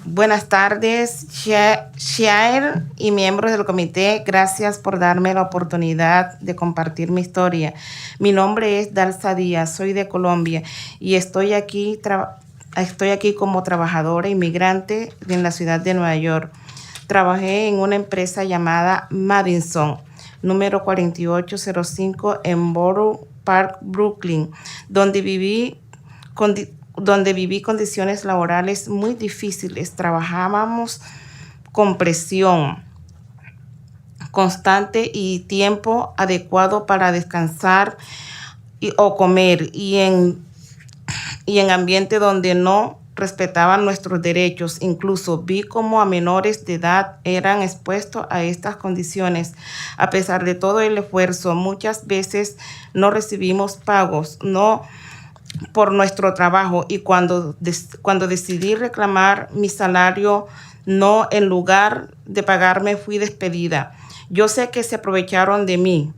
Buenas tardes, Shair y miembros del comité. Gracias por darme la oportunidad de compartir mi historia. Mi nombre es Dalsa Díaz, soy de Colombia y estoy aquí como trabajadora inmigrante en la ciudad de Nueva York. Trabajé en una empresa llamada Madison, número 4805 en Borough Park, Brooklyn, donde viví condiciones laborales muy difíciles. Trabajábamos con presión constante y tiempo adecuado para descansar o comer, y en ambiente donde no respetaban nuestros derechos. Incluso vi cómo a menores de edad eran expuestos a estas condiciones. A pesar de todo el esfuerzo, muchas veces no recibimos pagos, por nuestro trabajo, y cuando decidí reclamar mi salario, en lugar de pagarme, fui despedida. Yo sé que se aprovecharon de mí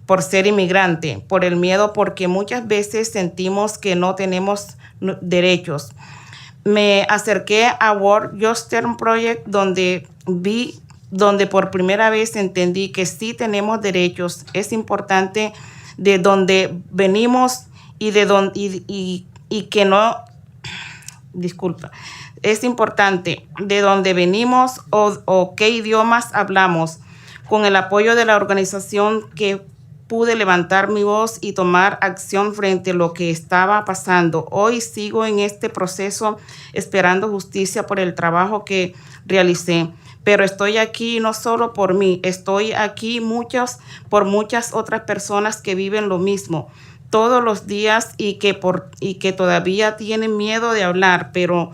por ser inmigrante, por el miedo, porque muchas veces sentimos que no tenemos derechos. Me acerqué a Work Justice Project, donde por primera vez entendí que sí tenemos derechos. Es importante de donde venimos y que no, disculpa, es importante de dónde venimos o qué idiomas hablamos. Con el apoyo de la organización que pude levantar mi voz y tomar acción frente a lo que estaba pasando. Hoy sigo en este proceso esperando justicia por el trabajo que realicé. Pero estoy aquí no solo por mí, estoy aquí por muchas otras personas que viven lo mismo todos los días y que todavía tienen miedo de hablar, pero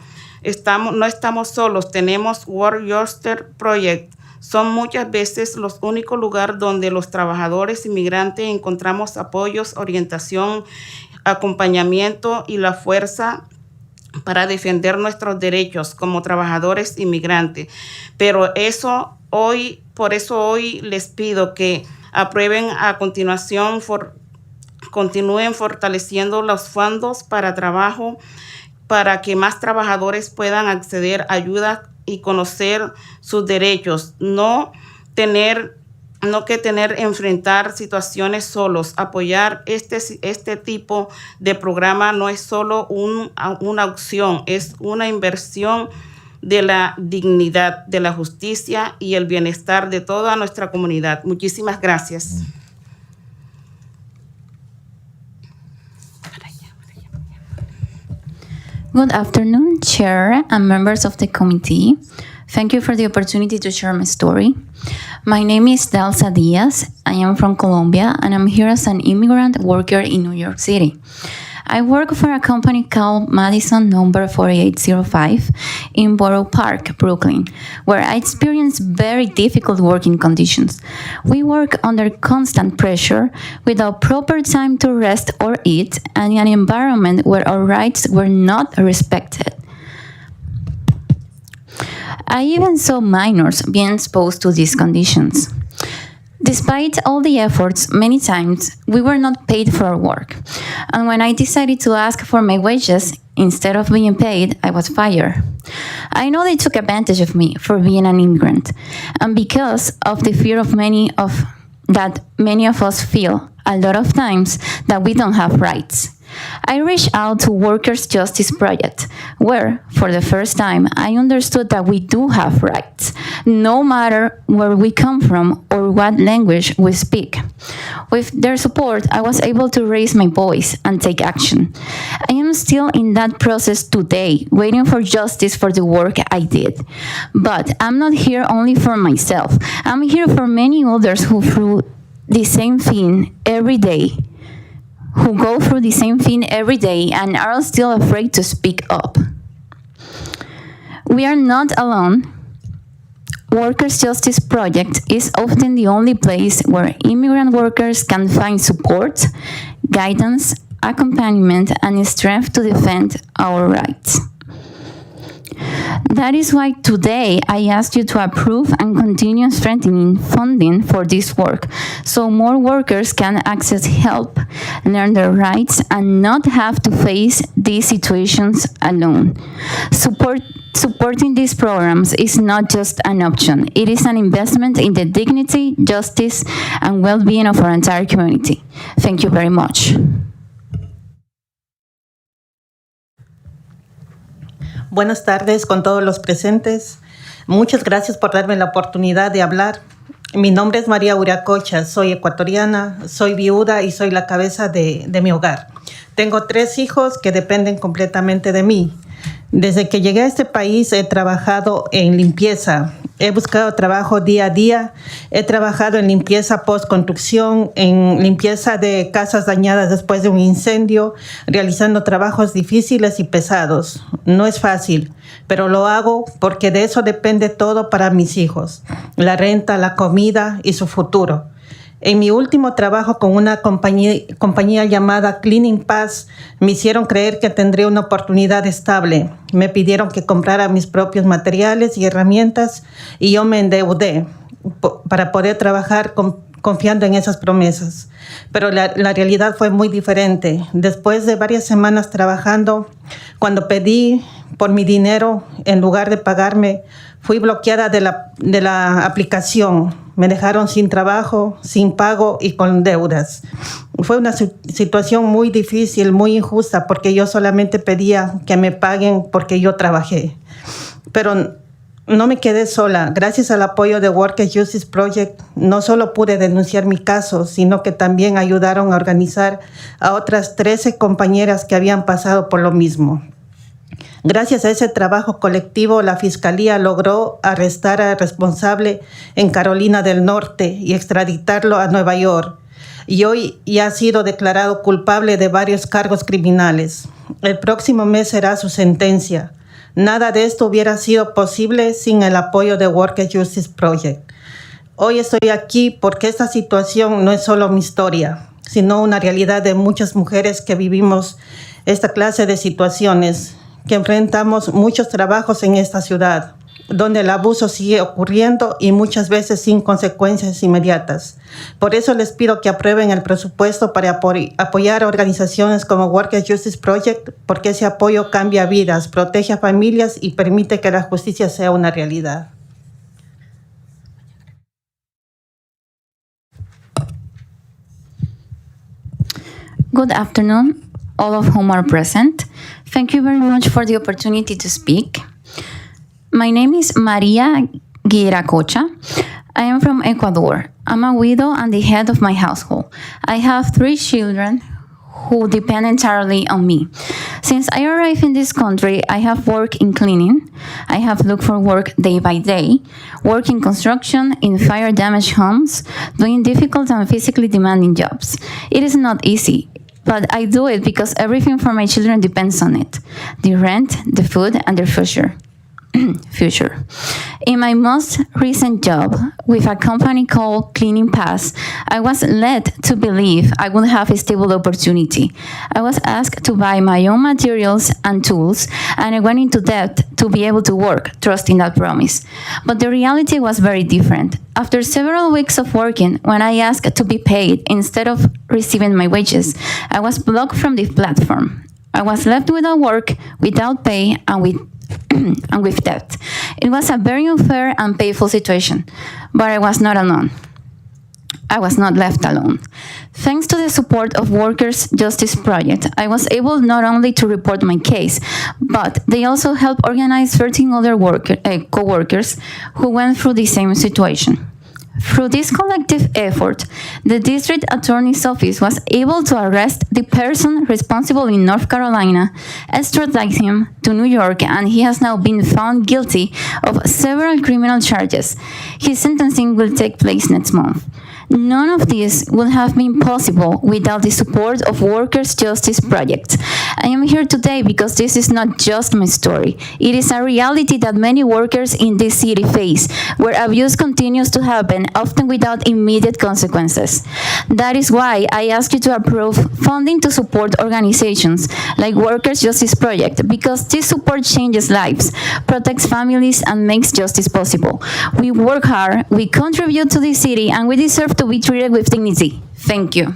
no estamos solos. Tenemos World Justice Project. Son muchas veces los únicos lugares donde los trabajadores inmigrantes encontramos apoyos, orientación, acompañamiento y la fuerza para defender nuestros derechos como trabajadores inmigrantes. Pero por eso hoy les pido que aprueben a continuación, continúen fortaleciendo los fondos para trabajo para que más trabajadores puedan acceder a ayuda y conocer sus derechos, no enfrentar situaciones solos. Apoyar este tipo de programa no es solo una opción, es una inversión de la dignidad, de la justicia y el bienestar de toda nuestra comunidad. Muchísimas gracias. Good afternoon, Chair and members of the committee. Thank you for the opportunity to share my story. My name is Delsa Diaz. I am from Colombia, and I'm here as an immigrant worker in New York City. I work for a company called Madison number 4805 in Borough Park, Brooklyn, where I experience very difficult working conditions. We work under constant pressure, without proper time to rest or eat, and in an environment where our rights were not respected. I even saw minors being exposed to these conditions. Despite all the efforts, many times we were not paid for our work. And when I decided to ask for my wages, instead of being paid, I was fired. I know they took advantage of me for being an immigrant, and because of the fear of many of us feel a lot of times that we don't have rights. I reached out to Workers' Justice Project, where, for the first time, I understood that we do have rights, no matter where we come from or what language we speak. With their support, I was able to raise my voice and take action. I am still in that process today, waiting for justice for the work I did. But I'm not here only for myself. I'm here for many others who go through the same thing every day and are still afraid to speak up. We are not alone. Workers' Justice Project is often the only place where immigrant workers can find support, guidance, accompaniment, and strength to defend our rights. That is why today I ask you to approve and continue strengthening funding for this work so more workers can access help, learn their rights, and not have to face these situations alone. Supporting these programs is not just an option. It is an investment in the dignity, justice, and well-being of our entire community. Thank you very much. Buenas tardes con todos los presentes. Muchas gracias por darme la oportunidad de hablar. Mi nombre es María Uracocha, soy ecuatoriana, soy viuda y soy la cabeza de mi hogar. Tengo 3 hijos que dependen completamente de mí. Desde que llegué a este país he trabajado en limpieza, he buscado trabajo día a día, he trabajado en limpieza post-construcción, en limpieza de casas dañadas después de un incendio, realizando trabajos difíciles y pesados. No es fácil, pero lo hago porque de eso depende todo para mis hijos, la renta, la comida y su futuro. En mi último trabajo con una compañía llamada Cleaning Pass, me hicieron creer que tendría una oportunidad estable. Me pidieron que comprara mis propios materiales y herramientas y yo me endeudé para poder trabajar confiando en esas promesas. Pero la realidad fue muy diferente. Después de varias semanas trabajando, cuando pedí por mi dinero, en lugar de pagarme, fui bloqueada de la aplicación. Me dejaron sin trabajo, sin pago y con deudas. Fue una situación muy difícil, muy injusta, porque yo solamente pedía que me paguen porque yo trabajé. Pero no me quedé sola. Gracias al apoyo de Workers' Justice Project, no solo pude denunciar mi caso, sino que también ayudaron a organizar a otras 13 compañeras que habían pasado por lo mismo. Gracias a ese trabajo colectivo, la Fiscalía logró arrestar al responsable en Carolina del Norte y extraditarlo a Nueva York. Y hoy ya ha sido declarado culpable de varios cargos criminales. El próximo mes será su sentencia. Nada de esto hubiera sido posible sin el apoyo de Workers' Justice Project. Hoy estoy aquí porque esta situación no es solo mi historia, sino una realidad de muchas mujeres que vivimos esta clase de situaciones, que enfrentamos muchos trabajos en esta ciudad, donde el abuso sigue ocurriendo y muchas veces sin consecuencias inmediatas. Por eso les pido que aprueben el presupuesto para apoyar a organizaciones como Workers' Justice Project, porque ese apoyo cambia vidas, protege a familias y permite que la justicia sea una realidad. Good afternoon, all of whom are present. Thank you very much for the opportunity to speak. My name is Maria Guiracocha. I am from Ecuador. I'm a widow and the head of my household. I have 3 children who depend entirely on me. Since I arrived in this country, I have worked in cleaning. I have looked for work day by day, work in construction, in fire-damaged homes, doing difficult and physically demanding jobs. It is not easy, but I do it because everything for my children depends on it: the rent, the food, and their future. In my most recent job with a company called Cleaning Pass, I was led to believe I would have a stable opportunity. I was asked to buy my own materials and tools, and I went into debt to be able to work, trusting that promise. But the reality was very different. After several weeks of working, when I asked to be paid instead of receiving my wages, I was blocked from the platform. I was left without work, without pay, and with debt. It was a very unfair and painful situation, but I was not alone. I was not left alone. Thanks to the support of Workers' Justice Project, I was able not only to report my case, but they also helped organize 13 other co-workers who went through the same situation. Through this collective effort, the district attorney's office was able to arrest the person responsible in North Carolina, extradite him to New York, and he has now been found guilty of several criminal charges. His sentencing will take place next month. None of this would have been possible without the support of Workers' Justice Project. I am here today because this is not just my story. It is a reality that many workers in this city face, where abuse continues to happen, often without immediate consequences. That is why I ask you to approve funding to support organizations like Workers' Justice Project, because this support changes lives, protects families, and makes justice possible. We work hard, we contribute to the city, and we deserve to be treated with dignity. Thank you.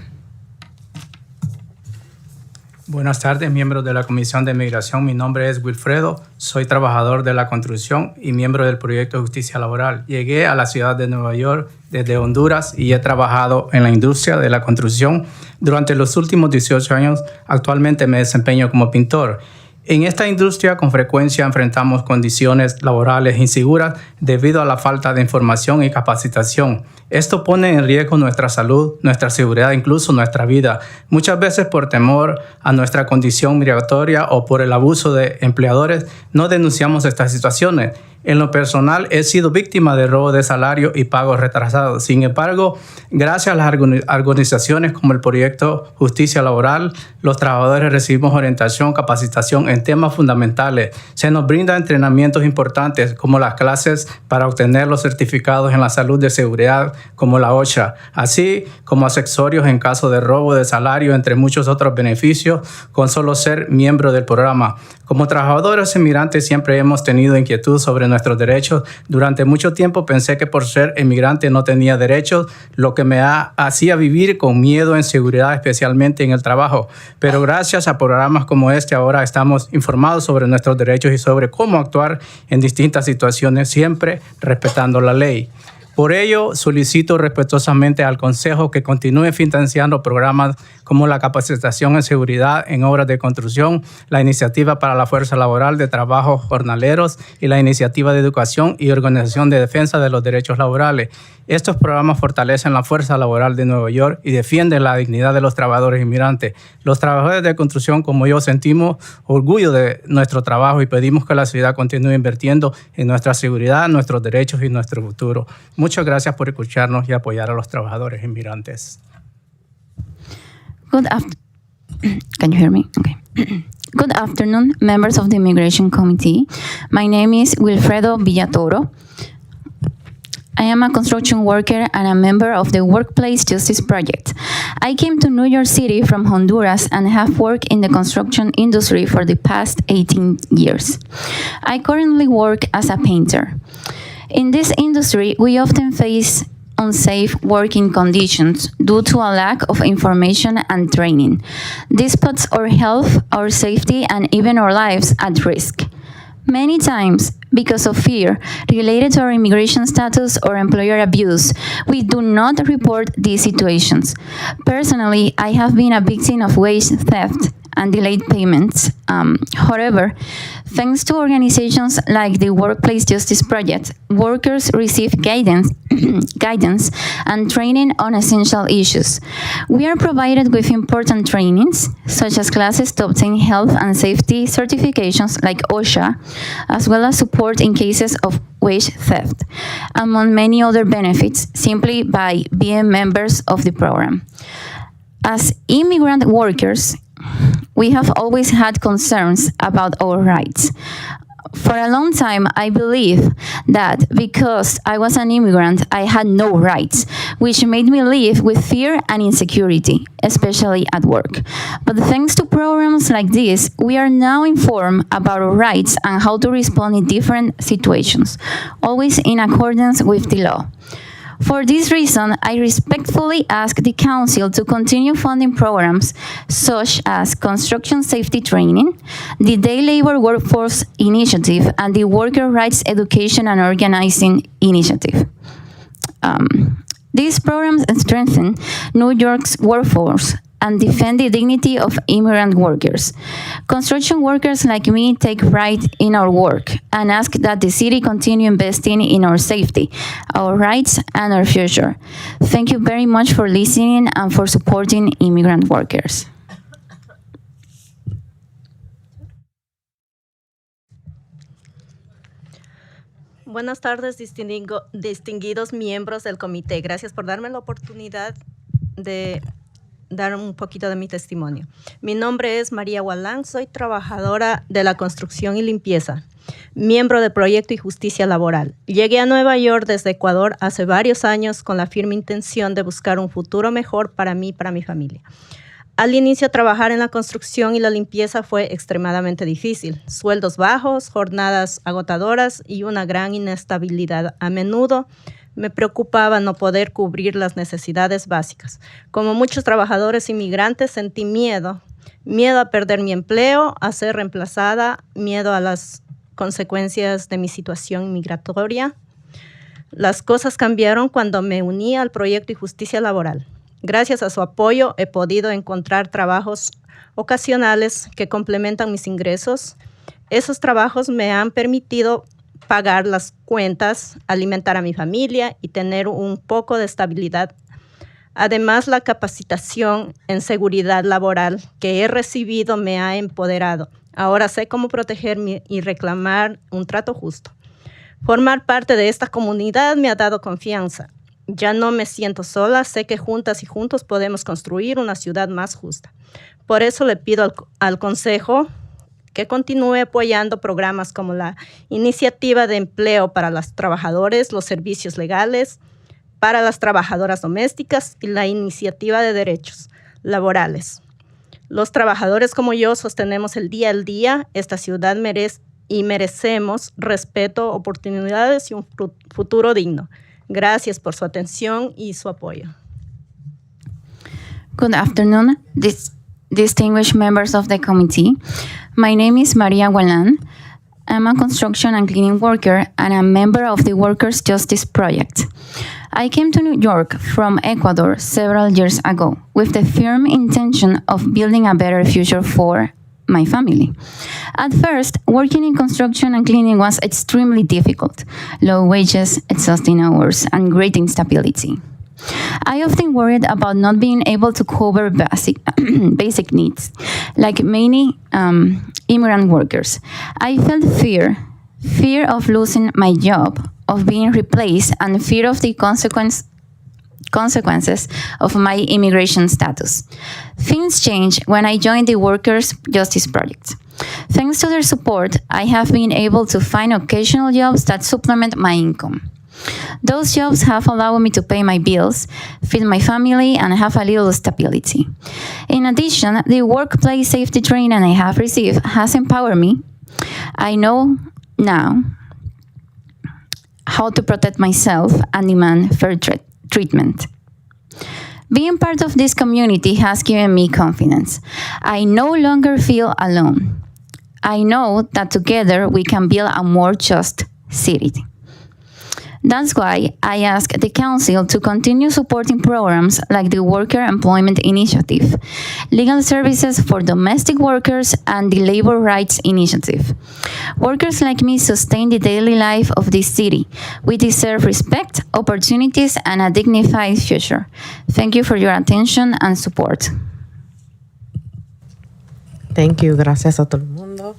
Buenas tardes, miembros de la Comisión de Inmigración. Mi nombre es Wilfredo, soy trabajador de la construcción y miembro del proyecto de justicia laboral. Llegué a la ciudad de Nueva York desde Honduras y he trabajado en la industria de la construcción durante los últimos 18 años. Actualmente me desempeño como pintor. En esta industria con frecuencia enfrentamos condiciones laborales inseguras debido a la falta de información y capacitación. Esto pone en riesgo nuestra salud, nuestra seguridad, incluso nuestra vida, muchas veces por temor a nuestra condición migratoria o por el abuso de empleadores. No denunciamos estas situaciones. En lo personal, he sido víctima de robo de salario y pagos retrasados. Sin embargo, gracias a las organizaciones como el Proyecto Justicia Laboral, los trabajadores recibimos orientación, capacitación en temas fundamentales. Se nos brinda entrenamientos importantes como las clases para obtener los certificados en la salud de seguridad como la OSHA, así como accesorios en caso de robo de salario, entre muchos otros beneficios con solo ser miembro del programa. Como trabajadores inmigrantes siempre hemos tenido inquietud sobre nuestros derechos. Durante mucho tiempo pensé que por ser inmigrante no tenía derechos, lo que me hacía vivir con miedo, inseguridad, especialmente en el trabajo. Pero gracias a programas como este ahora estamos informados sobre nuestros derechos y sobre cómo actuar en distintas situaciones, siempre respetando la ley. Por ello, solicito respetuosamente al Consejo que continúe financiando programas como la capacitación en seguridad en obras de construcción, la iniciativa para la fuerza laboral de trabajos jornaleros y la iniciativa de educación y organización de defensa de los derechos laborales. Estos programas fortalecen la fuerza laboral de Nueva York y defienden la dignidad de los trabajadores inmigrantes. Los trabajadores de construcción, como yo, sentimos orgullo de nuestro trabajo y pedimos que la ciudad continúe invirtiendo en nuestra seguridad, nuestros derechos y nuestro futuro. Muchas gracias por escucharnos y apoyar a los trabajadores inmigrantes. Can you hear me? Okay. Good afternoon, members of the Immigration Committee. My name is Wilfredo Villatoro. I am a construction worker and a member of the Workplace Justice Project. I came to New York City from Honduras and have worked in the construction industry for the past 18 years. I currently work as a painter. In this industry, we often face unsafe working conditions due to a lack of information and training. This puts our health, our safety, and even our lives at risk. Many times, because of fear related to our immigration status or employer abuse, we do not report these situations. Personally, I have been a victim of wage theft and delayed payments. However, thanks to organizations like the Workplace Justice Project, workers receive guidance and training on essential issues. We are provided with important trainings, such as classes to obtain health and safety certifications like OSHA, as well as support in cases of wage theft, among many other benefits, simply by being members of the program. As immigrant workers, we have always had concerns about our rights. For a long time, I believed that because I was an immigrant, I had no rights, which made me live with fear and insecurity, especially at work. But thanks to programs like this, we are now informed about our rights and how to respond in different situations, always in accordance with the law. For this reason, I respectfully ask the Council to continue funding programs such as construction safety training, the Day Labor Workforce Initiative, and the Worker Rights Education and Organizing Initiative. These programs strengthen New York's workforce and defend the dignity of immigrant workers. Construction workers like me take pride in our work and ask that the city continue investing in our safety, our rights, and our future. Thank you very much for listening and for supporting immigrant workers. Buenas tardes, distinguidos miembros del comité. Gracias por darme la oportunidad de dar un poquito de mi testimonio. Mi nombre es María Gualán, soy trabajadora de la construcción y limpieza, miembro del Proyecto y Justicia Laboral. Llegué a Nueva York desde Ecuador hace varios años con la firme intención de buscar un futuro mejor para mí y para mi familia. Al inicio, trabajar en la construcción y la limpieza fue extremadamente difícil. Sueldos bajos, jornadas agotadoras y una gran inestabilidad. A menudo me preocupaba no poder cubrir las necesidades básicas. Como muchos trabajadores inmigrantes, sentí miedo a perder mi empleo, a ser reemplazada, miedo a las consecuencias de mi situación migratoria. Las cosas cambiaron cuando me uní al Proyecto y Justicia Laboral. Gracias a su apoyo he podido encontrar trabajos ocasionales que complementan mis ingresos. Esos trabajos me han permitido pagar las cuentas, alimentar a mi familia y tener un poco de estabilidad. Además, la capacitación en seguridad laboral que he recibido me ha empoderado. Ahora sé cómo protegerme y reclamar un trato justo. Formar parte de esta comunidad me ha dado confianza. Ya no me siento sola, sé que juntas y juntos podemos construir una ciudad más justa. Por eso le pido al Consejo que continúe apoyando programas como la Iniciativa de Empleo para los Trabajadores, los servicios legales para las trabajadoras domésticas y la Iniciativa de Derechos Laborales. Los trabajadores como yo sostenemos el día al día esta ciudad merecemos respeto, oportunidades y un futuro digno. Gracias por su atención y su apoyo. Good afternoon, distinguished members of the committee. My name is Maria Gualan. I'm a construction and cleaning worker and a member of the Workers' Justice Project. I came to New York from Ecuador several years ago with the firm intention of building a better future for my family. At first, working in construction and cleaning was extremely difficult. Low wages, exhausting hours, and great instability. I often worried about not being able to cover basic needs, like many immigrant workers. I felt fear of losing my job, of being replaced, and fear of the consequences of my immigration status. Things changed when I joined the Workers' Justice Project. Thanks to their support, I have been able to find occasional jobs that supplement my income. Those jobs have allowed me to pay my bills, feed my family, and have a little stability. In addition, the workplace safety training I have received has empowered me. I know now how to protect myself and demand fair treatment. Being part of this community has given me confidence. I no longer feel alone. I know that together we can build a more just city. That's why I ask the Council to continue supporting programs like the Worker Employment Initiative, legal services for domestic workers, and the Labor Rights Initiative. Workers like me sustain the daily life of this city. We deserve respect, opportunities, and a dignified future. Thank you for your attention and support. Thank you. Gracias a todo el mundo.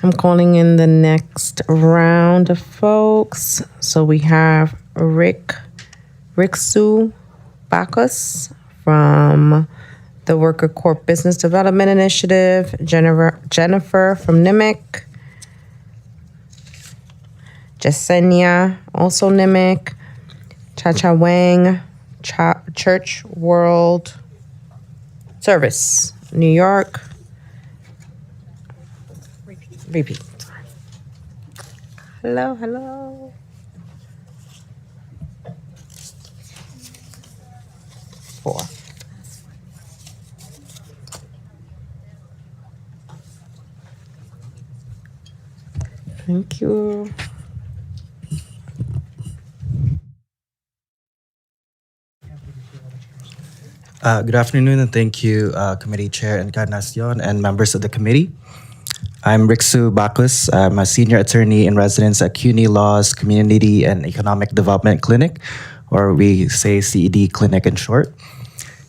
I'm calling in the next round of folks. So we have Riksu Bacchus from the Worker Corp Business Development Initiative, Jennifer from NIMIC, Jasenia, also NIMIC, Cha Wang, Church World Service, New York. Repeat. Hello, hello. Four. Thank you. Good afternoon, and thank you, Committee Chair Encarnacion and members of the committee. I'm Riksu Bacchus. I'm a senior attorney in residence at CUNY Law's Community and Economic Development Clinic, or we say CED Clinic in short.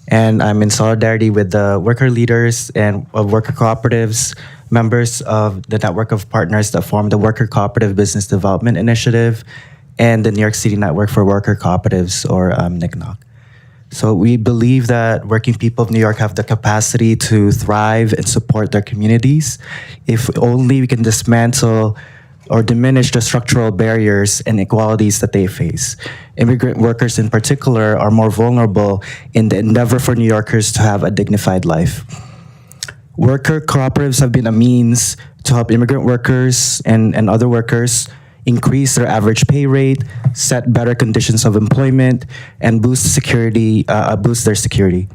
And I'm in solidarity with the worker leaders and worker cooperatives, members of the network of partners that form the Worker Cooperative Business Development Initiative and the New York City Network for Worker Cooperatives, or NCNOC. So we believe that working people of New York have the capacity to thrive and support their communities if only we can dismantle or diminish the structural barriers and inequalities that they face. Immigrant workers in particular are more vulnerable in the endeavor for New Yorkers to have a dignified life. Worker cooperatives have been a means to help immigrant workers and other workers increase their average pay rate, set better conditions of employment, and boost their security.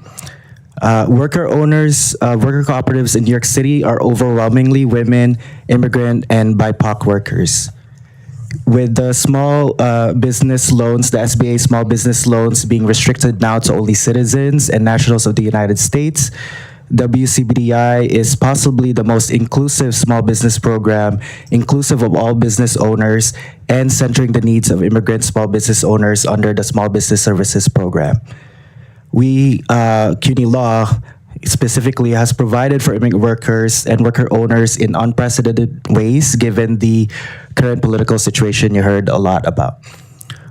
Worker owners, worker cooperatives in New York City are overwhelmingly women, immigrant, and BIPOC workers. With the small business loans, the SBA small business loans being restricted now to only citizens and nationals of the United States, WCBDI is possibly the most inclusive small business program, inclusive of all business owners, and centering the needs of immigrant small business owners under the Small Business Services Program. We, CUNY Law, specifically has provided for immigrant workers and worker owners in unprecedented ways given the current political situation you heard a lot about.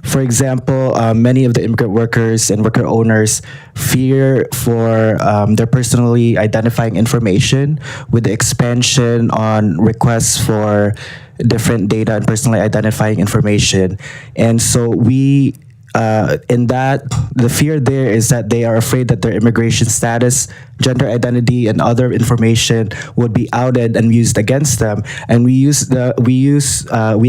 For example, many of the immigrant workers and worker owners fear for their personally identifying information with the expansion on requests for different data and personally identifying information. And so we, the fear there is that they are afraid that their immigration status, gender identity, and other information would be outed and used against them. And we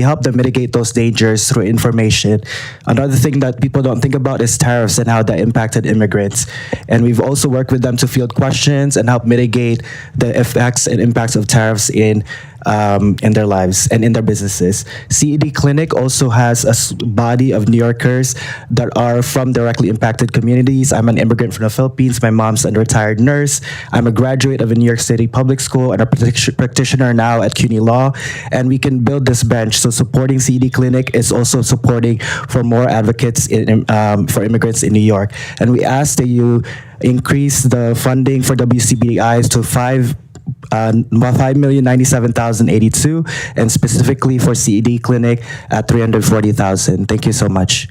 help them mitigate those dangers through information. Another thing that people don't think about is tariffs and how that impacted immigrants. And we've also worked with them to field questions and help mitigate the effects and impacts of tariffs in in their lives and in their businesses. CED Clinic also has a body of New Yorkers that are from directly impacted communities. I'm an immigrant from the Philippines. My mom's a retired nurse. I'm a graduate of a New York City public school and a practitioner now at CUNY Law. And we can build this bench. So supporting CED Clinic is also supporting for more advocates for immigrants in New York. And we ask that you increase the funding for WCBIs to $5,097,082, and specifically for CED Clinic at $340,000. Thank you so much.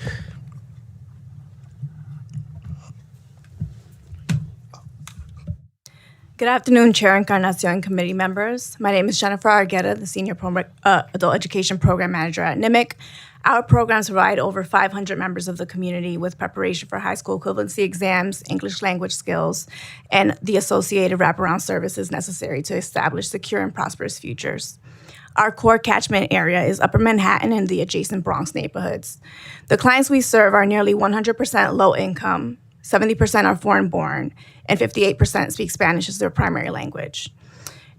Good afternoon, Chair Encarnacion, committee members. My name is Jennifer Argueta, the Senior Adult Education Program Manager at NIMIC. Our programs provide over 500 members of the community with preparation for high school equivalency exams, English language skills, and the associated wraparound services necessary to establish secure and prosperous futures. Our core catchment area is Upper Manhattan and the adjacent Bronx neighborhoods. The clients we serve are nearly 100% low income, 70% are foreign born, and 58% speak Spanish as their primary language.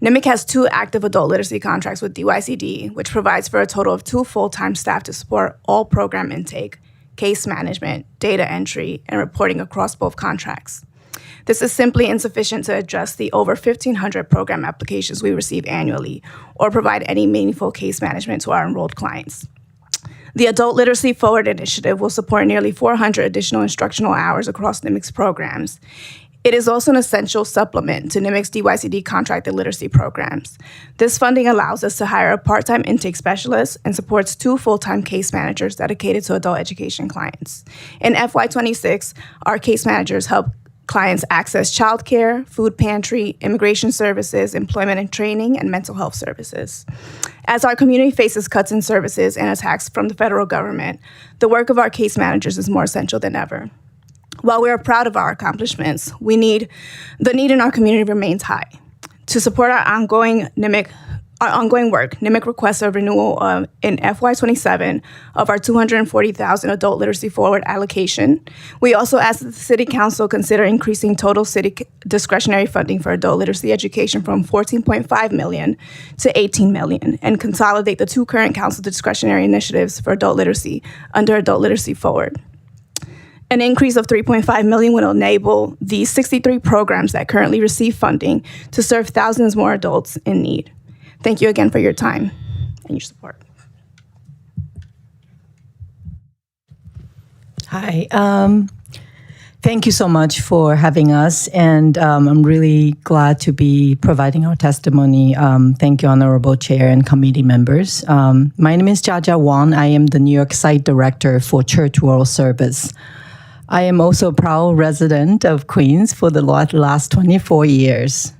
NIMIC has 2 active adult literacy contracts with DYCD, which provides for a total of 2 full-time staff to support all program intake, case management, data entry, and reporting across both contracts. This is simply insufficient to address the over 1,500 program applications we receive annually or provide any meaningful case management to our enrolled clients. The Adult Literacy Forward initiative will support nearly 400 additional instructional hours across NIMIC's programs. It is also an essential supplement to NIMIC's DYCD contracted literacy programs. This funding allows us to hire a part-time intake specialist and supports 2 full-time case managers dedicated to adult education clients. In FY26, our case managers help clients access childcare, food pantry, immigration services, employment and training, and mental health services. As our community faces cuts in services and attacks from the federal government, the work of our case managers is more essential than ever. While we are proud of our accomplishments, the need in our community remains high. To support our ongoing work, NIMIC requests a renewal in FY27 of our $240,000 Adult Literacy Forward allocation. We also ask that the City Council consider increasing total city discretionary funding for adult literacy education from $14.5 million to $18 million and consolidate the 2 current council discretionary initiatives for adult literacy under Adult Literacy Forward. An increase of $3.5 million will enable the 63 programs that currently receive funding to serve thousands more adults in need. Thank you again for your time and your support. Hi. Thank you so much for having us, and I'm really glad to be providing our testimony. Thank you, Honorable Chair and committee members. My name is Jaja Wong. I am the New York Site Director for Church World Service. I am also a proud resident of Queens for the last 24 years.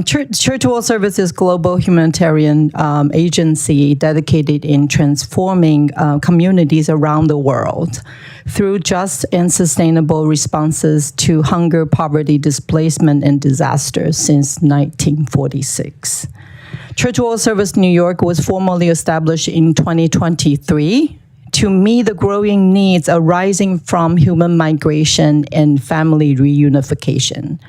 Church World Service is a global humanitarian agency dedicated in transforming communities around the world through just and sustainable responses to hunger, poverty, displacement, and disasters since 1946. Church World Service New York was formally established in 2023 to meet the growing needs arising from human migration and family reunification.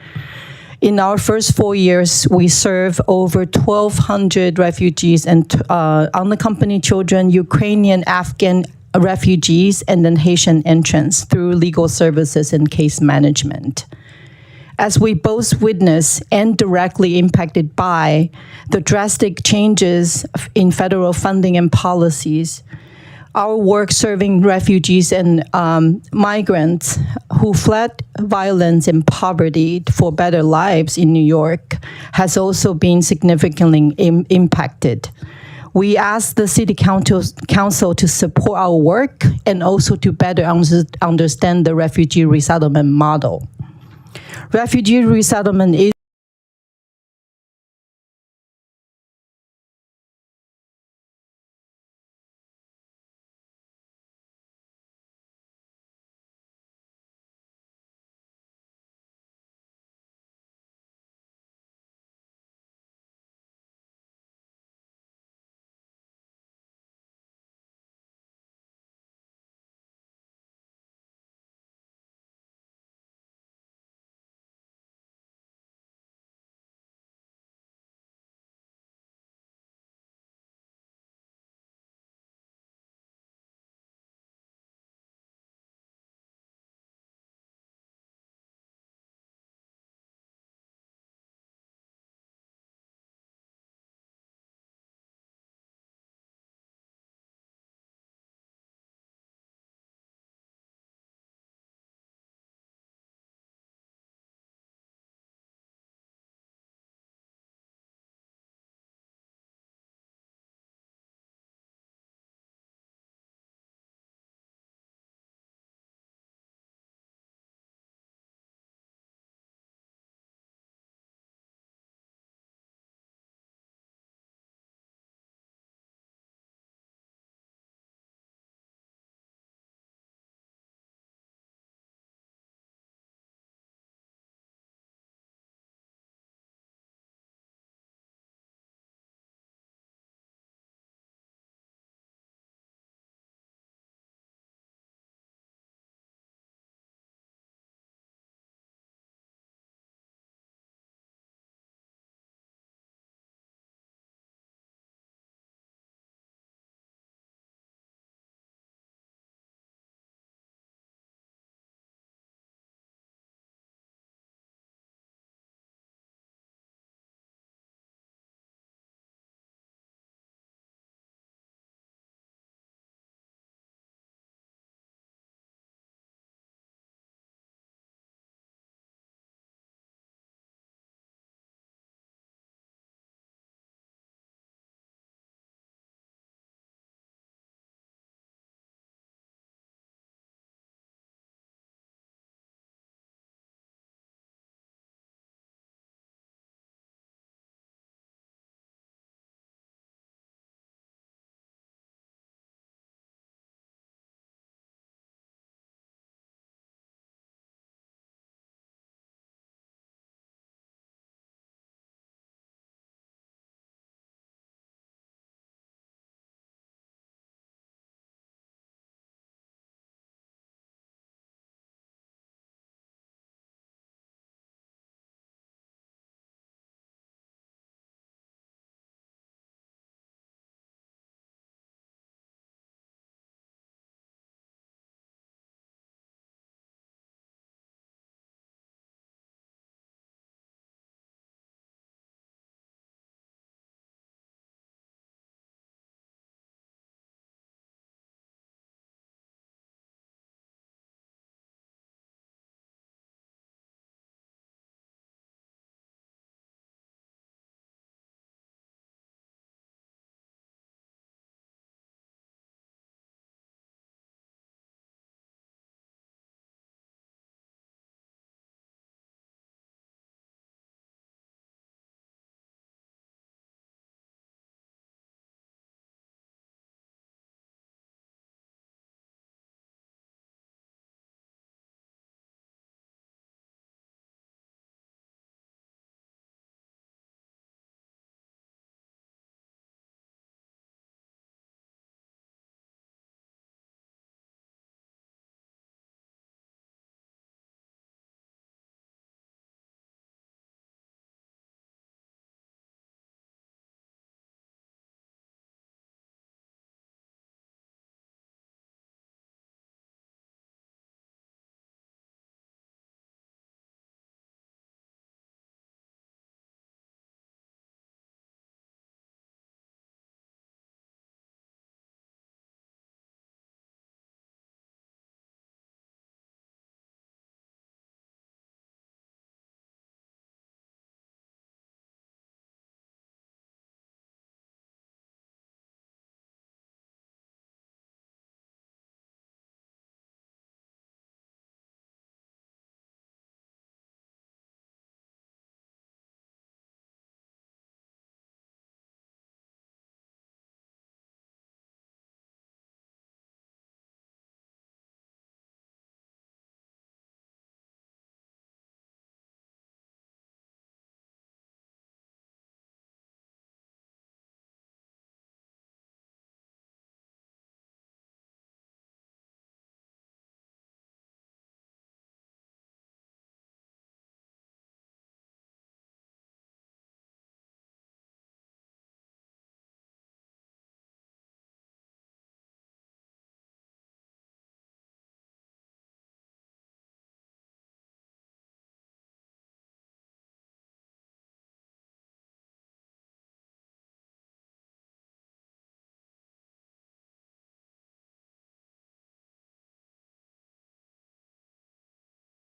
In our first 4 years, we serve over 1,200 refugees and unaccompanied children, Ukrainian, Afghan refugees, and then Haitian entrants through legal services and case management. As we both witness and directly impacted by the drastic changes in federal funding and policies, our work serving refugees and migrants who fled violence and poverty for better lives in New York has also been significantly impacted. We ask the City Council to support our work and also to better understand the refugee resettlement model. Refugee resettlement is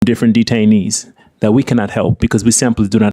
different detainees that we cannot help because we simply do not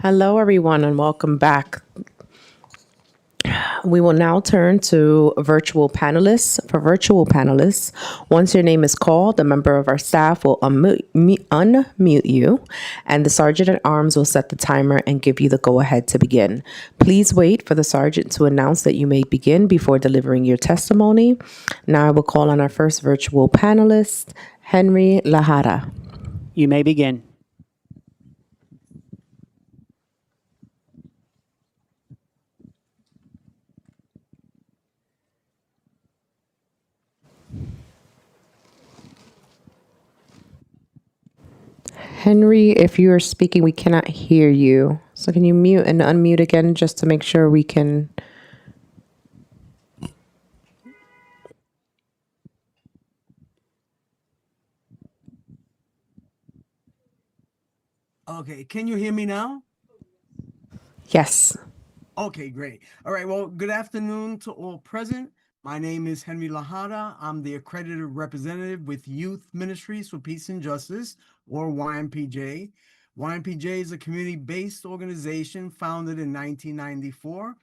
Hello, everyone, and welcome back. We will now turn to virtual panelists. For virtual panelists, once your name is called, a member of our staff will unmute you, and the Sergeant at Arms will set the timer and give you the go-ahead to begin. Please wait for the Sergeant to announce that you may begin before delivering your testimony. Now I will call on our first virtual panelist, Henry Lahara. You may begin. Henry, if you are speaking, we cannot hear you. So can you mute and unmute again just to make sure we can... Okay, can you hear me now? Yes. Okay, great. All right, well, good afternoon to all present. My name is Henry Lahara. I'm the accredited representative with Youth Ministries for Peace and Justice, or YMPJ. YMPJ is a community-based organization founded in 1994.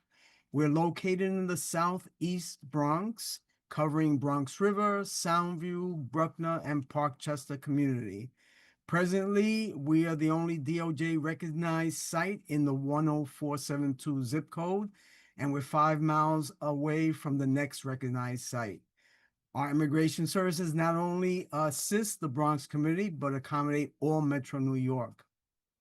We're located in the Southeast Bronx, covering Bronx River, Soundview, Bruckner, and Parkchester community. Presently, we are the only DOJ recognized site in the 10472 zip code, and we're 5 miles away from the next recognized site. Our immigration services not only assist the Bronx community, but accommodate all Metro New York.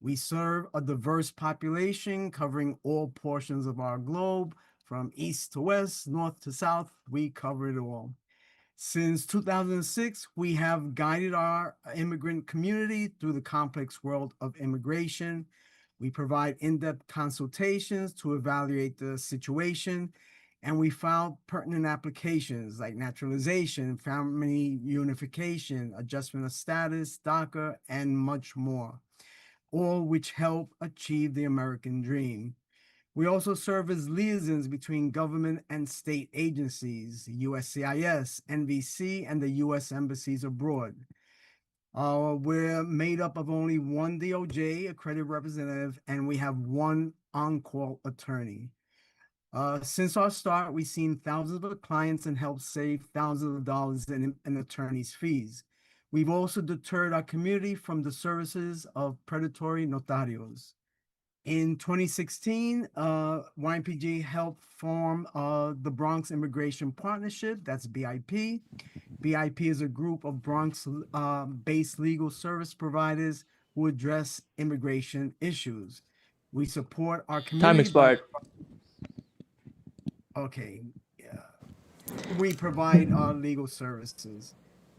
We serve a diverse population covering all portions of our globe, from east to west, north to south. We cover it all. Since 2006, we have guided our immigrant community through the complex world of immigration. We provide in-depth consultations to evaluate the situation, and we file pertinent applications like naturalization, family unification, adjustment of status, DACA, and much more, all which help achieve the American dream. We also serve as liaisons between government and state agencies, USCIS, NVC, and the U.S. embassies abroad. We're made up of only one DOJ accredited representative, and we have one on-call attorney. Since our start, we've seen thousands of clients and helped save thousands of dollars in attorney's fees. We've also deterred our community from the services of predatory notarios. In 2016, YMPG helped form the Bronx Immigration Partnership, that's BIP. BIP is a group of Bronx-based legal service providers who address immigration issues. We support our community. Time expired. Okay. We provide legal services.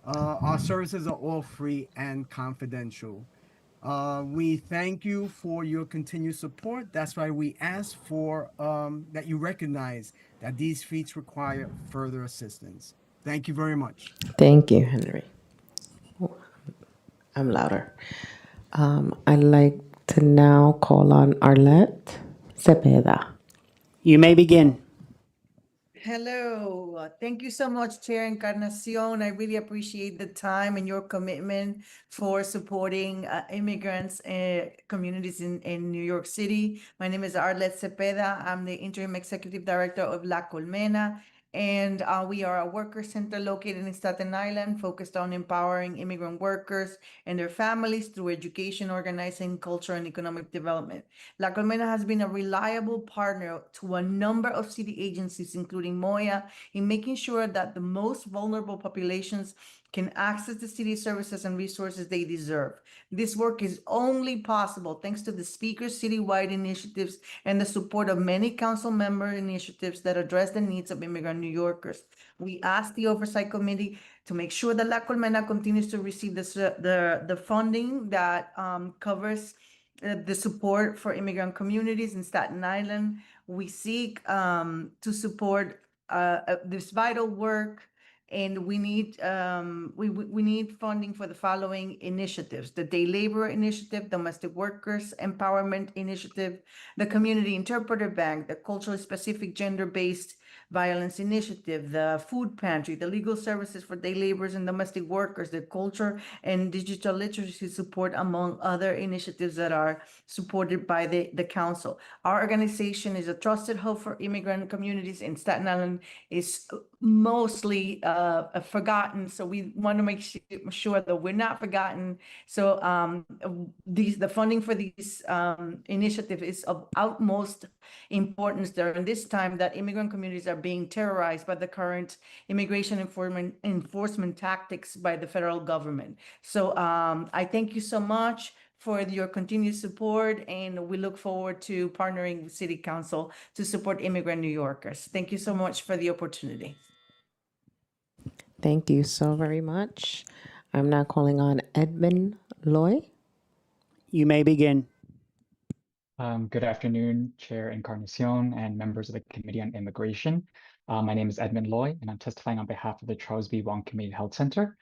Our services are all free and confidential. We thank you for your continued support. That's why we ask for that you recognize that these feats require further assistance. Thank you very much. Thank you, Henry. I'm louder. I'd like to now call on Arlette Cepeda. You may begin. Hello. Thank you so much, Chair Encarnacion. I really appreciate the time and your commitment for supporting immigrants and communities in New York City. My name is Arlette Cepeda. I'm the Interim Executive Director of La Colmena, and we are a worker center located in Staten Island focused on empowering immigrant workers and their families through education, organizing, culture, and economic development. La Colmena has been a reliable partner to a number of city agencies, including MOYA, in making sure that the most vulnerable populations can access the city services and resources they deserve. This work is only possible thanks to the Speaker's citywide initiatives and the support of many council member initiatives that address the needs of immigrant New Yorkers. We ask the Oversight Committee to make sure that La Colmena continues to receive the funding that covers the support for immigrant communities in Staten Island. We seek to support this vital work, and we need funding for the following initiatives: the Day Labor Initiative, Domestic Workers Empowerment Initiative, the Community Interpreter Bank, the Culturally Specific Gender-Based violence initiative, the food pantry, the legal services for day laborers and domestic workers, the culture and digital literacy support, among other initiatives that are supported by the council. Our organization is a trusted hub for immigrant communities in Staten Island, is mostly forgotten. So we want to make sure that we're not forgotten. So the funding for these initiative is of utmost importance during this time that immigrant communities are being terrorized by the current immigration enforcement tactics by the federal government. So I thank you so much for your continued support, and we look forward to partnering with City Council to support immigrant New Yorkers. Thank you so much for the opportunity. Thank you so very much. I'm now calling on Edmund Loy. You may begin. Good afternoon, Chair Encarnacion and members of the Committee on Immigration. My name is Edmund Loy, and I'm testifying on behalf of the Charles B. Wong Community Health Center.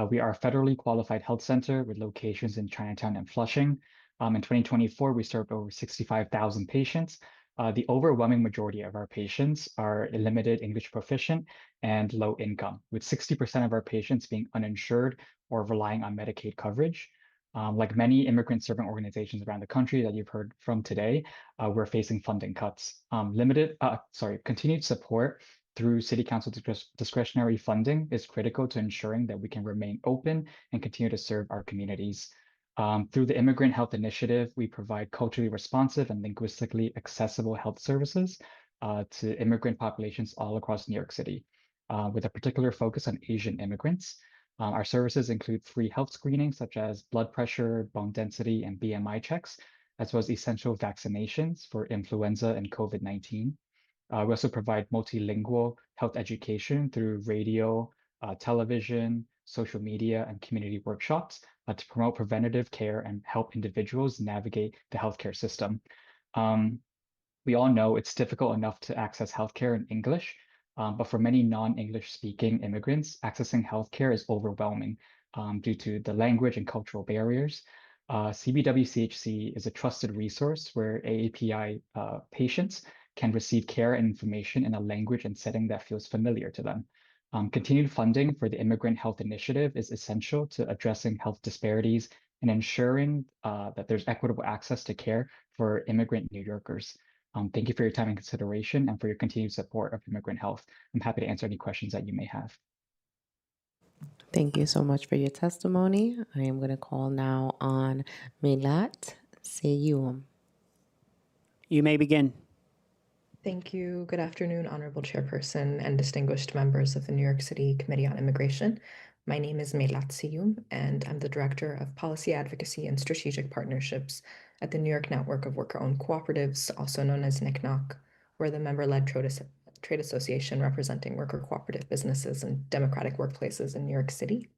We are a federally qualified health center with locations in Chinatown and Flushing. In 2024, we served over 65,000 patients. The overwhelming majority of our patients are limited English proficient and low income, with 60% of our patients being uninsured or relying on Medicaid coverage. Like many immigrant serving organizations around the country that you've heard from today, we're facing funding cuts. Continued support through City Council discretionary funding is critical to ensuring that we can remain open and continue to serve our communities. Through the Immigrant Health Initiative, we provide culturally responsive and linguistically accessible health services to immigrant populations all across New York City, with a particular focus on Asian immigrants. Our services include free health screenings such as blood pressure, bone density, and BMI checks, as well as essential vaccinations for influenza and COVID-19. We also provide multilingual health education through radio, television, social media, and community workshops to promote preventative care and help individuals navigate the healthcare system. We all know it's difficult enough to access healthcare in English, but for many non-English speaking immigrants, accessing healthcare is overwhelming due to the language and cultural barriers. CBWCHC is a trusted resource where AAPI patients can receive care and information in a language and setting that feels familiar to them. Continued funding for the Immigrant Health Initiative is essential to addressing health disparities and ensuring that there's equitable access to care for immigrant New Yorkers. Thank you for your time and consideration and for your continued support of immigrant health. I'm happy to answer any questions that you may have. Thank you so much for your testimony. I am going to call now on Milat Seyum. You may begin. Thank you. Good afternoon, Honorable Chairperson and distinguished members of the New York City Committee on Immigration. My name is Milat Seyum, and I'm the Director of Policy Advocacy and Strategic Partnerships at the New York Network of Worker-Owned Cooperatives, also known as NICNOC. We're the member-led trade association representing worker cooperative businesses and democratic workplaces in New York City.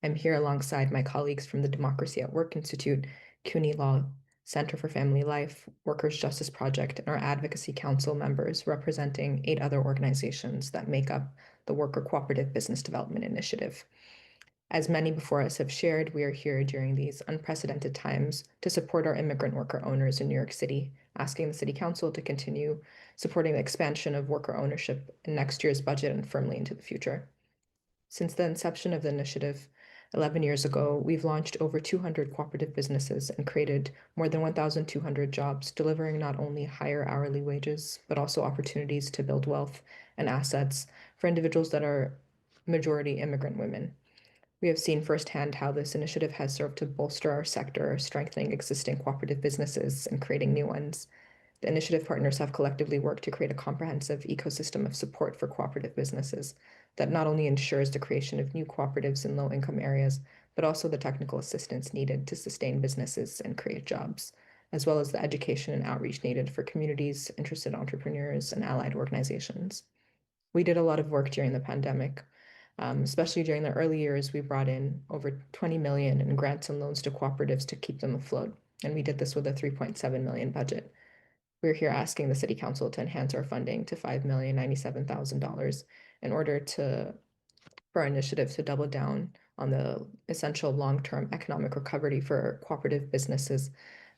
I'm here alongside my colleagues from the Democracy at Work Institute, CUNY Law, Center for Family Life, Workers' Justice Project, and our Advocacy Council members representing 8 other organizations that make up the Worker Cooperative Business Development Initiative. As many before us have shared, we are here during these unprecedented times to support our immigrant worker owners in New York City, asking the City Council to continue supporting the expansion of worker ownership in next year's budget and firmly into the future. Since the inception of the initiative 11 years ago, we've launched over 200 cooperative businesses and created more than 1,200 jobs, delivering not only higher hourly wages, but also opportunities to build wealth and assets for individuals that are majority immigrant women. We have seen firsthand how this initiative has served to bolster our sector, strengthening existing cooperative businesses and creating new ones. The initiative partners have collectively worked to create a comprehensive ecosystem of support for cooperative businesses that not only ensures the creation of new cooperatives in low-income areas, but also the technical assistance needed to sustain businesses and create jobs, as well as the education and outreach needed for communities, interested entrepreneurs, and allied organizations. We did a lot of work during the pandemic. Especially during the early years, we brought in over $20 million in grants and loans to cooperatives to keep them afloat, and we did this with a $3.7 million budget. We're here asking the City Council to enhance our funding to $5,097,000 in order for our initiative to double down on the essential long-term economic recovery for cooperative businesses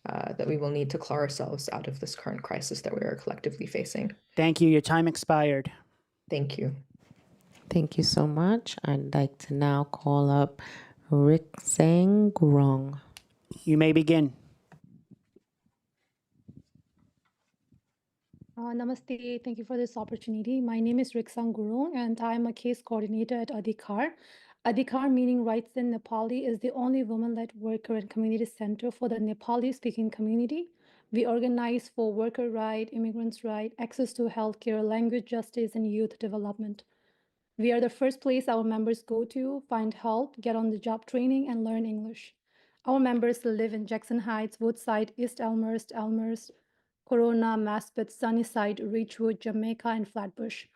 that we will need to claw ourselves out of this current crisis that we are collectively facing. Thank you. Your time expired. Thank you. Thank you so much. I'd like to now call up Rick Sang Gurong. You may begin. Namaste. Thank you for this opportunity. My name is Riksang Gurung, and I am a case coordinator at Adhikar. Adhikar, meaning rights in Nepali, is the only woman-led worker and community center for the Nepali-speaking community. We organize for worker right, immigrants' right, access to healthcare, language justice, and youth development. We are the first place our members go to find help, get on the job training, and learn English. Our members live in Jackson Heights, Woodside, East Elmhurst, Corona, Maspeth, Sunnyside, Ridgewood, Jamaica, and Flatbush.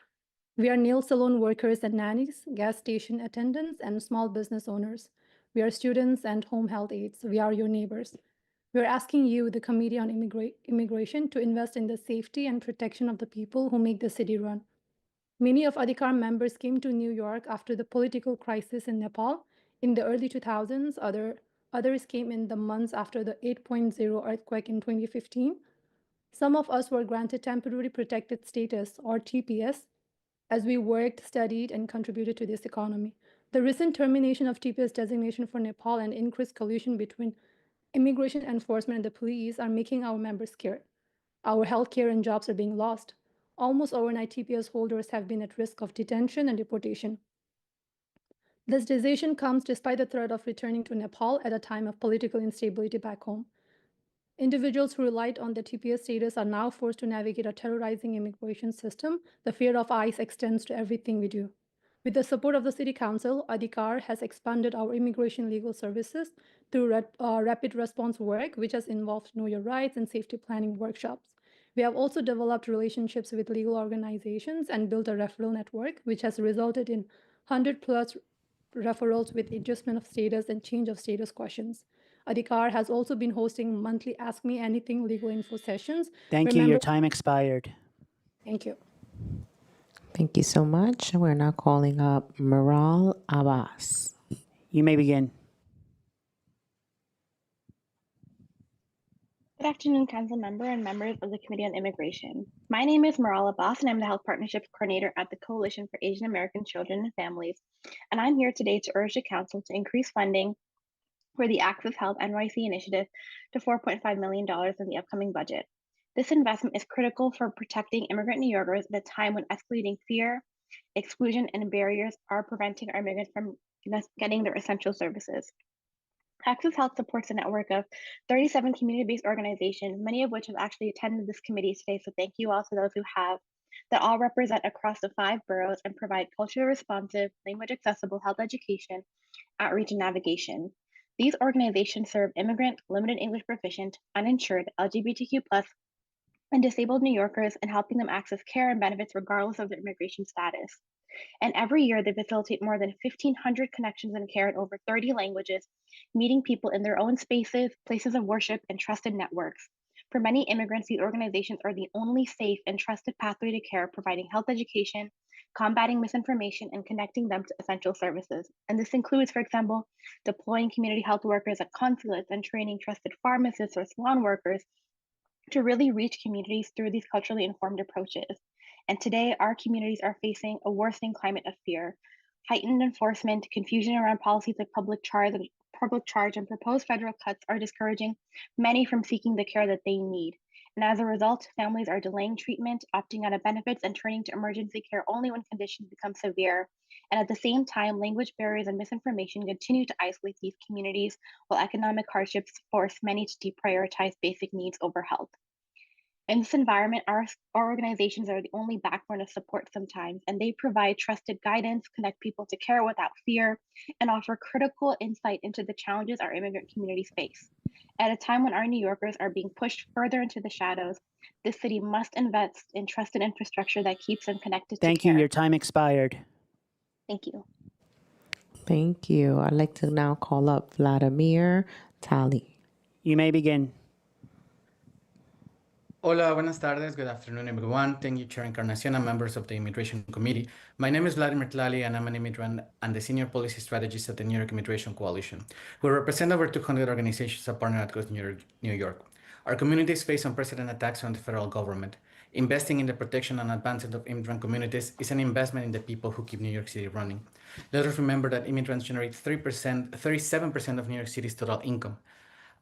We are nail salon workers and nannies, gas station attendants, and small business owners. We are students and home health aides. We are your neighbors. We are asking you, the Committee on Immigration, to invest in the safety and protection of the people who make the city run. Many of Adhikar members came to New York after the political crisis in Nepal in the early 2000s. Others came in the months after the 8.0 earthquake in 2015. Some of us were granted temporary protected status, or TPS, as we worked, studied, and contributed to this economy. The recent termination of TPS designation for Nepal and increased collusion between immigration enforcement and the police are making our members scared. Our healthcare and jobs are being lost. Almost overnight TPS holders have been at risk of detention and deportation. This decision comes despite the threat of returning to Nepal at a time of political instability back home. Individuals who relied on the TPS status are now forced to navigate a terrorizing immigration system. The fear of ICE extends to everything we do. With the support of the City Council, Adhikar has expanded our immigration legal services through rapid response work, which has involved Know Your Rights and safety planning workshops. We have also developed relationships with legal organizations and built a referral network, which has resulted in 100 plus referrals with adjustment of status and change of status questions. Adhikar has also been hosting monthly Ask Me Anything legal info sessions. Thank you. Your time expired. Thank you. Thank you so much. We're now calling up Maral Abbas. You may begin. Good afternoon, Council Member and members of the Committee on Immigration. My name is Marala Abbas, and I'm the Health Partnerships Coordinator at the Coalition for Asian American Children and Families. And I'm here today to urge the Council to increase funding for the Access Health NYC initiative to $4.5 million in the upcoming budget. This investment is critical for protecting immigrant New Yorkers at a time when escalating fear, exclusion, and barriers are preventing our immigrants from getting their essential services. Access Health supports a network of 37 community-based organizations, many of which have actually attended this committee today, so thank you all to those who have, that all represent across the 5 boroughs and provide culturally responsive, language-accessible health education, outreach, and navigation. These organizations serve immigrant, limited English proficient, uninsured, LGBTQ+, and disabled New Yorkers in helping them access care and benefits regardless of their immigration status. And every year, they facilitate more than 1,500 connections and care in over 30 languages, meeting people in their own spaces, places of worship, and trusted networks. For many immigrants, these organizations are the only safe and trusted pathway to care, providing health education, combating misinformation, and connecting them to essential services. And this includes, for example, deploying community health workers at consulates and training trusted pharmacists or salon workers to really reach communities through these culturally informed approaches. And today, our communities are facing a worsening climate of fear. Heightened enforcement, confusion around policies like public charge, and proposed federal cuts are discouraging many from seeking the care that they need. And as a result, families are delaying treatment, opting out of benefits, and turning to emergency care only when conditions become severe. And at the same time, language barriers and misinformation continue to isolate these communities, while economic hardships force many to deprioritize basic needs over health. In this environment, our organizations are the only backbone of support sometimes, and they provide trusted guidance, connect people to care without fear, and offer critical insight into the challenges our immigrant communities face. At a time when our New Yorkers are being pushed further into the shadows, this city must invest in trusted infrastructure that keeps them connected to care. Thank you. Your time expired. Thank you. Thank you. I'd like to now call up Vladimir Tali. You may begin. Hola, buenas tardes. Good afternoon, everyone. Thank you, Chair Encarnacion and members of the Immigration Committee. My name is Vladimir Tlali, and I'm an immigrant and the Senior Policy Strategist at the New York Immigration Coalition. We represent over 200 organizations that partner across New York. Our communities face unprecedented attacks on the federal government. Investing in the protection and advancement of immigrant communities is an investment in the people who keep New York City running. Let us remember that immigrants generate 37% of New York City's total income.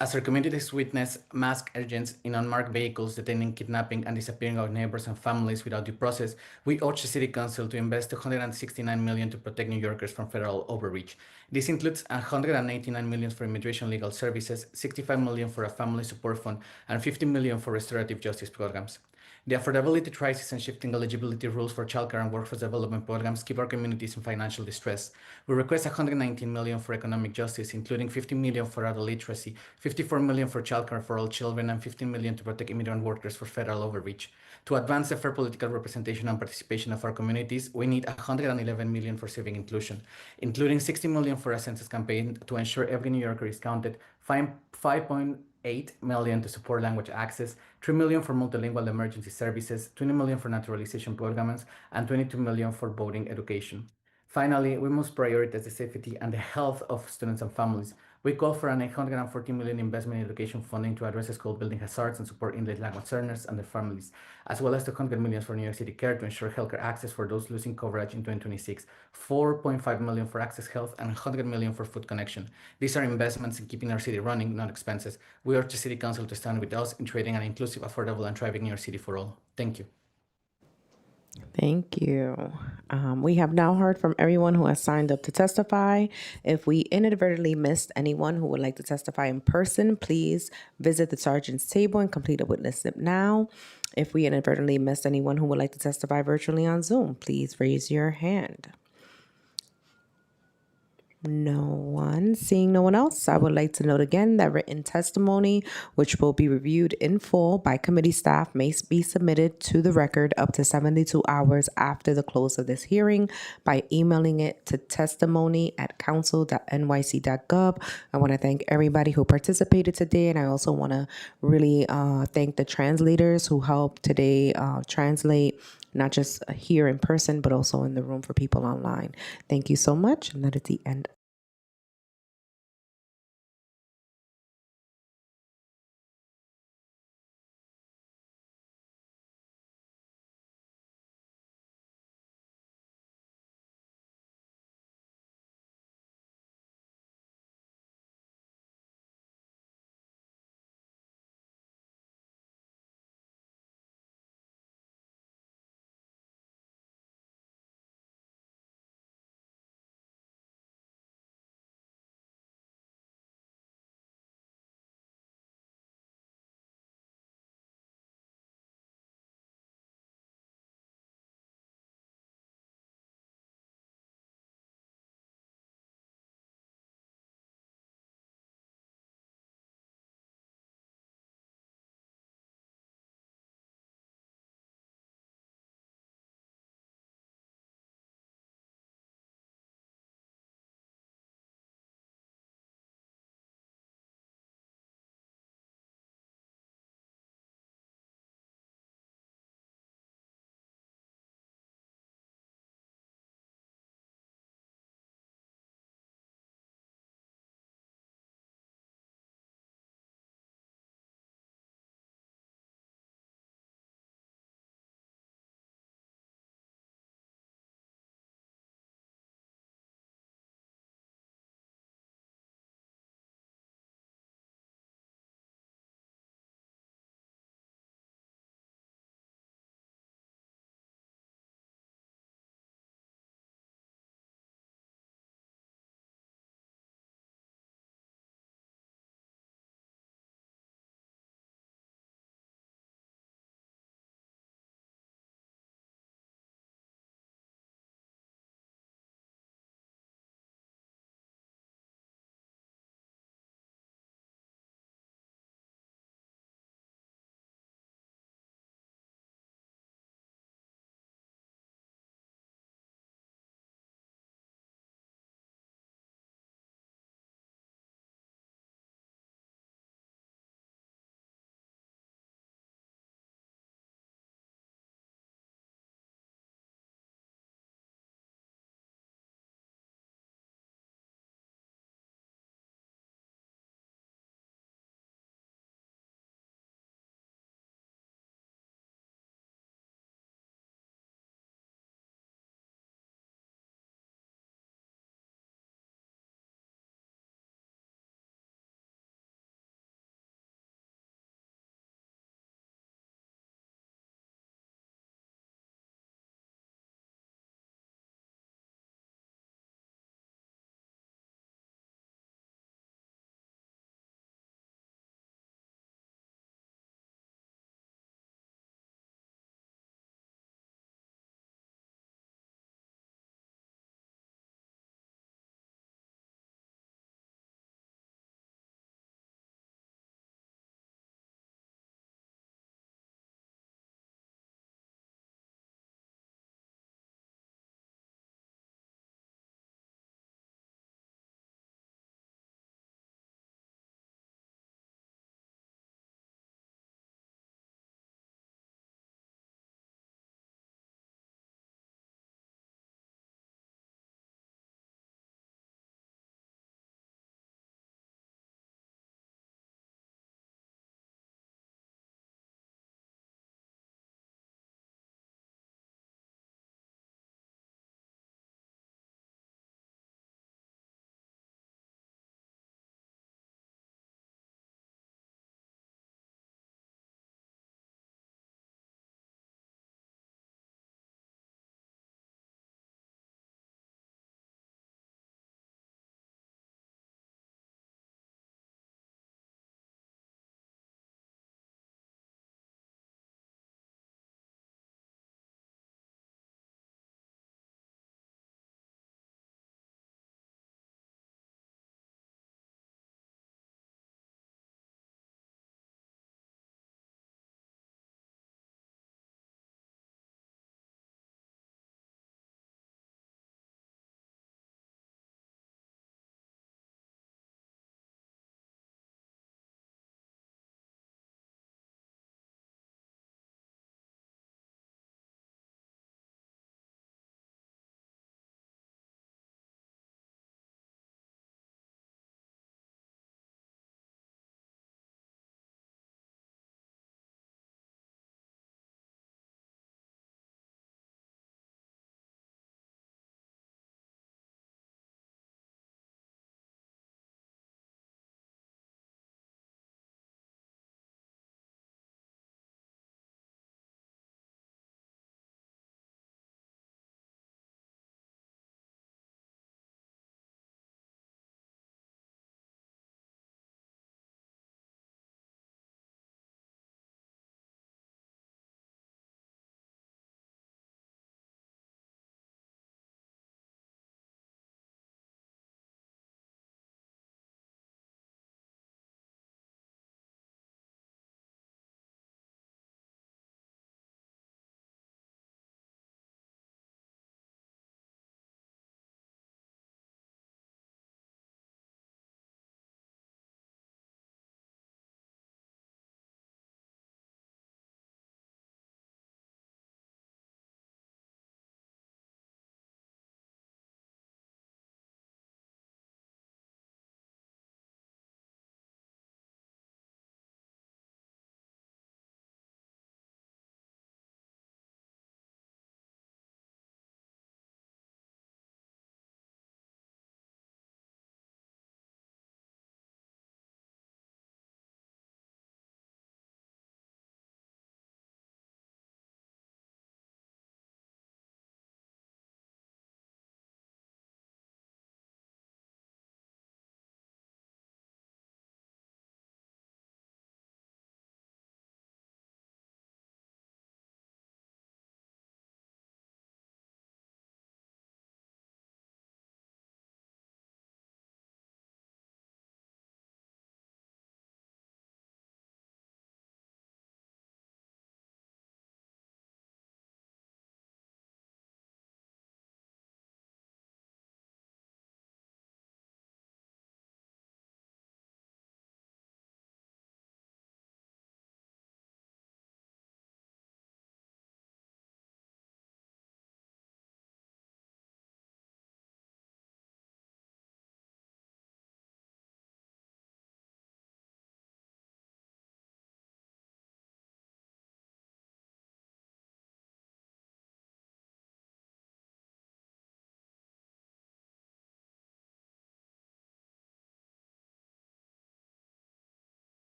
As our communities witness mass agents in unmarked vehicles detaining, kidnapping, and disappearing our neighbors and families without due process, we urge the City Council to invest $269 million to protect New Yorkers from federal overreach. This includes $189 million for immigration legal services, $65 million for a family support fund, and $50 million for restorative justice programs. The affordability crisis and shifting eligibility rules for childcare and workforce development programs keep our communities in financial distress. We request $119 million for economic justice, including $50 million for adult literacy, $54 million for childcare for all children, and $15 million to protect immigrant workers for federal overreach. To advance the fair political representation and participation of our communities, we need $111 million for civic inclusion, including $60 million for a census campaign to ensure every New Yorker is counted, $5.8 million to support language access, $3 million for multilingual emergency services, $20 million for naturalization programs, and $22 million for voting education. Finally, we must prioritize the safety and the health of students and families. We call for an $840 million investment in education funding to address school building hazards and support English language learners and their families, as well as $200 million for New York City Care to ensure healthcare access for those losing coverage in 2026, $4.5 million for Access Health, and $100 million for Food Connection. These are investments in keeping our city running, not expenses. We urge the City Council to stand with us in creating an inclusive, affordable, and thriving New York City for all. Thank you. Thank you. We have now heard from everyone who has signed up to testify. If we inadvertently missed anyone who would like to testify in person, please visit the sergeant's table and complete a witness slip now. If we inadvertently missed anyone who would like to testify virtually on Zoom, please raise your hand. No one. Seeing no one else, I would like to note again that written testimony, which will be reviewed in full by committee staff, may be submitted to the record up to 72 hours after the close of this hearing by emailing it to testimony@council.nyc.gov. I want to thank everybody who participated today, and I also want to really thank the translators who helped today translate, not just here in person, but also in the room for people online. Thank you so much, and that is the end